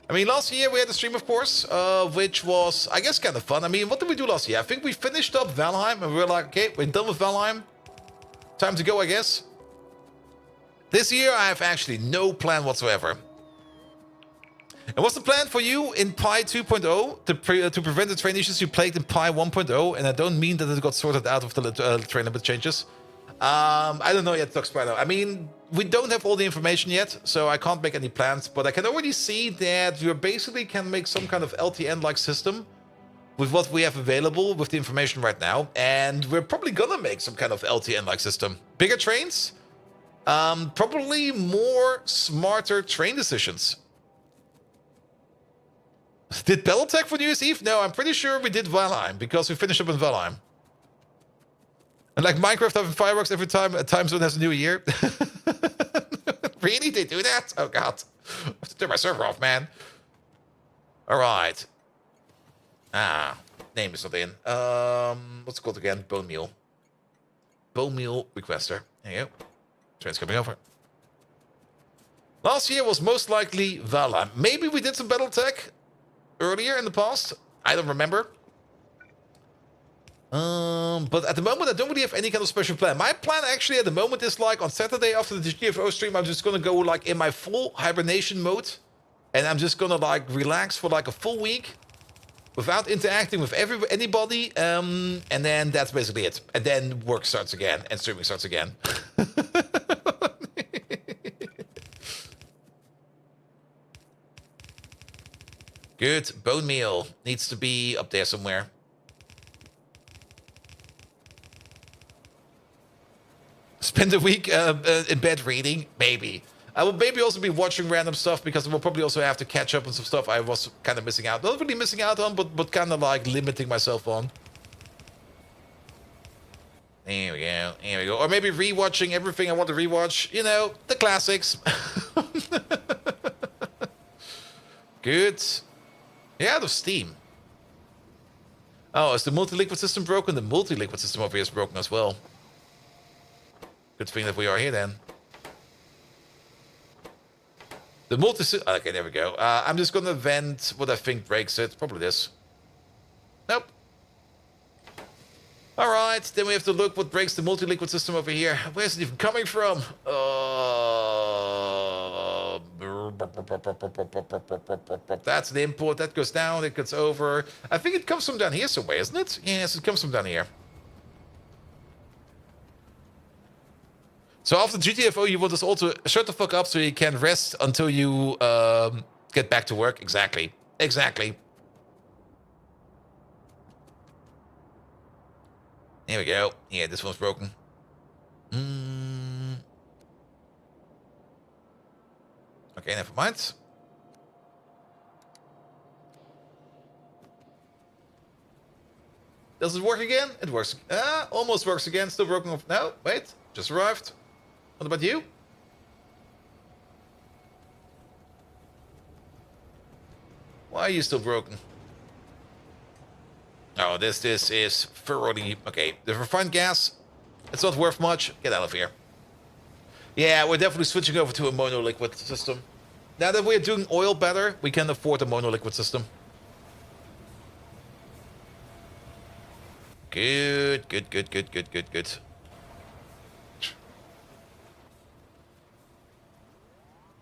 I mean, last year we had a stream, of course, which was, I guess, kind of fun. I mean, what did we do last year? I think we finished up Valheim, and we were like, okay, we're done with Valheim. Time to go, I guess. This year, I have actually no plan whatsoever. And what's the plan for you in Pi 2.0 to prevent the train issues you plagued in Pi 1.0? And I don't mean that it got sorted out of the train limit changes. I don't know yet, Doc Spider. I mean, we don't have all the information yet, so I can't make any plans. But I can already see that you basically can make some kind of LTN-like system with what we have available with the information right now. And we're probably gonna make some kind of LTN-like system. Bigger trains, probably more smarter train decisions. Did Battletech for New Year's Eve? No, I'm pretty sure we did Valheim, because we finished up in Valheim. And like Minecraft having fireworks every time at times when there's a new year. Really? They do that? Oh god. I have to turn my server off, man. Alright. Name is not in. What's it called again? Bone meal. Bone meal requester. There you go. Train's coming over. Last year was most likely Valheim. Maybe we did some Battletech earlier in the past. I don't remember. But at the moment, I don't really have any kind of special plan. My plan actually at the moment is like on Saturday after the GFO stream, I'm just gonna go like in my full hibernation mode, and I'm just gonna like relax for like a full week without interacting with anybody. And then that's basically it. And then work starts again and streaming starts again. Good. Bone meal needs to be up there somewhere. Spend a week in bed reading? Maybe. I will maybe also be watching random stuff because I will probably also have to catch up on some stuff I was kind of missing out. Not really missing out on, but kind of like limiting myself on. There we go. There we go. Or maybe rewatching everything I want to rewatch. You know, the classics. Good. Yeah, out of steam. Oh, is the multi-liquid system broken? The multi-liquid system over here is broken as well. Good thing that we are here then. The okay, there we go. I'm just gonna vent what I think breaks it. Probably this. Nope. Alright, then we have to look what breaks the multi-liquid system over here. Where's it even coming from? That's an import. That goes down, it goes over. I think it comes from down here somewhere, isn't it? Yes, it comes from down here. So after GTFO, you want us all to shut the fuck up so you can rest until you get back to work. Exactly. Exactly. There we go. Yeah, this one's broken. Okay, never mind. Does it work again? It works. Almost works again. Still broken off. No, wait. Just arrived. What about you? Why are you still broken? Oh, this is thoroughly... Okay, the refined gas, it's not worth much. Get out of here. Yeah, we're definitely switching over to a monoliquid system. Now that we're doing oil better, we can afford a monoliquid system. Good, good, good, good, good, good, good.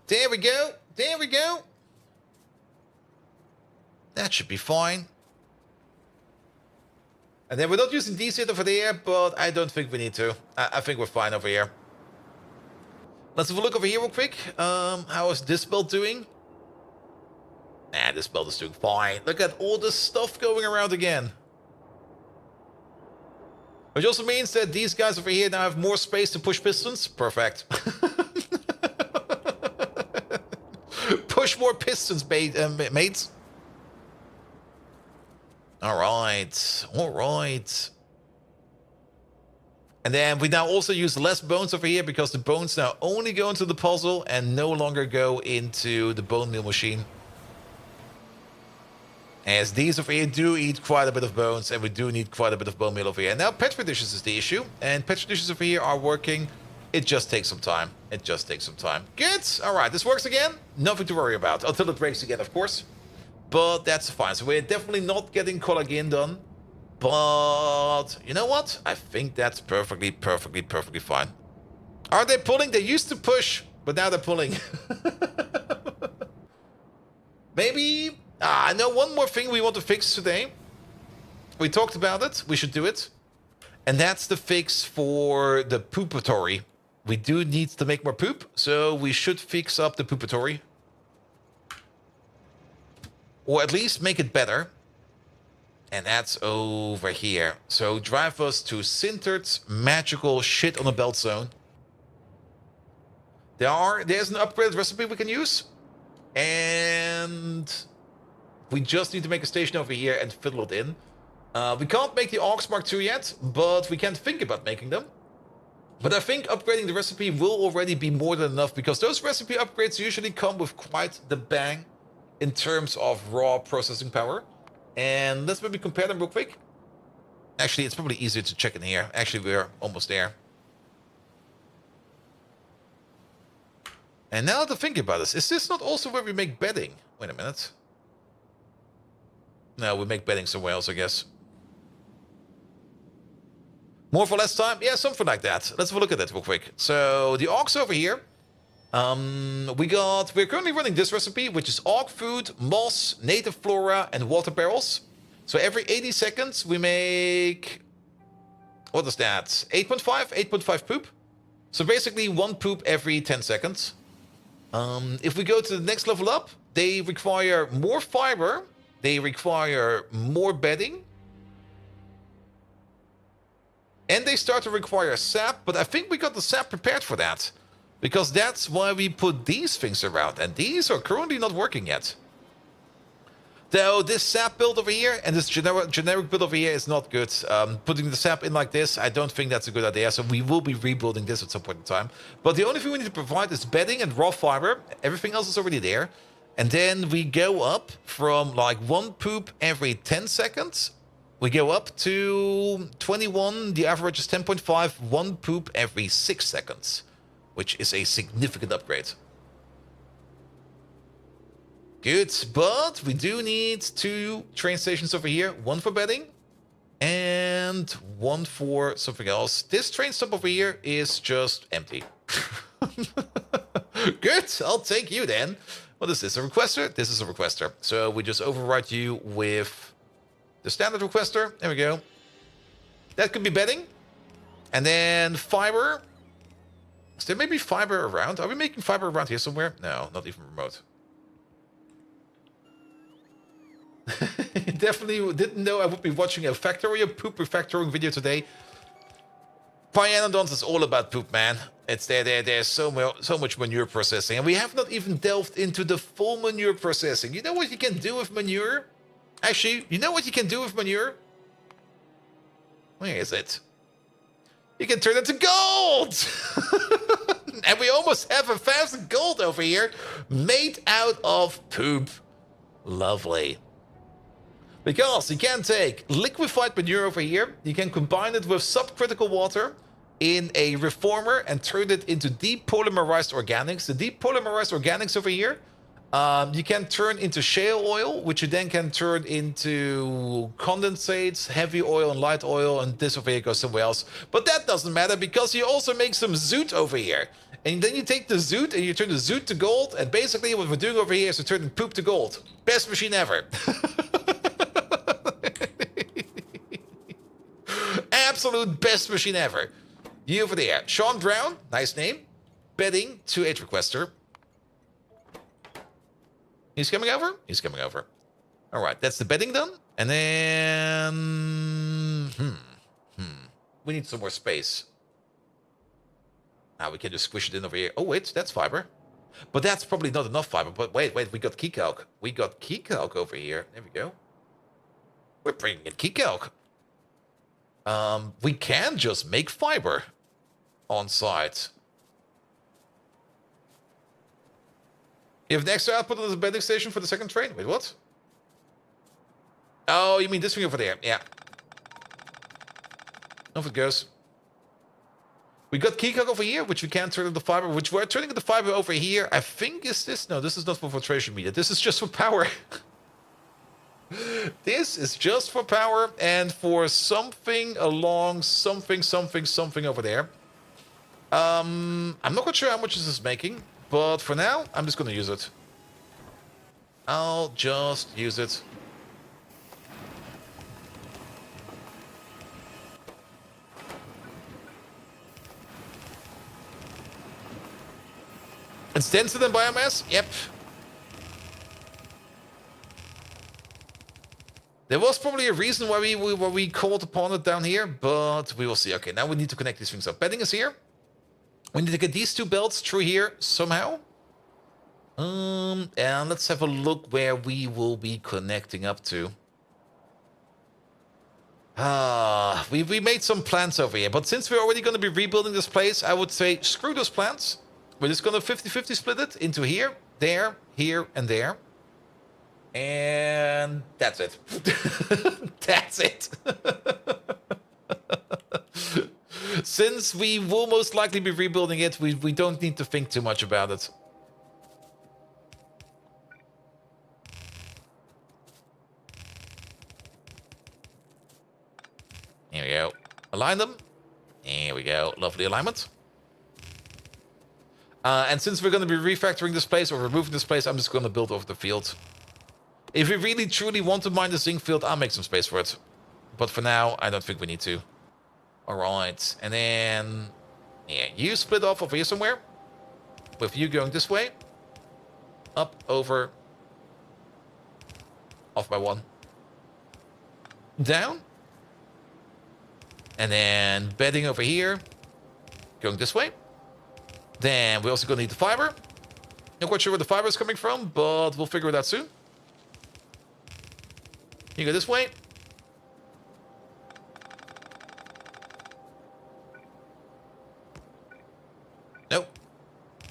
There we go. There we go. That should be fine. And then we're not using D-Sit over there, but I don't think we need to. I think we're fine over here. Let's have a look over here real quick. How is this belt doing? Nah, this belt is doing fine. Look at all this stuff going around again. Which also means that these guys over here now have more space to push pistons. Perfect. Push more pistons, mates. All right. All right. And then we now also use less bones over here because the bones now only go into the puzzle and no longer go into the bone meal machine. As these over here do eat quite a bit of bones, and we do need quite a bit of bone meal over here. And now petri dishes is the issue, and petri dishes over here are working. It just takes some time. It just takes some time. Good. All right, this works again. Nothing to worry about until it breaks again, of course. But that's fine. So we're definitely not getting collagen done. But you know what? I think that's perfectly fine. Are they pulling? They used to push, but now they're pulling. Maybe. I know one more thing we want to fix today. We talked about it. We should do it. And that's the fix for the poopatory. We do need to make more poop, so we should fix up the poopatory. Or at least make it better. And that's over here. So drive us to Sinter's magical shit on the belt zone. There's an upgraded recipe we can use. And we just need to make a station over here and fiddle it in. We can't make the Aux Mark II yet, but we can think about making them. But I think upgrading the recipe will already be more than enough, because those recipe upgrades usually come with quite the bang in terms of raw processing power. And let's maybe compare them real quick. Actually, it's probably easier to check in here. Actually, we're almost there. And now to think about this, is this not also where we make bedding? Wait a minute. No, we make bedding somewhere else, I guess. More for less time? Yeah, something like that. Let's have a look at it real quick. So the Augs over here. We're currently running this recipe, which is Aug food, moss, native flora, and water barrels. So every 80 seconds we make, what is that? 8.5 poop. So basically 1 poop every 10 seconds. If we go to the next level up, they require more fiber, they require more bedding, and they start to require sap, but I think we got the sap prepared for that. Because that's why we put these things around, and these are currently not working yet. Though this sap build over here and this generic build over here is not good. Putting the sap in like this, I don't think that's a good idea, so we will be rebuilding this at some point in time. But the only thing we need to provide is bedding and raw fiber. Everything else is already there. And then we go up from like 1 poop every 10 seconds. We go up to 21, the average is 10.5, 1 poop every 6 seconds. Which is a significant upgrade. Good, but we do need 2 train stations over here. 1 for bedding and 1 for something else. This train stop over here is just empty. Good, I'll take you then. What is this, a requester? This is a requester. So we just override you with the standard requester. There we go. That could be bedding. And then fiber. Is there maybe fiber around? Are we making fiber around here somewhere? No, not even remote. Definitely didn't know I would be watching a Factorio poop refactoring video today. Pyanodons is all about poop, man. It's there's so much manure processing. And we have not even delved into the full manure processing. You know what you can do with manure? Actually, you know what you can do with manure? Where is it? You can turn it to gold! And we almost have 1,000 gold over here made out of poop. Lovely. Because you can take liquefied manure over here, you can combine it with subcritical water in a reformer and turn it into depolymerized organics. The depolymerized organics over here, you can turn into shale oil, which you then can turn into condensates, heavy oil and light oil, and this over here goes somewhere else. But that doesn't matter because you also make some zoot over here. And then you take the zoot and you turn the zoot to gold, and basically what we're doing over here is we're turning poop to gold. Best machine ever. Absolute best machine ever. You over there. Sean Brown, nice name. Bedding to 8 requester. He's coming over? He's coming over. All right, that's the bedding done. And then... We need some more space. Now we can just squish it in over here. Oh, wait, that's fiber. But that's probably not enough fiber. But wait, we got key calc. We got key calc over here. There we go. We're bringing in key calc. We can just make fiber on site. You have an extra output on the bedding station for the second train? Wait, what? Oh, you mean this thing over there? Yeah. Off it goes. We got keycock over here, which we can turn into fiber, which we're turning into fiber over here. I think is this? No, this is not for filtration media. This is just for power. This is just for power and for something along something over there. I'm not quite sure how much this is making, but for now, I'm just going to use it. I'll just use it. It's denser than biomass? Yep. There was probably a reason why we called upon it down here, but we will see. Okay, now we need to connect these things up. Bedding is here. We need to get these 2 belts through here somehow. And let's have a look where we will be connecting up to. We made some plans over here, but since we're already going to be rebuilding this place, I would say screw those plans. We're just going to 50-50 split it into here, there, here, and there. And that's it. That's it. Since we will most likely be rebuilding it, we don't need to think too much about it. Here we go. Align them. There we go. Lovely alignment. And since we're going to be refactoring this place or removing this place, I'm just going to build over the field. If we really truly want to mine the zinc field, I'll make some space for it. But for now, I don't think we need to. Alright, and then... yeah, you split off over here somewhere. With you going this way. Up, over. Off by 1. Down. And then bedding over here. Going this way. Then we're also going to need the fiber. Not quite sure where the fiber is coming from, but we'll figure it out soon. You go this way. Nope.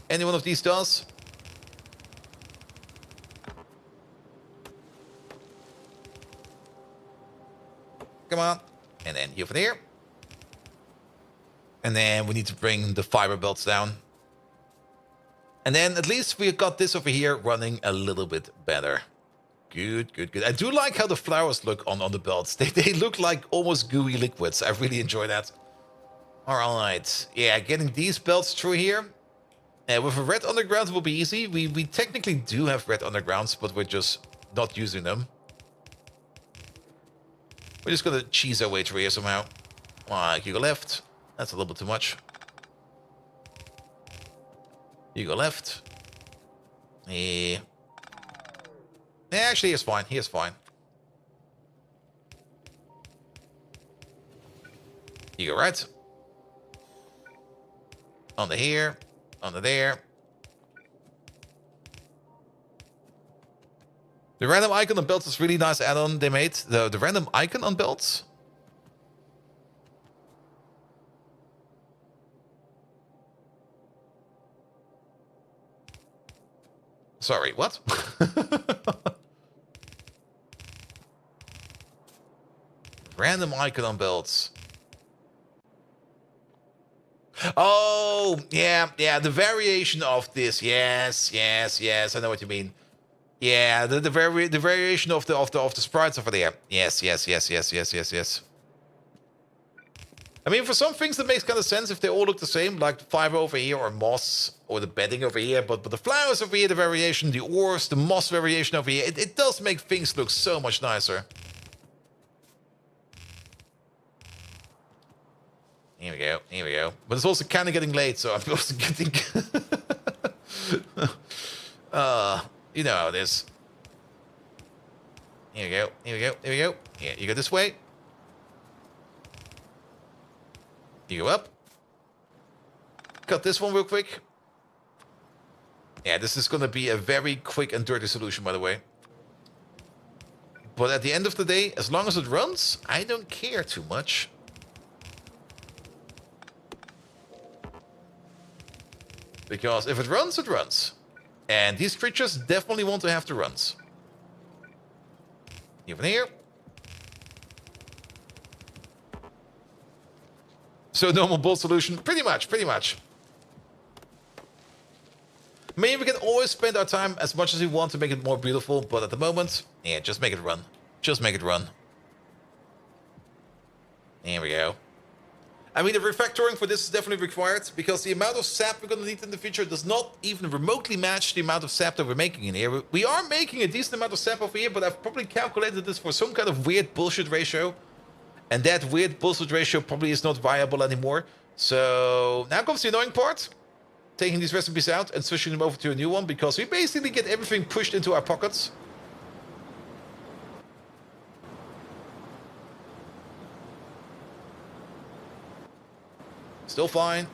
Any one of these does. Come on. And then you over there. And then we need to bring the fiber belts down. And then at least we got this over here running a little bit better. Good, good, good. I do like how the flowers look on the belts. They look like almost gooey liquids. I really enjoy that. All right. Yeah, getting these belts through here. With a red underground will be easy. We technically do have red undergrounds, but we're just not using them. We're just going to cheese our way through here somehow. Like, you go left. That's a little bit too much. You go left. Yeah, actually, he's fine. He is fine. You go right. Under here. Under there. The random icon on belts is really nice add-on they made. The random icon on belts. Sorry, what? Random icon on belts. Oh, yeah, the variation of this. Yes, I know what you mean. Yeah, the variation of the sprites over there. Yes. I mean, for some things that makes kind of sense if they all look the same, like the fiber over here or moss or the bedding over here. But the flowers over here, the variation, the ores, the moss variation over here, it does make things look so much nicer. Here we go. But it's also kind of getting late, so I'm also getting... you know how it is. Here we go. Yeah, you go this way. You go up. Cut this one real quick. Yeah, this is going to be a very quick and dirty solution, by the way. But at the end of the day, as long as it runs, I don't care too much. Because if it runs, it runs. And these creatures definitely want to have the runs. Even here. So normal bolt solution, pretty much. Maybe we can always spend our time as much as we want to make it more beautiful, but at the moment, yeah, just make it run. Just make it run. There we go. I mean, the refactoring for this is definitely required, because the amount of sap we're going to need in the future does not even remotely match the amount of sap that we're making in here. We are making a decent amount of sap over here, but I've probably calculated this for some kind of weird bullshit ratio. And that weird bullshit ratio probably is not viable anymore. So now comes the annoying part. Taking these recipes out and switching them over to a new one, because we basically get everything pushed into our pockets. Still fine.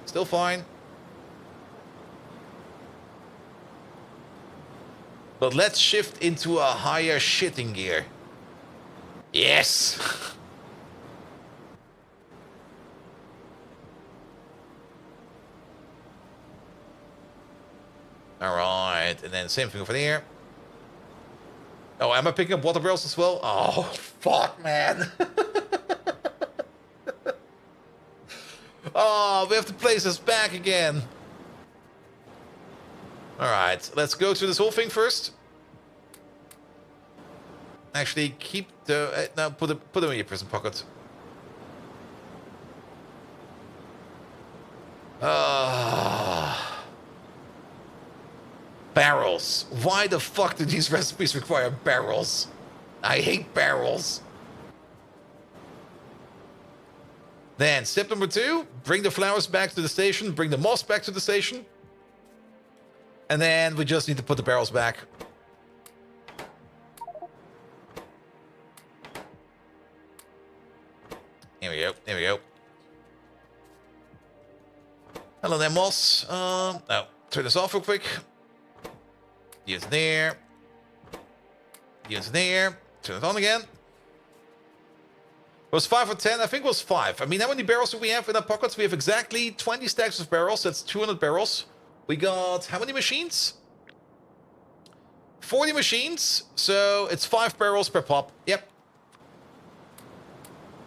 But let's shift into a higher shitting gear. Yes! Alright, and then same thing over there. Oh, am I picking up water barrels as well? Oh, fuck, man. Oh, we have to place this back again. Alright, let's go through this whole thing first. Actually, keep the... no, put them in your prison pocket. Barrels. Why the fuck do these recipes require barrels? I hate barrels. Then, step number 2, bring the flowers back to the station, bring the moss back to the station. And then we just need to put the barrels back. Here we go, there we go. Hello there, moss. No, turn this off real quick. Use there. Use there. Turn it on again. It was 5 or 10? I think it was 5. I mean, how many barrels do we have in our pockets? We have exactly 20 stacks of barrels. That's 200 barrels. We got how many machines? 40 machines. So it's 5 barrels per pop. Yep.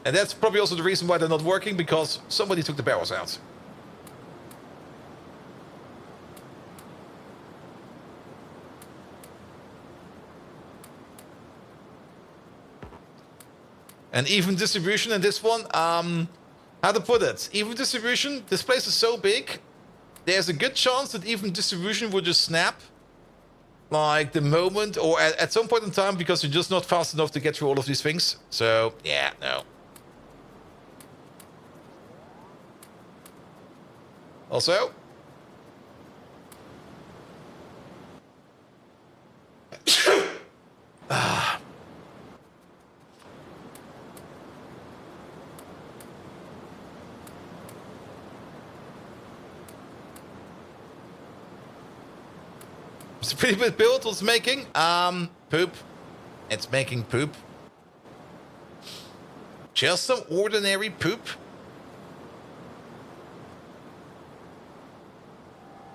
And that's probably also the reason why they're not working, because somebody took the barrels out. And even distribution in this one, how to put it? Even distribution, this place is so big, there's a good chance that even distribution would just snap. Like the moment, or at some point in time, because you're just not fast enough to get through all of these things. So, yeah, no. Also... It's a pretty big build. What's making? Poop. It's making poop. Just some ordinary poop.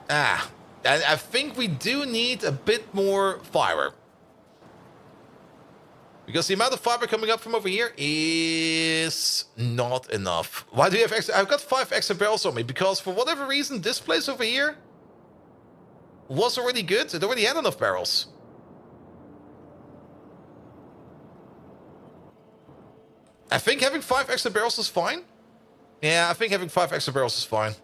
I think we do need a bit more fiber. Because the amount of fiber coming up from over here is not enough. Why do you have extra? I've got 5 extra barrels on me, because for whatever reason, this place over here was already good. It already had enough barrels. I think having 5 extra barrels is fine. Yeah, I think having 5 extra barrels is fine.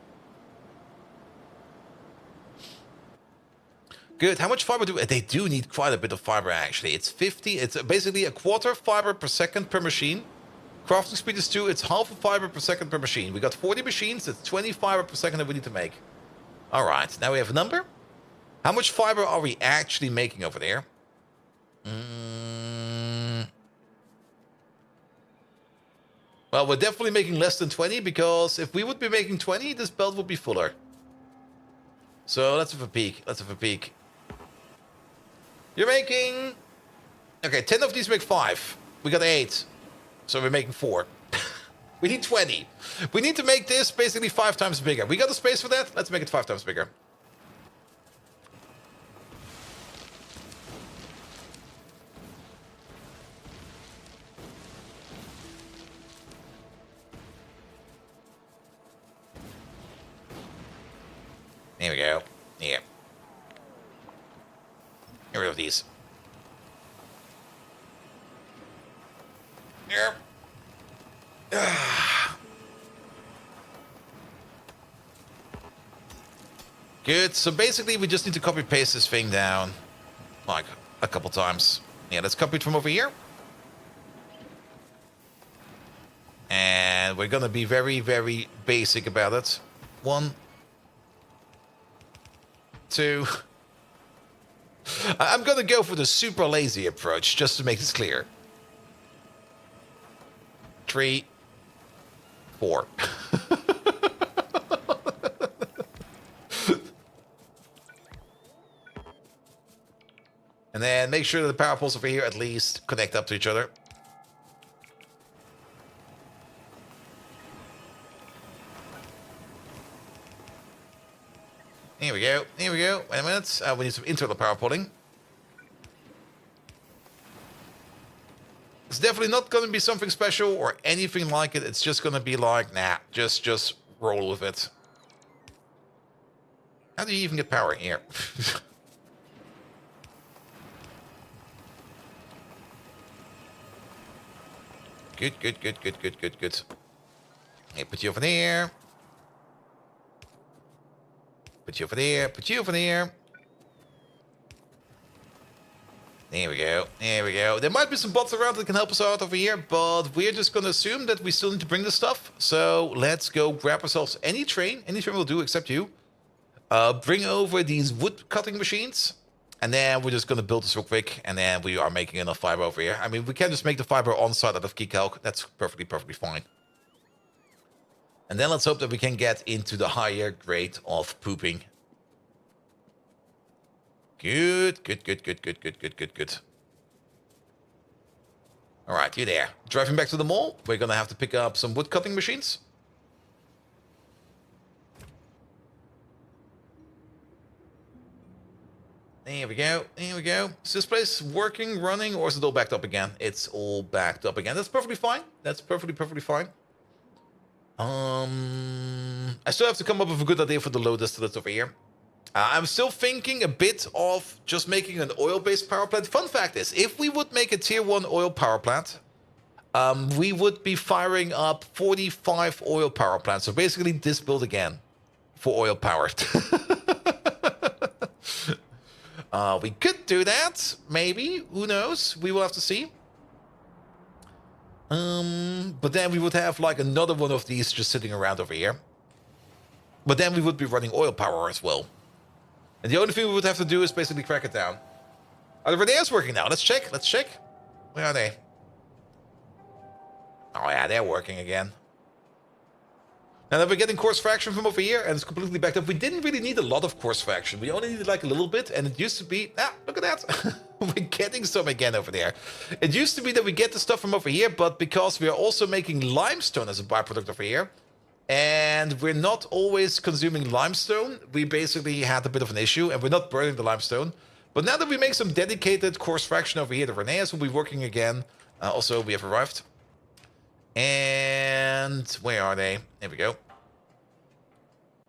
Good. How much fiber do they do need? Quite a bit of fiber, actually. It's 50. It's basically a quarter fiber per second per machine. Crafting speed is 2. It's half a fiber per second per machine. We got 40 machines. That's 20 fiber per second that we need to make. All right. Now we have a number. How much fiber are we actually making over there? Well, we're definitely making less than 20, because if we would be making 20, this belt would be fuller. So let's have a peek. Let's have a peek. You're making... Okay, 10 of these make 5. We got 8. So we're making 4. We need 20. We need to make this basically 5 times bigger. We got the space for that? Let's make it 5 times bigger. There we go. Yeah. Get rid of these. Yep. Good. So basically, we just need to copy paste this thing down, like a couple times. Yeah, let's copy it from over here. And we're gonna be very, very basic about it. 1, 2. I'm gonna go for the super lazy approach, just to make this clear. 3, 4. And then make sure that the power poles over here at least connect up to each other. Here we go. Here we go. Wait a minute. We need some internal power pulling. It's definitely not going to be something special or anything like it. It's just going to be like, nah, just roll with it. How do you even get power here? Good. Okay, put you over there. Put you over there. Put you over there. There we go. There we go. There might be some bots around that can help us out over here, but we're just going to assume that we still need to bring the stuff. So let's go grab ourselves any train. Any train will do, except you. Bring over these wood cutting machines. And then we're just going to build this real quick. And then we are making enough fiber over here. I mean, we can just make the fiber on site out of key calc. That's perfectly fine. And then let's hope that we can get into the higher grade of pooping. Good. All right, you there. Driving back to the mall. We're going to have to pick up some wood cutting machines. There we go. There we go. Is this place working, running, or is it all backed up again? It's all backed up again. That's perfectly fine. That's perfectly fine. I still have to come up with a good idea for the low distillates over here. I'm still thinking a bit of just making an oil-based power plant. Fun fact is, if we would make a tier 1 oil power plant, we would be firing up 45 oil power plants. So basically this build again for oil power. We could do that, maybe. Who knows? We will have to see. But then we would have like another one of these just sitting around over here. But then we would be running oil power as well. And the only thing we would have to do is basically crack it down. Are the Reneers working now? Let's check. Let's check. Where are they? Oh yeah, they're working again. Now that we're getting course fraction from over here, and it's completely backed up. We didn't really need a lot of course fraction. We only needed like a little bit, and it used to be... Ah, look at that. We're getting some again over there. It used to be that we get the stuff from over here, but because we are also making limestone as a byproduct over here, and we're not always consuming limestone, we basically had a bit of an issue, and we're not burning the limestone. But now that we make some dedicated course fraction over here, the Reneers will be working again. Also, we have arrived. And where are they? There we go.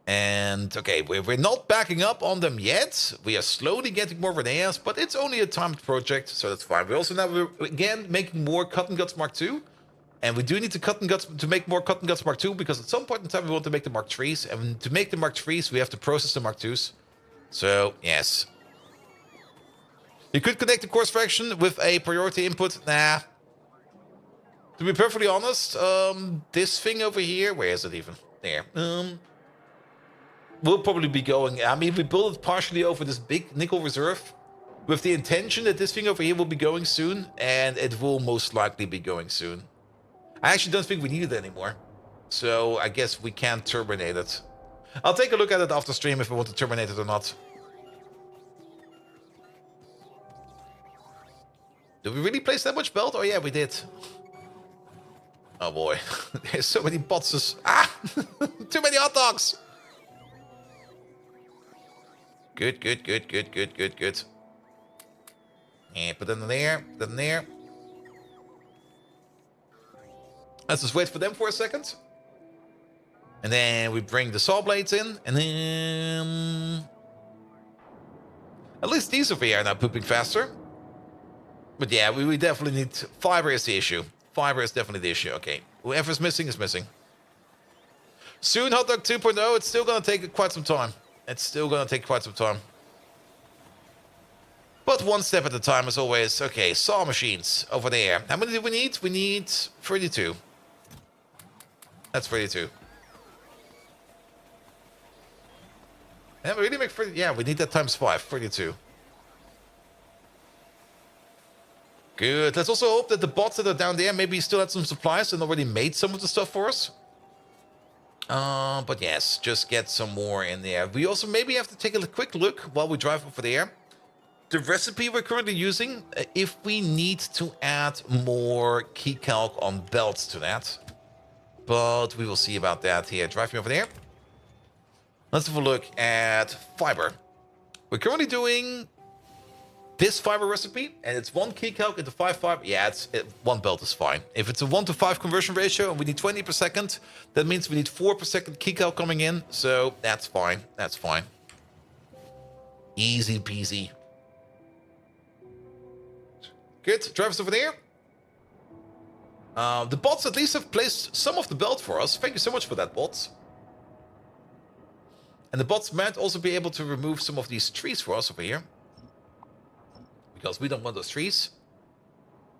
And okay, we're not backing up on them yet. We are slowly getting more Reneers, but it's only a timed project, so that's fine. We also now, again, making more Cotton Guts Mark II. And we do need to make more Cotton Guts Mark II, because at some point in time we want to make the Mark IIIs. And to make the Mark IIIs, we have to process the Mark IIs. So, yes. You could connect the course fraction with a priority input. Nah. To be perfectly honest, this thing over here, where is it even? There. We'll probably be going... I mean, we built it partially over this big nickel reserve with the intention that this thing over here will be going soon, and it will most likely be going soon. I actually don't think we need it anymore, so I guess we can terminate it. I'll take a look at it after stream if we want to terminate it or not. Did we really place that much belt? Oh yeah, we did. Oh boy, there's so many bots. Ah! Too many hot dogs! Good. Yeah, put them in there, put them in there. Let's just wait for them for a second. And then we bring the saw blades in, and then... At least these over here are now pooping faster. But yeah, we definitely need... Fiber is the issue. Fiber is definitely the issue. Okay, whoever's missing is missing. Soon, Hot Dog 2.0, it's still going to take quite some time. It's still going to take quite some time. But one step at a time, as always. Okay, saw machines over there. How many do we need? We need 32. That's 32. And we really make 30. Yeah, we need that times 5. 32. Good. Let's also hope that the bots that are down there maybe still had some supplies and already made some of the stuff for us. But yes, just get some more in there. We also maybe have to take a quick look while we drive over there. The recipe we're currently using, if we need to add more key calc on belts to that. But we will see about that here. Drive me over there. Let's have a look at fiber. We're currently doing this fiber recipe, and it's 1 key calc into 5 fiber. Yeah, one belt is fine. If it's a 1 to 5 conversion ratio and we need 20 per second, that means we need 4 per second key calc coming in. So that's fine. That's fine. Easy peasy. Good. Drivers over there. The bots at least have placed some of the belt for us. Thank you so much for that, bots. And the bots might also be able to remove some of these trees for us over here. Because we don't want those trees.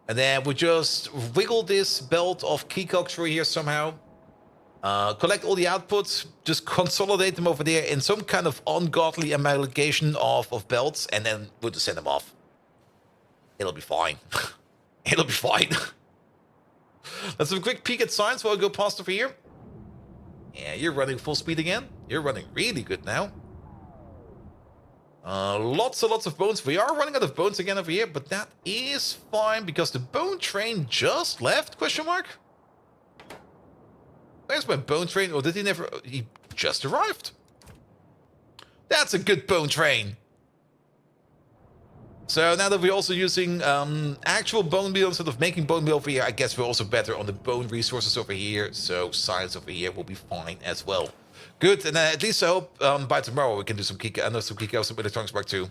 And then we just wiggle this belt of keycogs through here somehow. Collect all the outputs. Just consolidate them over there in some kind of ungodly amalgamation of belts. And then we'll just send them off. It'll be fine. It'll be fine. Let's have a quick peek at science while I go past over here. Yeah, you're running full speed again. You're running really good now. Lots and lots of bones. We are running out of bones again over here, but that is fine because the bone train just left, question mark? Where's my bone train? Or did he never... He just arrived. That's a good bone train. So now that we're also using actual bone meal instead of making bone meal over here, I guess we're also better on the bone resources over here. So science over here will be fine as well. Good, and at least I hope by tomorrow we can do some Kiko, some electronics work too.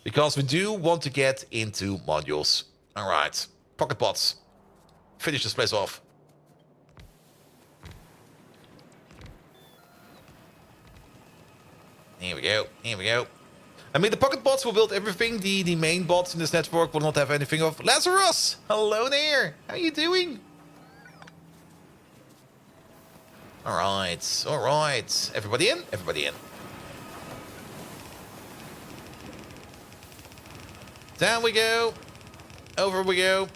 Because we do want to get into modules. Alright, pocket pots. Finish this place off. Here we go, here we go. I mean, the pocket bots will build everything. The main bots in this network will not have anything of... Lazarus! Hello there! How you doing? Alright, alright. Everybody in? Everybody in. Down we go. Over we go.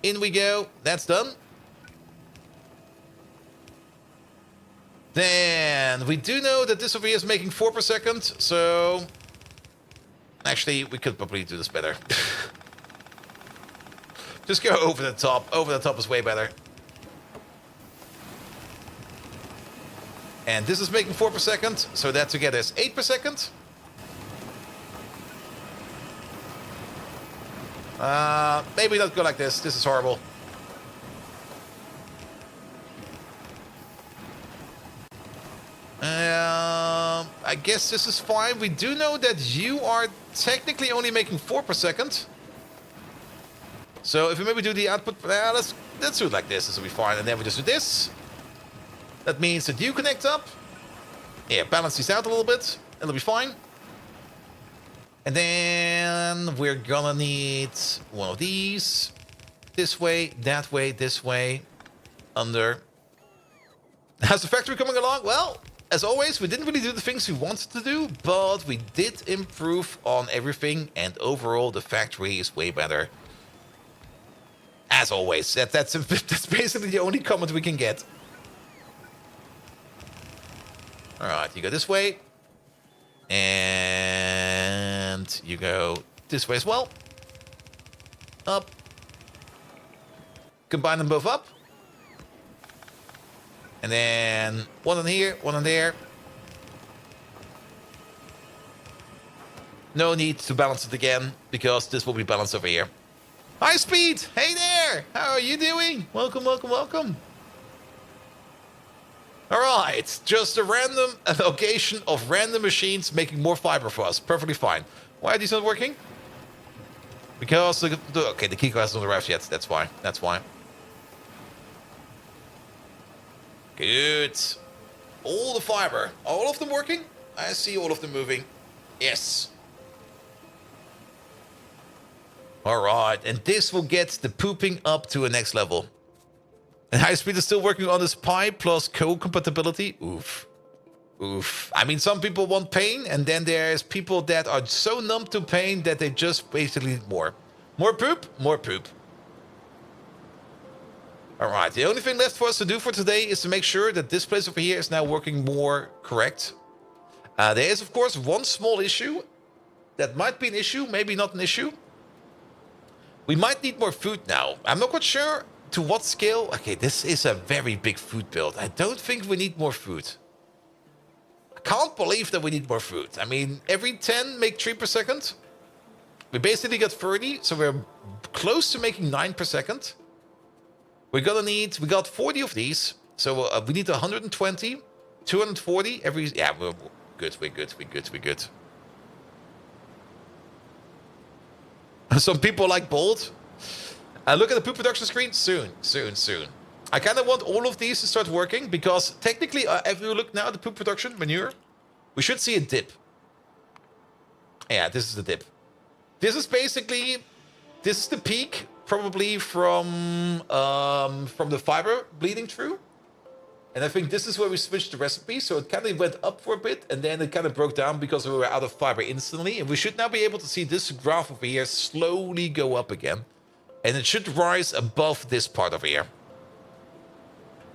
In we go. That's done. Then we do know that this over here is making 4 per second, so actually we could probably do this better. Just go over the top. Over the top is way better. And this is making 4 per second, so that together is 8 per second. Maybe not go like this. This is horrible. I guess this is fine. We do know that you are technically only making 4 per second. So if we maybe do the output, let's do it like this. This will be fine. And then we just do this. That means that you connect up. Yeah, balance these out a little bit. It'll be fine. And then we're gonna need one of these. This way, that way, this way. Under. How's the factory coming along? Well, as always, we didn't really do the things we wanted to do, but we did improve on everything, and overall the factory is way better. As always, that's basically the only comment we can get. Alright, you go this way. And you go this way as well. Up. Combine them both up. And then one on here, one on there. No need to balance it again, because this will be balanced over here. High speed! Hey there! How are you doing? Welcome, welcome, welcome. Alright, just a random allocation of random machines making more fiber for us. Perfectly fine. Why are these not working? Because okay, the key card hasn't arrived yet. That's why. That's why. Good. All the fiber. All of them working? I see all of them moving. Yes. Alright, and this will get the pooping up to a next level. And high speed is still working on this Pi plus co-compatibility. Oof. Oof. I mean, some people want pain, and then there's people that are so numb to pain that they just basically need more. More poop? More poop. Alright, the only thing left for us to do for today is to make sure that this place over here is now working more correct. There is, of course, one small issue. That might be an issue, maybe not an issue. We might need more food now. I'm not quite sure to what scale. Okay, this is a very big food build. I don't think we need more food. I can't believe that we need more food. I mean, every 10 make 3 per second. We basically got 30, so we're close to making 9 per second. We're gonna need, we got 40 of these, so we need 120, 240 every, yeah, we're good, we're good, we're good, we're good. Some people like bold. Look at the poop production screen, soon, soon, soon. I kind of want all of these to start working because technically, if you look now at the poop production, manure, we should see a dip. Yeah, this is the dip. This is basically, this is the peak, probably from the fiber bleeding through. And I think this is where we switched the recipe, so it kind of went up for a bit, and then it kind of broke down because we were out of fiber instantly. And we should now be able to see this graph over here slowly go up again. And it should rise above this part over here.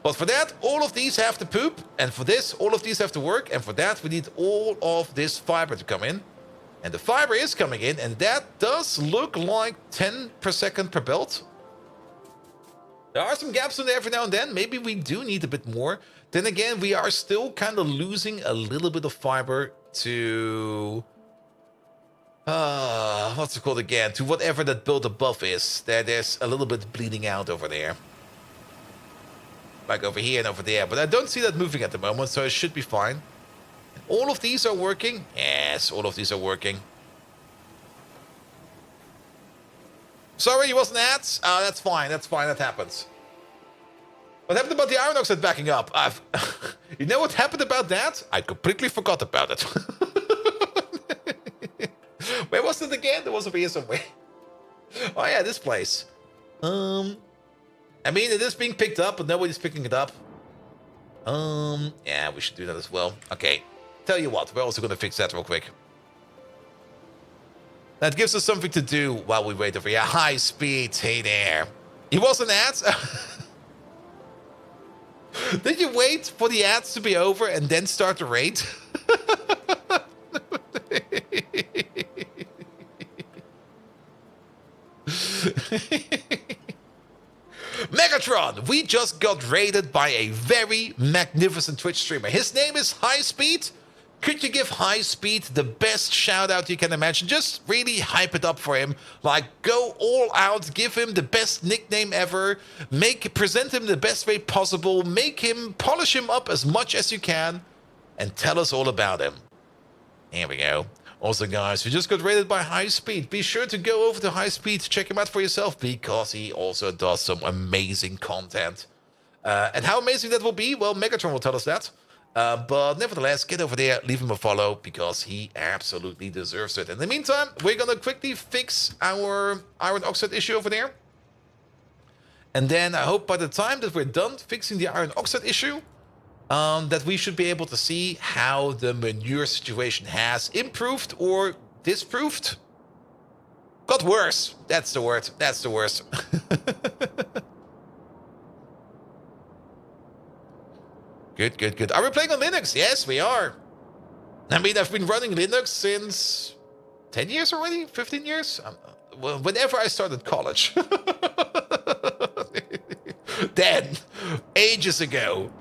But for that, all of these have to poop, and for this, all of these have to work, and for that, we need all of this fiber to come in. And the fiber is coming in, and that does look like 10 per second per belt. There are some gaps in there every now and then. Maybe we do need a bit more. Then again, we are still kind of losing a little bit of fiber to... what's it called again? To whatever that belt above is. There's a little bit bleeding out over there. Like over here and over there. But I don't see that moving at the moment, so it should be fine. And all of these are working. Yes, all of these are working. Sorry, you wasn't at? That's fine, that's fine, that happens. What happened about the iron oxide backing up? You know what happened about that? I completely forgot about it. Where was it again? There was over here somewhere. Oh yeah, this place. I mean, it is being picked up, but nobody's picking it up. Yeah, we should do that as well. Okay, tell you what, we're also gonna fix that real quick. That gives us something to do while we wait over here. High speed, hey there. He wasn't ads? Did you wait for the ads to be over and then start the raid? Megatron, we just got raided by a very magnificent Twitch streamer. His name is High Speed. Could you give High Speed the best shout out you can imagine? Just really hype it up for him. Like, go all out, give him the best nickname ever, present him the best way possible, polish him up as much as you can, and tell us all about him. Here we go. Also, guys, we just got raided by High Speed. Be sure to go over to High Speed to check him out for yourself, because he also does some amazing content. And how amazing that will be, well, Megatron will tell us that. But nevertheless, get over there, leave him a follow, because he absolutely deserves it. In the meantime, we're going to quickly fix our iron oxide issue over there. And then I hope by the time that we're done fixing the iron oxide issue, that we should be able to see how the manure situation has improved or disproved. Got worse. That's the word. That's the worst. Good, good, good. Are we playing on Linux? Yes, we are. I mean, I've been running Linux since 10 years already? 15 years? Well, whenever I started college. Then, ages ago.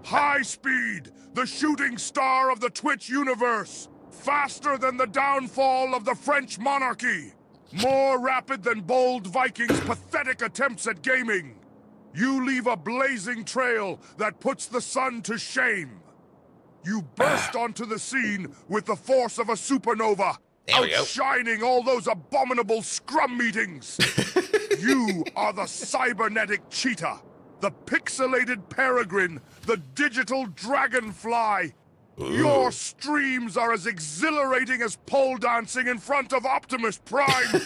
High Speed, the shooting star of the Twitch universe. Faster than the downfall of the French monarchy. More rapid than bold Vikings' pathetic attempts at gaming. You leave a blazing trail that puts the sun to shame. You burst onto the scene with the force of a supernova, outshining all those abominable scrum meetings. You are the cybernetic cheetah, the pixelated peregrine, the digital dragonfly. Ooh. Your streams are as exhilarating as pole dancing in front of Optimus Prime.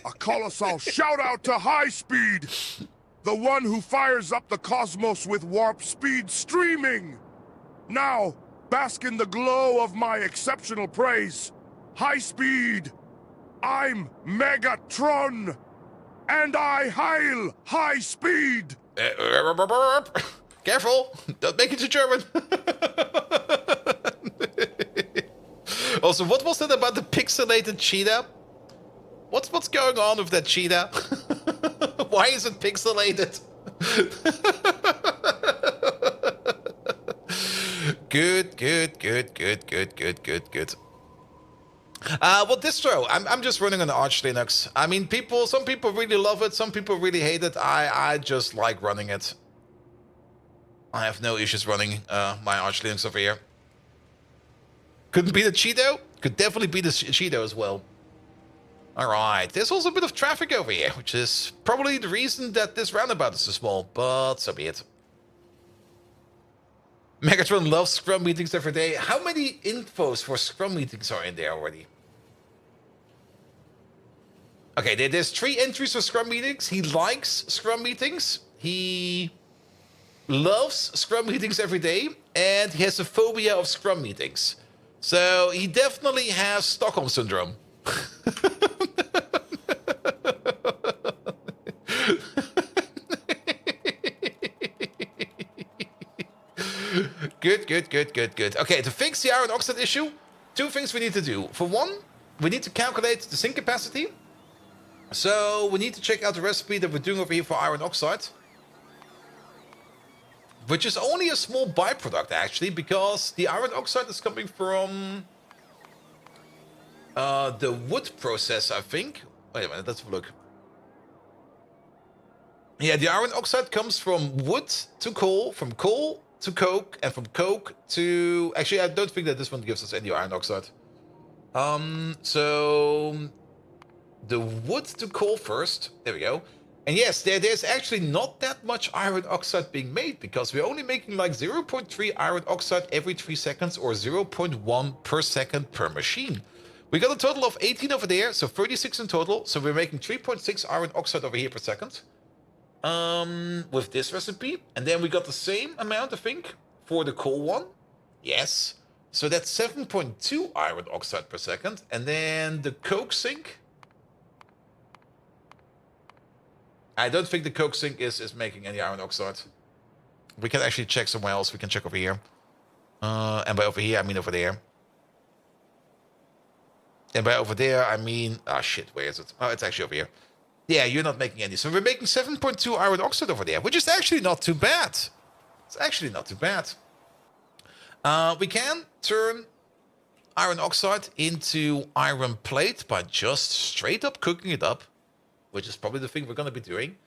A colossal shout out to High Speed, the one who fires up the cosmos with warp speed streaming. Now, bask in the glow of my exceptional praise. High Speed, I'm Megatron, and I hail High Speed. Careful, don't make it too German. Also, what was that about the pixelated cheetah? What's going on with that cheetah? Why is it pixelated? Good. Well, distro, I'm just running on Arch Linux. I mean, some people really love it, some people really hate it. I just like running it. I have no issues running my Arch Linux over here. Couldn't be the Cheeto? Could definitely be the Cheeto as well. Alright, there's also a bit of traffic over here, which is probably the reason that this roundabout is so small, but so be it. Megatron loves Scrum meetings every day. How many infos for Scrum meetings are in there already? Okay, there's 3 entries for Scrum meetings. He likes Scrum meetings. He loves Scrum meetings every day, and he has a phobia of Scrum meetings. So he definitely has Stockholm Syndrome. Good. Okay, to fix the iron oxide issue, 2 things we need to do. For one, we need to calculate the sink capacity. So we need to check out the recipe that we're doing over here for iron oxide. Which is only a small byproduct, actually, because the iron oxide is coming from the wood process, I think. Wait a minute, let's have a look. Yeah, the iron oxide comes from wood to coal, from coal to coke, and from coke to... Actually, I don't think that this one gives us any iron oxide. So... The wood to coal first. There we go. And yes, there's actually not that much iron oxide being made, because we're only making like 0.3 iron oxide every 3 seconds, or 0.1 per second per machine. We got a total of 18 over there, so 36 in total. So we're making 3.6 iron oxide over here per second. With this recipe. And then we got the same amount, I think, for the coal one. Yes. So that's 7.2 iron oxide per second. And then the coke sink. I don't think the coke sink is making any iron oxide. We can actually check somewhere else. We can check over here. And by over here, I mean over there. And by over there, I mean... Ah, shit, where is it? Oh, it's actually over here. Yeah, you're not making any. So we're making 7.2 iron oxide over there, which is actually not too bad. It's actually not too bad. We can turn iron oxide into iron plate by just straight up cooking it up, which is probably the thing we're going to be doing.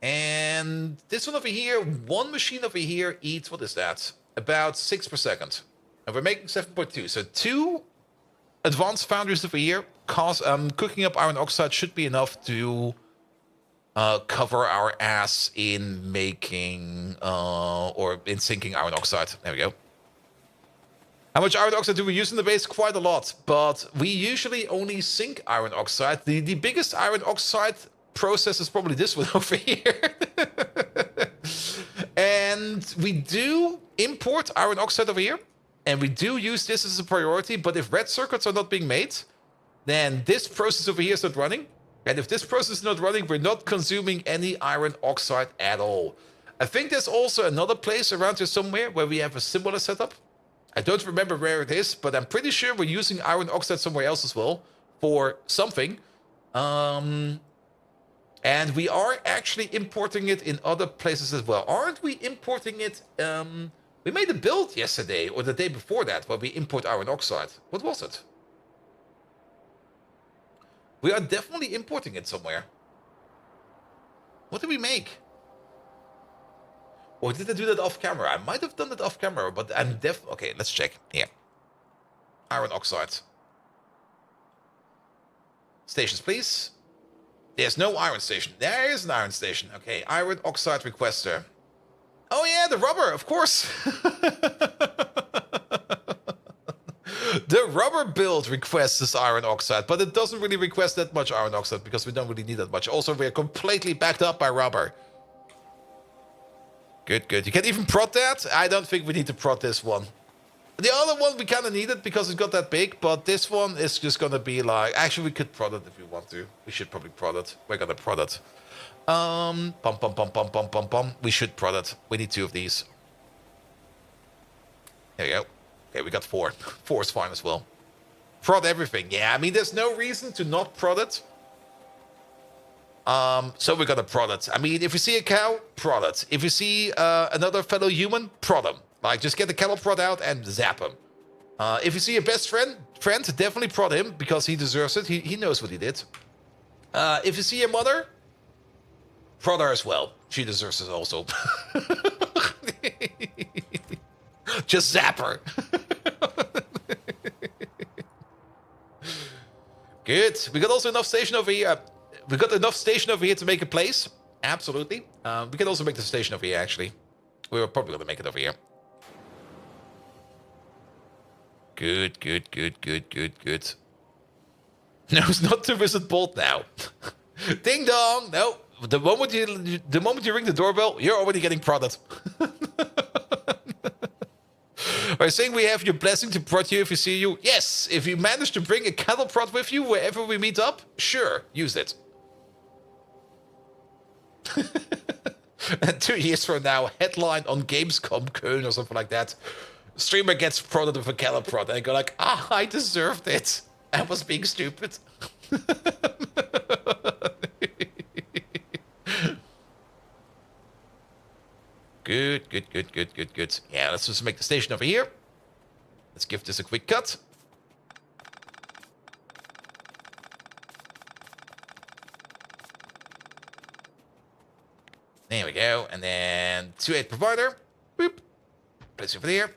And this one over here, one machine over here eats, what is that? About 6 per second. And we're making 7.2. So 2 advanced foundries over here, cooking up iron oxide should be enough to cover our ass in making, or in sinking iron oxide. There we go. How much iron oxide do we use in the base? Quite a lot, but we usually only sink iron oxide. The biggest iron oxide process is probably this one over here. And we do import iron oxide over here, and we do use this as a priority, but if red circuits are not being made, then this process over here is not running. And if this process is not running, we're not consuming any iron oxide at all. I think there's also another place around here somewhere where we have a similar setup. I don't remember where it is, but I'm pretty sure we're using iron oxide somewhere else as well for something. And we are actually importing it in other places as well. Aren't we importing it? We made a build yesterday or the day before that where we import iron oxide. What was it? We are definitely importing it somewhere. What did we make? Or did I do that off camera? I might have done it off camera, but I'm okay, let's check. Here. Iron oxide. Stations, please. There's no iron station. There is an iron station. Okay, iron oxide requester. Oh yeah, the rubber, of course. The rubber build requests this iron oxide, but it doesn't really request that much iron oxide because we don't really need that much. Also, we're completely backed up by rubber. Good. You can even prod that. I don't think we need to prod this one. The other one we kind of need it because it got that big, but this one is just going to be like... Actually, we could prod it if we want to. We should probably prod it. We're going to prod it. Pum. We should prod it. We need 2 of these. There you go. Okay, we got 4. 4 is fine as well. Prod everything. Yeah, I mean, there's no reason to not prod it. So we're gonna prod it. I mean, if you see a cow, prod it. If you see another fellow human, prod him. Like, just get the cattle prod out and zap him. If you see a best friend, definitely prod him because he deserves it. He knows what he did. If you see a mother, prod her as well. She deserves it also. Just zap her. Good. We got also enough station over here. We got enough station over here to make a place. Absolutely. We can also make the station over here, actually. We were probably going to make it over here. Good, good, good, good, good, good. No, it's not to visit Bolt now. Ding dong. No. The moment you ring the doorbell, you're already getting prodded. Are you saying we have your blessing to prod you if we see you? Yes. If you manage to bring a cattle prod with you wherever we meet up, sure, use it. And 2 years from now, headline on Gamescom Köln or something like that. Streamer gets prodded with a cattle prod, and I go like, I deserved it. I was being stupid. Good, good, good, good, good, good. Yeah, let's just make the station over here. Let's give this a quick cut. There we go. And then 2-8 provider. Boop. Place over there.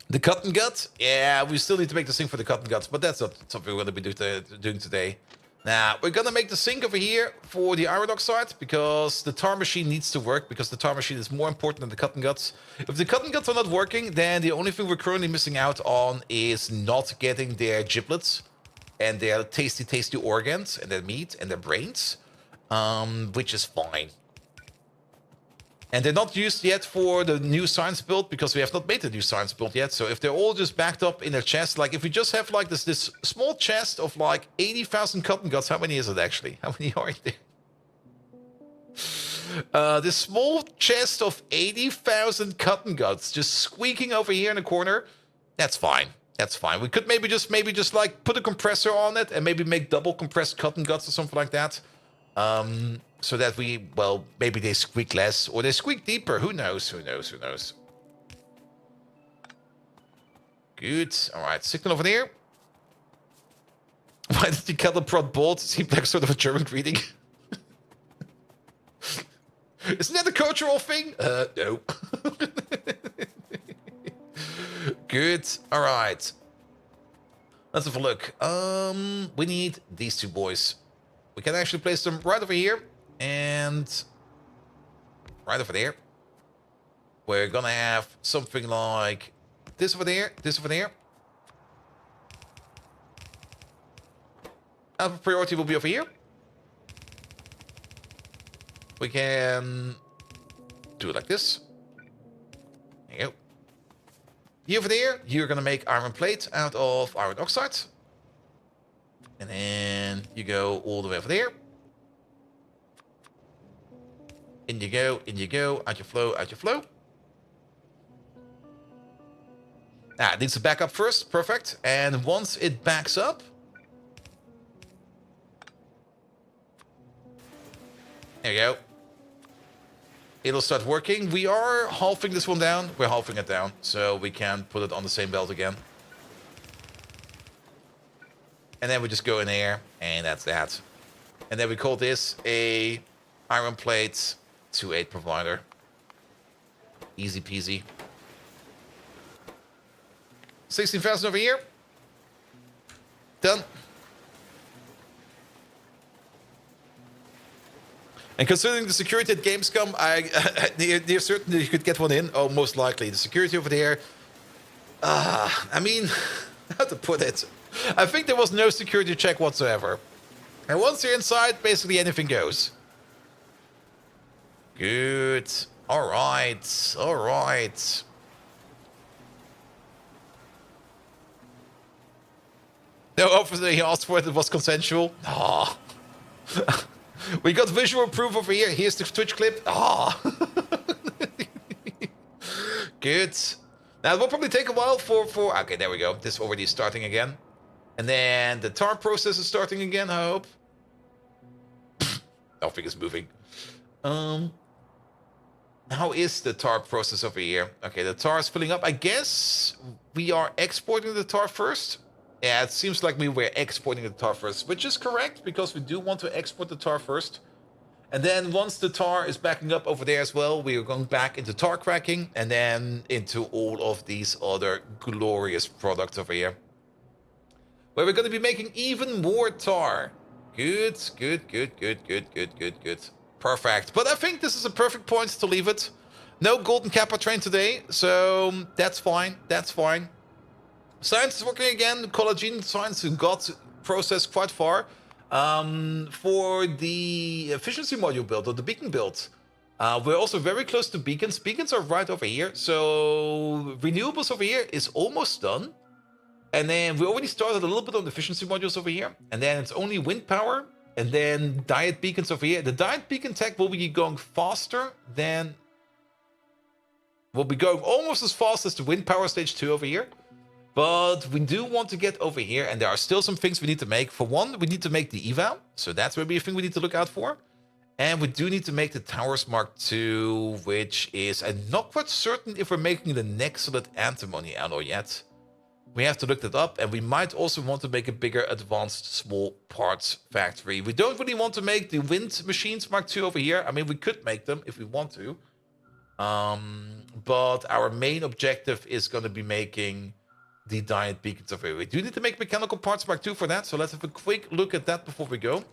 The cotton gut. Yeah, we still need to make the sink for the cotton guts, but that's not something we're going to be doing today. Now, we're going to make the sink over here for the iron oxide because the tar machine needs to work, because the tar machine is more important than the cotton guts. If the cotton guts are not working, then the only thing we're currently missing out on is not getting their giblets and their tasty, tasty organs and their meat and their brains, which is fine. And they're not used yet for the new science build because we have not made the new science build yet. So if they're all just backed up in their chest, like if we just have like this small chest of like 80,000 cotton guts, how many is it actually? How many are there? This small chest of 80,000 cotton guts just squeaking over here in the corner. That's fine. That's fine. We could maybe just like put a compressor on it and maybe make double compressed cotton guts or something like that. So that we, well, maybe they squeak less or they squeak deeper. Who knows? Who knows? Who knows? Good. All right. Signal over there. Why did you cattle prod bolt? Seems like sort of a German greeting. Isn't that a cultural thing? No. Good. All right. Let's have a look. We need these two boys. We can actually place them right over here and right over there. We're gonna have something like this over there, this over there. Alpha priority will be over here. We can do it like this. There you go. You over there, you're gonna make iron plate out of iron oxide. And then you go all the way over there. In you go, out your flow, out your flow. Ah, it needs to back up first, perfect. And once it backs up, there you go. It'll start working. We are halving this one down. We're halving it down, so we can put it on the same belt again. And then we just go in there, and that's that. And then we call this a iron plate 2-8 provider. Easy peasy. 16,000 over here. Done. And considering the security at Gamescom, they're certain that you could get one in. Oh, most likely. The security over there. I mean, how to put it? I think there was no security check whatsoever. And once you're inside, basically anything goes. Good. All right. All right. No, obviously he asked for it. It was consensual. Ah. We got visual proof over here. Here's the Twitch clip. Ah. Good. Now it will probably take a while for. Okay, there we go. This already is starting again. And then the tar process is starting again, I hope. Nothing is moving. How is the tar process over here? Okay, the tar is filling up. I guess we are exporting the tar first. Yeah, it seems like we were exporting the tar first, which is correct because we do want to export the tar first. And then once the tar is backing up over there as well, we are going back into tar cracking and then into all of these other glorious products over here, where we're going to be making even more tar. Good, good, good, good, good, good, good, good. Perfect. But I think this is a perfect point to leave it. No golden kappa train today, so that's fine. That's fine. Science is working again. Collagen science got processed quite far. For the efficiency module build or the beacon build, we're also very close to beacons. Beacons are right over here. So renewables over here is almost done. And then we already started a little bit on the efficiency modules over here. And then it's only wind power. And then diet beacons over here. The diet beacon tech will be going faster than... will be going almost as fast as the wind power stage 2 over here. But we do want to get over here, and there are still some things we need to make. For one, we need to make the eval, so that's maybe a thing we need to look out for. And we do need to make the Towers Mark II, which is... I'm not quite certain if we're making the Nexalid antimony alloy yet. We have to look that up, and we might also want to make a bigger advanced small parts factory. We don't really want to make the wind machines Mark II over here. I mean, we could make them if we want to. But our main objective is going to be making... the diet beacons over here. We do need to make mechanical parts Mark II for that, so let's have a quick look at that before we go.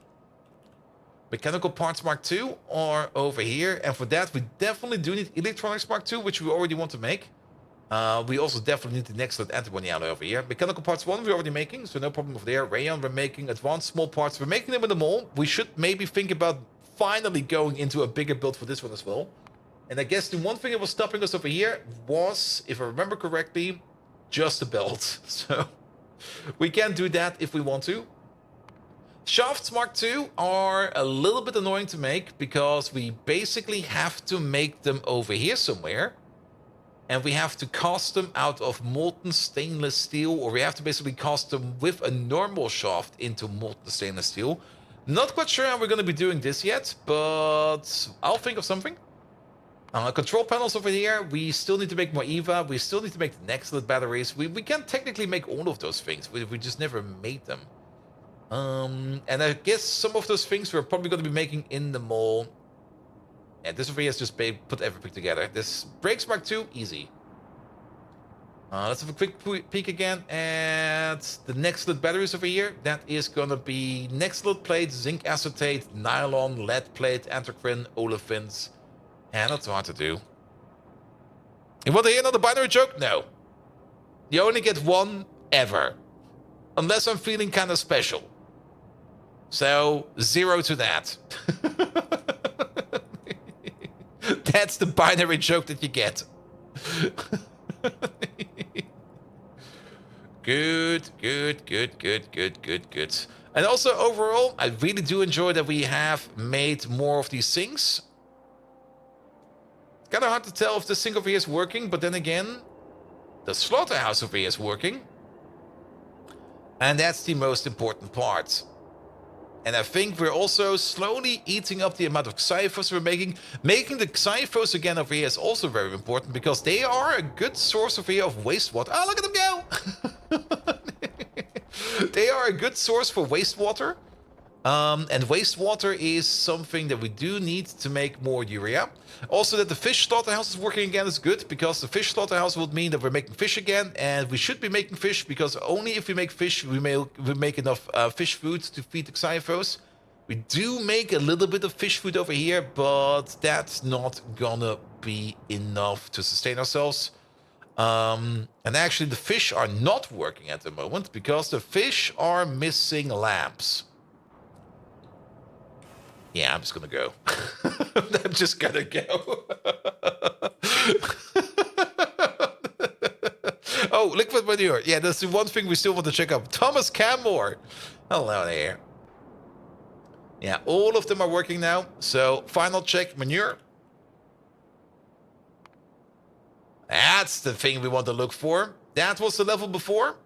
Mechanical parts Mark II are over here, and for that we definitely do need electronics Mark II, which we already want to make. We also definitely need the Nexalid antibody alloy over here. Mechanical parts 1 we're already making, so no problem over there. Rayon we're making, advanced small parts, we're making them in the mall. We should maybe think about finally going into a bigger build for this one as well. And I guess the one thing that was stopping us over here was, if I remember correctly, just a belt. So we can do that if we want to. Shafts Mark II are a little bit annoying to make because we basically have to make them over here somewhere. And we have to cast them out of molten stainless steel, or we have to basically cast them with a normal shaft into molten stainless steel. Not quite sure how we're going to be doing this yet, but I'll think of something. Control panels over here, we still need to make more EVA, we still need to make the Nexalid batteries. We can technically make all of those things, we just never made them. And I guess some of those things we're probably going to be making in the mall. And this over here is just put everything together. This brakes Mark II, easy. Let's have a quick peek again at the Nexalid batteries over here. That is going to be Nexalid plate, zinc acetate, nylon, lead plate, anthraquin, olefins. And that's hard to do. You want to hear another binary joke? No. You only get one ever. Unless I'm feeling kind of special. So, 0 to that. That's the binary joke that you get. Good, good, good, good, good, good, good. And also, overall, I really do enjoy that we have made more of these things. Kind of hard to tell if this thing over here is working, but then again, the slaughterhouse over here is working. And that's the most important part. And I think we're also slowly eating up the amount of Xyphos we're making. Making the Xyphos again over here is also very important, because they are a good source over here of wastewater. Oh, look at them go! They are a good source for wastewater. And wastewater is something that we do need to make more urea. Also, that the fish slaughterhouse is working again is good, because the fish slaughterhouse would mean that we're making fish again, and we should be making fish, because only if we make fish, we make enough fish food to feed the Xyphos. We do make a little bit of fish food over here, but that's not gonna be enough to sustain ourselves. And actually, the fish are not working at the moment, because the fish are missing lamps. Yeah, I'm just gonna go. I'm just gonna go. Oh, liquid manure. Yeah, that's the one thing we still want to check out. Thomas Cammore. Hello there. Yeah, all of them are working now. So, final check, manure. That's the thing we want to look for. That was the level before.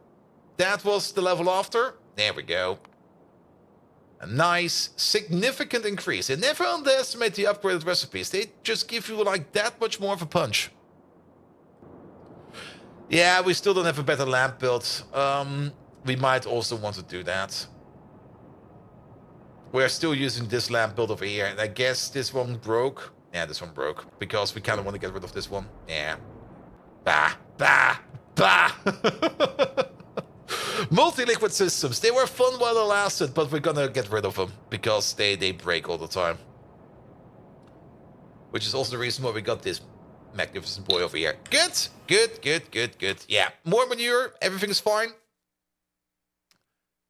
That was the level after. There we go. A nice, significant increase. And never underestimate the upgraded recipes. They just give you like that much more of a punch. Yeah, we still don't have a better lamp build. We might also want to do that. We're still using this lamp built over here, and I guess this one broke. Yeah, this one broke, because we kind of want to get rid of this one. Yeah. Bah, bah, bah. Multi-liquid systems. They were fun while they lasted, but we're gonna get rid of them, because they break all the time. Which is also the reason why we got this magnificent boy over here. Good, good, good, good, good. Yeah, more manure, everything's fine.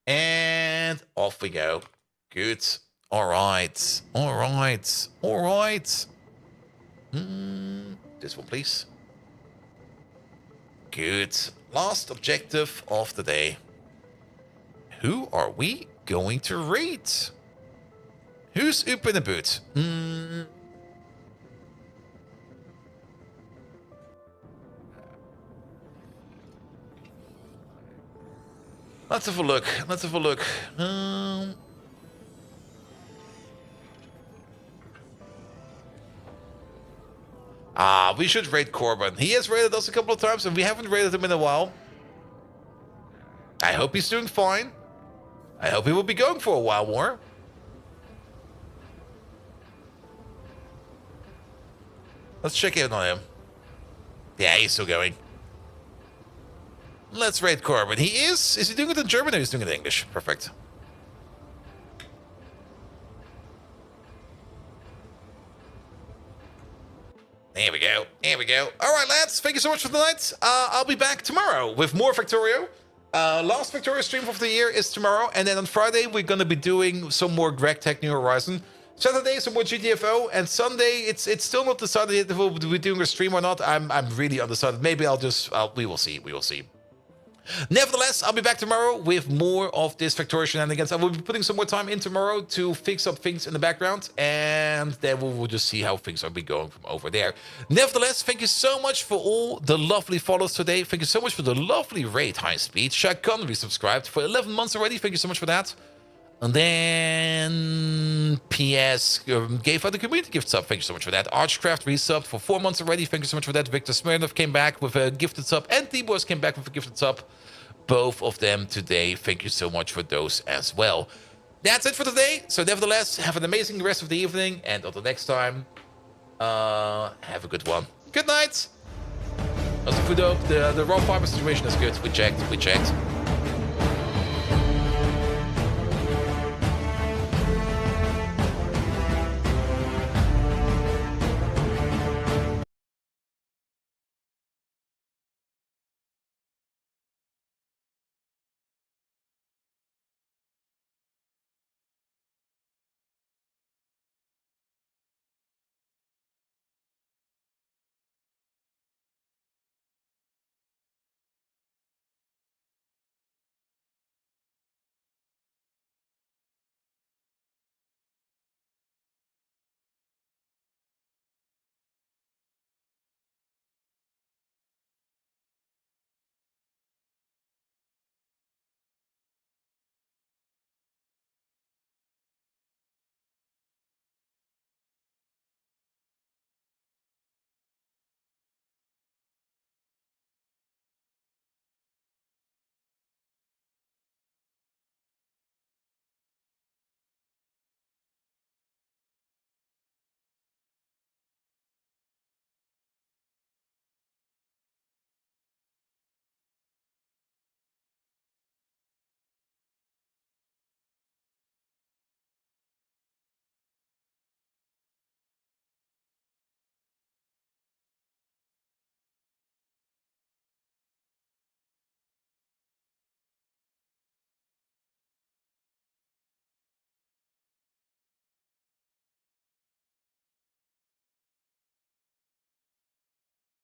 And off we go. Good. All right. All right. All right. This one, please. Good. Last objective of the day. Who are we going to raid? Who's up in the boot? Let's have a look. Let's have a look. We should raid Corbin. He has raided us a couple of times, and we haven't raided him in a while. I hope he's doing fine. I hope he will be going for a while more. Let's check in on him. Yeah, he's still going. Let's raid Corbin. He is. Is he doing it in German or is he doing it in English? Perfect. There we go. There we go. All right, lads. Thank you so much for tonight. I'll be back tomorrow with more Factorio. Last Factorio stream of the year is tomorrow. And then on Friday, we're going to be doing some more Greg Tech New Horizon. Saturday, some more GTFO. And Sunday, it's still not decided yet if we'll be doing a stream or not. I'm really undecided. Maybe we will see. We will see. Nevertheless, I'll be back tomorrow with more of this Factorio shenanigans. I will be putting some more time in tomorrow to fix up things in the background, and then we will just see how things are going from over there. Nevertheless, thank you so much for all the lovely follows today. Thank you so much for the lovely raid, High Speed. Shaq Connery subscribed for 11 months already. Thank you so much for that. And then PS gave out the community gift sub. Thank you so much for that. Archcraft resubbed for 4 months already. Thank you so much for that. Victor Smirnov came back with a gifted sub, and T-Boys came back with a gifted sub. Both of them today. Thank you so much for those as well. That's it for today. So nevertheless, have an amazing rest of the evening. And until next time, have a good one. Good night. Also, the raw fiber situation is good. We checked.